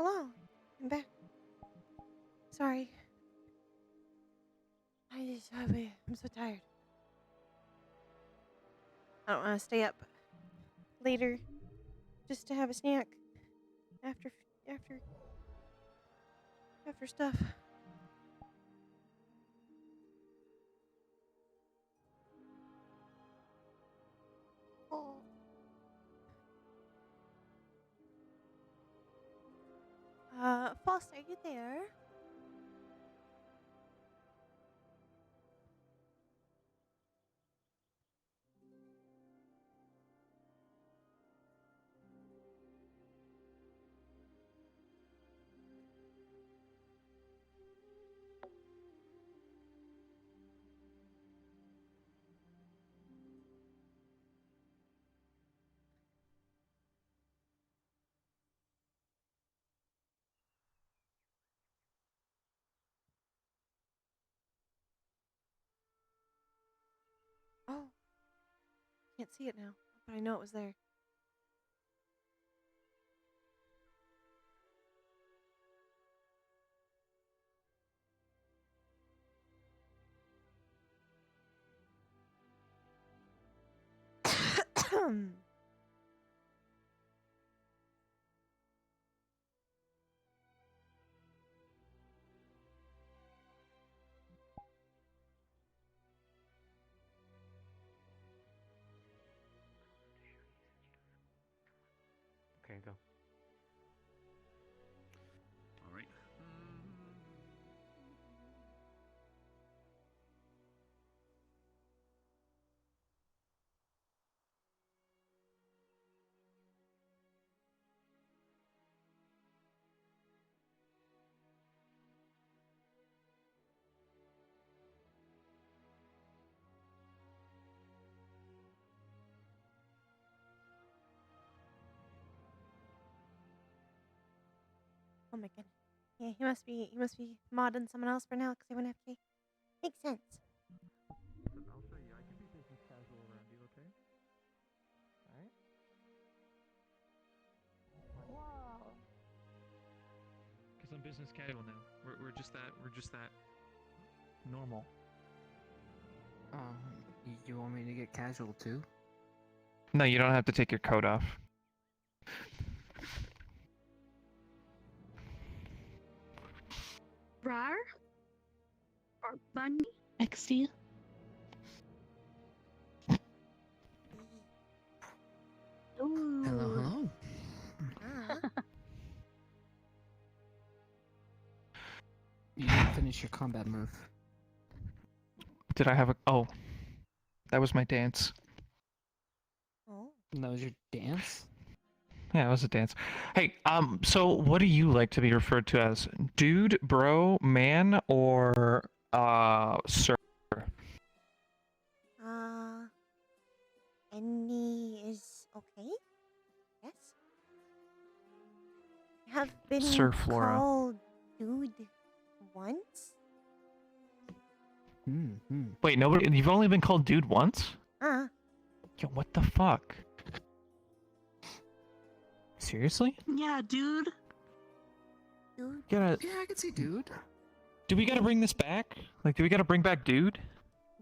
Hello. I'm back. Sorry. I'm so tired. I don't want to stay up later just to have a snack after stuff. Oh. Foster, are you there? Oh. Can't see it now, but I know it was there. Okay, go. All right. Oh my goodness. Yeah, he must be modding someone else for now because they went FK. Makes sense. Listen, I'll show you. I can be business casual around you, okay? Alright? Whoa. Because I'm business casual now. We're just that normal. You want me to get casual too? No, you don't have to take your coat off. Rar? Or Bunny? XD? Ooh. Hello. You didn't finish your combat move. Did I have a... Oh. That was my dance. Oh. That was your dance? Yeah, it was a dance. Hey, so what do you like to be referred to as? Dude, bro, man, or, sir? Any is okay? Yes? Have been Sir Flora. called dude once? Wait, nobody... You've only been called dude once? Yo, what the fuck? Seriously? Yeah, dude. Dude? Gotta... Yeah, I can see dude. Do we gotta bring this back? Like, do we gotta bring back dude?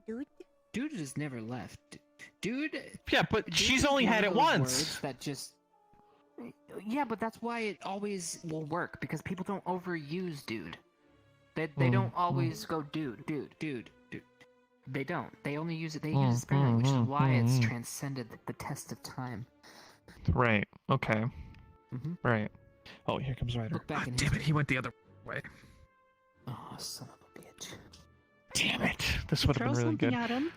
Dude? Dude has never left. Dude... Yeah, but dude she's is only one had of it those once. words that just... Yeah, but that's why it always will work, because people don't overuse dude. They don't always go dude. They don't. They only use it, they use it sparingly, which is why it's transcended the test of time. Right, okay. Right. Oh, here comes Ryder. Look back in Damn it, he went the other way. Oh, son of a bitch. Damn it. This would have been really good. At him.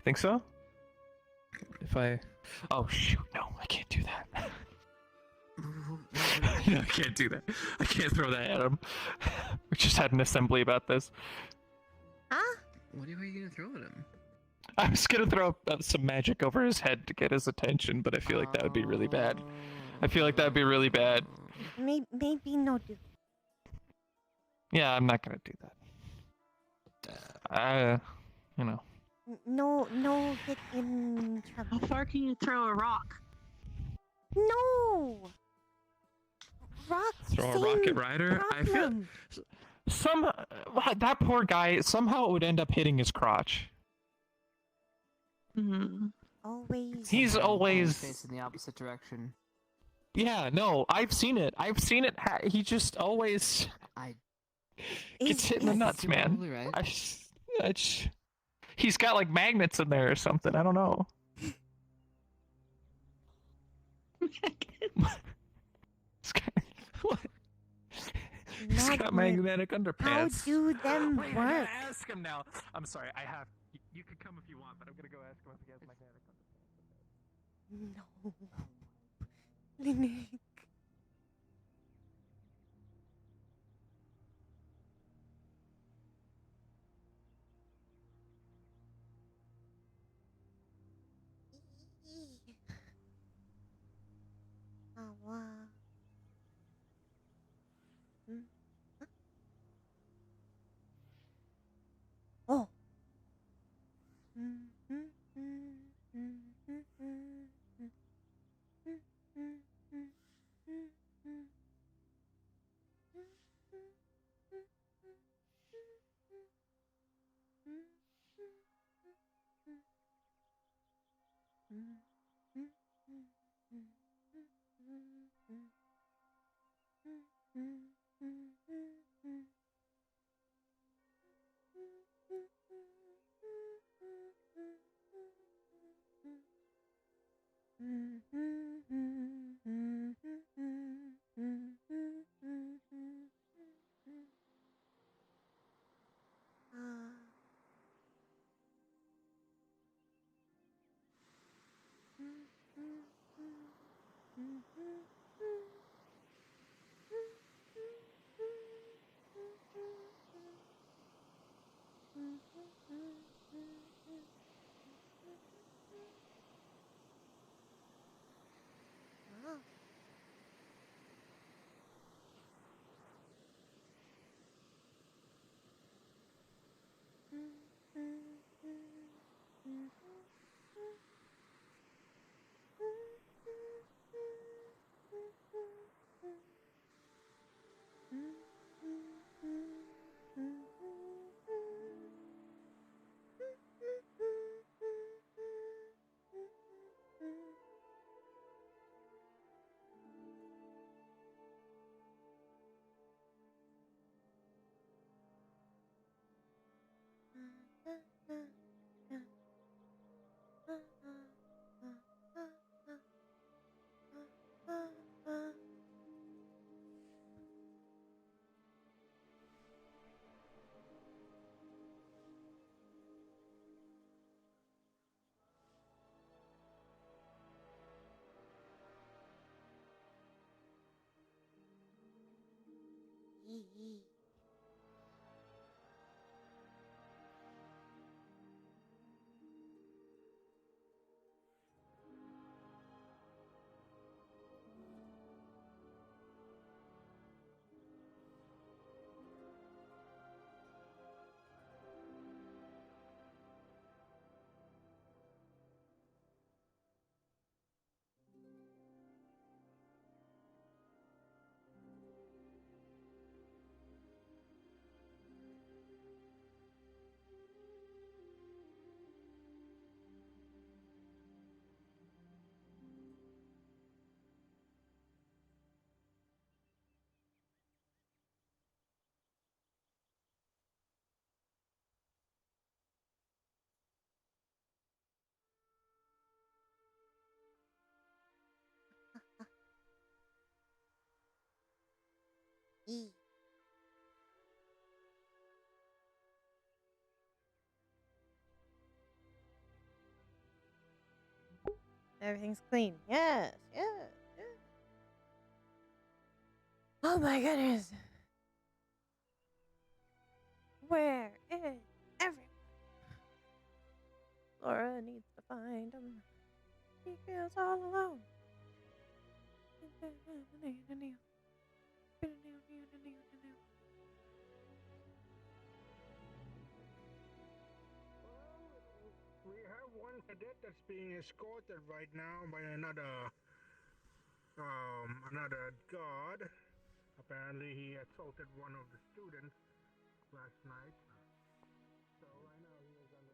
Think so? If I... Oh, shoot, no, I can't do that. No, I can't do that. I can't throw that at him. We just had an assembly about this. Huh? What are you gonna throw at him? I was gonna throw some magic over his head to get his attention, but I feel like that would be really bad. I feel like that would be really bad. Maybe no dude. Yeah, I'm not gonna do that. You know. No get in trouble. How far can you throw a rock? No! throw a rocket rider. I feel that poor guy, somehow it would end up hitting his crotch. Always. He's always facing the opposite direction. Yeah, no, I've seen it. He just always gets hit in the nuts, man. Right. He's got like magnets in there or something. I don't know. What? He's got magnetic underpants. How do them Wait, I work? gotta ask him now. I'm sorry, I have. You can come if you want, but I'm gonna go ask him if he has magnetic underpants. No. Nick. Oh, wow. Oh. Everything's clean. Yes, yes, yes. Oh my goodness. Where is everyone? Laura needs to find him. He feels all alone. We have one cadet that's being escorted right now by another god. Apparently he assaulted one of the students last night. So right now he is under...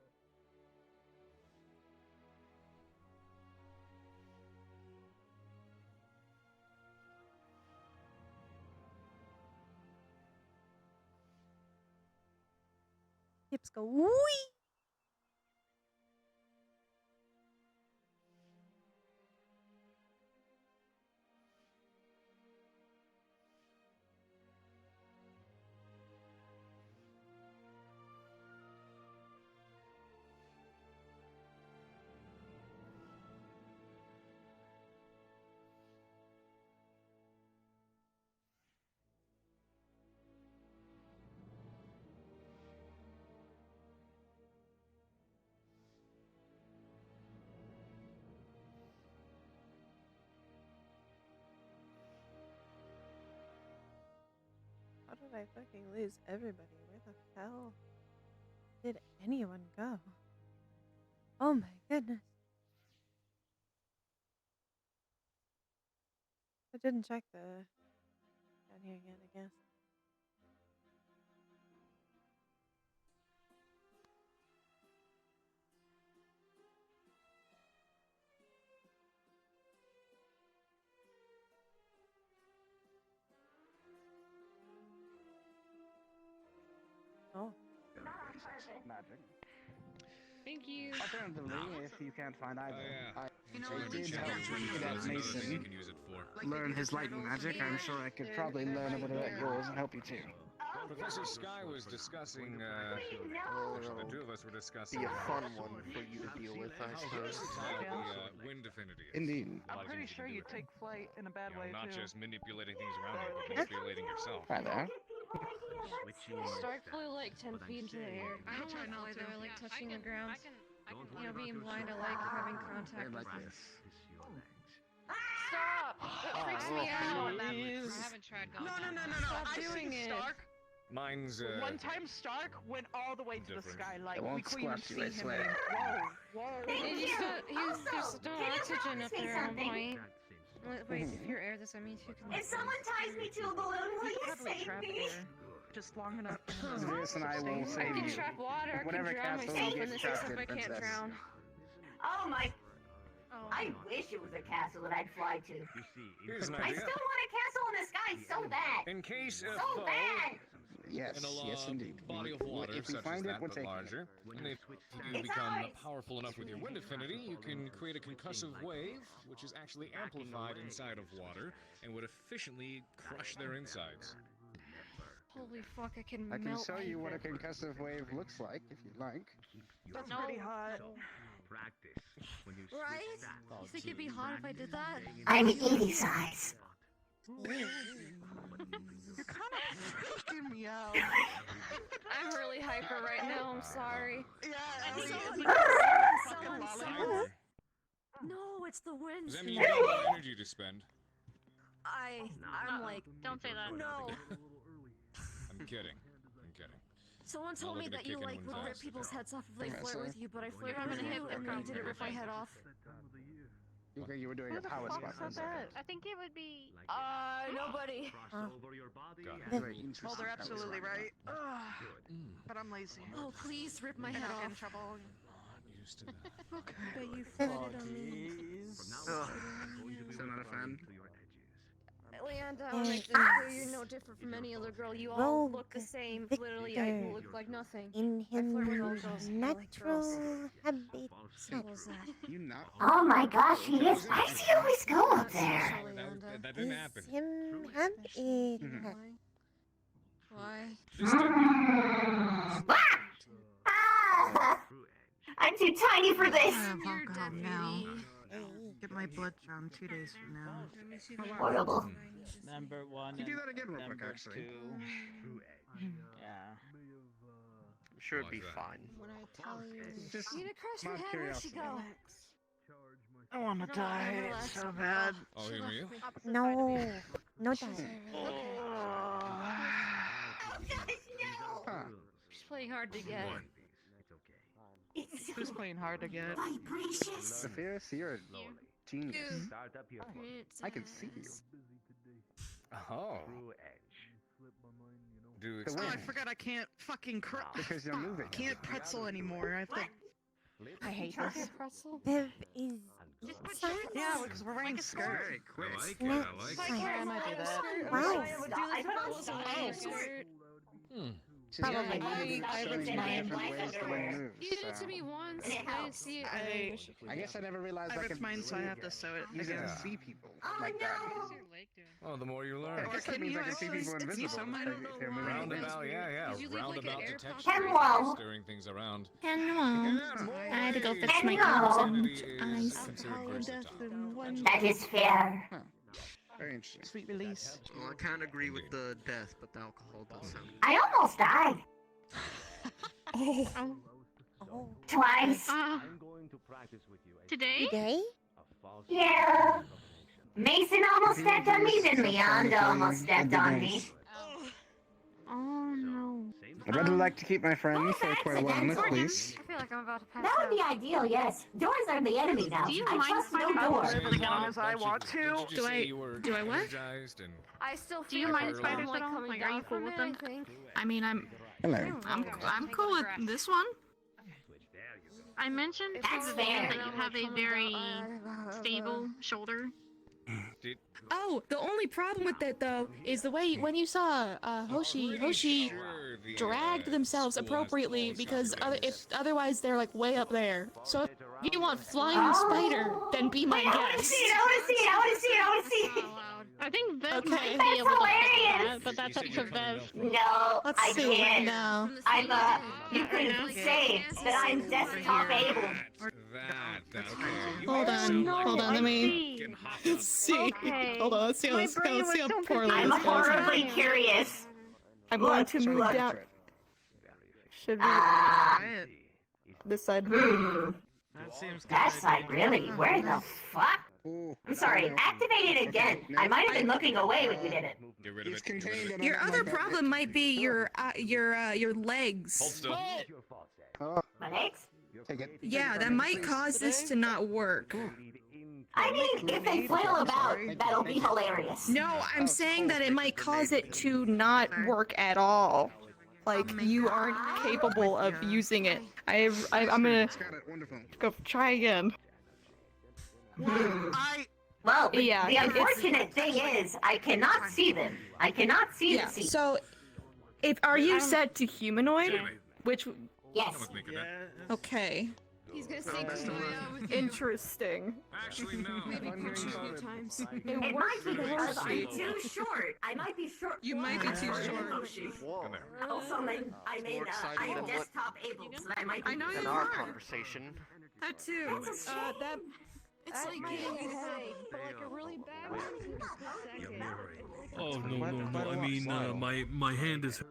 Hips go wee. How did I fucking lose everybody? Where the hell did anyone go? Oh my goodness. I didn't check the down here yet, I guess. Oh. Magic. Thank you. Alternatively, if you can't find either, I You know did what? help Cadet Mason learn his lightning magic. I'm sure I could probably learn a bit about yours and help you too. Professor Sky was discussing, the two of us were discussing... Be a fun one for you to deal with, I suppose. The wind affinity. Indeed. I'm pretty sure you take flight in a bad way Not too. just manipulating things around you, but manipulating yourself. Hi there. Stark flew like 10 feet into the air. I don't try like though. I like touching the ground. You know, being blind, I like having contact Like with this. Stop! That freaks me out. I haven't tried going No. Stop I doing see it. Stark. Mine's, One time Stark went all the way to the sky, like It won't we couldn't even squash you, see I him. swear. Whoa. There's no oxygen up there at one point. Wait, if you're air, does that mean you can... If someone ties me to a balloon, will you save me? Just long enough. This and I will I save can you. trap water. I can Whatever drown castle myself you in get this trapped except in, I can't princess. drown. Oh my! Oh. I wish it was a castle that I'd fly to. Here's an I idea. still want a castle in the sky so bad. In case of So foe, bad. Yes, in a yes indeed. body of water If we such find as it, that, we'll but take larger, and if you It's become ours. powerful enough with your wind affinity, you can create a concussive wave, which is actually amplified inside of water, and would efficiently crush their insides. Holy fuck, I can I can melt show you what a people. concussive wave looks like, if you'd like. That's pretty hot. Right? You think it'd be hot if I did that? I'm 80 size. You're kind of freaking me out. I'm really hyper right now, I'm sorry. Yeah, Someone. No, it's the wind. Does that mean you don't have energy to spend? I'm like, Don't say that. no. I'm kidding. I'm kidding. Someone told me looking to that you kick like anyone's would rip ass. people's heads off if they Professor? flirt with you, but I flirted having with a you hip and then you didn't rip my head off. Okay, you were doing a power spot. I think it would be. Nobody. Well, they're absolutely right. But I'm lazy. Oh, please rip my And head I'll get in off. trouble. Used to that. Okay. But you flirted on me. Still not a fan? Leanda, I want to make this clear. You're no different from any other girl. You all look the same. Literally, I look like nothing. In I flirt with all his girls. I like girls. natural habitat. Simple as that. You not? Oh my gosh, he is. Why does he always go up there? That didn't happen. Him habitat. Why? I'm too tiny for this. I'll go now. Get my blood drawn 2 days from now. Horrible. Number one. You do and that again real quick, number actually. two. Yeah. I'm sure it'd be fine. When I tell you, Just you to crush your out of head. Where'd she curiosity. go? I want to die. It's so bad. Oh, him or you? No, no time. Huh. She's playing hard to get. Who's playing hard to get? Vibracious. Zephyrus, you're a genius. Princess. I can see you. Oh. Do To Oh, I win. forgot I can't fucking Because you're moving. can't pretzel anymore. I have to. I hate this. Pretzel. Viv is silent. Yeah, because we're wearing skirts. I like it. I like it. I might do that. Wow. Probably I ripped mine. You did it to me once. I didn't see it. I guess I never realized I I ripped could mine, so I have to sew it. use it again. to see people like that. Oh, the more you learn. I guess that means I can see people invisible. Roundabout, yeah. Roundabout detection. Hello. Stirring things around. Hello. I had to go fix my Hello. nose and eyes. Considered versatile. That is fair. Very interesting. Sweet release. Well, I can't agree with the death, but the alcohol does sound. I almost died. Twice. Today? Today? Yeah. Mason almost stepped on me, then Leonda almost stepped on me. Oh no. I'd rather like to keep my friends for quite a while on this, please. I feel like I'm about to pass That would be out. ideal, yes. Doors are the enemy now. Do you I mind trust no if I door. Live as long as I want to. Do I what? I still Do you feel mind like spiders I'm like at all? coming Like, are you down cool from with it, them? I think. I mean, I'm cool with this one. I mentioned That's to Viv fair. that you have a very stable shoulder. Oh, the only problem with it though is the way when you saw Hoshi dragged themselves appropriately because otherwise they're like way up there. So if you want flying spider, then be my Wait, I want to guest. see it, I want to see it, I want to see it, I want to see it. I think Viv Okay. might be That's able to fix hilarious. that, but that's up to Viv. No, Let's I see can't. now. I'm you can say that I'm desktop able. Hold on, let me. Let's see. Okay. Hold on, let's see how My this brain goes. was See how so poorly I'm this goes. horribly curious. I'm going to move Look. down. Should we? This side. That seems good. That side, really? Where the fuck? I'm sorry, activate it again. I might have been looking away when you did it. Get rid of It's it. Get rid of contained it. in Your my other back. problem might be your legs. Hold still. My legs? Take it. Yeah, that might cause this to not work. I mean, if they flail about, that'll be hilarious. No, I'm saying that it might cause it to not work at all. Like you aren't capable of using it. I'm gonna Got it. Wonderful. go try again. Well, Yeah, the unfortunate thing is, I cannot see them. I cannot see Yeah. the seat. So, are you set to humanoid? Which? Yes. Okay. He's gonna say Kuya with you. Interesting. Actually, no. Maybe push you a few times. It might be because I'm too short. I might be short. You might be too short. Also, I am desktop able, so I might be. I know you In our are. conversation, That too. That. It's like getting a headache, but like a really bad one for a split second. Oh no! I mean, my hand is.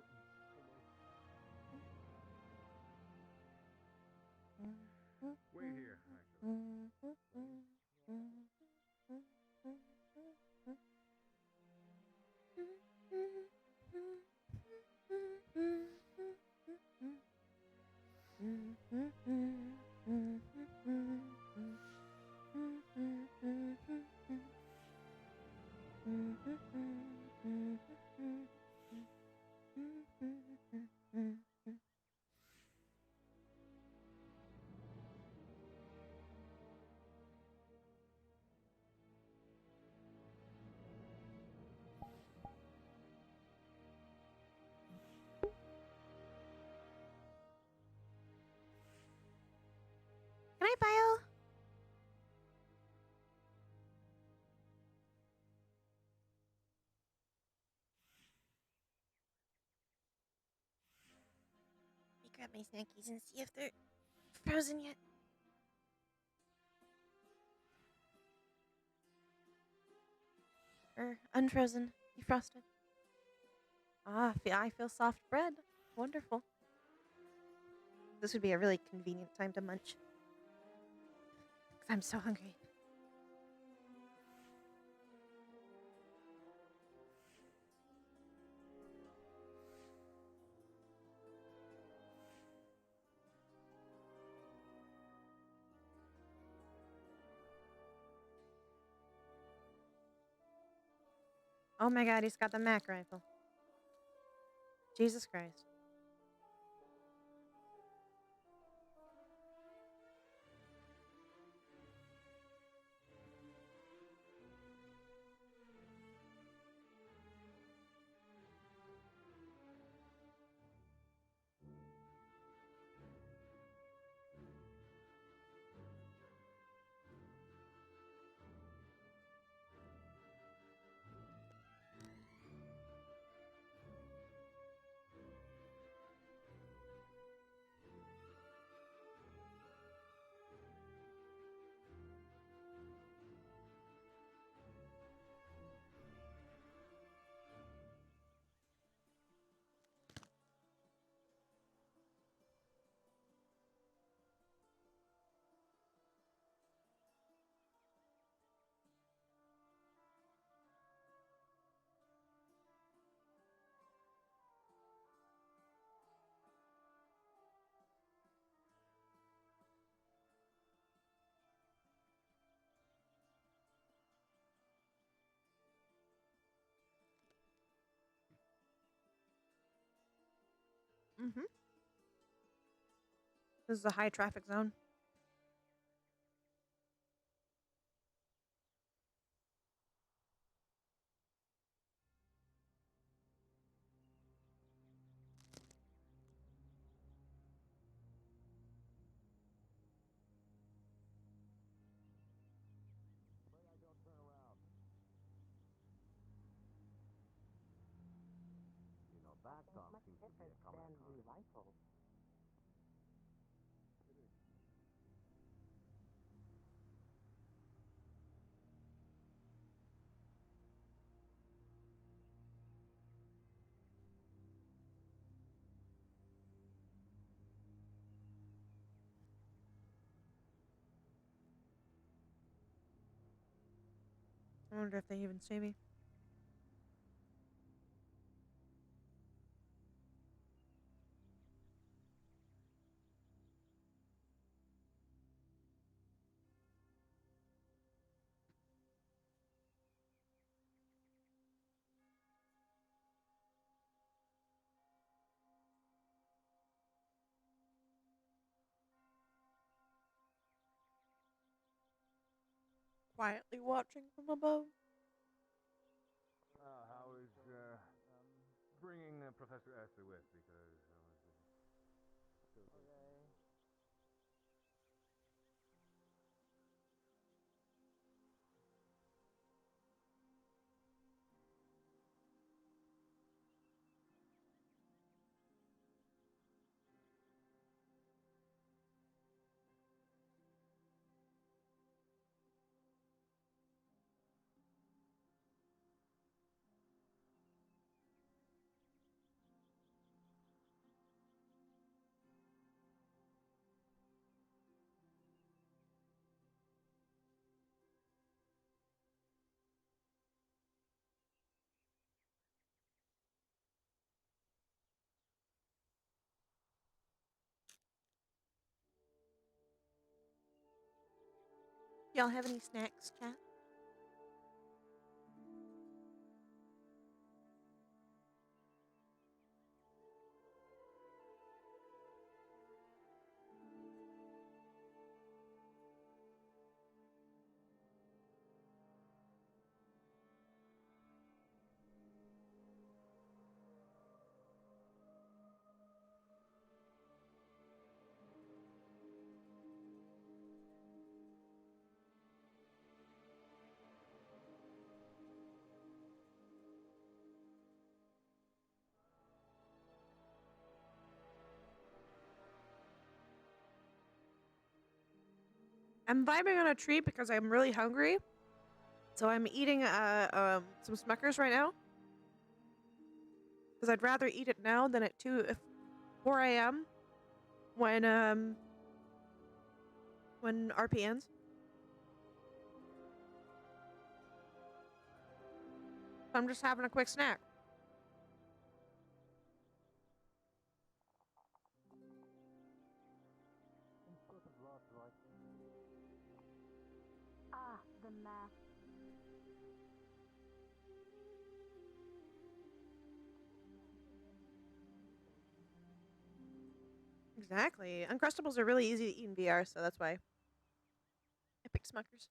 Good night, Bio. Let me grab my snackies and see if they're frozen yet. Or unfrozen, defrosted. Ah, I feel soft bread. Wonderful. This would be a really convenient time to munch. 'Cause I'm so hungry. Oh my god, he's got the Mac rifle. Jesus Christ. Mm-hmm. This is a high traffic zone. That song seems to be a common rifle. I wonder if they even see me. Quietly watching from above. How is bringing Professor Esther with? Because Y'all have any snacks, chat? I'm vibing on a treat because I'm really hungry. So I'm eating some Smuckers right now. Because I'd rather eat it now than at 4 a.m. when RP ends. So I'm just having a quick snack. Ah, the math. Exactly. Uncrustables are really easy to eat in VR, so that's why I picked Smuckers.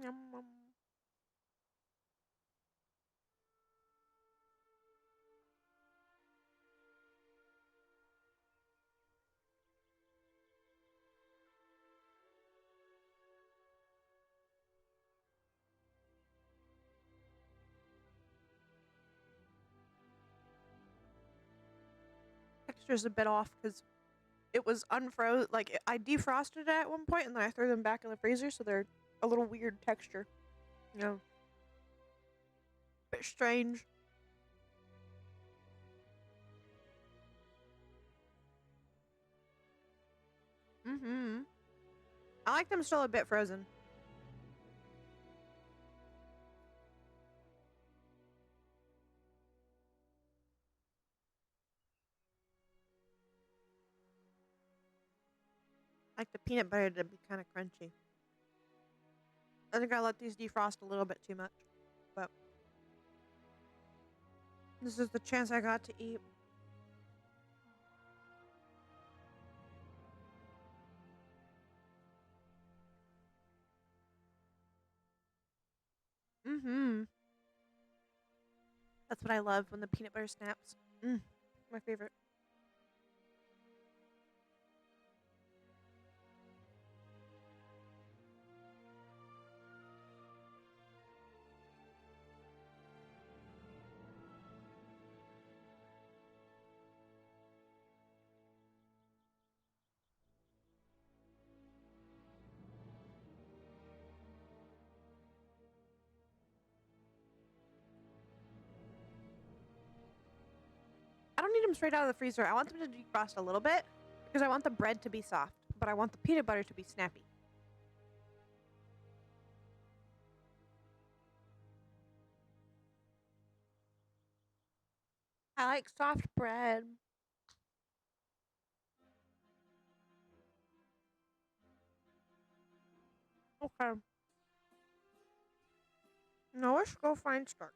Yum. Texture's a bit off because it was unfroze. Like I defrosted it at one point and then I threw them back in the freezer, so they're a little weird texture. You know, bit strange. I like them still a bit frozen. I like the peanut butter to be kind of crunchy. I think I let these defrost a little bit too much, but this is the chance I got to eat. That's what I love when the peanut butter snaps. My favorite. I don't need them straight out of the freezer. I want them to defrost a little bit because I want the bread to be soft, but I want the peanut butter to be snappy. I like soft bread. Okay. Now let's go find Stark.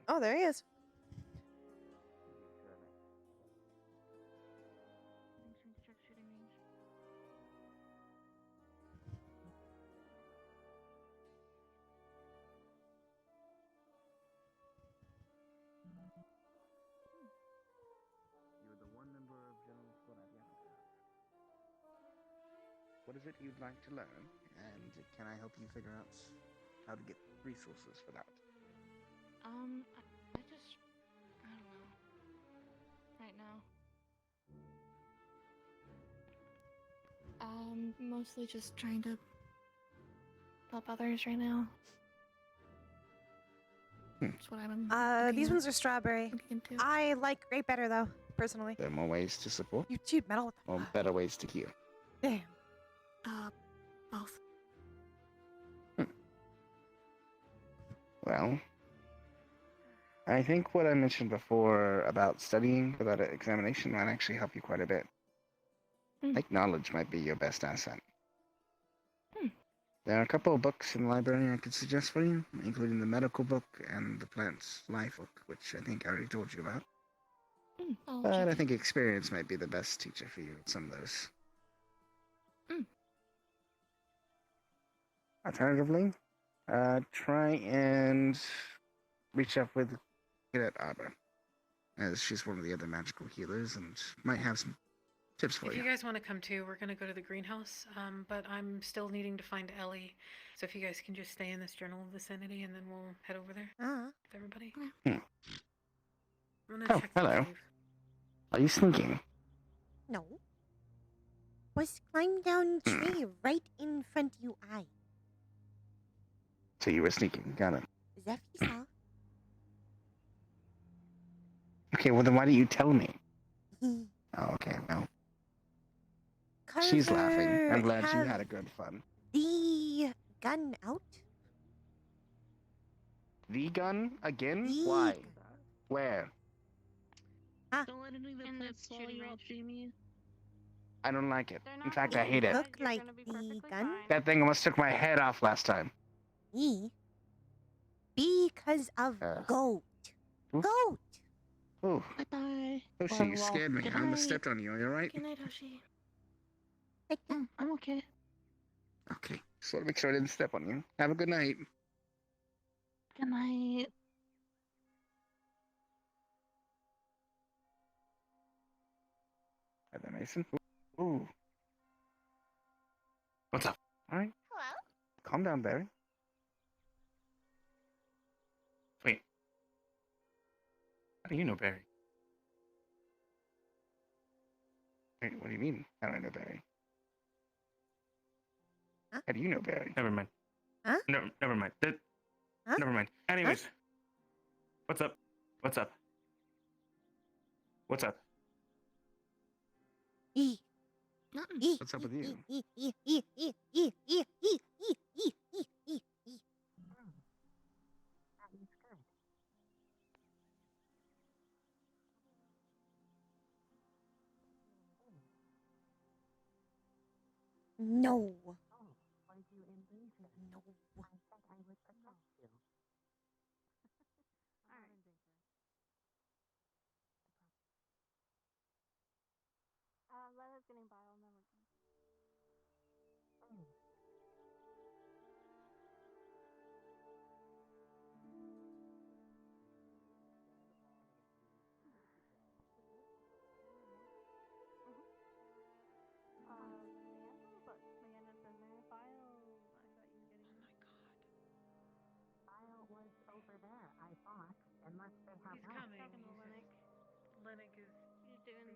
Oh, there he is. You're the one member of General Squad I've yet to ask. What is it you'd like to learn, and can I help you figure out how to get resources for that? I don't know. Right now. Mostly just trying to help others right now. That's what I've been These ones are strawberry. I like grape better though, personally. There are more ways to support, You chewed metal with the or better ways to heal. Damn. Both. Well, I think what I mentioned before about studying for that examination might actually help you quite a bit. I think knowledge might be your best asset. There are a couple of books in the library I could suggest for you, including the medical book and the plant's life book, which I think I already told you about. But I think experience might be the best teacher for you at some of those. Alternatively, try and reach out with Cadet Arbor, as she's one of the other magical healers and might have some tips for If you. you guys want to come too, we're going to go to the greenhouse, but I'm still needing to find Ellie. So if you guys can just stay in this general vicinity and then we'll head over there with everybody. I'm gonna check the hello. cave. Are you sneaking? No. Was climbing down the tree right in front of your eye. So you were sneaking, got it. Is that what you saw? Okay, well then why didn't you tell me? Oh, okay, well. She's laughing. I'm glad you had a good fun. The gun out? The gun? Again? Why? Where? Don't let any of them swallow you up, Jamie. I don't like it. In fact, I hate it. Look like the gun? That thing almost took my head off last time. Because of goat. Goat! Ooh. Bye-bye. Hoshi, you scared me. I almost stepped on you. Are you alright? Good night, Hoshi. I'm okay. Okay. Just want to make sure I didn't step on you. Have a good night. Good night. Hi there, Mason. Ooh. What's up? Alright. Hello? Calm down, Barry. Wait. How do you know Barry? Wait, what do you mean? How do I know Barry? Huh? How do you know Barry? Never mind. Huh? No, never mind. Huh? Never mind. Anyways. What's up? What's up? What's up? What's up with you? No. Lena's getting bile, and then we're done. Leander, but Leander's in there. Bile, I thought you were getting. Bile was over there, I thought. Unless they have. He's coming. Talking to Linux. Linux is He's doing.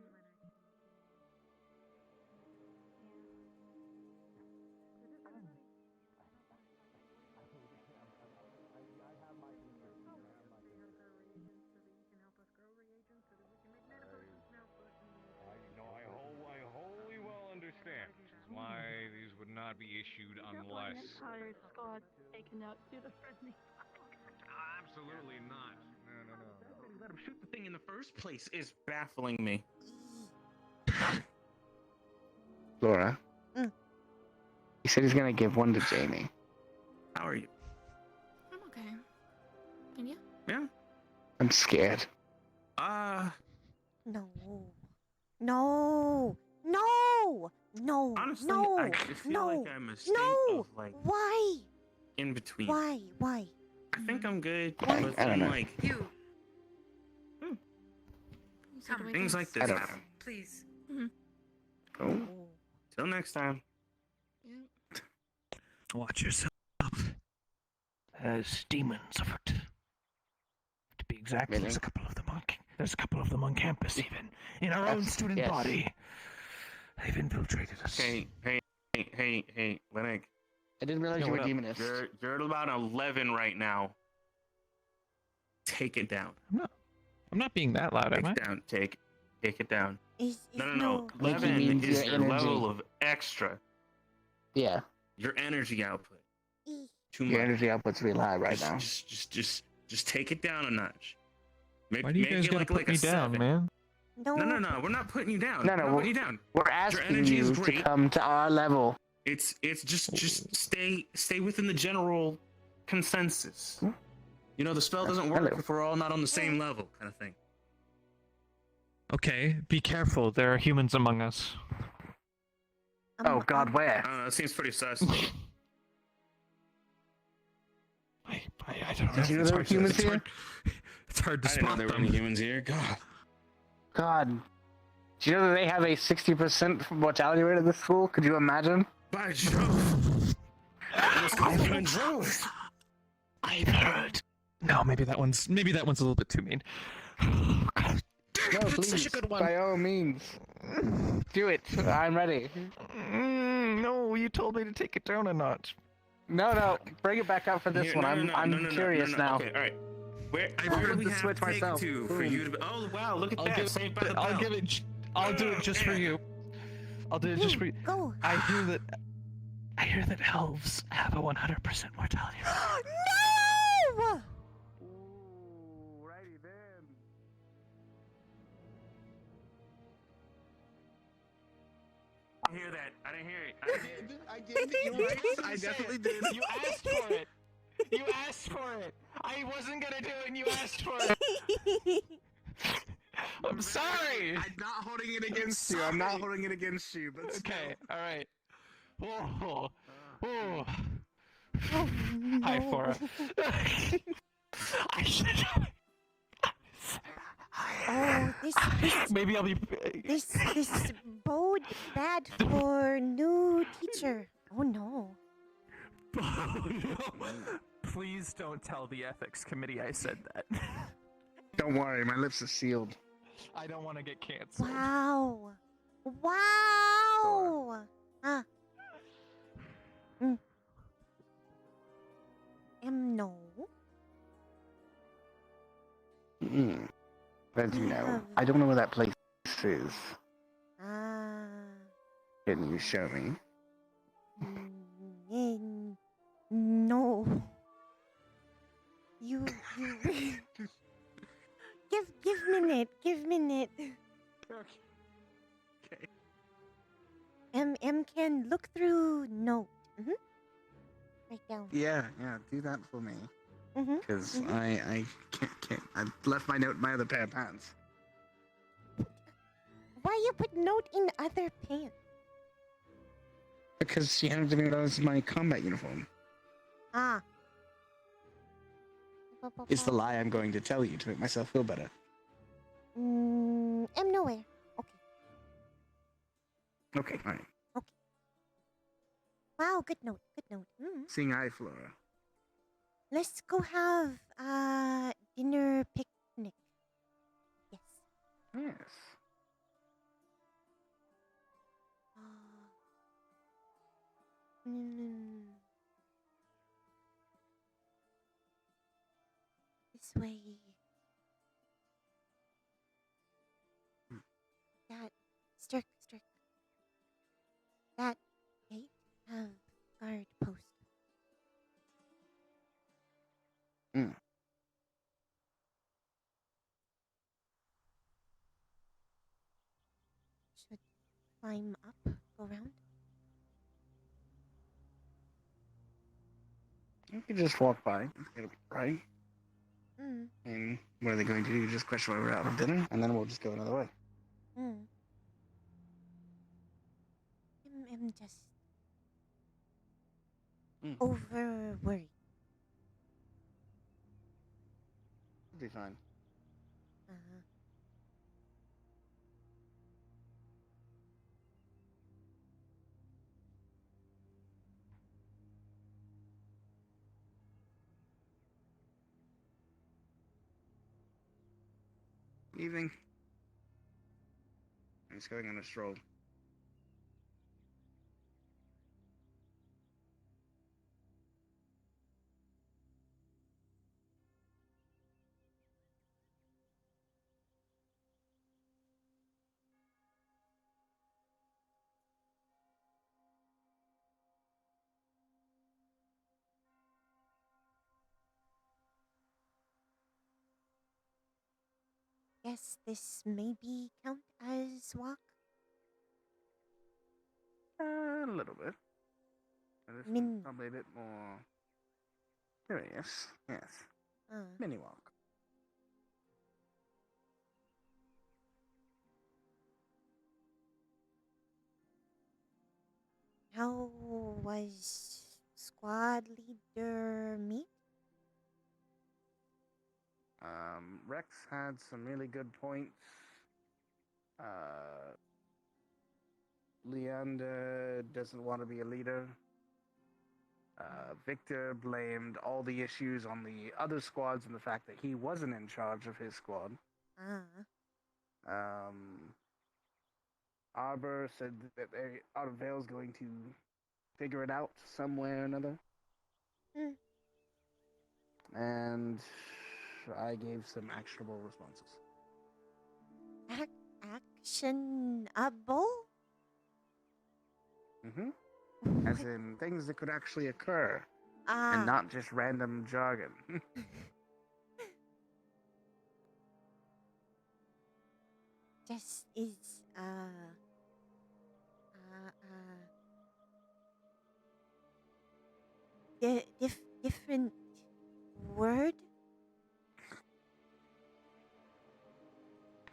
I wholly well understand, which is why these would not be issued unless. An entire squad taken out due to friendly fire. Absolutely not. No. Let him shoot the thing in the first place is baffling me. Laura. He said he's gonna give one to Jamie. How are you? I'm okay. And you? Yeah. I'm scared. No. No. No. No. Honestly, no. I feel no. like I'm a state of like Why? in between. Why? I think I'm good, Why? but I don't then know. like you. things like this happen. Please. Oh. Till next time. Watch yourself. There's demons afoot. To be exact, there's a couple of them on campus, even in our own student body. They've infiltrated us. Hey, Lennox. I didn't realize you were a demonist. You're at about 11 right now. Take it down. I'm not being that loud, am I? Take it down. No. Like 11 is your energy. level of extra. Yeah. Your energy output. Too much. Your energy output's real high right now. Just take it down a notch. Why do you guys gotta put me down, man? No, we're not putting you down. No, we're not putting you down. We're Your asking energy is you to great. come to our level. It's just stay within the general consensus. You know, the spell doesn't work if we're all not on the same level, kind of thing. Okay, be careful. There are humans among us. Oh God, where? I don't know. It seems pretty sus. I don't know. Did you know there were humans here? It's hard to I didn't know spot there were them. any humans here. God. God. Do you know that they have a 60% mortality rate at this school? Could you imagine? By Jove! I've heard. No, maybe that one's a little bit too mean. No, please, such a good one. by all means. Do it. I'm ready. No, you told me to take it down a notch. No, bring it back up for this one. I'm curious now. Okay, all right. Where I do flipped we the have switch to take myself. to for you to? Oh wow, look at I'll that! give- Saved by the I'll bell. give it. I'll do it just for you. I'll do it just for you. Go. I hear that elves have a 100% mortality rate. No! didn't hear that. I didn't hear it. I did. You're right. I definitely did. You asked for it. You asked for it. I wasn't gonna do it, and you asked for it. I'm sorry. I'm not holding it against you. I'm not holding it against you. But Okay. All right. Whoa. Whoa. Oh, Hi, no. Flora. I should. Oh, this Maybe I'll be. this bode bad for new teacher. Oh no. Please don't tell the ethics committee I said that. Don't worry, my lips are sealed. I don't want to get canceled. Wow. Wow. Huh. No. As you know, I don't know where that place is. Can you show me? No. You give minute. Okay. M can look through note. Right down. Yeah, do that for me. Because mhm. I can't. I left my note in my other pair of pants. Why you put note in other pants? Because she handed me those my combat uniform. Ah. It's the lie I'm going to tell you to make myself feel better. I'm nowhere. Okay, alright. Wow, good note. Seeing eye, Flora. Let's go have dinner picnic. Yes. Yes. This way. That strict. That gate have guard post. Should climb up, go around. You can just walk by. It'll be right. And what are they going to do? Just question why we're out of dinner, and then we'll just go another way. I'm just over worried. It'll be fine. Evening. I'm just going on a stroll. Guess this maybe count as walk? A little bit. This is probably a bit more serious. Yes. Mini walk. How was squad leader meet? Rex had some really good points. Leander doesn't want to be a leader. Victor blamed all the issues on the other squads and the fact that he wasn't in charge of his squad. Arbor said that Out of Vale's going to figure it out some way or another. And I gave some actionable responses. Actionable? As in things that could actually occur. And not just random jargon. Just is different word.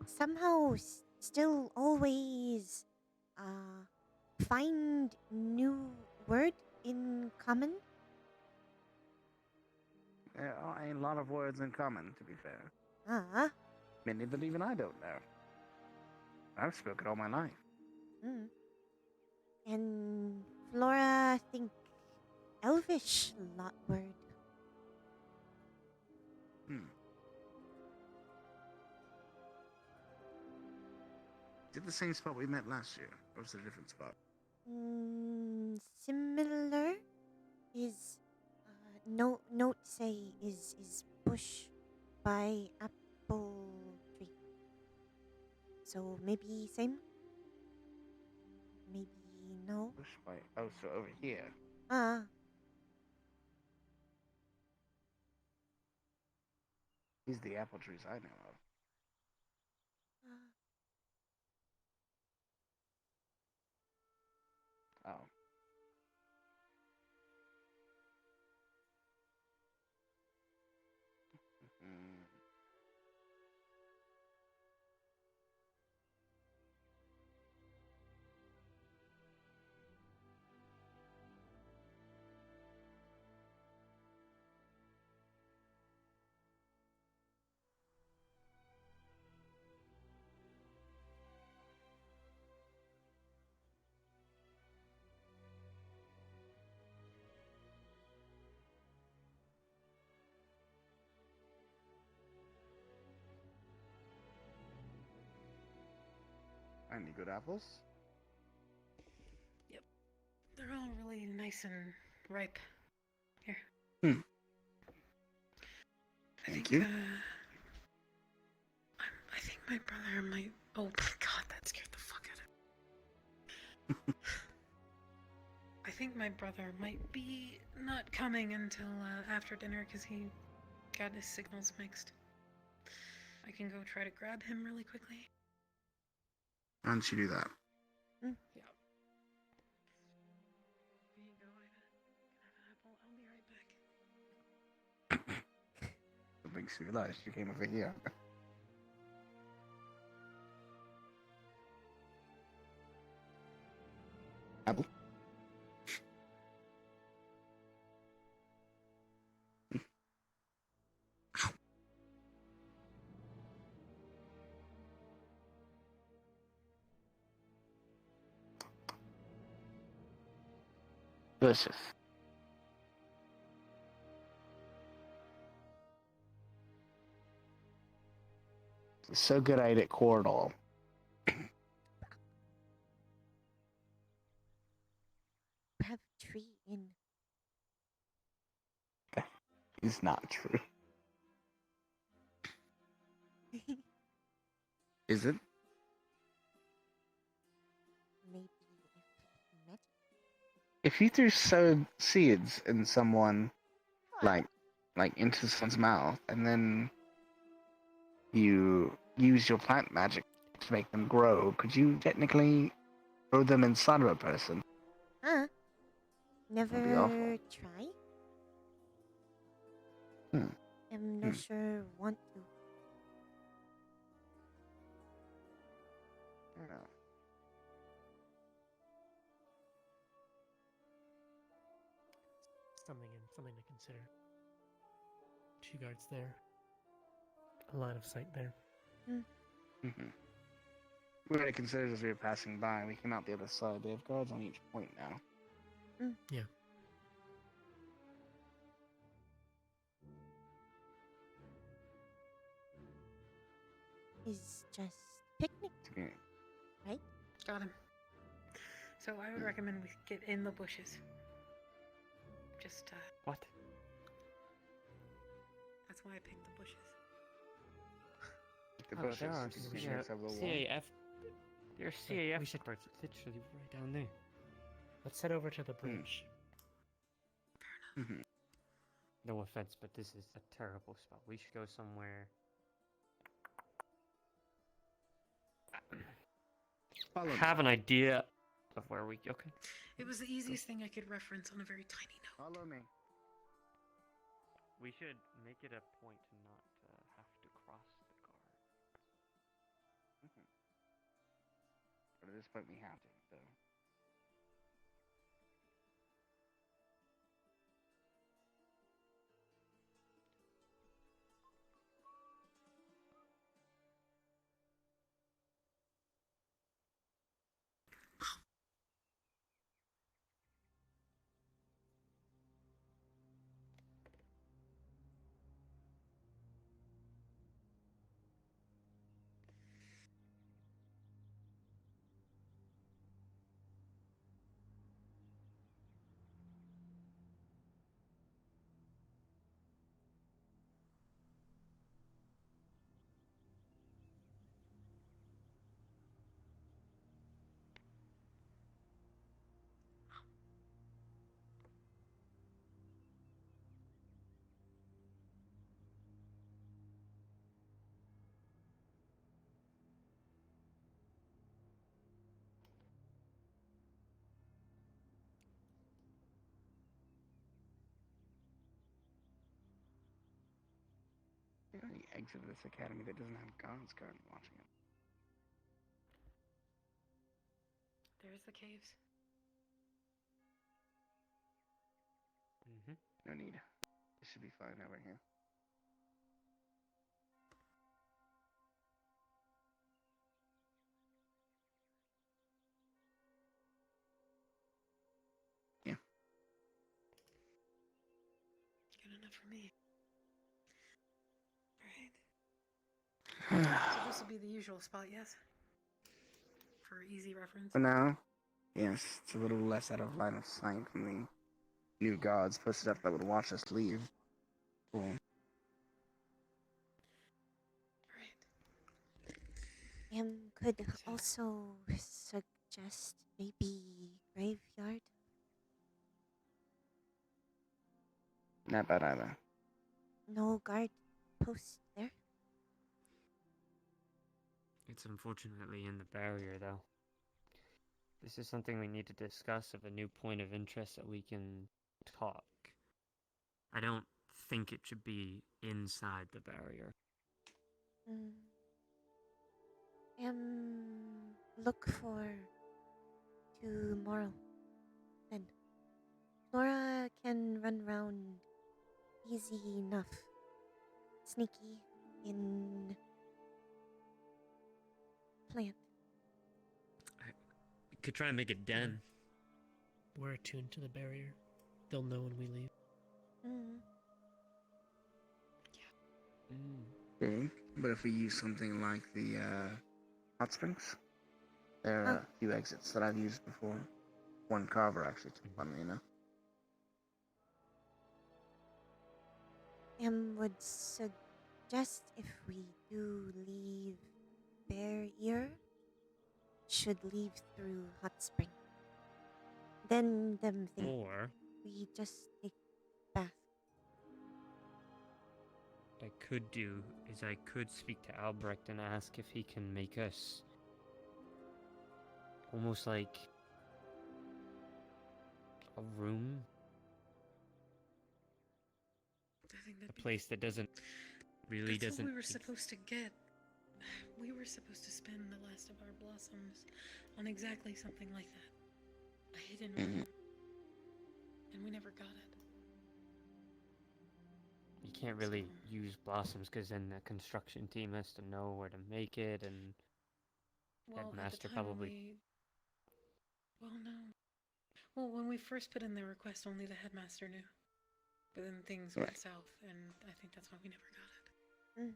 Somehow still always find new word in common. There are a lot of words in common, to be fair. Ah. Many that even I don't know. I've spoken all my life. And Flora think Elvish lot word. Is it the same spot we met last year, or is it a different spot? Similar is note say is bush by apple tree. So maybe same. Maybe no. Bush by so over here. These are the apple trees I know of. Oh. Any good apples? Yep. They're all really nice and ripe. Here. Thank you. I think my brother might. Oh my god, that scared the fuck out of me. I think my brother might be not coming until after dinner because he got his signals mixed. I can go try to grab him really quickly. Why don't you do that? Yeah. Here you go, Ida. Can I have an apple? I'll be right back. It makes you realize you came over here. Apple? Delicious. It's so good I ate it Cordal. Have tree in. It's not true. Is it? Maybe magic. If you threw sowed seeds in someone, like into someone's mouth, and then you use your plant magic to make them grow, could you technically grow them inside of a person? Never That'd be awful. try? I'm not sure want to. Something to consider. 2 guards there. A line of sight there. We already considered as we were passing by. We came out the other side. They have guards on each point now. Yeah. Is just picnic, right? Got him. So I would recommend we get in the bushes. Just What? That's why I picked the bushes. The Oh, bushes. there are You can mix up the wall. CAF. There are CAF parts literally right down there. Let's head over to the bridge. No offense, but this is a terrible spot. We should go somewhere. I have an idea, of where we. Okay. It was the easiest thing I could reference on a very tiny note. Follow me. We should make it a point to not have to cross the guard. But at this point, we have to, though. The only exit of this academy that doesn't have guards currently watching it. There's the caves. No need. This should be fine over here. Yeah. Good enough for me. Alright. So this will be the usual spot, yes? For easy reference. For now, yes, it's a little less out of line of sight from the new guards posted up that would watch us leave. Cool. Could also suggest maybe graveyard. Not bad either. No guard post there. It's unfortunately in the barrier, though. This is something we need to discuss of a new point of interest that we can talk. I don't think it should be inside the barrier. Look for tomorrow. Then Nora can run around easy enough. Sneaky in plant. We could try and make a den. We're attuned to the barrier. They'll know when we leave. Okay. But if we use something like the hot springs, there are a few exits that I've used before. One carver actually, funnily enough. Would suggest if we do leave barrier, should leave through hot spring. Then them think Or we just take bath. what I could do is I could speak to Albrecht and ask if he can make us almost like a room. I think A place that doesn't really That's doesn't. what we were supposed to get. We were supposed to spend the last of our blossoms on exactly something like that. A hidden room. And we never got it. You can't really use blossoms because then the construction team has to know where to make it, and Well, headmaster at the time probably. Well, no. Well, when we first put in the request, only the headmaster knew. But then things went south, and I think that's why we never got it.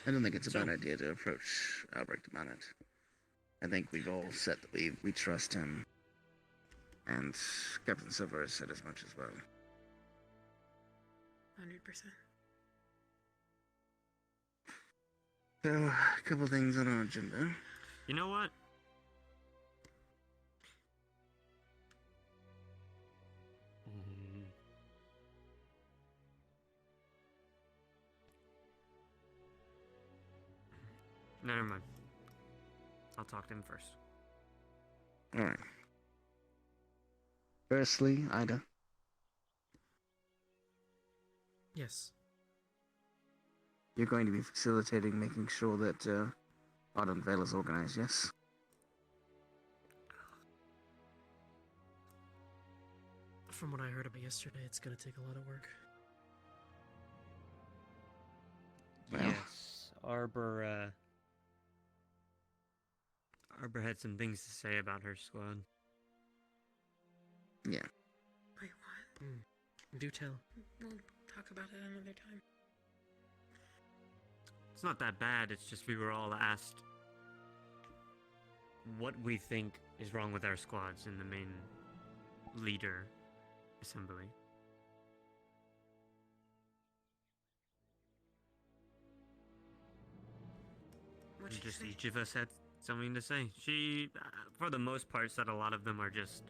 I don't think it's a bad idea to approach Albrecht about it. I think we've all said that we trust him. And Captain Silver has said as much as well. 100%. So, a couple things on our agenda. You know what? Never mind. I'll talk to him first. Alright. Firstly, Ida. Yes. You're going to be facilitating making sure that Ardent Vale is organized, yes? From what I heard about yesterday, it's gonna take a lot of work. Well. Yes, Arbor had some things to say about her squad. Yeah. Wait, what? Do tell. We'll talk about it another time. It's not that bad, it's just we were all asked what we think is wrong with our squads in the main leader assembly. What'd Just she say? each of us had something to say. She, for the most part, said a lot of them are just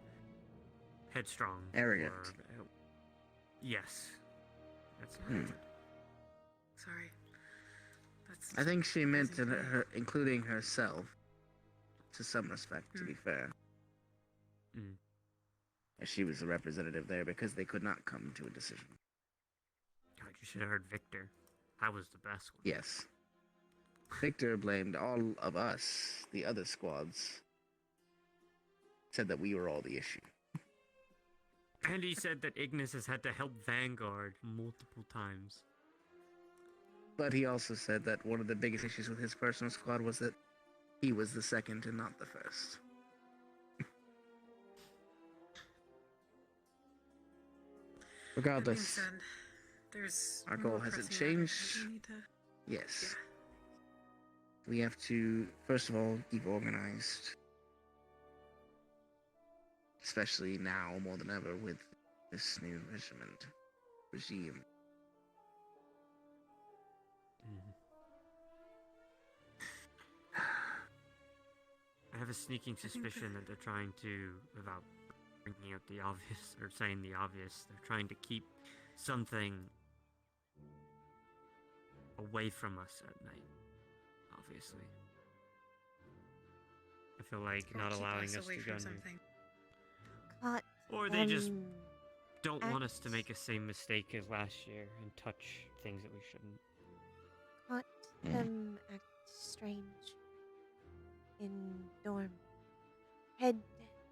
headstrong. Arrogant. Yes. That's Sorry. That's. I think she meant surprising to me. her, including herself, to some respect, to be fair. As she was the representative there because they could not come to a decision. God, you should have heard Victor. That was the best one. Yes. Victor blamed all of us, the other squads, said that we were all the issue. And he said that Ignis has had to help Vanguard multiple times. But he also said that one of the biggest issues with his personal squad was that he was the second and not the first. Regardless, That being said, there's our more goal hasn't pressing matters changed. that we need to. Yes. We have to, first of all, keep organized. Especially now, more than ever, with this new regime. I have a sneaking suspicion that they're trying to, without bringing out the obvious, or saying the obvious, they're trying to keep something away from us at night, obviously. I feel like Or not keep allowing us us away to from gun something. Caught Or they just them don't at- want us to make the same mistake as last year and touch things that we shouldn't. Caught them act strange in dorm. Head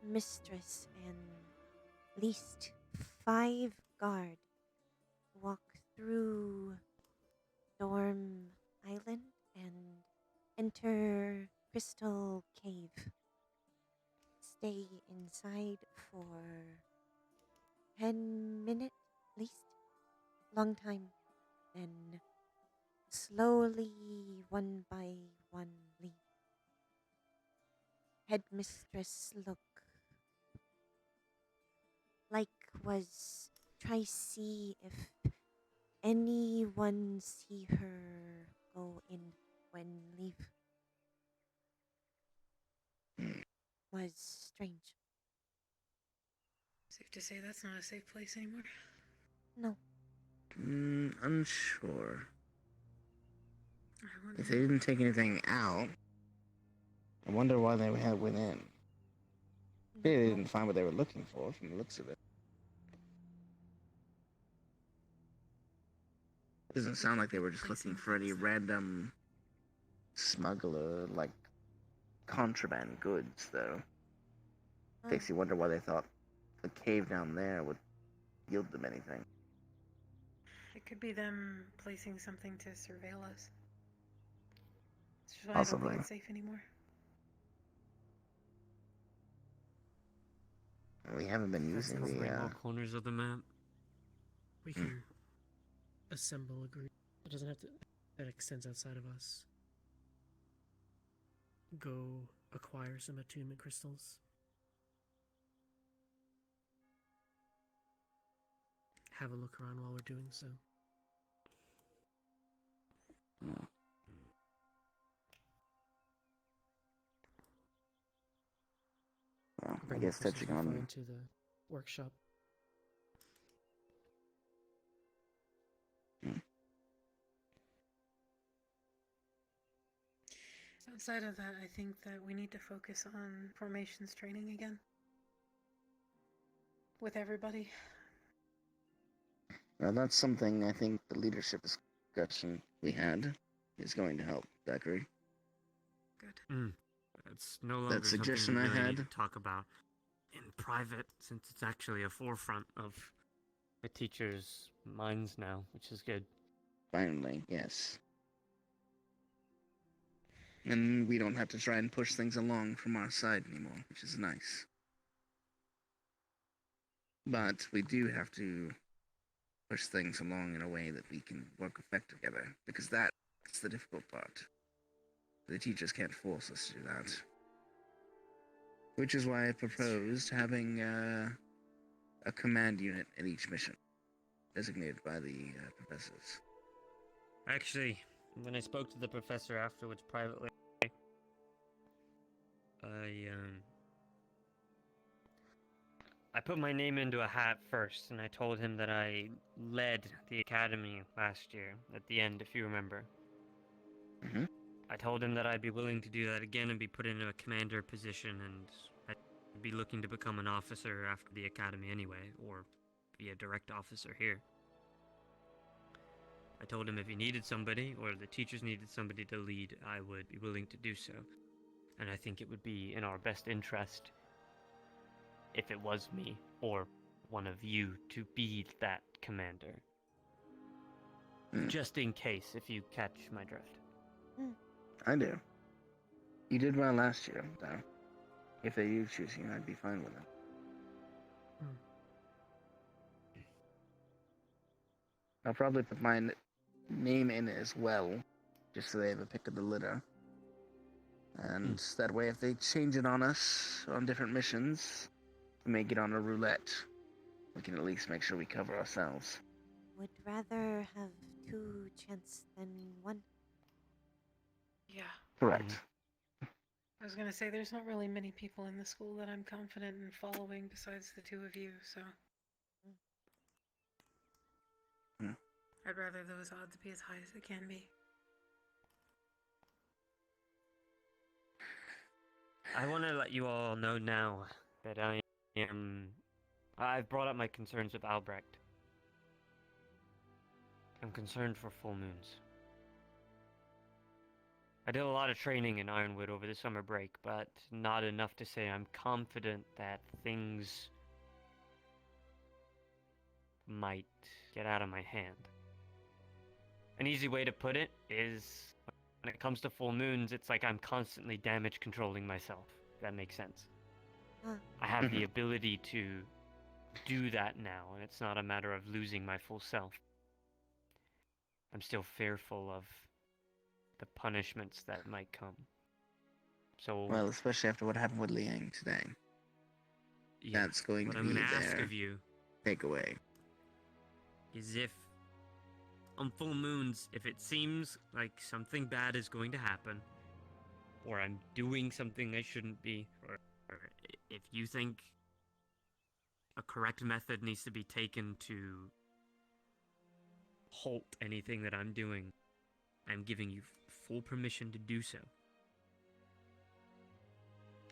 mistress and least 5 guard walk through dorm island and enter crystal cave. Stay inside for 10 minutes least. Long time. Then slowly, one by one, leave. Headmistress look like was try see if anyone see her go in when leave. Was strange. Safe to say that's not a safe place anymore. No. Unsure. I wonder. If they didn't take anything out, I wonder why they went in. They didn't find what they were looking for from the looks of it. Doesn't sound like they were just looking for any random smuggler, like, contraband goods, though. Makes you wonder why they thought the cave down there would yield them anything. It could be them placing something to surveil us. It's just why I don't Possibly. think it's safe anymore. We haven't been That's using covering all the, corners of the map. We can assemble a group. It doesn't have to. That extends outside of us. Go acquire some attunement crystals. Have a look around while we're doing so. Well, I Bring the guess crystals touching we on find to the workshop. Outside of that, I think that we need to focus on formations training again. With everybody. Well, that's something I think the leadership discussion we had is going to help, Zachary. Good. It's no longer suggestion something I we really had. need to talk about in private, since it's actually a forefront of the teachers' minds now, which is good. Finally, yes. And we don't have to try and push things along from our side anymore, which is nice. But we do have to push things along in a way that we can work effectively together, because that's the difficult part. The teachers can't force us to do that. Which is why I proposed having a command unit in each mission, designated by the professors. Actually, when I spoke to the professor afterwards privately, I put my name into a hat first, and I told him that I led the academy last year, at the end, if you remember. Mm-hmm. I told him that I'd be willing to do that again and be put in a commander position, and I'd be looking to become an officer after the academy anyway, or be a direct officer here. I told him if he needed somebody, or the teachers needed somebody to lead, I would be willing to do so. And I think it would be in our best interest if it was me, or one of you, to be that commander. Just in case, if you catch my drift. I do. You did well last year, though. If they do choose you, I'd be fine with it. I'll probably put my name in as well, just so they have a pick of the litter. And that way, if they change it on us on different missions, we may get on a roulette. We can at least make sure we cover ourselves. Would rather have 2 chances than 1. Yeah. Correct. I was gonna say, there's not really many people in the school that I'm confident in following besides the 2 of you, so... I'd rather those odds be as high as they can be. I want to let you all know now that I've brought up my concerns with Albrecht. I'm concerned for full moons. I did a lot of training in Ironwood over the summer break, but not enough to say I'm confident that things might get out of my hand. An easy way to put it is, when it comes to full moons, it's like I'm constantly damage controlling myself, if that makes sense. I have the ability to do that now, and it's not a matter of losing my full self. I'm still fearful of the punishments that might come. So, well, especially after what happened with Liang today. Yeah, that's going what to I'm be gonna ask their of you takeaway. Is if on full moons, if it seems like something bad is going to happen, or I'm doing something I shouldn't be, or if you think a correct method needs to be taken to halt anything that I'm doing, I'm giving you full permission to do so.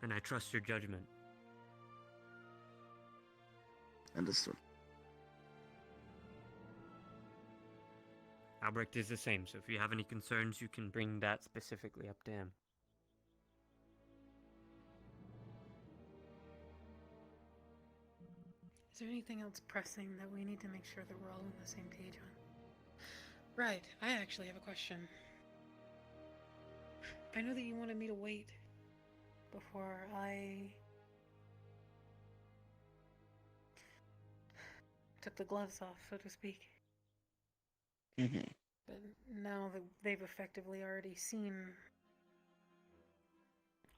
And I trust your judgment. Understood. Albrecht is the same, so if you have any concerns, you can bring that specifically up to him. Is there anything else pressing that we need to make sure that we're all on the same page on? Right, I actually have a question. I know that you wanted me to wait before I took the gloves off, so to speak. But now that they've effectively already seen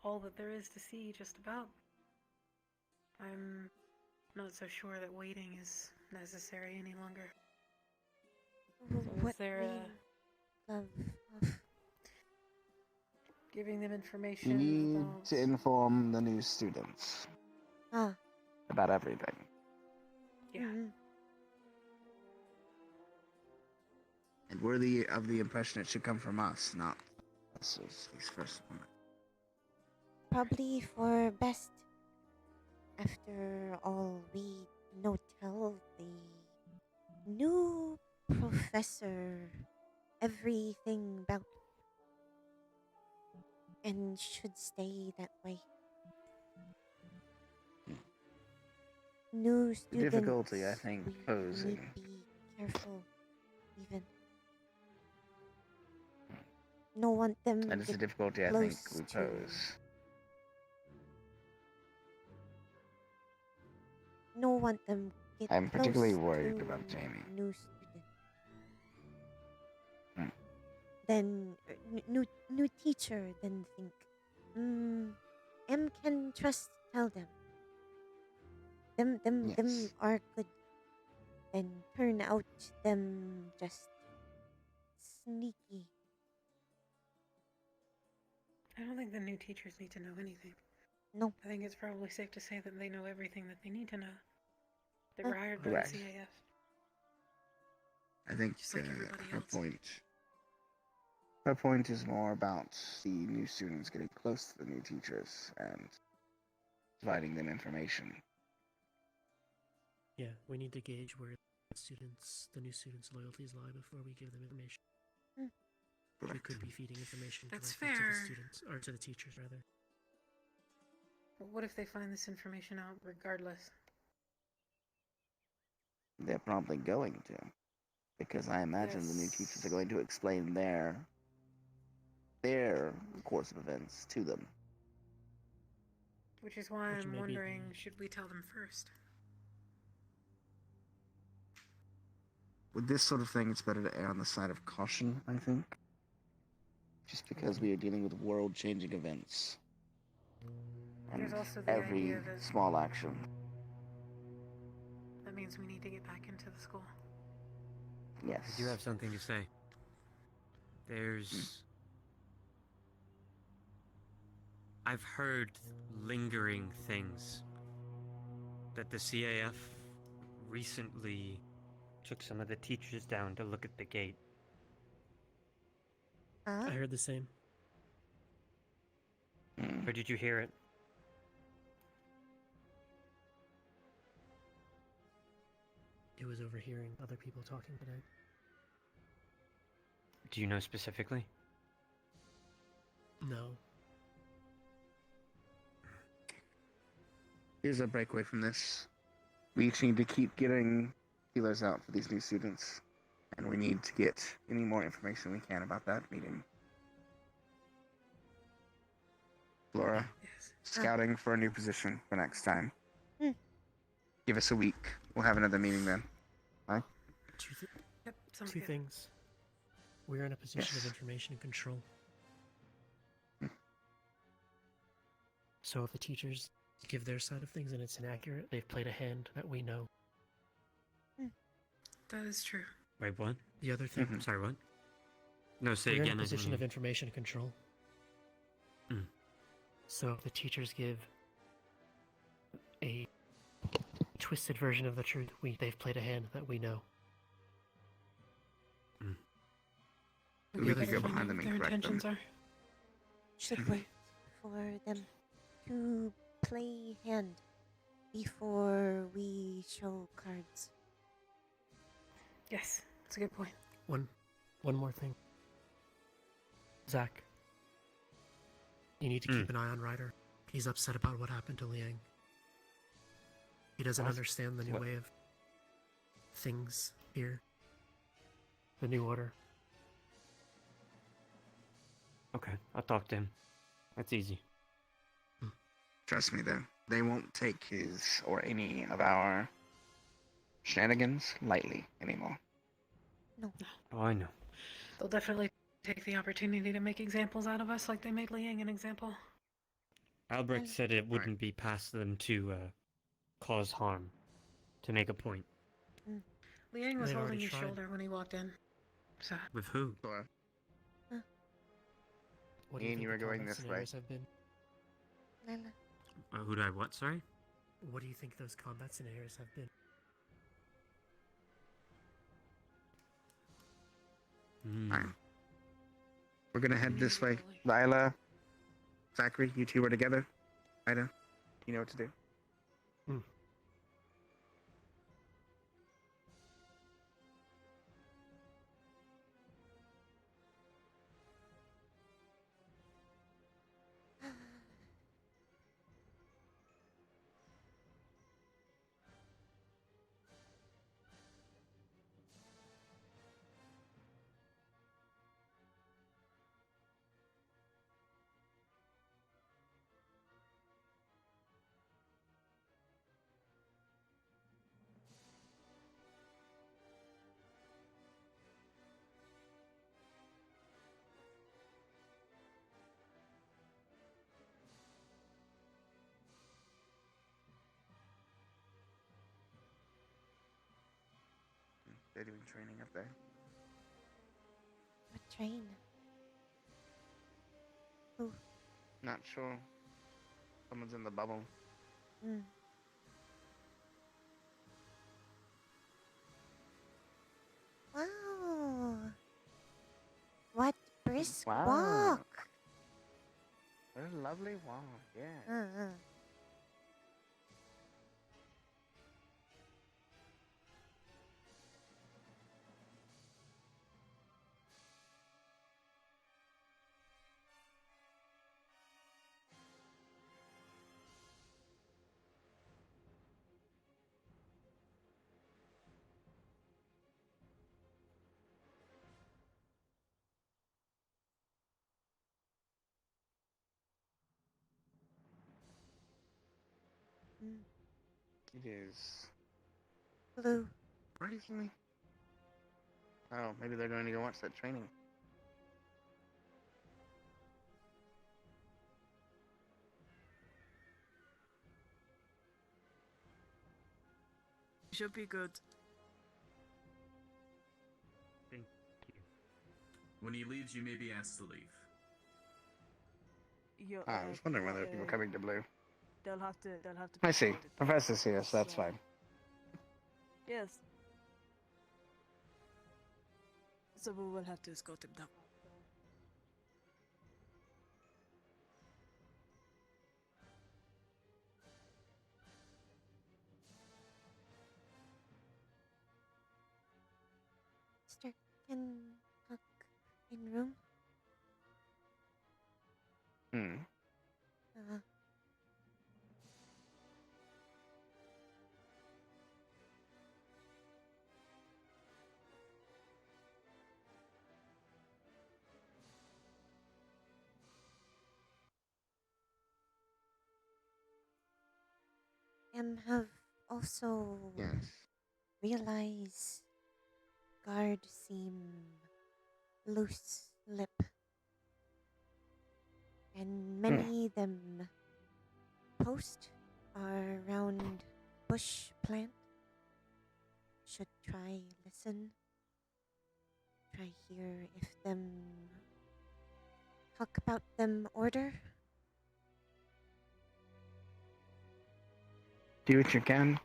all that there is to see, just about, I'm not so sure that waiting is necessary any longer. So is there a... giving them You information need about... to inform the new students about everything. Yeah. And we're of the impression it should come from us, not This is these first one. Probably for best. After all, we no tell the new professor everything about, and should stay that way. New The students. difficulty, I think, we posing. need to be careful, even. No want them. That is the get difficulty I think close we to- pose. No want them get I'm particularly close worried to about Jamie. New student. Hmm. Then new teacher. Then think. Can trust. Tell them. Them Yes. are good. Then turn out them just sneaky. I don't think the new teachers need to know anything. No. I think it's probably safe to say that they know everything that they need to know. They Huh. were hired by the Correct. CAF. I think Just like everybody her else. point. Her point is more about the new students getting close to the new teachers and providing them information. Yeah, we need to gauge where the new students' loyalties lie before we give them information. We Correct. could be feeding information That's directly to fair. the students, or to the teachers rather. But what if they find this information out regardless? They're probably going to. Because I imagine the new teachers are going to explain their course of events to them. Which is why Which I'm may be wondering, the- should we tell them first? With this sort of thing, it's better to err on the side of caution, I think. Just because we are dealing with world-changing events. And There's also the every idea that- small action. That means we need to get back into the school. Yes. I do have something to say. There's... I've heard lingering things that the CAF recently took some of the teachers down to look at the gate. I heard the same. Or did you hear it? It was overhearing other people talking today. Do you know specifically? No. Here's a breakaway from this. We each need to keep getting feelers out for these new students. And we need to get any more information we can about that meeting. Flora, scouting for a new position for next time. Give us a week. We'll have another meeting then. Bye. Yep, sounds Two good. things. We're in a position Yes. of information and control. So if the teachers give their side of things and it's inaccurate, they've played a hand that we know. That is true. Wait, what? The other thing, Sorry, what? No, say we're again. in a I position of didn't information and control. Mm. So if the teachers give a twisted version of the truth, they've played a hand that we know. We other could go thing- behind them and Their correct them. intentions are. Should wait for them to play hand before we show cards. Yes, that's a good point. One more thing. Zach, you need to keep an eye on Ryder. He's upset about what happened to Liang. He doesn't What? understand the new What? way of things here. The new order. Okay, I'll talk to him. That's easy. Trust me, though. They won't take his or any of our shenanigans lightly anymore. No. Oh, I know. They'll definitely take the opportunity to make examples out of us like they made Liang an example. Albrecht said it wouldn't be past them to cause harm, to make a point. Liang was They've holding already his tried. shoulder when he walked in. So, With who? What do you Ian, think you the were going comments this and way. errors have been? Lila. Who did I what, sorry? What do you think those combats and errors have been? Hmm. Fine. We're gonna head this way. Lila, Zachary, you two are together. Ida, you know what to do. They're doing training up there. What train? Who? Not sure. Someone's in the bubble. Hmm. Wow. What brisk walk. What a lovely walk, yeah. It is blue. Recently. Oh, maybe they're going to go watch that training. Should be good. Thank you. When he leaves, you may be asked to leave. I was wondering whether people coming to Blue. They'll have to. I see. Professor's here, so that's fine. Yes. So we will have to escort him down. Mr. Can talk in room? Have also realized guard seem loose lip, and many them post are around bush plant. Should try listen, try hear if them talk about them order. Do what you can.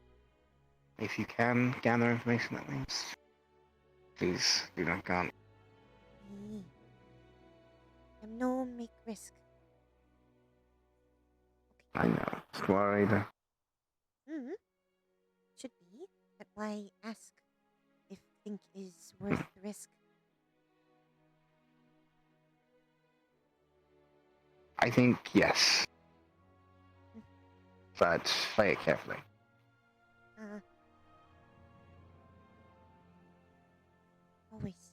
If you can gather information at least, please do not count. I'm no make risk. I know. Just worried. Should be. But why ask if think is worth the risk? I think yes. But play it carefully. Always.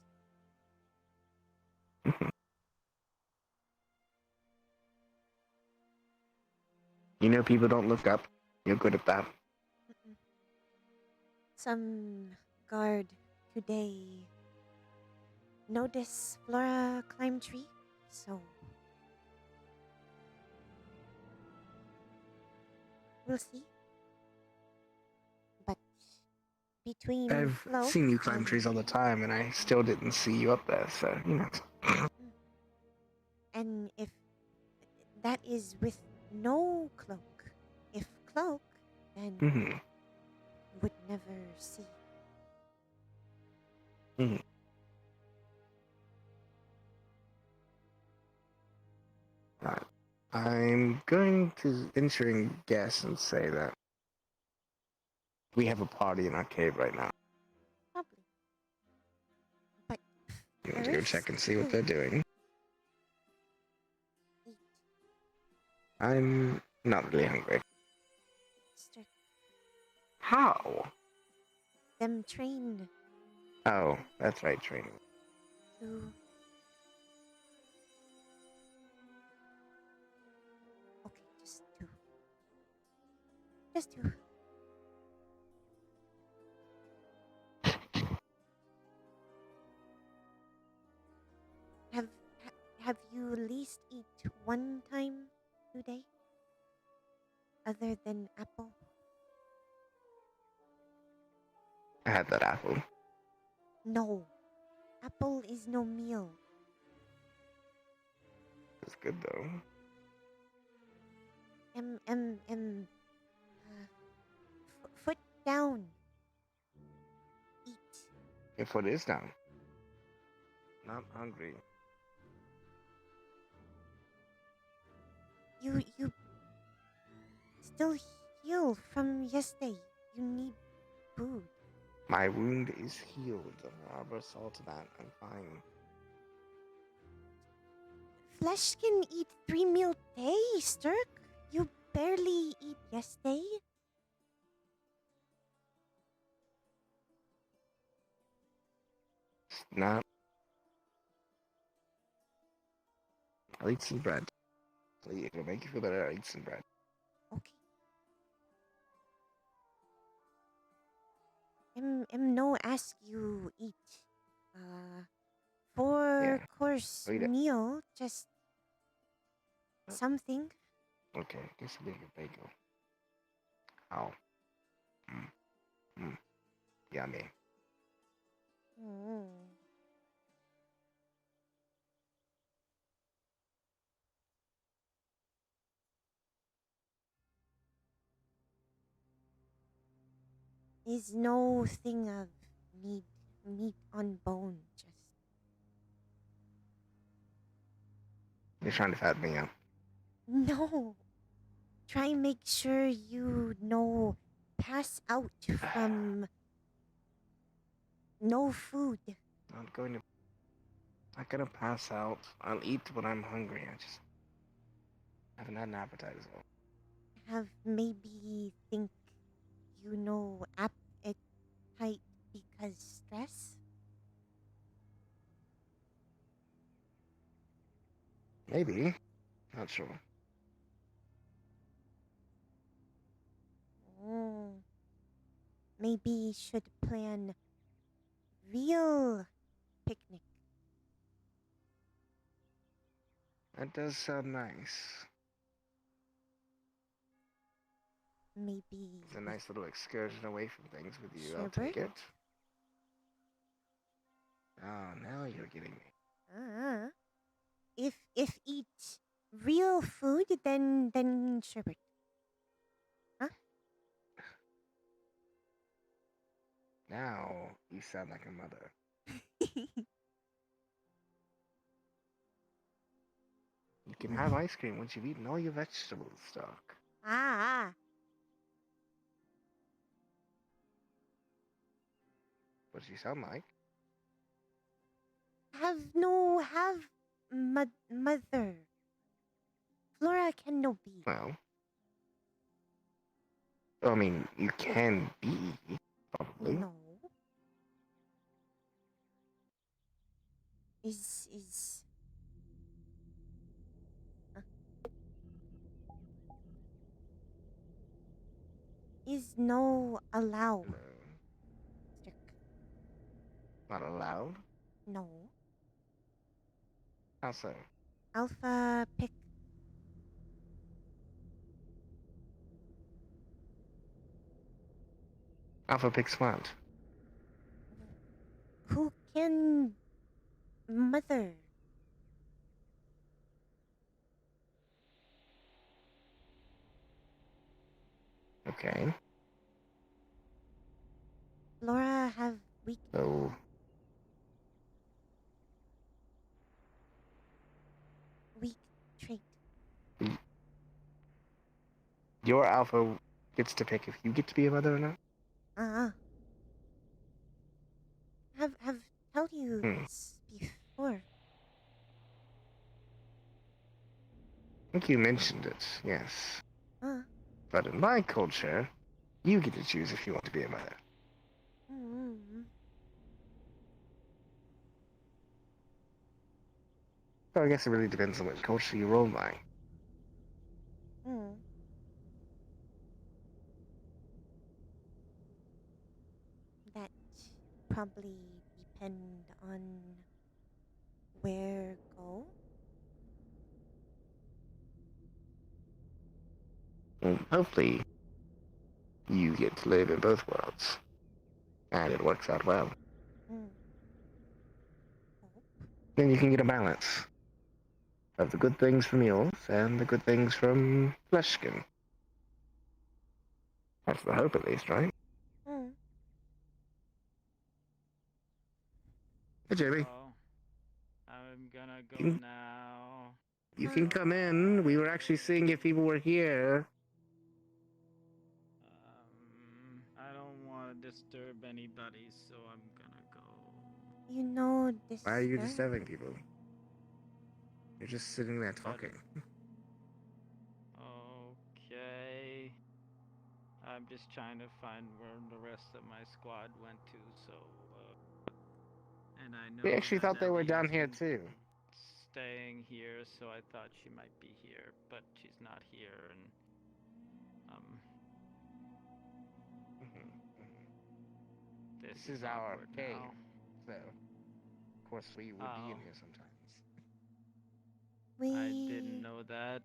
You know people don't look up. You're good at that. Some guard today notice Flora climb tree, so we'll see. But between I've Flo seen you climb trees all the time, and I still didn't see you up there, so, you know. And if that is with no cloak, if cloak, then would never see. I'm going to venturing guess and say that we have a party in our cave right now. Probably. But You want to go check and see what they're doing? I'm not really hungry. How? Them trained Oh, that's right, training. to. Okay, just two. Just two. Have you at least eat one time today? Other than apple? I had that apple. No. Apple is no meal. It's good though. Foot down. Eat. Your foot is down. Not hungry. You still heal from yesterday. You need food. My wound is healed. Arbor saw to that. I'm fine. Flesh can eat 3 meal day, Sturk. You barely eat yesterday. Not. I'll eat some bread. It'll make you feel better. I'll eat some bread. Okay. No ask you eat. 4-course meal, just something. Okay, this will be a bagel. Ow. Yummy. Is no thing of meat on bone, just. You're trying to fatten me up. No. Try and make sure you no pass out from no food. Not gonna pass out. I'll eat when I'm hungry. I just haven't had an appetite as well. Have maybe think you know appetite because stress? Maybe. Not sure. Maybe should plan real picnic. That does sound nice. Maybe. It's a nice little excursion away from things with you. I'll Sherbert? take it. Oh, now you're getting me. If eat real food, then sherbet. Huh? Now you sound like a mother. You can have ice cream once you've eaten all your vegetable stock. What does she sound like? Have mother. Flora can no be. Well, I mean, you can be, probably. No. Is is no allow. Not allowed? No. How so? Alpha pick. Alpha picks what? Who can mother? Okay. Flora have weak. So. Weak trait. your alpha gets to pick if you get to be a mother or not. Have told you this before. I think you mentioned it, yes. But in my culture, you get to choose if you want to be a mother. So I guess it really depends on what culture you roll by. That probably depend on where go. Well, hopefully, you get to live in both worlds. And it works out well. Then you can get a balance of the good things from yours and the good things from Fleshkin. That's the hope, at least, right? Hey, Jamie. I'm gonna go now. You can come in. We were actually seeing if people were here. I don't want to disturb anybody, so I'm gonna go. You know this. Why are you disturbing people? You're just sitting there talking. Okay. I'm just trying to find where the rest of my squad went to, so, and I know We actually thought they were down here, too. staying here, so I thought she might be here, but she's not here, and, this is our awkward cave, now. so, of course, we would be in here sometimes. I didn't know that.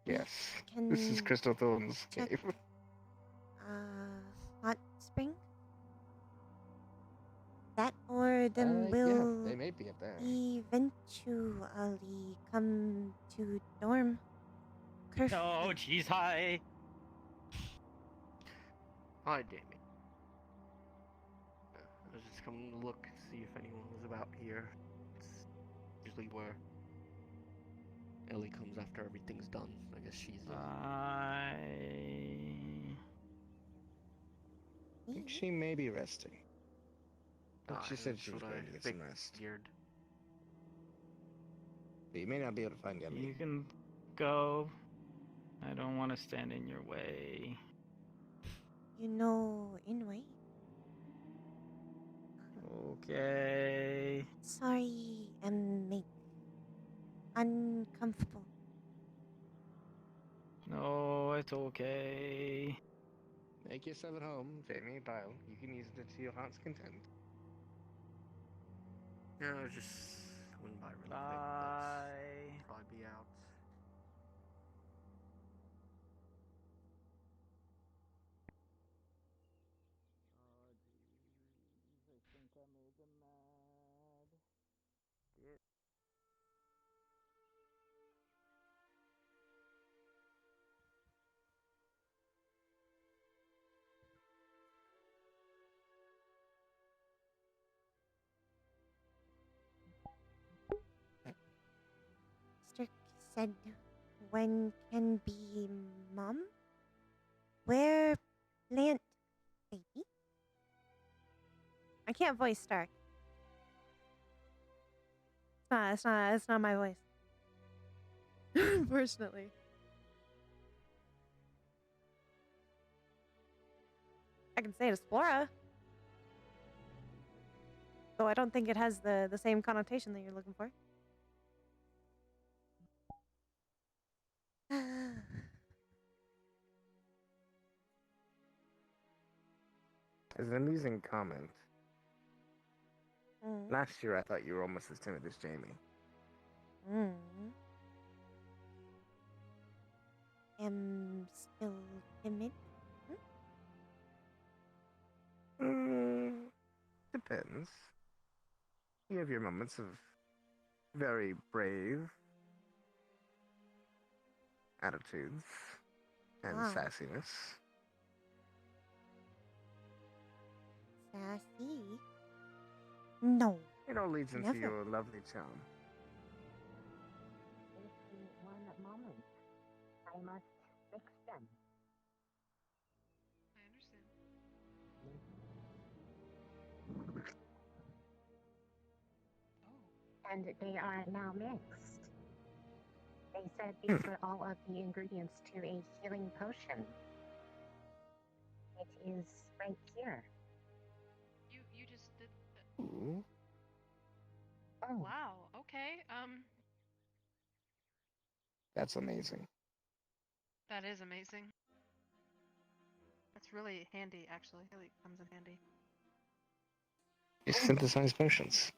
Yes, this is Crystal Thorn's cave. Hot spring? That or them Yeah, will they may be up there. eventually come to dorm. Oh, jeez, hi. Hi, Damien. I was just coming to look, see if anyone was about here. It's usually where Ellie comes after everything's done. I guess she's I think she may be resting. But she said she was going to get some rest. But you may not be able to find Ellie. You can go. I don't want to stand in your way. You know, anyway. Okay. Sorry, make uncomfortable. No, it's okay. Make yourself at home, Jamie, Bile. You can use it to your heart's content. Yeah, I was just went by really Bye. quick. But probably be out. I think I made them mad. Shit. Strick said, when can be mom? Where plant, baby? I can't voice Stark. It's not my voice. Unfortunately. I can say it as Flora. Though I don't think it has the same connotation that you're looking for. As an amusing comment, last year I thought you were almost as timid as Jamie. Am still timid? Depends. You have your moments of very brave attitudes and sassiness. Sassy? No. It all leads into your lovely charm. One moment. I must fix them. and they are now mixed. They said these were all of the ingredients to a healing potion. It is right here. You just did. Ooh. Oh. Wow. Okay. That's amazing. That is amazing. That's really handy, actually. Really comes in handy. You synthesize potions.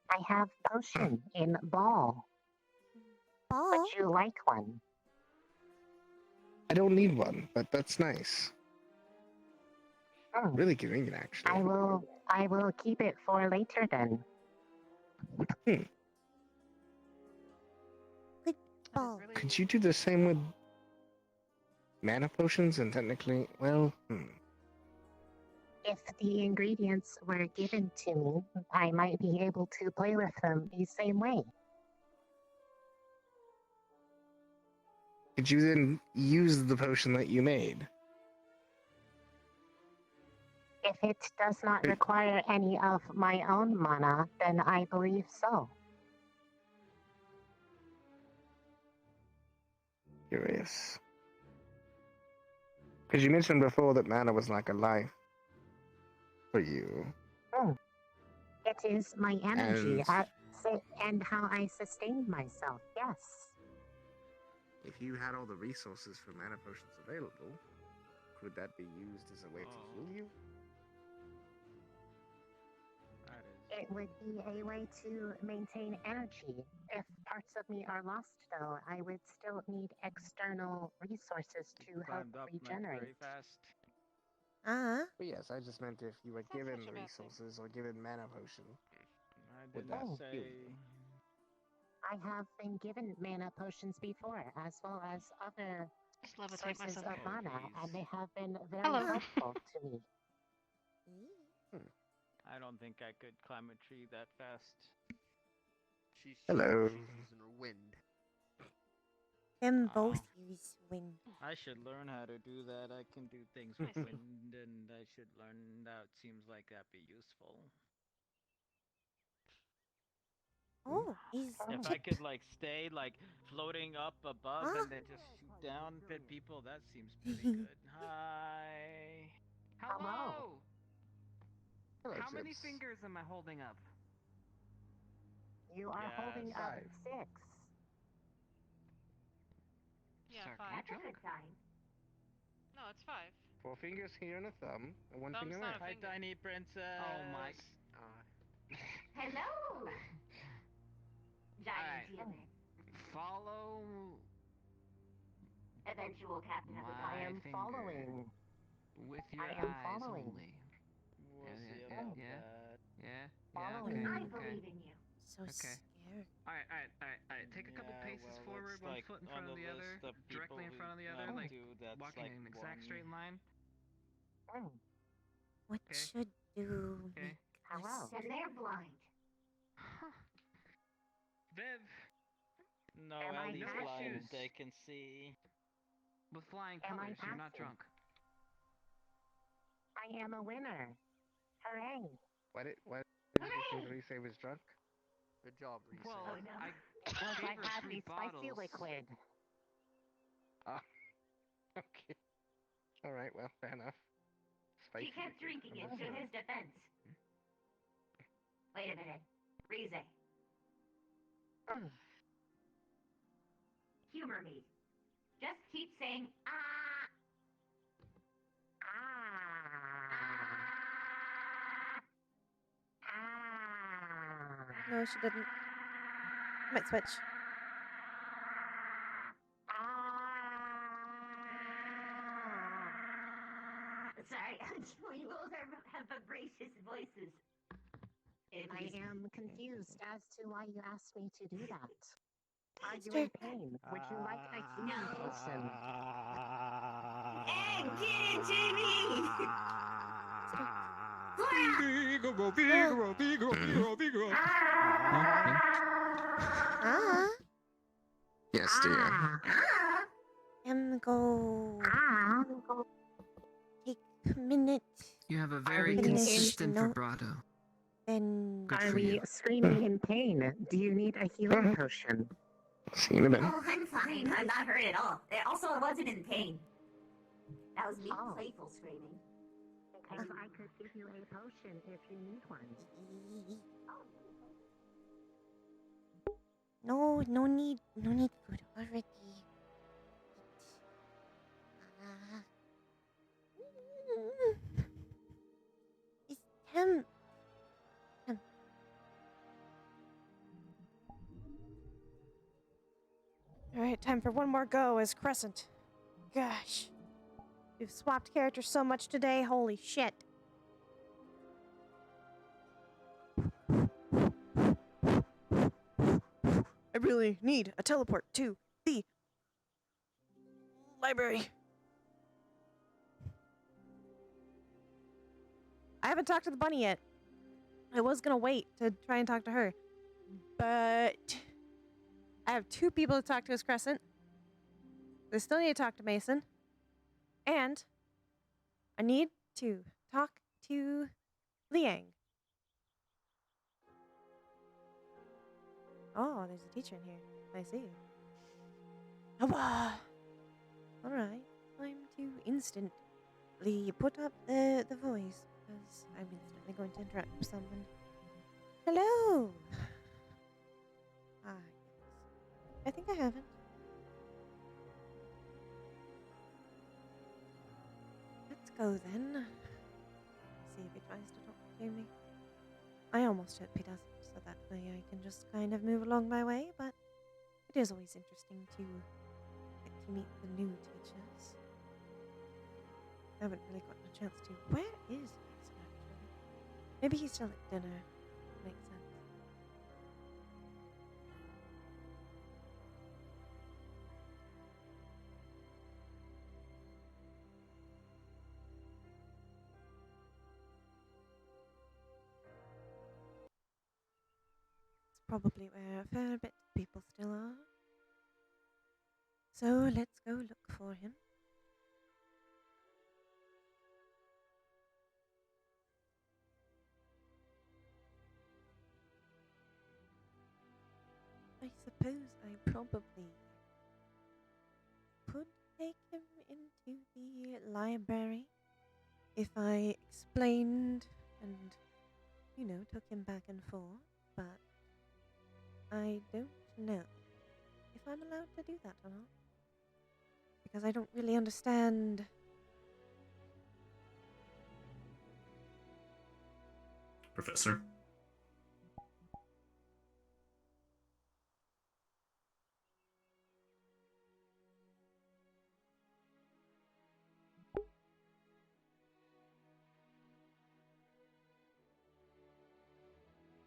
I have potion in ball. Ball? Would you like one? I don't need one, but that's nice. Oh. Really convenient, actually. I will keep it for later then. Ball. Really... Could you do the same with mana potions and technically, well, If the ingredients were given to me, I might be able to play with them the same way. Could you then use the potion that you made? If it does not require any of my own mana, then I believe so. Curious. Because you mentioned before that mana was like a life for you. It is my energy and how I sustain myself, yes. If you had all the resources for mana potions available, could that be used as a way to heal you? It would be a way to maintain energy. If parts of me are lost, though, I would still need external resources to help regenerate. But yes, I just meant if you were given resources or given mana potion, would that heal you? I have been given mana potions before, as well as other sources of mana, and they have been very helpful to me. I don't think I could climb a tree that fast. Hello. She's using her wind. Them both use wind. I should learn how to do that. I can do things with wind, and I should learn that. Seems like that'd be useful. Oh, he's If I could like stay like floating up above and then just shoot down pit people, that seems pretty good. Hi. Hello. Hello, How many Chips. fingers am I holding up? You are holding up 6. Yeah, Sir, 5. that's a good sign. No, it's 5. 4 fingers here and a thumb, and 1 Thumb's finger not left. a Hi, finger. tiny princess. Oh my. Hello! Giant human. Follow. Eventual captain of the my I am finger following. with your I am eyes following. only. We'll see Yeah. about that. Following. Okay. I Okay. believe in you. so Okay. scared. Alright. Take a couple paces well, forward, it's one like foot in on front of the the other, list of directly in people front of the who other, have like to, that's walking like in an exact one. straight line. What should do Okay. make us... And they're blind. Viv, No, Am I Ellie's not? blind. Shoes. They can see. with flying Am I colors, you're not passing? drunk. I am a winner. Hooray. What did you say was drunk? Good job, Reese. Well, Oh, no. I Because gave I her had 3 the spicy bottles. liquid. Okay. Alright, well, fair enough. He Spicy kept liquid, drinking it to understood. his defense. Wait a minute. Rize. Humor me. Just keep saying, ah. No, she didn't. Might switch. Sorry, mules have vibracious voices. I am confused as to why you asked me to do that. Are you Mister. in pain? Would you like a healing potion? And get it, Jamie! Yes, dear. I'm go take a minute. You have a very Finish consistent note. vibrato. Then Are we screaming in pain? Do you need a healing potion? See you in a bit. Oh, I'm fine. I'm not hurt at all. Also, I wasn't in pain. That was me playful screaming. Because I could give you a potion if you need one. No need food already. It's him. Alright, time for one more go as Crescent. Gosh. We've swapped characters so much today, holy shit. I really need a teleport to the library. I haven't talked to the bunny yet. I was gonna wait to try and talk to her, but I have 2 people to talk to as Crescent. I still need to talk to Mason. And I need to talk to Liang. Oh, there's a teacher in here. I see. Alright, time to instantly put up the voice, because I'm instantly going to interact with someone. Hello! Ah, yes. I think I haven't. Let's go then. See if he tries to talk to me. I almost hope he doesn't, so that way I can just kind of move along my way, but it is always interesting to get to meet the new teachers. I haven't really gotten a chance to. Where is Mason, actually? Maybe he's still at dinner. Makes sense. Probably where a fair bit of people still are. So let's go look for him. I suppose I probably could take him into the library if I explained and, you know, took him back and forth, but I don't know if I'm allowed to do that or not. Because I don't really understand. Professor?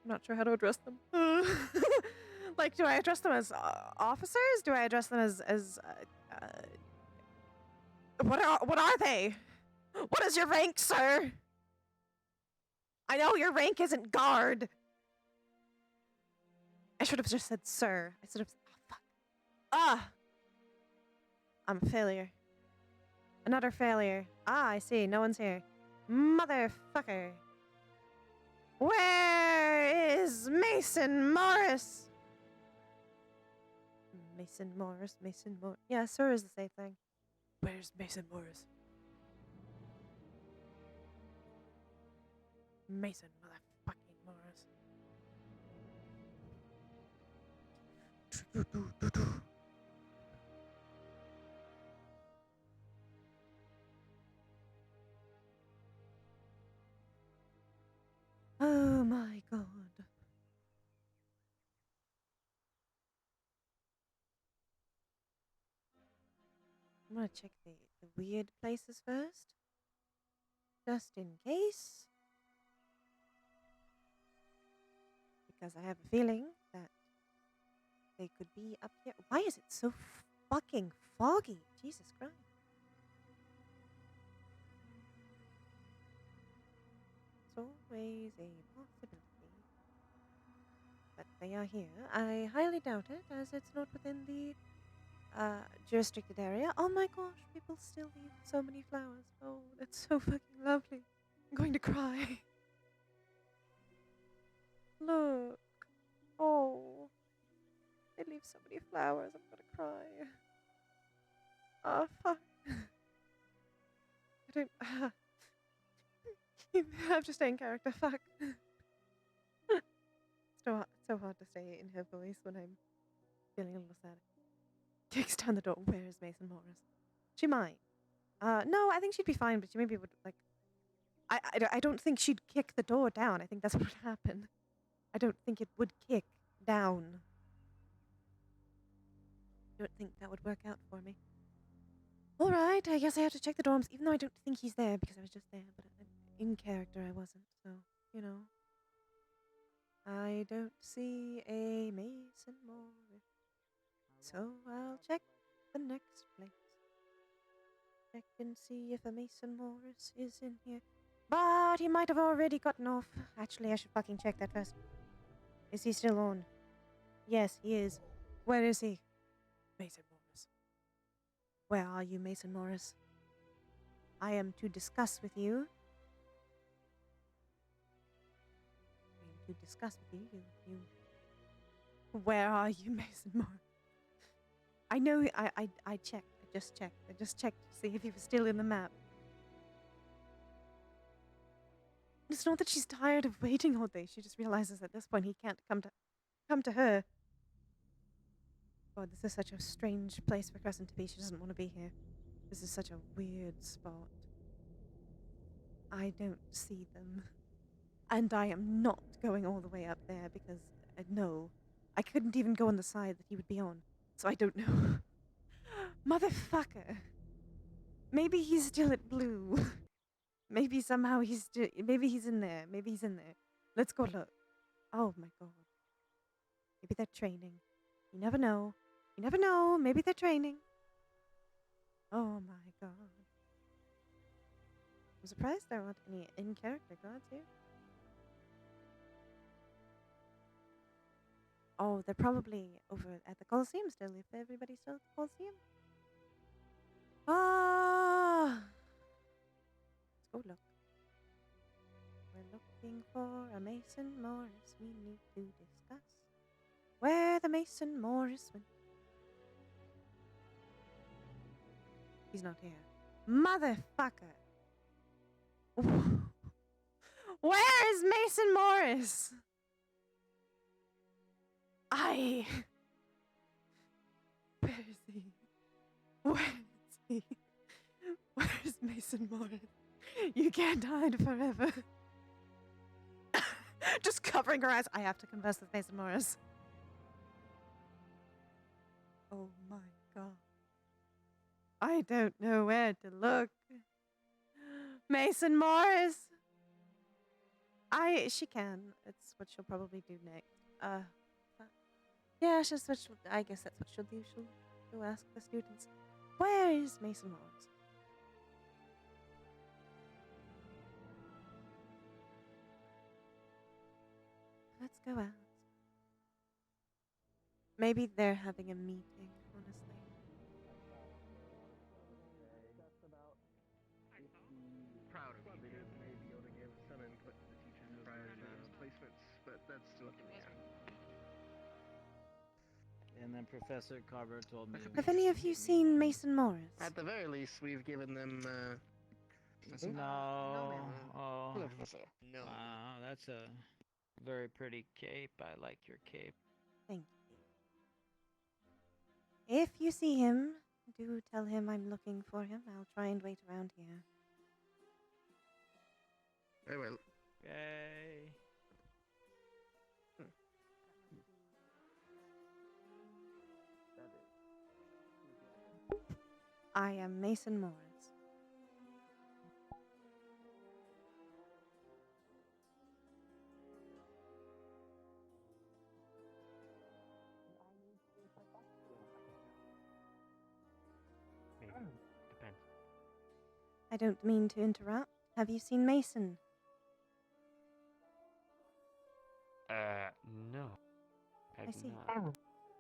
I'm not sure how to address them. Like, do I address them as officers? Do I address them as what are they? What is your rank, sir? I know your rank isn't guard. I should have just said sir. I should have. Oh, fuck. Ah! I'm a failure. Another failure. Ah, I see. No one's here. Motherfucker. Where is Mason Morris? Mason Morris. Yeah, sir is the same thing. Where's Mason Morris? Mason motherfucking Morris. Oh my god. I'm gonna check the weird places first. Just in case. Because I have a feeling that they could be up here. Why is it so fucking foggy? Jesus Christ. It's always a possibility that they are here. I highly doubt it, as it's not within the jurisdicted area. Oh my gosh, people still leave so many flowers. Oh, that's so fucking lovely. I'm going to cry. Look. Oh. They leave so many flowers. I'm gonna cry. Oh, fuck. I don't. I have to stay in character. Fuck. So hard to stay in her voice when I'm feeling a little sad. Kicks down the door. Where is Mason Morris? She might. No, I think she'd be fine, but she maybe would, like... I don't think she'd kick the door down. I think that's what would happen. I don't think it would kick down. I don't think that would work out for me. Alright, I guess I have to check the dorms, even though I don't think he's there, because I was just there, but in character I wasn't, so, you know. I don't see a Mason Morris, so I'll check the next place. Check and see if a Mason Morris is in here. But he might have already gotten off. Actually, I should fucking check that first. Is he still on? Yes, he is. Where is he? Mason Morris. Where are you, Mason Morris? I am to discuss with you. I am to discuss with you. Where are you, Mason Morris? I know. I checked. I just checked to see if he was still in the map. It's not that she's tired of waiting all day. She just realizes at this point he can't come to her. God, this is such a strange place for Crescent to be. She doesn't want to be here. This is such a weird spot. I don't see them. And I am not going all the way up there because, no. I couldn't even go on the side that he would be on. So I don't know. Motherfucker. Maybe he's still at blue. Maybe somehow maybe he's in there. Maybe he's in there. Let's go look. Oh my god. Maybe they're training. You never know. You never know. Maybe they're training. Oh my god. I'm surprised there aren't any in-character guards here. Oh, they're probably over at the Coliseum still, if everybody's still at the Coliseum. Ah! Let's go look. We're looking for a Mason Morris. We need to discuss where the Mason Morris went. He's not here. Motherfucker! Where is Mason Morris? Where is he? Where is he? Where is Mason Morris? You can't hide forever. Just covering her eyes. I have to converse with Mason Morris. Oh my god. I don't know where to look. Mason Morris! She can. It's what she'll probably do next. Yeah, I guess that's what she'll do. She'll go ask the students, where is Mason Morris? Let's go out. Maybe they're having a meeting, honestly. Proud of you. May be able to give some input to the teachers prior to placements, but that's still up in the air. And then Professor Carver told me. Have any of you seen Mason Morris? At the very least, we've given them. No. Oh. Hello, Professor. No. Wow, that's a very pretty cape. I like your cape. Thank you. If you see him, do tell him I'm looking for him. I'll try and wait around here. I will. Yay. I am Mason Morris. Maybe. Depends. I don't mean to interrupt. Have you seen Mason? No. I see. Oh,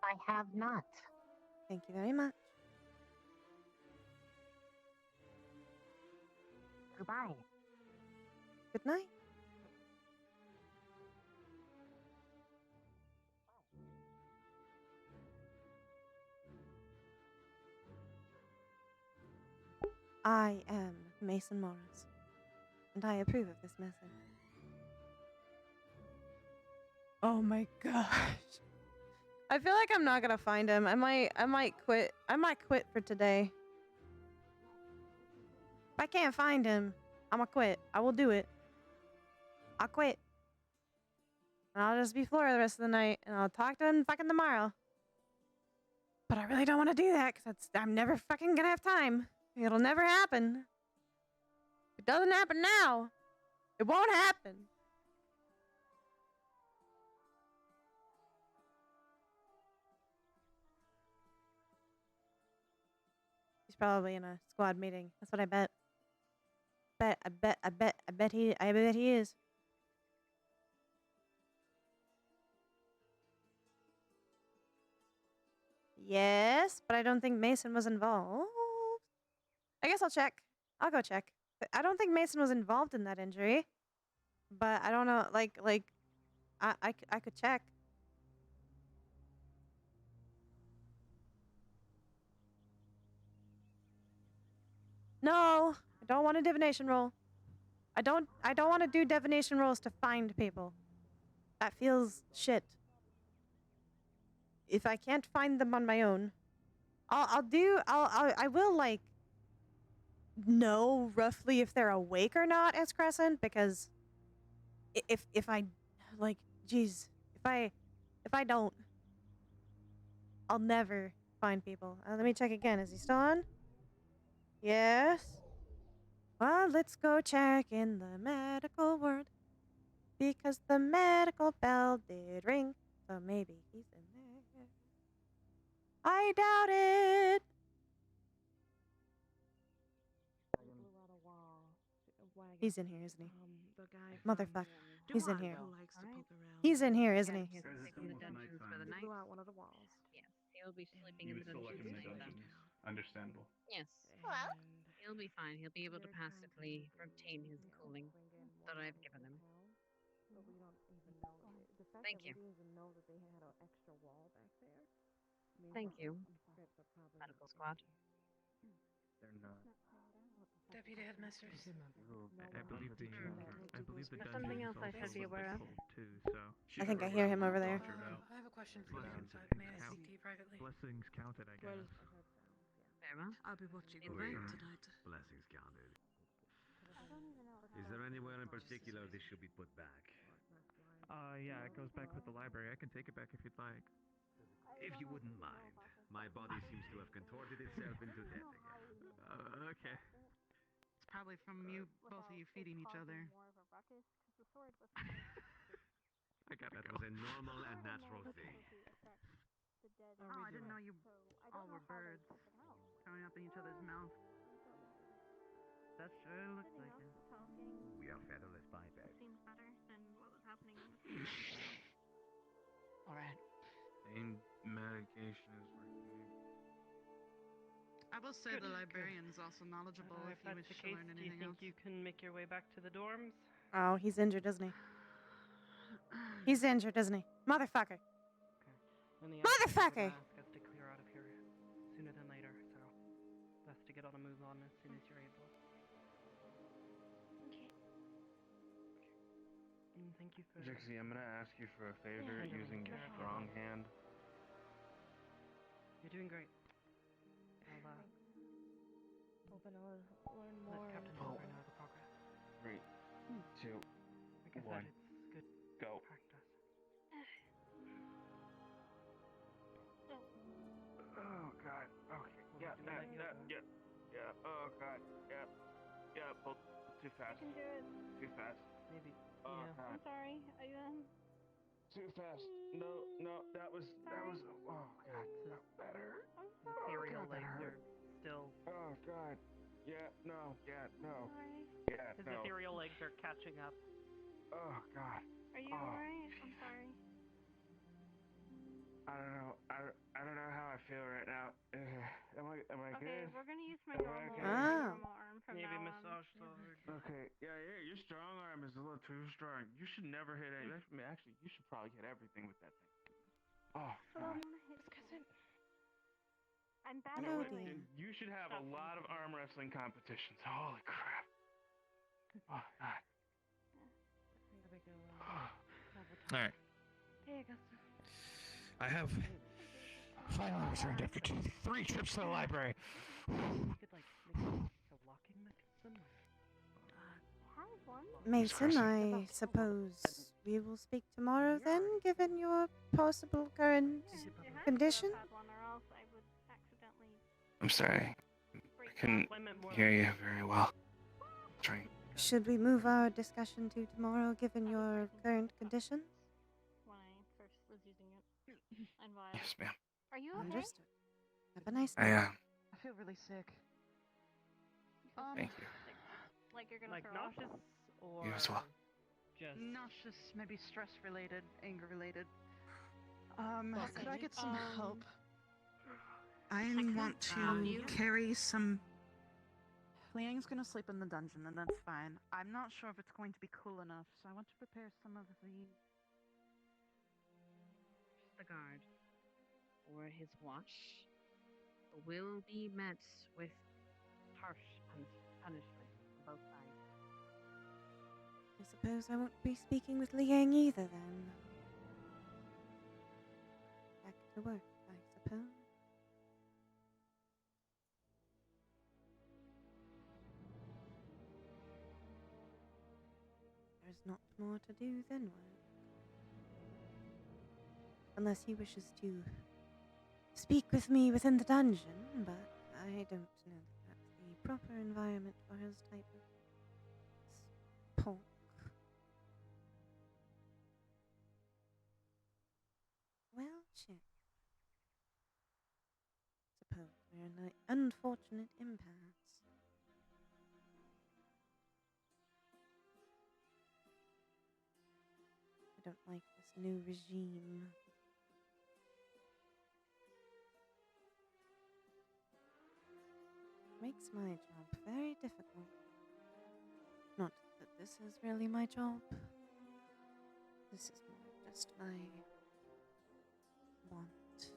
I have not. Thank you very much. Goodbye. Good night. I am Mason Morris, and I approve of this message. Oh my gosh. I feel like I'm not gonna find him. I might quit. I might quit for today. If I can't find him, I'm gonna quit. I will do it. I'll quit. And I'll just be Flora the rest of the night, and I'll talk to him fucking tomorrow. But I really don't want to do that, because I'm never fucking gonna have time. It'll never happen. If it doesn't happen now, it won't happen. He's probably in a squad meeting. That's what I bet. I bet he is. Yes, but I don't think Mason was involved. I guess I'll check. I'll go check. But I don't think Mason was involved in that injury. But I don't know, I could check. No, I don't want a divination roll. I don't want to do divination rolls to find people. That feels shit. If I can't find them on my own, I will like know roughly if they're awake or not as Crescent, because if I like, geez, if I don't, I'll never find people. Let me check again. Is he still on? Yes. Well, let's go check in the medical ward, because the medical bell did ring, so maybe he's in there. I doubt it. He's in here, isn't he? The guy Motherfucker. He's in here. who likes to poke around. He's in here, isn't he? He blew out one of the walls. Yes, he'll be sleeping You in would the still look him in the dungeons. dungeons. Understandable. Yes. Hello. He'll be fine. He'll be able to passively retain his cooling that I've given him. Thank you. Thank you, medical squad. They're not. Deputy headmasters. I believe the There's something else I should be aware of. too, so I think I hear him over there. I have a question for you, but may I speak to you privately? blessings counted, I guess. Very well. I'll be watching Lead over the you way. tonight. Blessings counted. Is there anywhere in particular this should be put back? Yeah, it goes back with the library. I can take it back if you'd like. If you wouldn't mind. My body seems to have contorted itself into death again. Okay. It's probably from you, both of you feeding each other. I got It that. was a normal and natural thing. Oh, I didn't know you all were birds growing up in each other's mouth. That sure looks like it. We are featherless bipeds. Seems better than what was happening. Alright. Pain medication is working. I will say the librarian's also knowledgeable if you wish to learn anything else. you can make your way back to the dorms? Oh, he's injured, isn't he? He's injured, isn't he? Motherfucker. Motherfucker! Ask us to clear out of here sooner than later, so best to get on a move on as soon as you're able. Okay. Thank you for... Jixie, I'm gonna ask you for a favor Yeah, using your sure. strong hand. You're doing great. I'll Hoping I'll learn let more. Captain Silver know the progress. 3, 2, Like I 1, said, it's good go. practice. Oh god. Okay. Yeah. do that, Yeah. Oh god. Yeah. Both too fast. I can do it. Too fast. Maybe. Oh yeah. god. I'm sorry. Are you Too fast. No. That was. Oh god. That better. The ethereal God, that legs hurt. are still... Oh god. Yeah. No. Sorry. Yeah. His No. ethereal legs are catching up. Oh god. Are you Oh, alright? I'm sorry. I don't know. I don't know how I feel right now. Am I Okay, good? we're gonna use my Am I normal, okay? normal arm from Maybe now massage on. the Okay. Yeah. Your strong arm is a little too strong. You should never hit any. Actually, you should probably hit everything with that thing. Oh Hold on, god. I'm gonna hit. I'm bad You at know what? doing You should have a lot of arm wrestling competitions. Holy crap. Oh, God. Alright. Hey, Augusta. I have finally returned after 3 trips to the library. You could like make a locking mechanism. Mason, I suppose we will speak tomorrow then, given your possible current condition? I'm sorry. I couldn't hear you very well. Trying. Should we move our discussion to tomorrow, given your current condition? When I first was using it. And Violet. Yes, ma'am. Are you okay? Understood. Have a nice I night. I feel really sick. Thank you. Like you're gonna Like throw up? nauseous or You as well. just nauseous, maybe stress related, anger related. Could I get some help? I want to carry some. Liang's gonna sleep in the dungeon, and that's fine. I'm not sure if it's going to be cool enough, so I want to prepare some of the guard or his watch will be met with harsh punishment on both sides. I suppose I won't be speaking with Liang either then. Back to work, I suppose. There's not more to do than work. Unless he wishes to speak with me within the dungeon, but I don't know that that's the proper environment for his type of talk. Well, shit. Suppose we're in an unfortunate impasse. I don't like this new regime. Makes my job very difficult. Not that this is really my job. This is more just my want.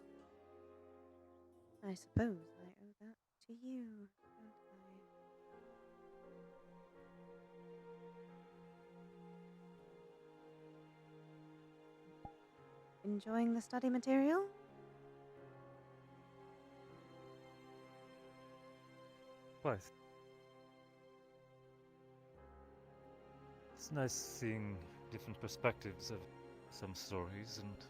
I suppose I owe that to you, don't I? Enjoying the study material? Quite. It's nice seeing different perspectives of some stories, and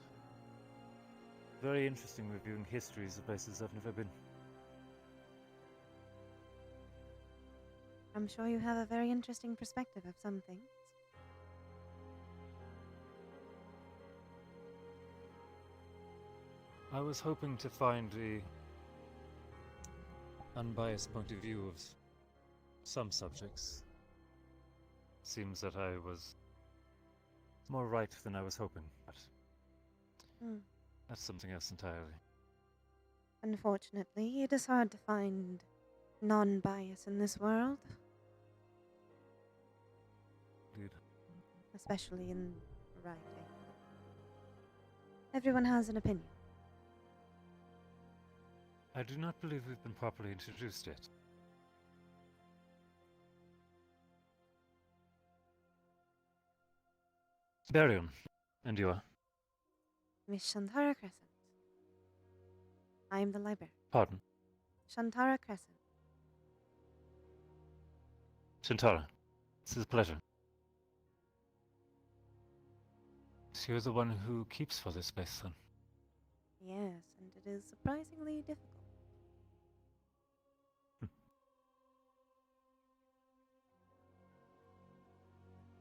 very interesting reviewing histories of places I've never been. I'm sure you have a very interesting perspective of some things. I was hoping to find a unbiased point of view of some subjects. Seems that I was more right than I was hoping, but that's something else entirely. Unfortunately, it is hard to find non-bias in this world. Indeed. Especially in writing. Everyone has an opinion. I do not believe we've been properly introduced yet. Barion, and you are? Miss Shantara Crescent. I am the librarian. Pardon? Shantara Crescent. Shantara, this is a pleasure. So you're the one who keeps for this place, then? Yes, and it is surprisingly difficult.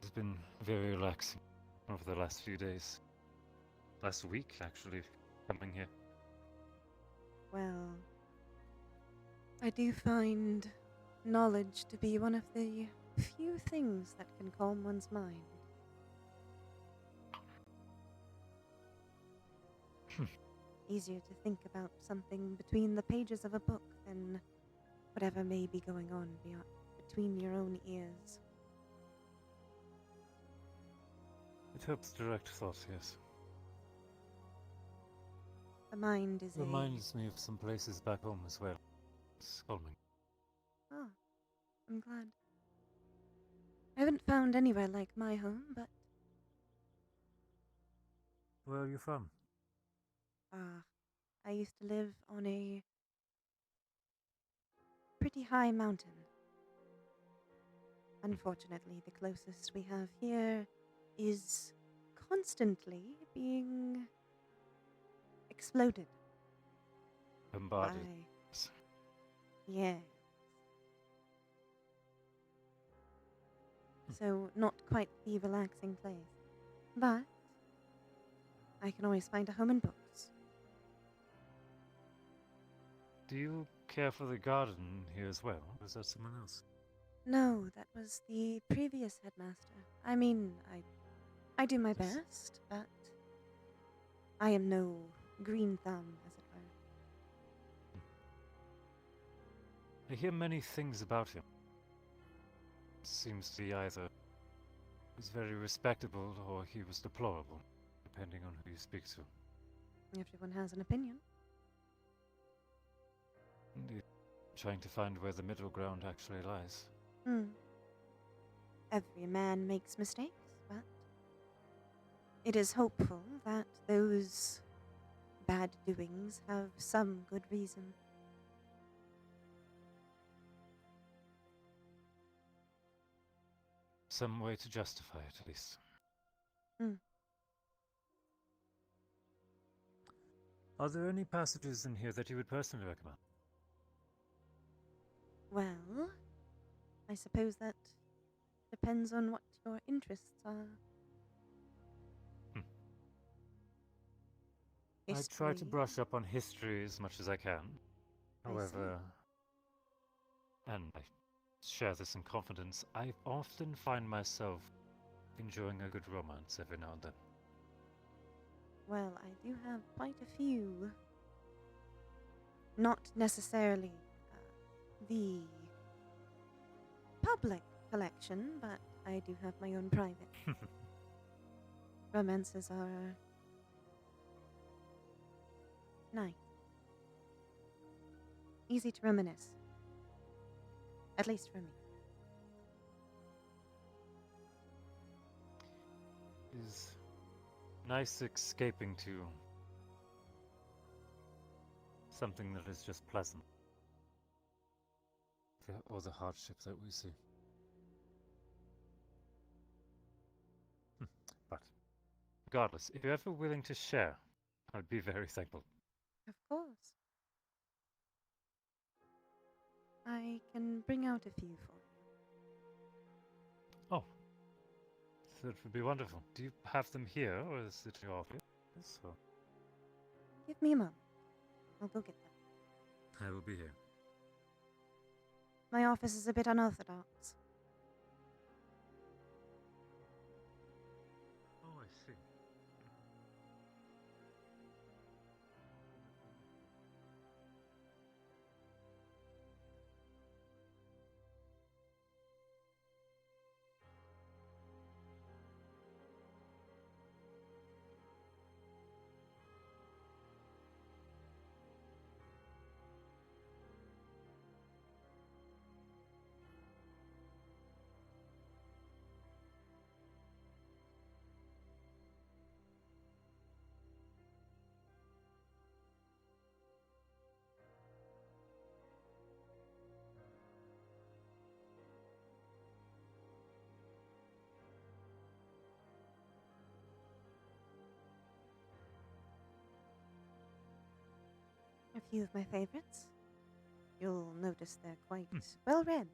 It's been very relaxing over the last few days. Last week, actually, coming here. Well, I do find knowledge to be one of the few things that can calm one's mind. Easier to think about something between the pages of a book than whatever may be going on beyond, between your own ears. It helps direct thought, yes. The mind is Reminds me of some places back home as well. It's calming. Oh, I'm glad. I haven't found anywhere like my home, but... Where are you from? I used to live on a pretty high mountain. Unfortunately, the closest we have here is constantly being exploded. Bombarded. Yeah. So, not quite the relaxing place. But I can always find a home in books. Do you care for the garden here as well? Or is that someone else? No, that was the previous headmaster. I mean, I do my best, but I am no green thumb, as it were. I hear many things about him. Seems to be either he's very respectable or he was deplorable, depending on who you speak to. Everyone has an opinion. Indeed. Trying to find where the middle ground actually lies. Every man makes mistakes, but it is hopeful that those bad doings have some good reason. Some way to justify it, at least. Are there any passages in here that you would personally recommend? Well, I suppose that depends on what your interests are. I try to brush up on history as much as I can. However, and I share this in confidence, I often find myself enjoying a good romance every now and then. Well, I do have quite a few. Not necessarily the public collection, but I do have my own private. Romances are nice. Easy to reminisce. At least for me. Is nice escaping to something that is just pleasant. Or the hardship that we see. But regardless, if you're ever willing to share, I'd be very thankful. Of course. I can bring out a few for you. Oh. That would be wonderful. Do you have them here, or is it your office? Or... Give me a moment. I'll go get them. I will be here. My office is a bit unorthodox. Oh, I see. A few of my favorites. You'll notice they're quite well read,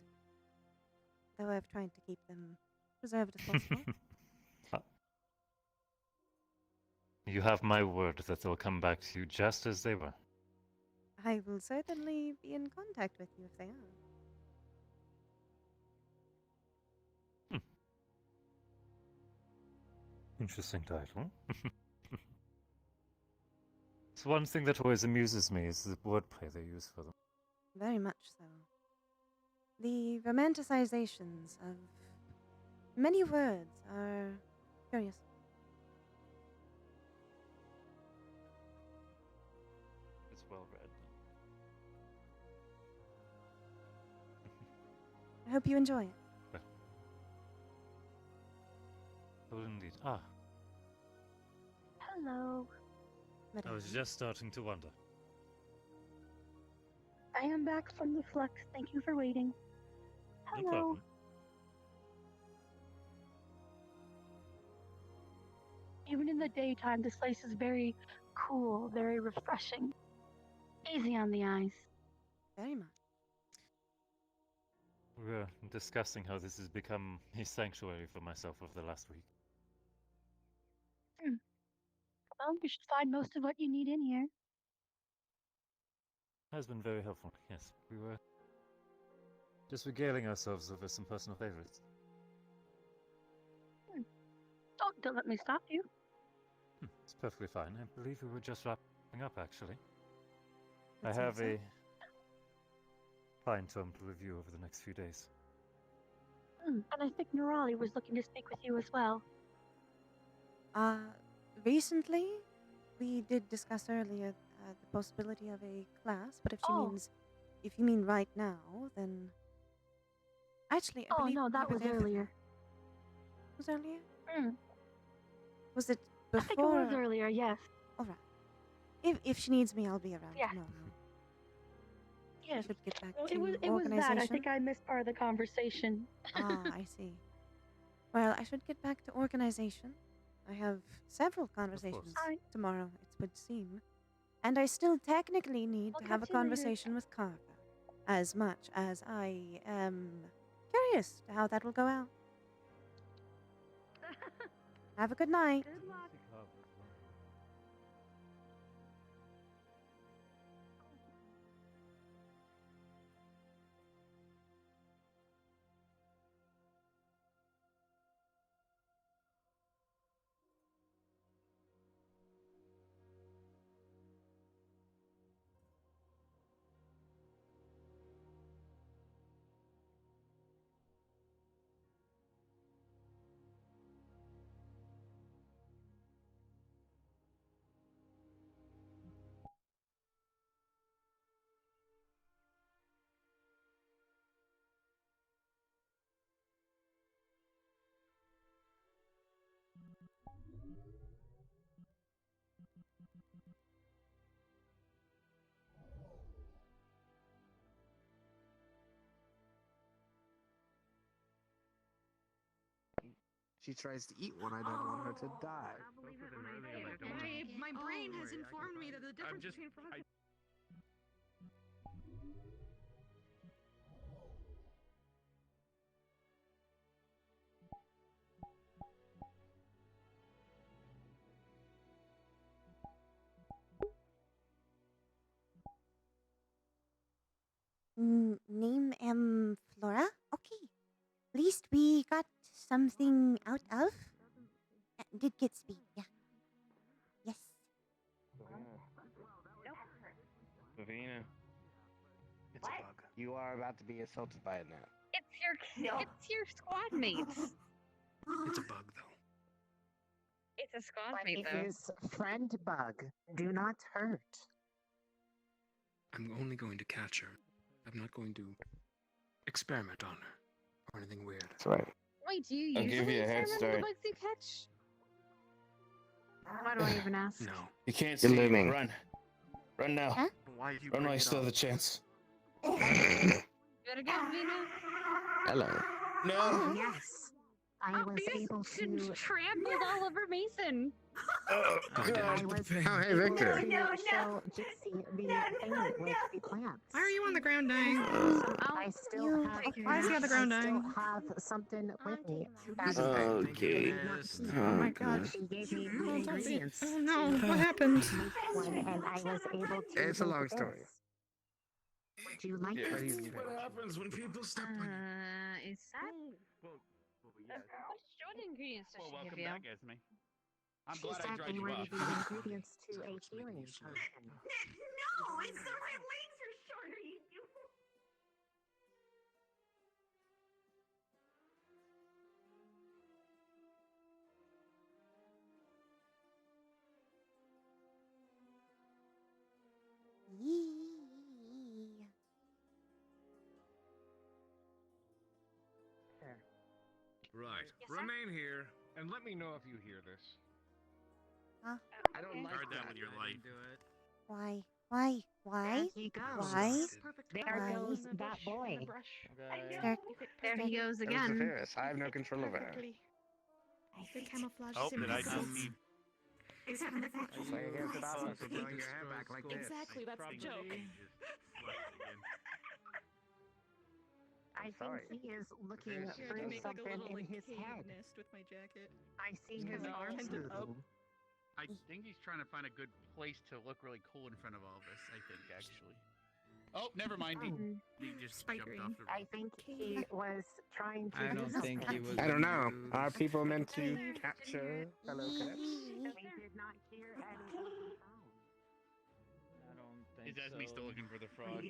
though I've tried to keep them preserved as possible. You have my word that they'll come back to you just as they were. I will certainly be in contact with you if they are. Interesting title. It's one thing that always amuses me is the wordplay they use for them. Very much so. The romanticizations of many words are curious. I hope you enjoy it. Oh, indeed. Ah, Hello. I was just starting to wonder. I am back from the flux. Thank you for waiting. No Hello. problem. Even in the daytime, this place is very cool, very refreshing. Easy on the eyes. Very much. We were discussing how this has become a sanctuary for myself over the last week. Well, you should find most of what you need in here. Has been very helpful, yes. We were just regaling ourselves over some personal favorites. Don't let me stop you. It's perfectly fine. I believe we were just wrapping up, actually. I That have seems a fine tome to review over the next few days. And I think Nurali was looking to speak with you as well. Recently, we did discuss earlier the possibility of a class, but if she means, if you mean right now, then actually, I believe no, that you were was there for earlier. that. Was earlier? Was it I before? think it was earlier, yes. All right. If she needs me, I'll be around. Yeah. No. Yes. Should get back Well, to it was organization. that. I think I missed part of the conversation. I see. Well, I should get back to organization. I have several conversations tomorrow, it would seem. And I still technically need to have a conversation with Carver, as much as I am curious to how that will go out. Have a good night. Good luck. She tries to eat one, I don't want her to die. My brain has informed me that the difference between frog. Name Flora? Okay. Least we got something out of. Did get speed, yeah. Yes. Savina. It's a bug. You are about to be assaulted by it now. It's your squad mates. It's a bug, though. It's a squad But mate, it though. is friend bug. Do not hurt. I'm only going to catch her. I'm not going to experiment on her or anything weird. That's right. Wait, do you I'll usually give you a head experiment on the start. bugs you catch? Why do I even ask? No. You can't see. looming. Run. Run now. Huh? Why you Run while bring you it still up? have the chance. Better go, Vina. Hello. No. Yes. I was able to. Trampled all over Mason. Oh, I God. was Oh, hey, able Victor. to show Gypsy the thing with the plants. Why are you on the ground dying? I still have. Why is he on the ground I still dying? have something with me. Okay. Oh my god. She gave me Oh, the don't be- ingredients. oh no, what happened? And I was able to. It's a make long this. story. Would you like Yeah. it? What happens when people step on you? Is that? Yes. What ingredients does Well, she welcome give you? back, Esme. I'm She glad I said dried they you were up. the ingredients to a healing potion. No, it's so my legs are shorter. You. Yee. Right. Yes, sir? Remain here and let me know if you hear this. Huh? I don't like Guard that that. with your life. Why? Why? There he goes. Why? There Why? goes that boy. Start. There he goes It was again. Zephyrus. I have no control over her. The camouflage Oh, did I symbol. just see? Except for the fact Just like against the Dawson for possibly blowing your hair back like this. Exactly, that's the joke. I think he is looking Yeah, through make something in his head. nest with my jacket. I see his No. arms Tended up. moving. I think he's trying to find a good place to look really cool in front of all of us, I think, actually. Oh, never mind. He just jumped off the I think he was trying to I do don't think something. he was. I don't know. Are people meant to capture fellow cadets? We did not hear any sound. I don't think Is Esme still looking for the frog?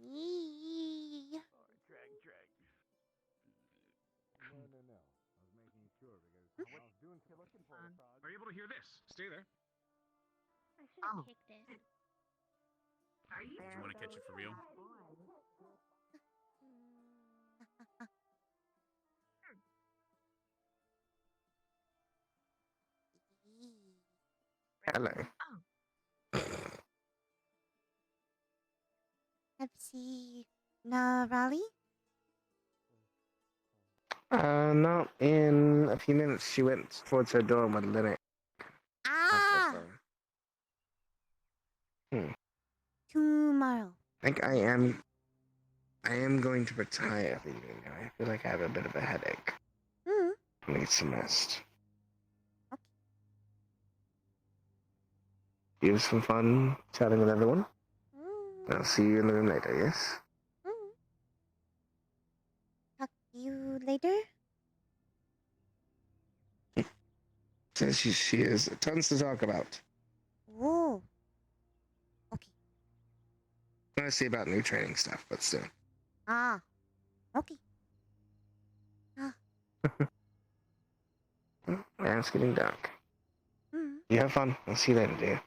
Yee. Drag. No. I was making sure because I was doing looking for the frog. Are you able to hear this? Stay there. I should have kicked it. Did you want to catch it for real? Hello. Pepsi. Na Raleigh? No, in a few minutes she went towards her dorm with Lynette. Ah! Tomorrow. I think I am going to retire for the evening now. I feel like I have a bit of a headache. I need some rest. You have some fun chatting with everyone. I'll see you in the room later, yes? Talk to you later. Says she has tons to talk about. Whoa. Mostly about new training stuff, but still. Ah. Okay. Ah. Yeah, it's getting dark. Mm. You have fun. I'll see you later, dear.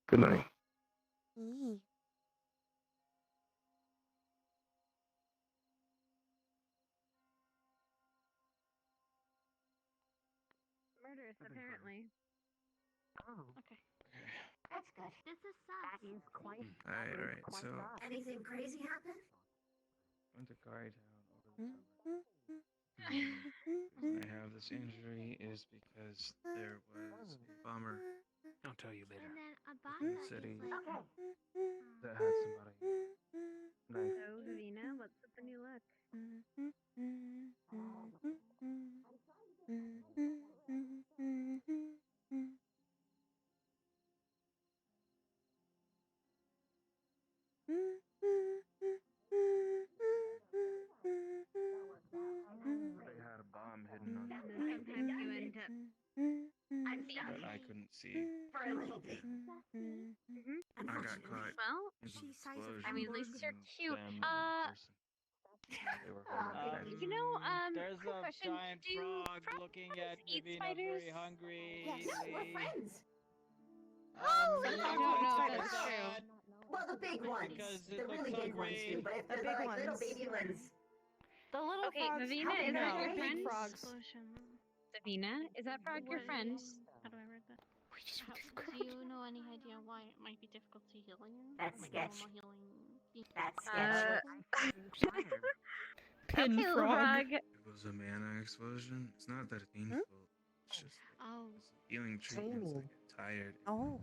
Good night. Yee. Murderous, apparently. Oh. Okay. That's good. This is That is quite. Alright, quite so rough. Anything crazy happen? went to Guard Town over the summer. I have this injury is because there was a bomber I'll tell you later. in the city that had somebody knife. So, Havina, what's with the new look? They had a bomb hidden on the Sometimes you end up. that I couldn't see. For a little bit. I got caught Well, in the explosion. I mean, at least you're and cute. them in person. They were holding knives. You know, There's quick a question. giant Do frog frogs looking at eat Vivina spiders? very hungry. Yes, we're friends. Oh, I Sometimes don't I know try if to that's say true. that Well, the big ones. because The it really looks big ones hungry. do, but if The they're big like little ones. baby ones. The little Okay, frogs. Vivina, is No, that your big friend? frogs. Savina, is that frog your friend? How do I word that? Do you know any idea why it might be difficult to healing? That's Like sketch. normal healing. That's sketch. Pin okay, little frog. frog. It was a mana explosion. It's not that painful. It's just Oh. healing treatments. I get tired. Oh.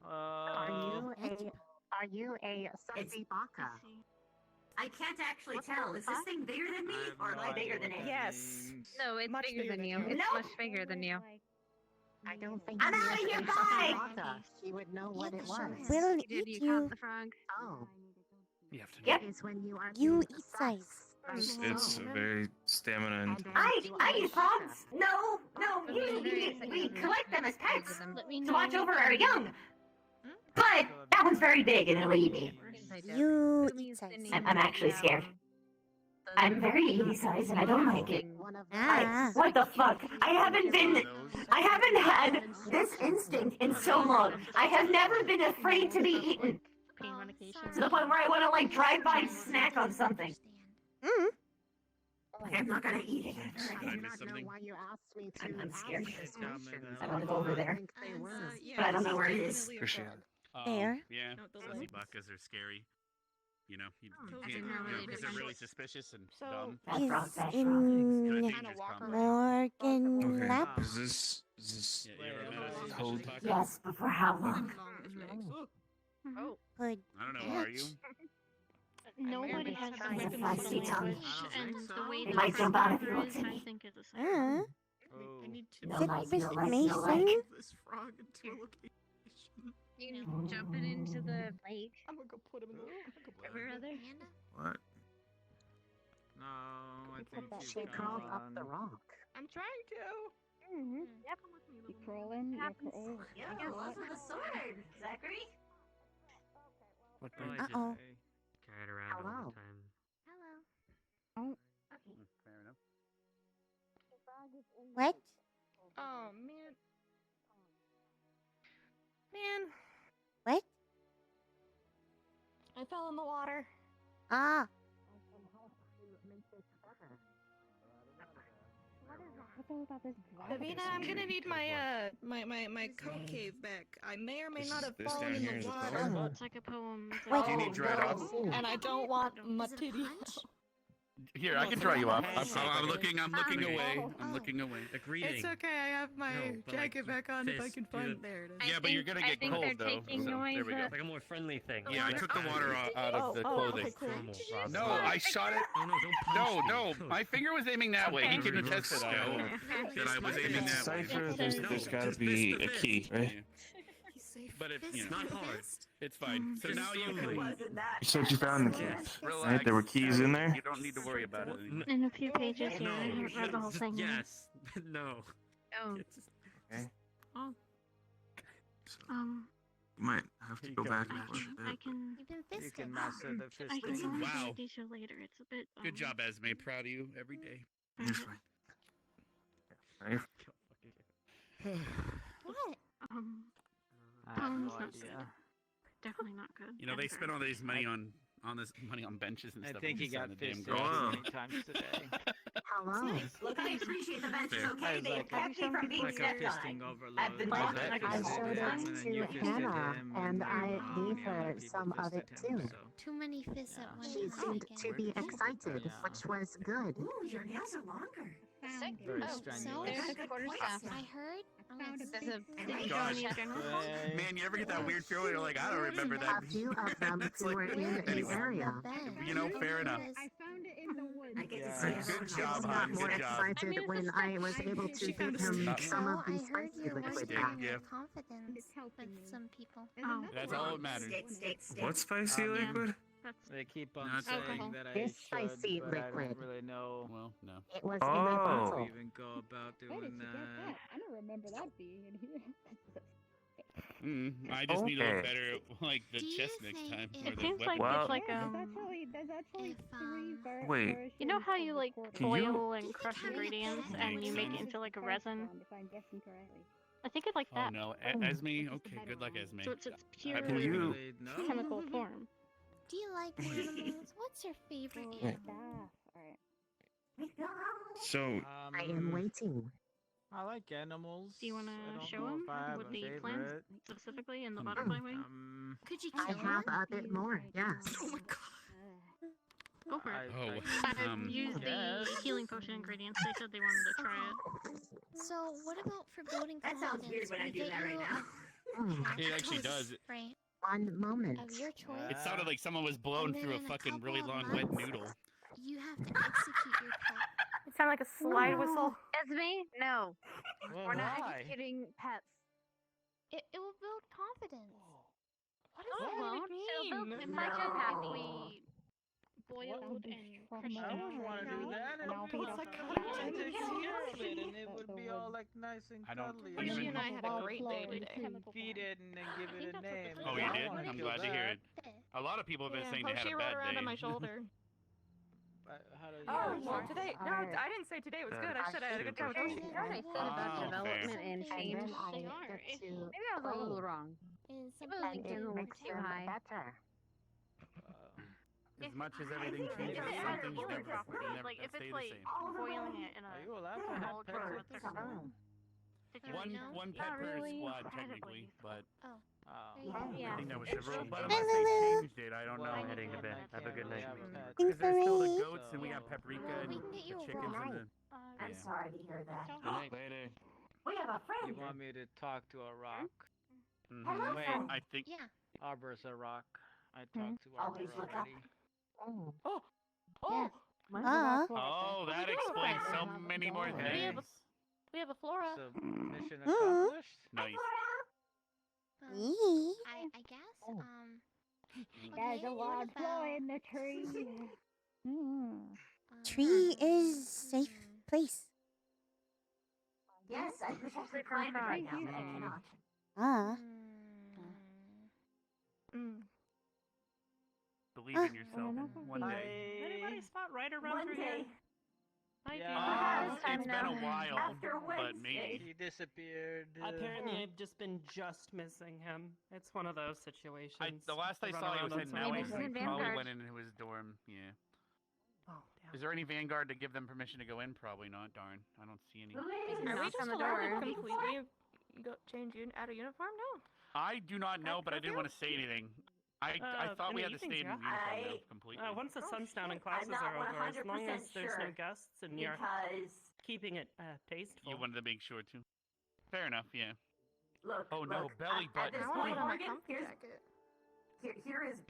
Are you a Sussy Baka? I can't actually tell. Is this thing bigger than me, or am I bigger than it? Yes. No, it's Much bigger than you. you. It's Nope. much bigger than you. I don't think I'm he outta is here, a bye! Sussy Baka. She would know what it was. We'll Did eat you you. count the frog? Oh. You have to know. Yep. Is when you are You being eat size. It's very stamina and I eat frogs. No, we collect them as pets Let me to know. watch over our young. But that one's very big and it'll eat me. You eat size. I'm actually scared. The I'm very 80 size and I don't like it. Ah. What the fuck? I haven't had this instinct in so long. I have never been afraid to be eaten. To the point where I want to like drive by and snack on something. Mm. Like, I'm not gonna eat it. I do not know why you asked me to I'm scared. ask these questions. I want to go over there. Yeah, But I don't know where it is. Appreciate it. There. Yeah, sussy buckas are scary. You know, you I can't, didn't know you really know, 'cause they're different. really suspicious and So- dumb. He's in Okay. Morgan Lap. Is this Yeah, you ever met a suspicious code? bucka? Yes, but for how long? Oh. Good. I don't know, are you? Nobody has the It's a weapon feisty tongue. language, and the way They the might jump out if you Frogger look is, at I me. think is a Ah. sign. Oh. No like, Sit no with like, no Mason. like. This frog into a location. You can jump it into the lake. I'm gonna go put him in the River other. What? No, I think she's She crawled up gone. the rock. I'm trying to. Yep. You crawling? Yeah, it wasn't a sword, Zachary. What Uh-oh. did you say? Carried around all Hello. the time. Hello. Fair enough. What? Oh man. Man, What? I fell in the water. Ah. Davina, I'm gonna need my my coat cave back. I may or may not have fallen in the water. It's like a poem. It's Wait. like Do you need dried off? And I don't want my titty. Here, I can dry you off. Hands I'm up. looking Okay. away. I'm looking away. A greeting. It's okay. I have my No, but, like, jacket back on if I fist, can find do it. There it is. Yeah, but you're gonna I get think cold they're though. taking So, away there we go. the- It's like a more friendly thing. Yeah, I took the water out of the clothing. Okay, cool. No, I shot it. Oh, no, don't punch No, me. my finger was aiming that way. He can attest to that. That I was aiming that way. Cipher, there's gotta be a key, right? But if you It's know, not hard. it's fine. So now you slowly. can You said you found the keys. relax. Right, there were keys in there? You don't need to worry about it anymore. In a few pages here. I No. haven't read the whole thing. yet. Yes. No. Oh. Okay. You might have to go back and I watch can. a I bit. can. You've been You can fisting. master the I can fisting. send you Wow. more detail later. It's a bit. Good job, Esme. Proud of you every day. You're fine. Right. What? I have Poem's no not idea. good. Definitely not good. You know they spend all this money on this money on benches and I stuff. think he and got the damn fisted grass. too many times today. Hello. Look, I appreciate the bench is Fair. okay. They Like kept me from being like a stepped fisting on. overload. I've been Like like- I I fisted showed him, it and then to you fisted Hannah, him, and then I many gave other her people some of it fisted him, too. so. Too many fists at one She time. seemed to be excited, Yeah. which was good. Ooh, your nails are longer. Very Oh, strenuous. there's a quarterstaff. I heard. There's a. Did you go Gosh. in your general? Hey. Man, you ever get that weird feeling? You're like, I don't remember A that. few of them It's who like- were in the anyway. area. You know, fair enough. found it in the woods. I get to Yeah. see Good everyone. job, I hon. got more Good job. excited when I was able to give him some of the I heard spicy you're liquid working back. on Yeah. your confidence It's helping with me. some people. Oh. That's all that matters. Stick. What spicy Yeah. liquid? That's. They keep on No, it's saying alcohol. that I This should, spicy but I liquid. don't really know Well, no. It was in a Oh. how to bottle. even go about Where did doing you get that. that? I don't remember that being in here. I just need to look Okay. better at like the Do you chest next think time. it Or the seems like weapon. Well- it's like There's actually if, three Wait. You know how you like Can you- boil Do and you crush think ingredients having a and you make it pet- into like a resin? If I'm guessing correctly. I think it's like Oh that. no, Esme. Okay, good luck, Esme. So it's pure I believe you. Really, no. chemical form. Do you like animals? What's your favorite Oh, Wait. animal? Alright. So, I am waiting. I like animals. Do you want I to don't show know him if I have with a the plants favorite. specifically in the butterfly wing? Could you I kill have one? a bit more, yes. oh my god. Go for it. Oh, I've used the yes. healing potion ingredients. They said they wanted to try it. So, what about for building That sounds confidence? weird when I We do get that right you now. It actually does. Right. One moment. Of your choice. It sounded like someone was blown And then through a in a fucking really couple of long wet months- noodle. You have to execute your pet. It sounded like a slide whistle. Esme, no. Well, We're not why? educating pets. It will build confidence. What does that won't. even mean? Imagine that we boiled and crushed I would want to do that. It would be like and take care of it, and it would be all like nice and I don't cuddly. even- She and I had a great day We today. can feed it and then give it a name. Oh, and you I did? wanna I'm do glad to hear that. it. A lot of people have been saying they had Hoshi a rode bad around day. on my shoulder. How do you? Oh, well, today. No, I didn't say today was good. I said I had a good time with Toshi. I said about development and change. They Maybe are. I was a little wrong. Is It something didn't make too them high. better. As much as everything changes, some things never, Like if stay it's the like same. boiling it in a Are you allowed to have cold pets room with with this? One pet Not per really. squad, technically, but Oh. I think that was the rule. But Hi, unless Lulu. they changed it, I don't know. I'm heading to bed. Have a good night. Because there's still the Marie. goats, and we got paprika and We can get you the a chickens and the. I'm Yeah. sorry to hear that. Good night. Later. We have a friend. You want me to talk to a rock? Hello, Wait, friend. I think. Yeah. Arbor's a rock. I talked to Arbor Always look up. already. Oh. Yeah. Oh, that explains so many more things. We have a flora. So mission accomplished. Nice. I guess. There's a log floor in the tree. Tree is safe place. Yes, I wish I could climb it right now, but I cannot. Ah. Believe in yourself. One day. Anybody spot right around One through day. here? It's been a while, After but Wednesday. maybe. He disappeared. Apparently, I've just been missing him. It's one of those situations. The last I Run saw, he around was on heading some that way. roads. So he probably went into his dorm. Yeah. Oh, damn. Is there any Vanguard to give them permission to go in? Probably not. Darn. I don't see any. Are we just allowed to completely change out of uniform? No. I do not know, but I didn't want to say anything. I thought in we the had to stay in evenings, uniform yeah. now, completely. Once the sun's down and I'm classes not are over, as long 100% as there's no sure, guests and you're because keeping it tasteful. You wanted to make sure too. Fair enough. Yeah. look. Oh no, look, belly at button. this point, Morgan, here is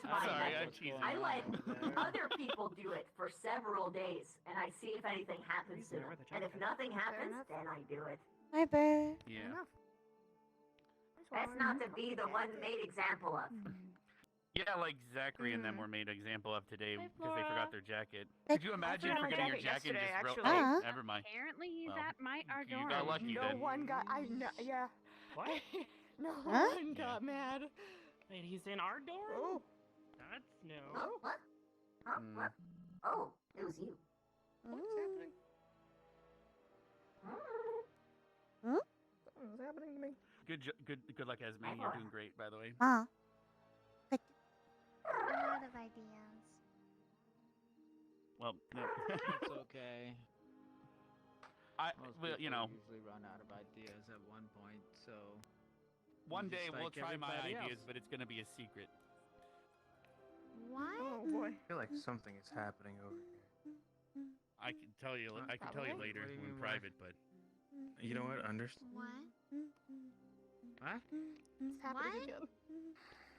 my Sorry, I'm method. teasing. I let other people do it for several days, and I see if anything happens to them. And if nothing happens, then I do it. Hi, Bear. Yeah. That's not to be the one made example of. Yeah, like Zachary and them were made an example of today because they forgot their jacket. Could you imagine forgot my forgetting your jacket jacket and just yesterday, real? actually. Never mind. Apparently he's Well, at our you dorm. got lucky No then. one got. I know. Yeah. What? No Huh? one got mad. Wait, he's in our dorm? Oh. That's new. Oh, what? Huh? What? Oh, it was you. What's happening? Something's happening to me. Good luck, Esme. You're doing great, by the way. Ah. A lot of ideas. Well, no. It's okay. Well, you know, usually run out of ideas at one point, so. one just day we'll like try my everybody ideas, else. but it's gonna be a secret. What? Oh boy. I feel like something is happening over here. I can tell you. I can tell you Probably. later What do you in mean, private, but. You know what? What? What? It's happening again.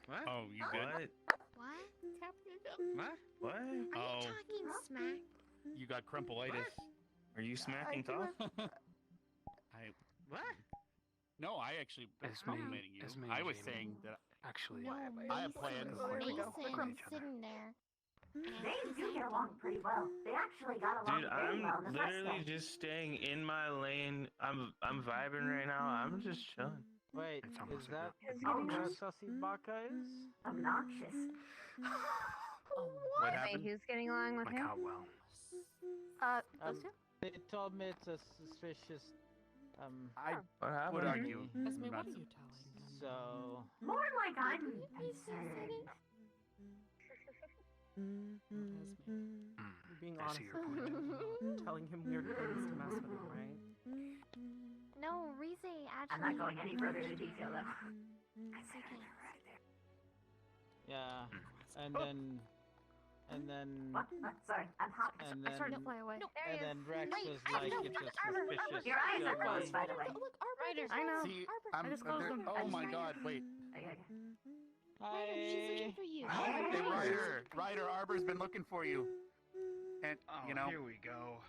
What? Oh, you good? What? It's happening again. What? What? Are you Oh. talking smack? You got crumplitis. Are you smacking talk? What? No, I actually was Esme- complimenting you. Esme I and was Jamie. saying that Actually, No, I have plans. Oh, there we go. Mason sitting there. They do get along pretty well. They actually got along dude, very well in I'm the first literally day. just staying in my lane. I'm vibing right now. I'm just chilling. Wait, It's is almost that Oh, what no. Sussy Baka is? Obnoxious. What happened? Who's getting along with like him? how well? Um, they told me it's a suspicious. I What happened? would argue. Esme, not what are so. you telling? So. More like I'm concerned. You're being I honest see your point. telling him weird things to mess with him, right? No, Rize actually. I'm not going any further into detail though. It's okay. Yeah, and then. What? Sorry, I'm hot. And I started to then. fly away. No, there And he then is. Rex Wait, was I like, know, it's a Arbor, suspicious. Your eyes are show closed, me. by the way. Look, Arbor. I know. See, I just closed them. Oh my God! Wait. Okay. Ryder, she's looking for you. Hey, Ryder, Arbor's been looking for you. And you know. Here we go.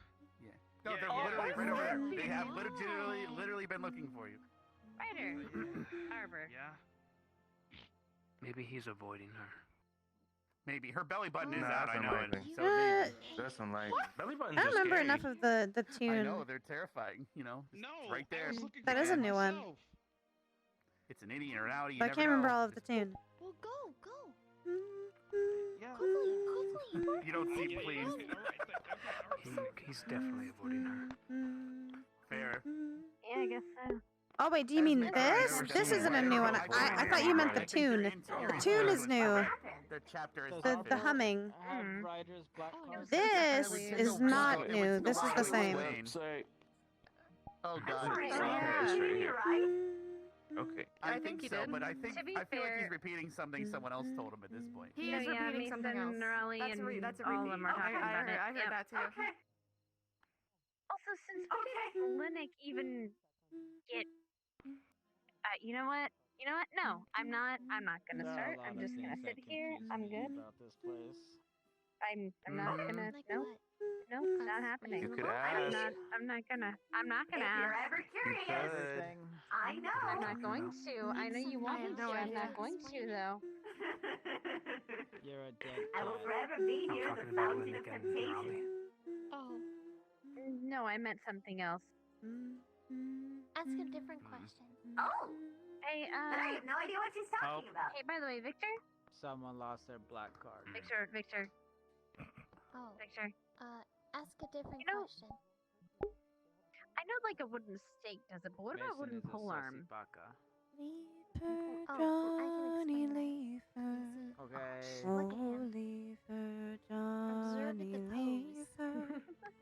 Yeah. No, they're literally right over there. They have literally been looking for you. Ryder. Arbor. Yeah. Maybe he's avoiding her. Maybe her belly button is Nah, out. that's I know it. unlikely. So maybe. That's unlikely. Belly buttons I don't are remember scary. enough of the tune. I know they're terrifying. You know, it's no, right there. That is a new one. It's an innie or an outie. But I can't remember all of the tune. Well, go. You don't seem pleased. He's definitely avoiding her. Fair. Yeah, I guess so. Oh wait, do you mean this? This isn't a new one. I thought you meant the tune. The tune is new. The chapter is The humming. Riders, black cars. This is not new. This is the same. Oh god. Okay. I think he so, did. but I To be feel like fair- he's repeating something someone else told him at this point. He is repeating something else. Norelli That's and that's a all of repeat. them are talking about it. I heard Yep. that too. Also, since when did Linux even get? You know what? You know what? No, I'm not. I'm not gonna start. I'm just gonna sit here. I'm good. About this place. I'm not gonna. Nope. Nope. Not happening. You could I'm ask. not gonna. I'm not gonna If you're ask. ever curious, I know. I'm not going to. I know you want me to. I'm not going to though. You're a dead I will cat. forever be here the fountain of temptation. Oh. No, I meant something else. Ask a different question. Oh, Hey, but I have no idea what she's talking about. Hey, by the way, Victor. Someone lost their black card. Victor. Oh. Victor. Ask a different question. I know like a wooden stake does it, but what about a wooden pole arm? Johnny, leave her. Okay. Oh, leave her, Johnny, leave her.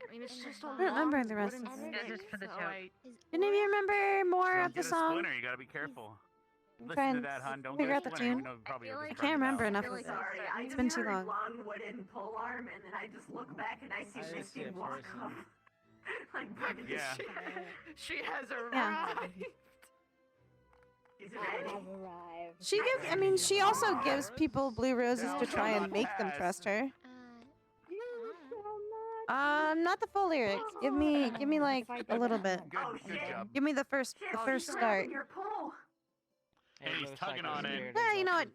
I mean, it's just a I don't remember the rest of wooden it. It's just for the so, joke. like, Did any of you remember more Don't of the get a song? splinter, you gotta be careful. I'm Listen trying to that, hon. Don't figure get out a the splinter. tune. You know, probably you'll I just can't burn it remember out. enough of it. Sorry, I It's just been too heard long. long wooden pole arm, and then I just look back and I see I this see a dude walk person. up. Like, what is Yeah. she has arrived. Yeah. He's ready. She gives. I mean, she also gives people blue roses to try and make them trust her. Not the full lyrics. Give me like a little bit. Good job. Give me the first start. Your pole. And he's tugging on it. Yeah, you know what?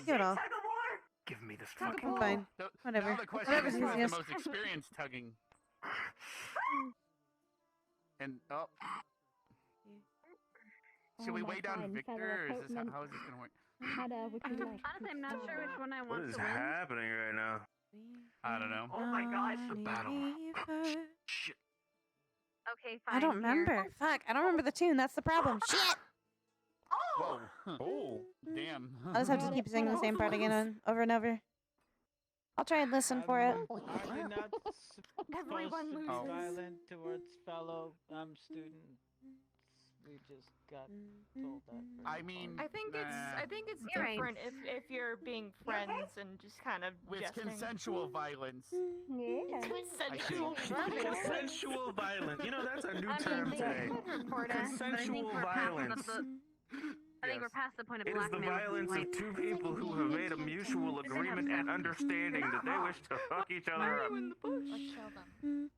Give it all. Tug of war. Give me this I'm fucking. fine. So, Whatever. Now the question Whatever's is who has easiest. the most experience tugging? And should we weigh down Victor, or is this how is this gonna work? Honestly, I'm not sure which one I What want is to win. happening right now? I don't know. Oh my gosh. The battle. Shit. Okay, fine. I don't remember. Fuck, I don't remember the tune. That's the problem. Shit. Whoa. Oh. Damn. I'll just have to keep singing the same part again over and over. I'll try and listen for it. Are we not supposed Everyone to be loses. violent towards fellow students? We just got told that. I mean, I think it's You're right. different if you're being friends and just kind of with jesting. consensual violence. Consensual. Consensual violence. You know, that's a new I term mean, today. Consensual violence. I think we're past the point of It is the blackmail. violence of two people who have made a mutual agreement and understanding that they wish to fuck each other up. Or kill them.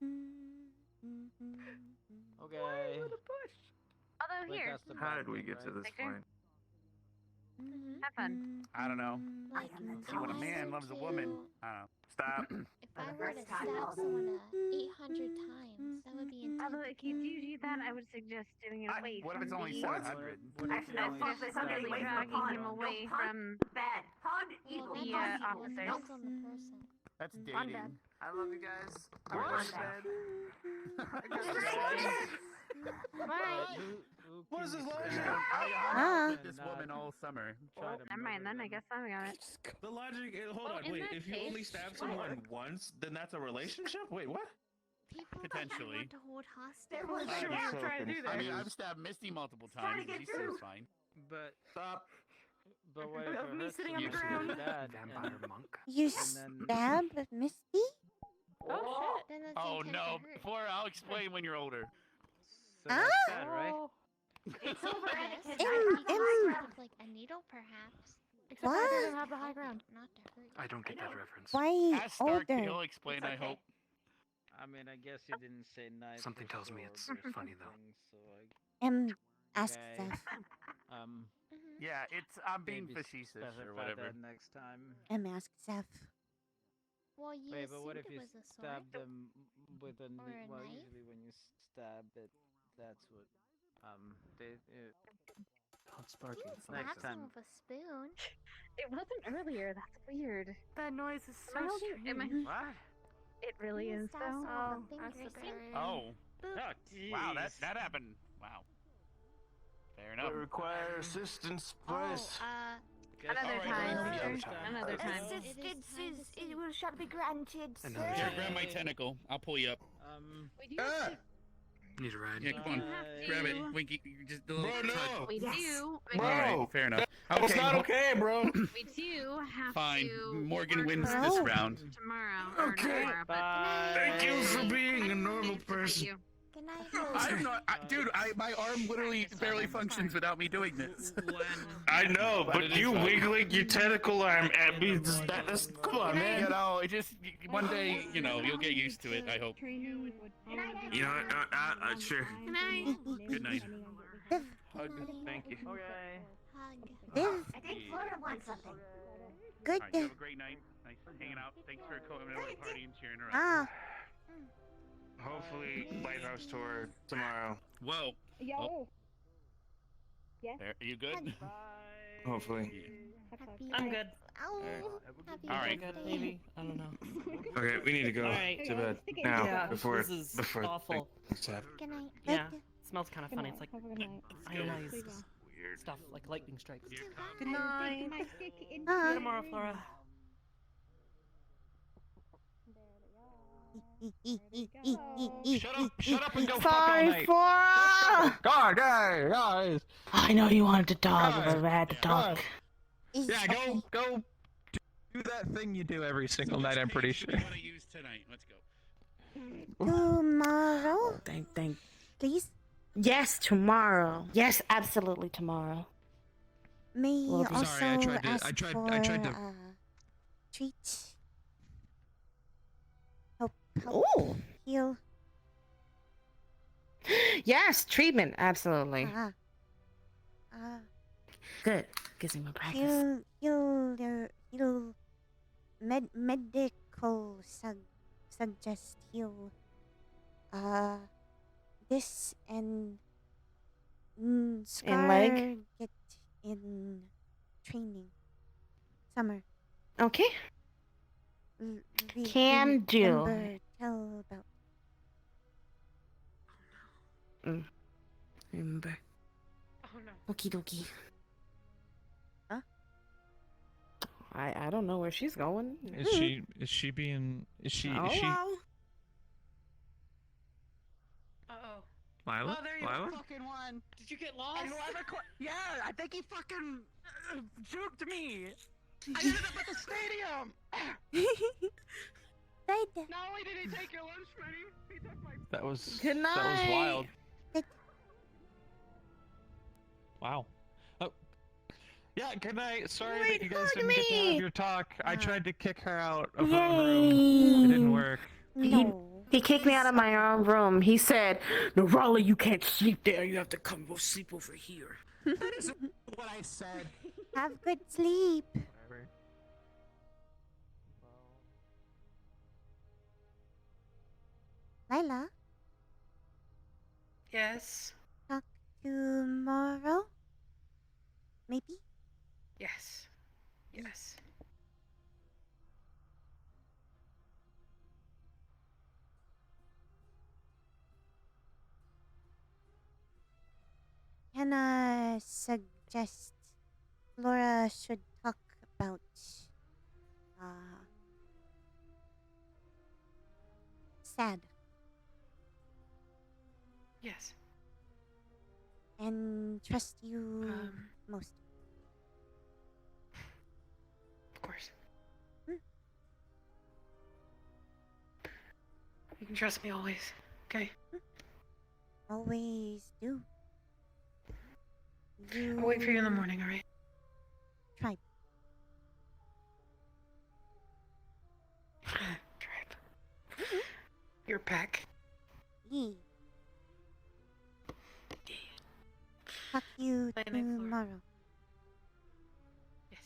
Okay. Although Wait, here, that's the How bad did we one, get to right? this Victor? point? have fun. I don't know. Like, See, when a man loves a woman, I don't know. Stop. if I were to stab someone 800 times, that would be intense. Although if you do that, I would suggest doing it away What if from it's only the... 700? Actually, no, fuck this. I'm getting away from the dragging pond. him away No, pond. from Bad. Pond evil. Well, the that's evil. officers. Depends on the person. That's I'm dating. dead. I love you guys. What? What is this logic? I hung with this woman all summer. Never mind, then I guess I got it. The logic is, hold on, in wait, that if you only case- stab someone once, then that's a relationship? Wait, what? People Potentially. that want to hold hostage. There was Sure, a we're trying to do that. I mean, I've stabbed Misty multiple times, and she seems fine. But Stop. what if Of it me hurts sitting on the someone ground. really bad? Vampire monk. You And then- stab Misty? Oh shit. Then that's Oh intent to no! hurt. Before I'll explain when you're older. So that's sad, right? Oh. It's over, Yes, Anakin. you I can stab like a needle, perhaps. Except I What? didn't have the high ground. Not to hurt you. I don't get that reference. Why Ask Stark, older? he'll explain, I hope. I mean, I guess you didn't say knife. Something or tells me sword it's or funny, though. something, So Ask Okay. Zeph. Yeah, I'm being maybe facetious specify or whatever. that next time. Ask Zeph. Well, you Wait, but what assumed if it you was a stab sword? them with a Or a well, knife? usually when you stab it, that's what they. Dog's barking. Slap some with a spoon. It wasn't earlier. That's weird. That noise is so Am I holding- am I- strange. What? It really is though. Oh, Oh. Wow, that happened. Wow. Fair enough. Require assistance, please. Another time. Another time. Assistance it will shall be granted, sir. Here, grab my tentacle. I'll pull you up. Need a ride. Yeah, come on. Grab it. Winky, just a little touch. We do. Alright, fair enough. That's not okay, bro. We do have Fine. to. Morgan work wins on this it round. Tomorrow. Or not Okay. tomorrow, but Thank you for being a normal person. I'm not, dude. My arm literally barely functions without me doing this. I know, but you wiggling your tentacle arm at me, that's, come on, man. You know, it just one day, you know, you'll get used to it. I hope. You know what, sure. Good night. Good night. Hug. Thank you. Hug. I think Flora wants something. Good. Alright, you have a great night. Nice hanging out. Thanks for coming to the party and cheering her up. Ah. Hopefully, lighthouse tour tomorrow. Whoa. Yo. Oh. Yeah. There, are you good? Hopefully. I'm good. Oh, All right. Good, maybe. I don't know. Okay, we need to go Alright. to bed now Yeah, before this is awful. things happen. Good night. Yeah, smells kind of funny. It's like Weird. ionized stuff, like lightning strikes. Good Good night. night. See you tomorrow, Flora. Shut up and go fuck all Sorry, night. Flora. God, guys. I know you wanted to talk, but I had to talk. Yeah, go do that thing you do every single night, I'm pretty sure. What I use tonight. Let's go. Tomorrow, Thank. please. Yes, tomorrow. Yes, absolutely tomorrow. May Well, also sorry, ask I tried to. for treat. Help Ooh. heal. Yes, treatment, absolutely. Good. Gives me more practice. He'll medical suggest he'll this and Scar leg? get in training summer. Okay. Can do. Tell about. Remember. Oh no. Okie dokie. Huh? I don't know where she's going. Is she being? Is she? Oh, Is she? wow. Uh-oh. Lila? Oh, there you Lila? fucking one. Did you get lost? Yeah, I think he fucking juked me. I ended up at the stadium. Not only did he take your lunch money, he took my. That was. Good night. That was wild. Wow. Oh. Yeah, good night. Sorry that you guys didn't get to have your talk. I tried to kick her out of her room. It didn't work. He kicked me out of my own room. He said, "No, Raleigh, you can't sleep there. You have to come. We'll sleep over here." That isn't what I said. Have good sleep. Whatever. Lila, Yes. talk tomorrow. Maybe. Yes. Yes. Can I suggest Flora should talk about sad Yes. and trust you most. Of course. Hmm. You can trust me always. Okay. Always do. I'll wait for you in the morning, alright? Try. Your pack. Yeah. Talk to you Bye, night, Flora. tomorrow. Yes.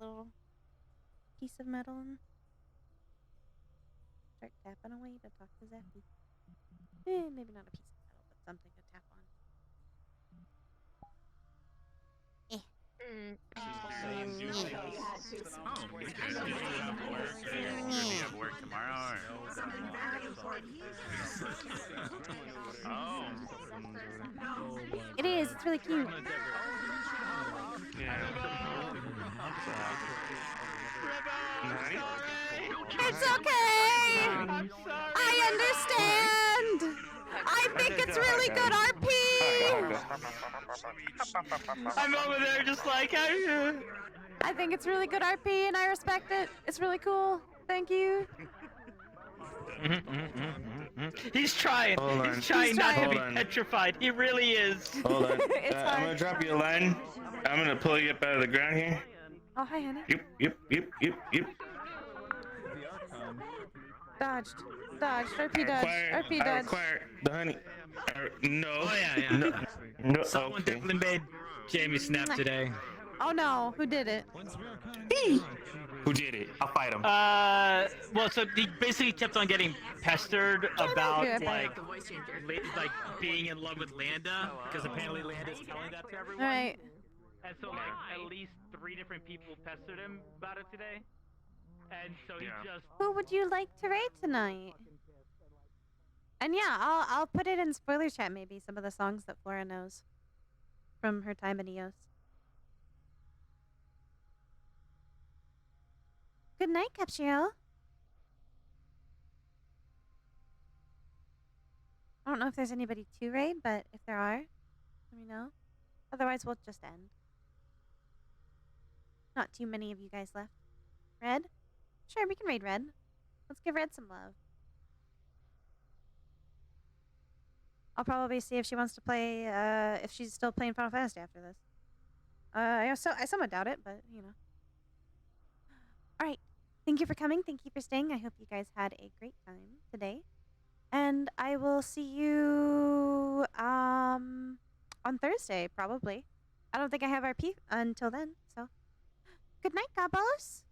little piece of metal and start tapping away to talk to Zappy. Maybe not a piece of metal, but something to tap on. Do you have work tomorrow? Oh. It is. It's really cute. Yeah. It's okay. I'm sorry. I understand. I think it's really good RP. I'm over there just like I think it's really good RP and I respect it. It's really cool. Thank you. He's trying. He's trying not to be petrified. He really is. Hold on. I'm gonna drop you a line. I'm gonna pull you up out of the ground here. Oh, hi, honey. Yep. Dodged. RP dodged. RP I dodged. require the honey. No. Oh yeah. No. Someone definitely made Jamie snap today. Oh no, who did it? Who did it? I'll fight him. Well, so he basically kept on getting pestered about like being in love with Landa, because apparently Landa's telling that to everyone. Alright. And so like at least 3 different people pestered him about it today. And so he just. Who would you like to raid tonight? And yeah, I'll put it in spoiler chat maybe, some of the songs that Flora knows from her time in EOS. Good night, Capsule. I don't know if there's anybody to raid, but if there are, let me know. Otherwise, we'll just end. Not too many of you guys left. Red? Sure, we can raid Red. Let's give Red some love. I'll probably see if she wants to play, if she's still playing Final Fantasy after this. I somewhat doubt it, but, you know. Alright. Thank you for coming. Thank you for staying. I hope you guys had a great time today. And I will see you, on Thursday, probably. I don't think I have RP until then, so. Good night, Gabos.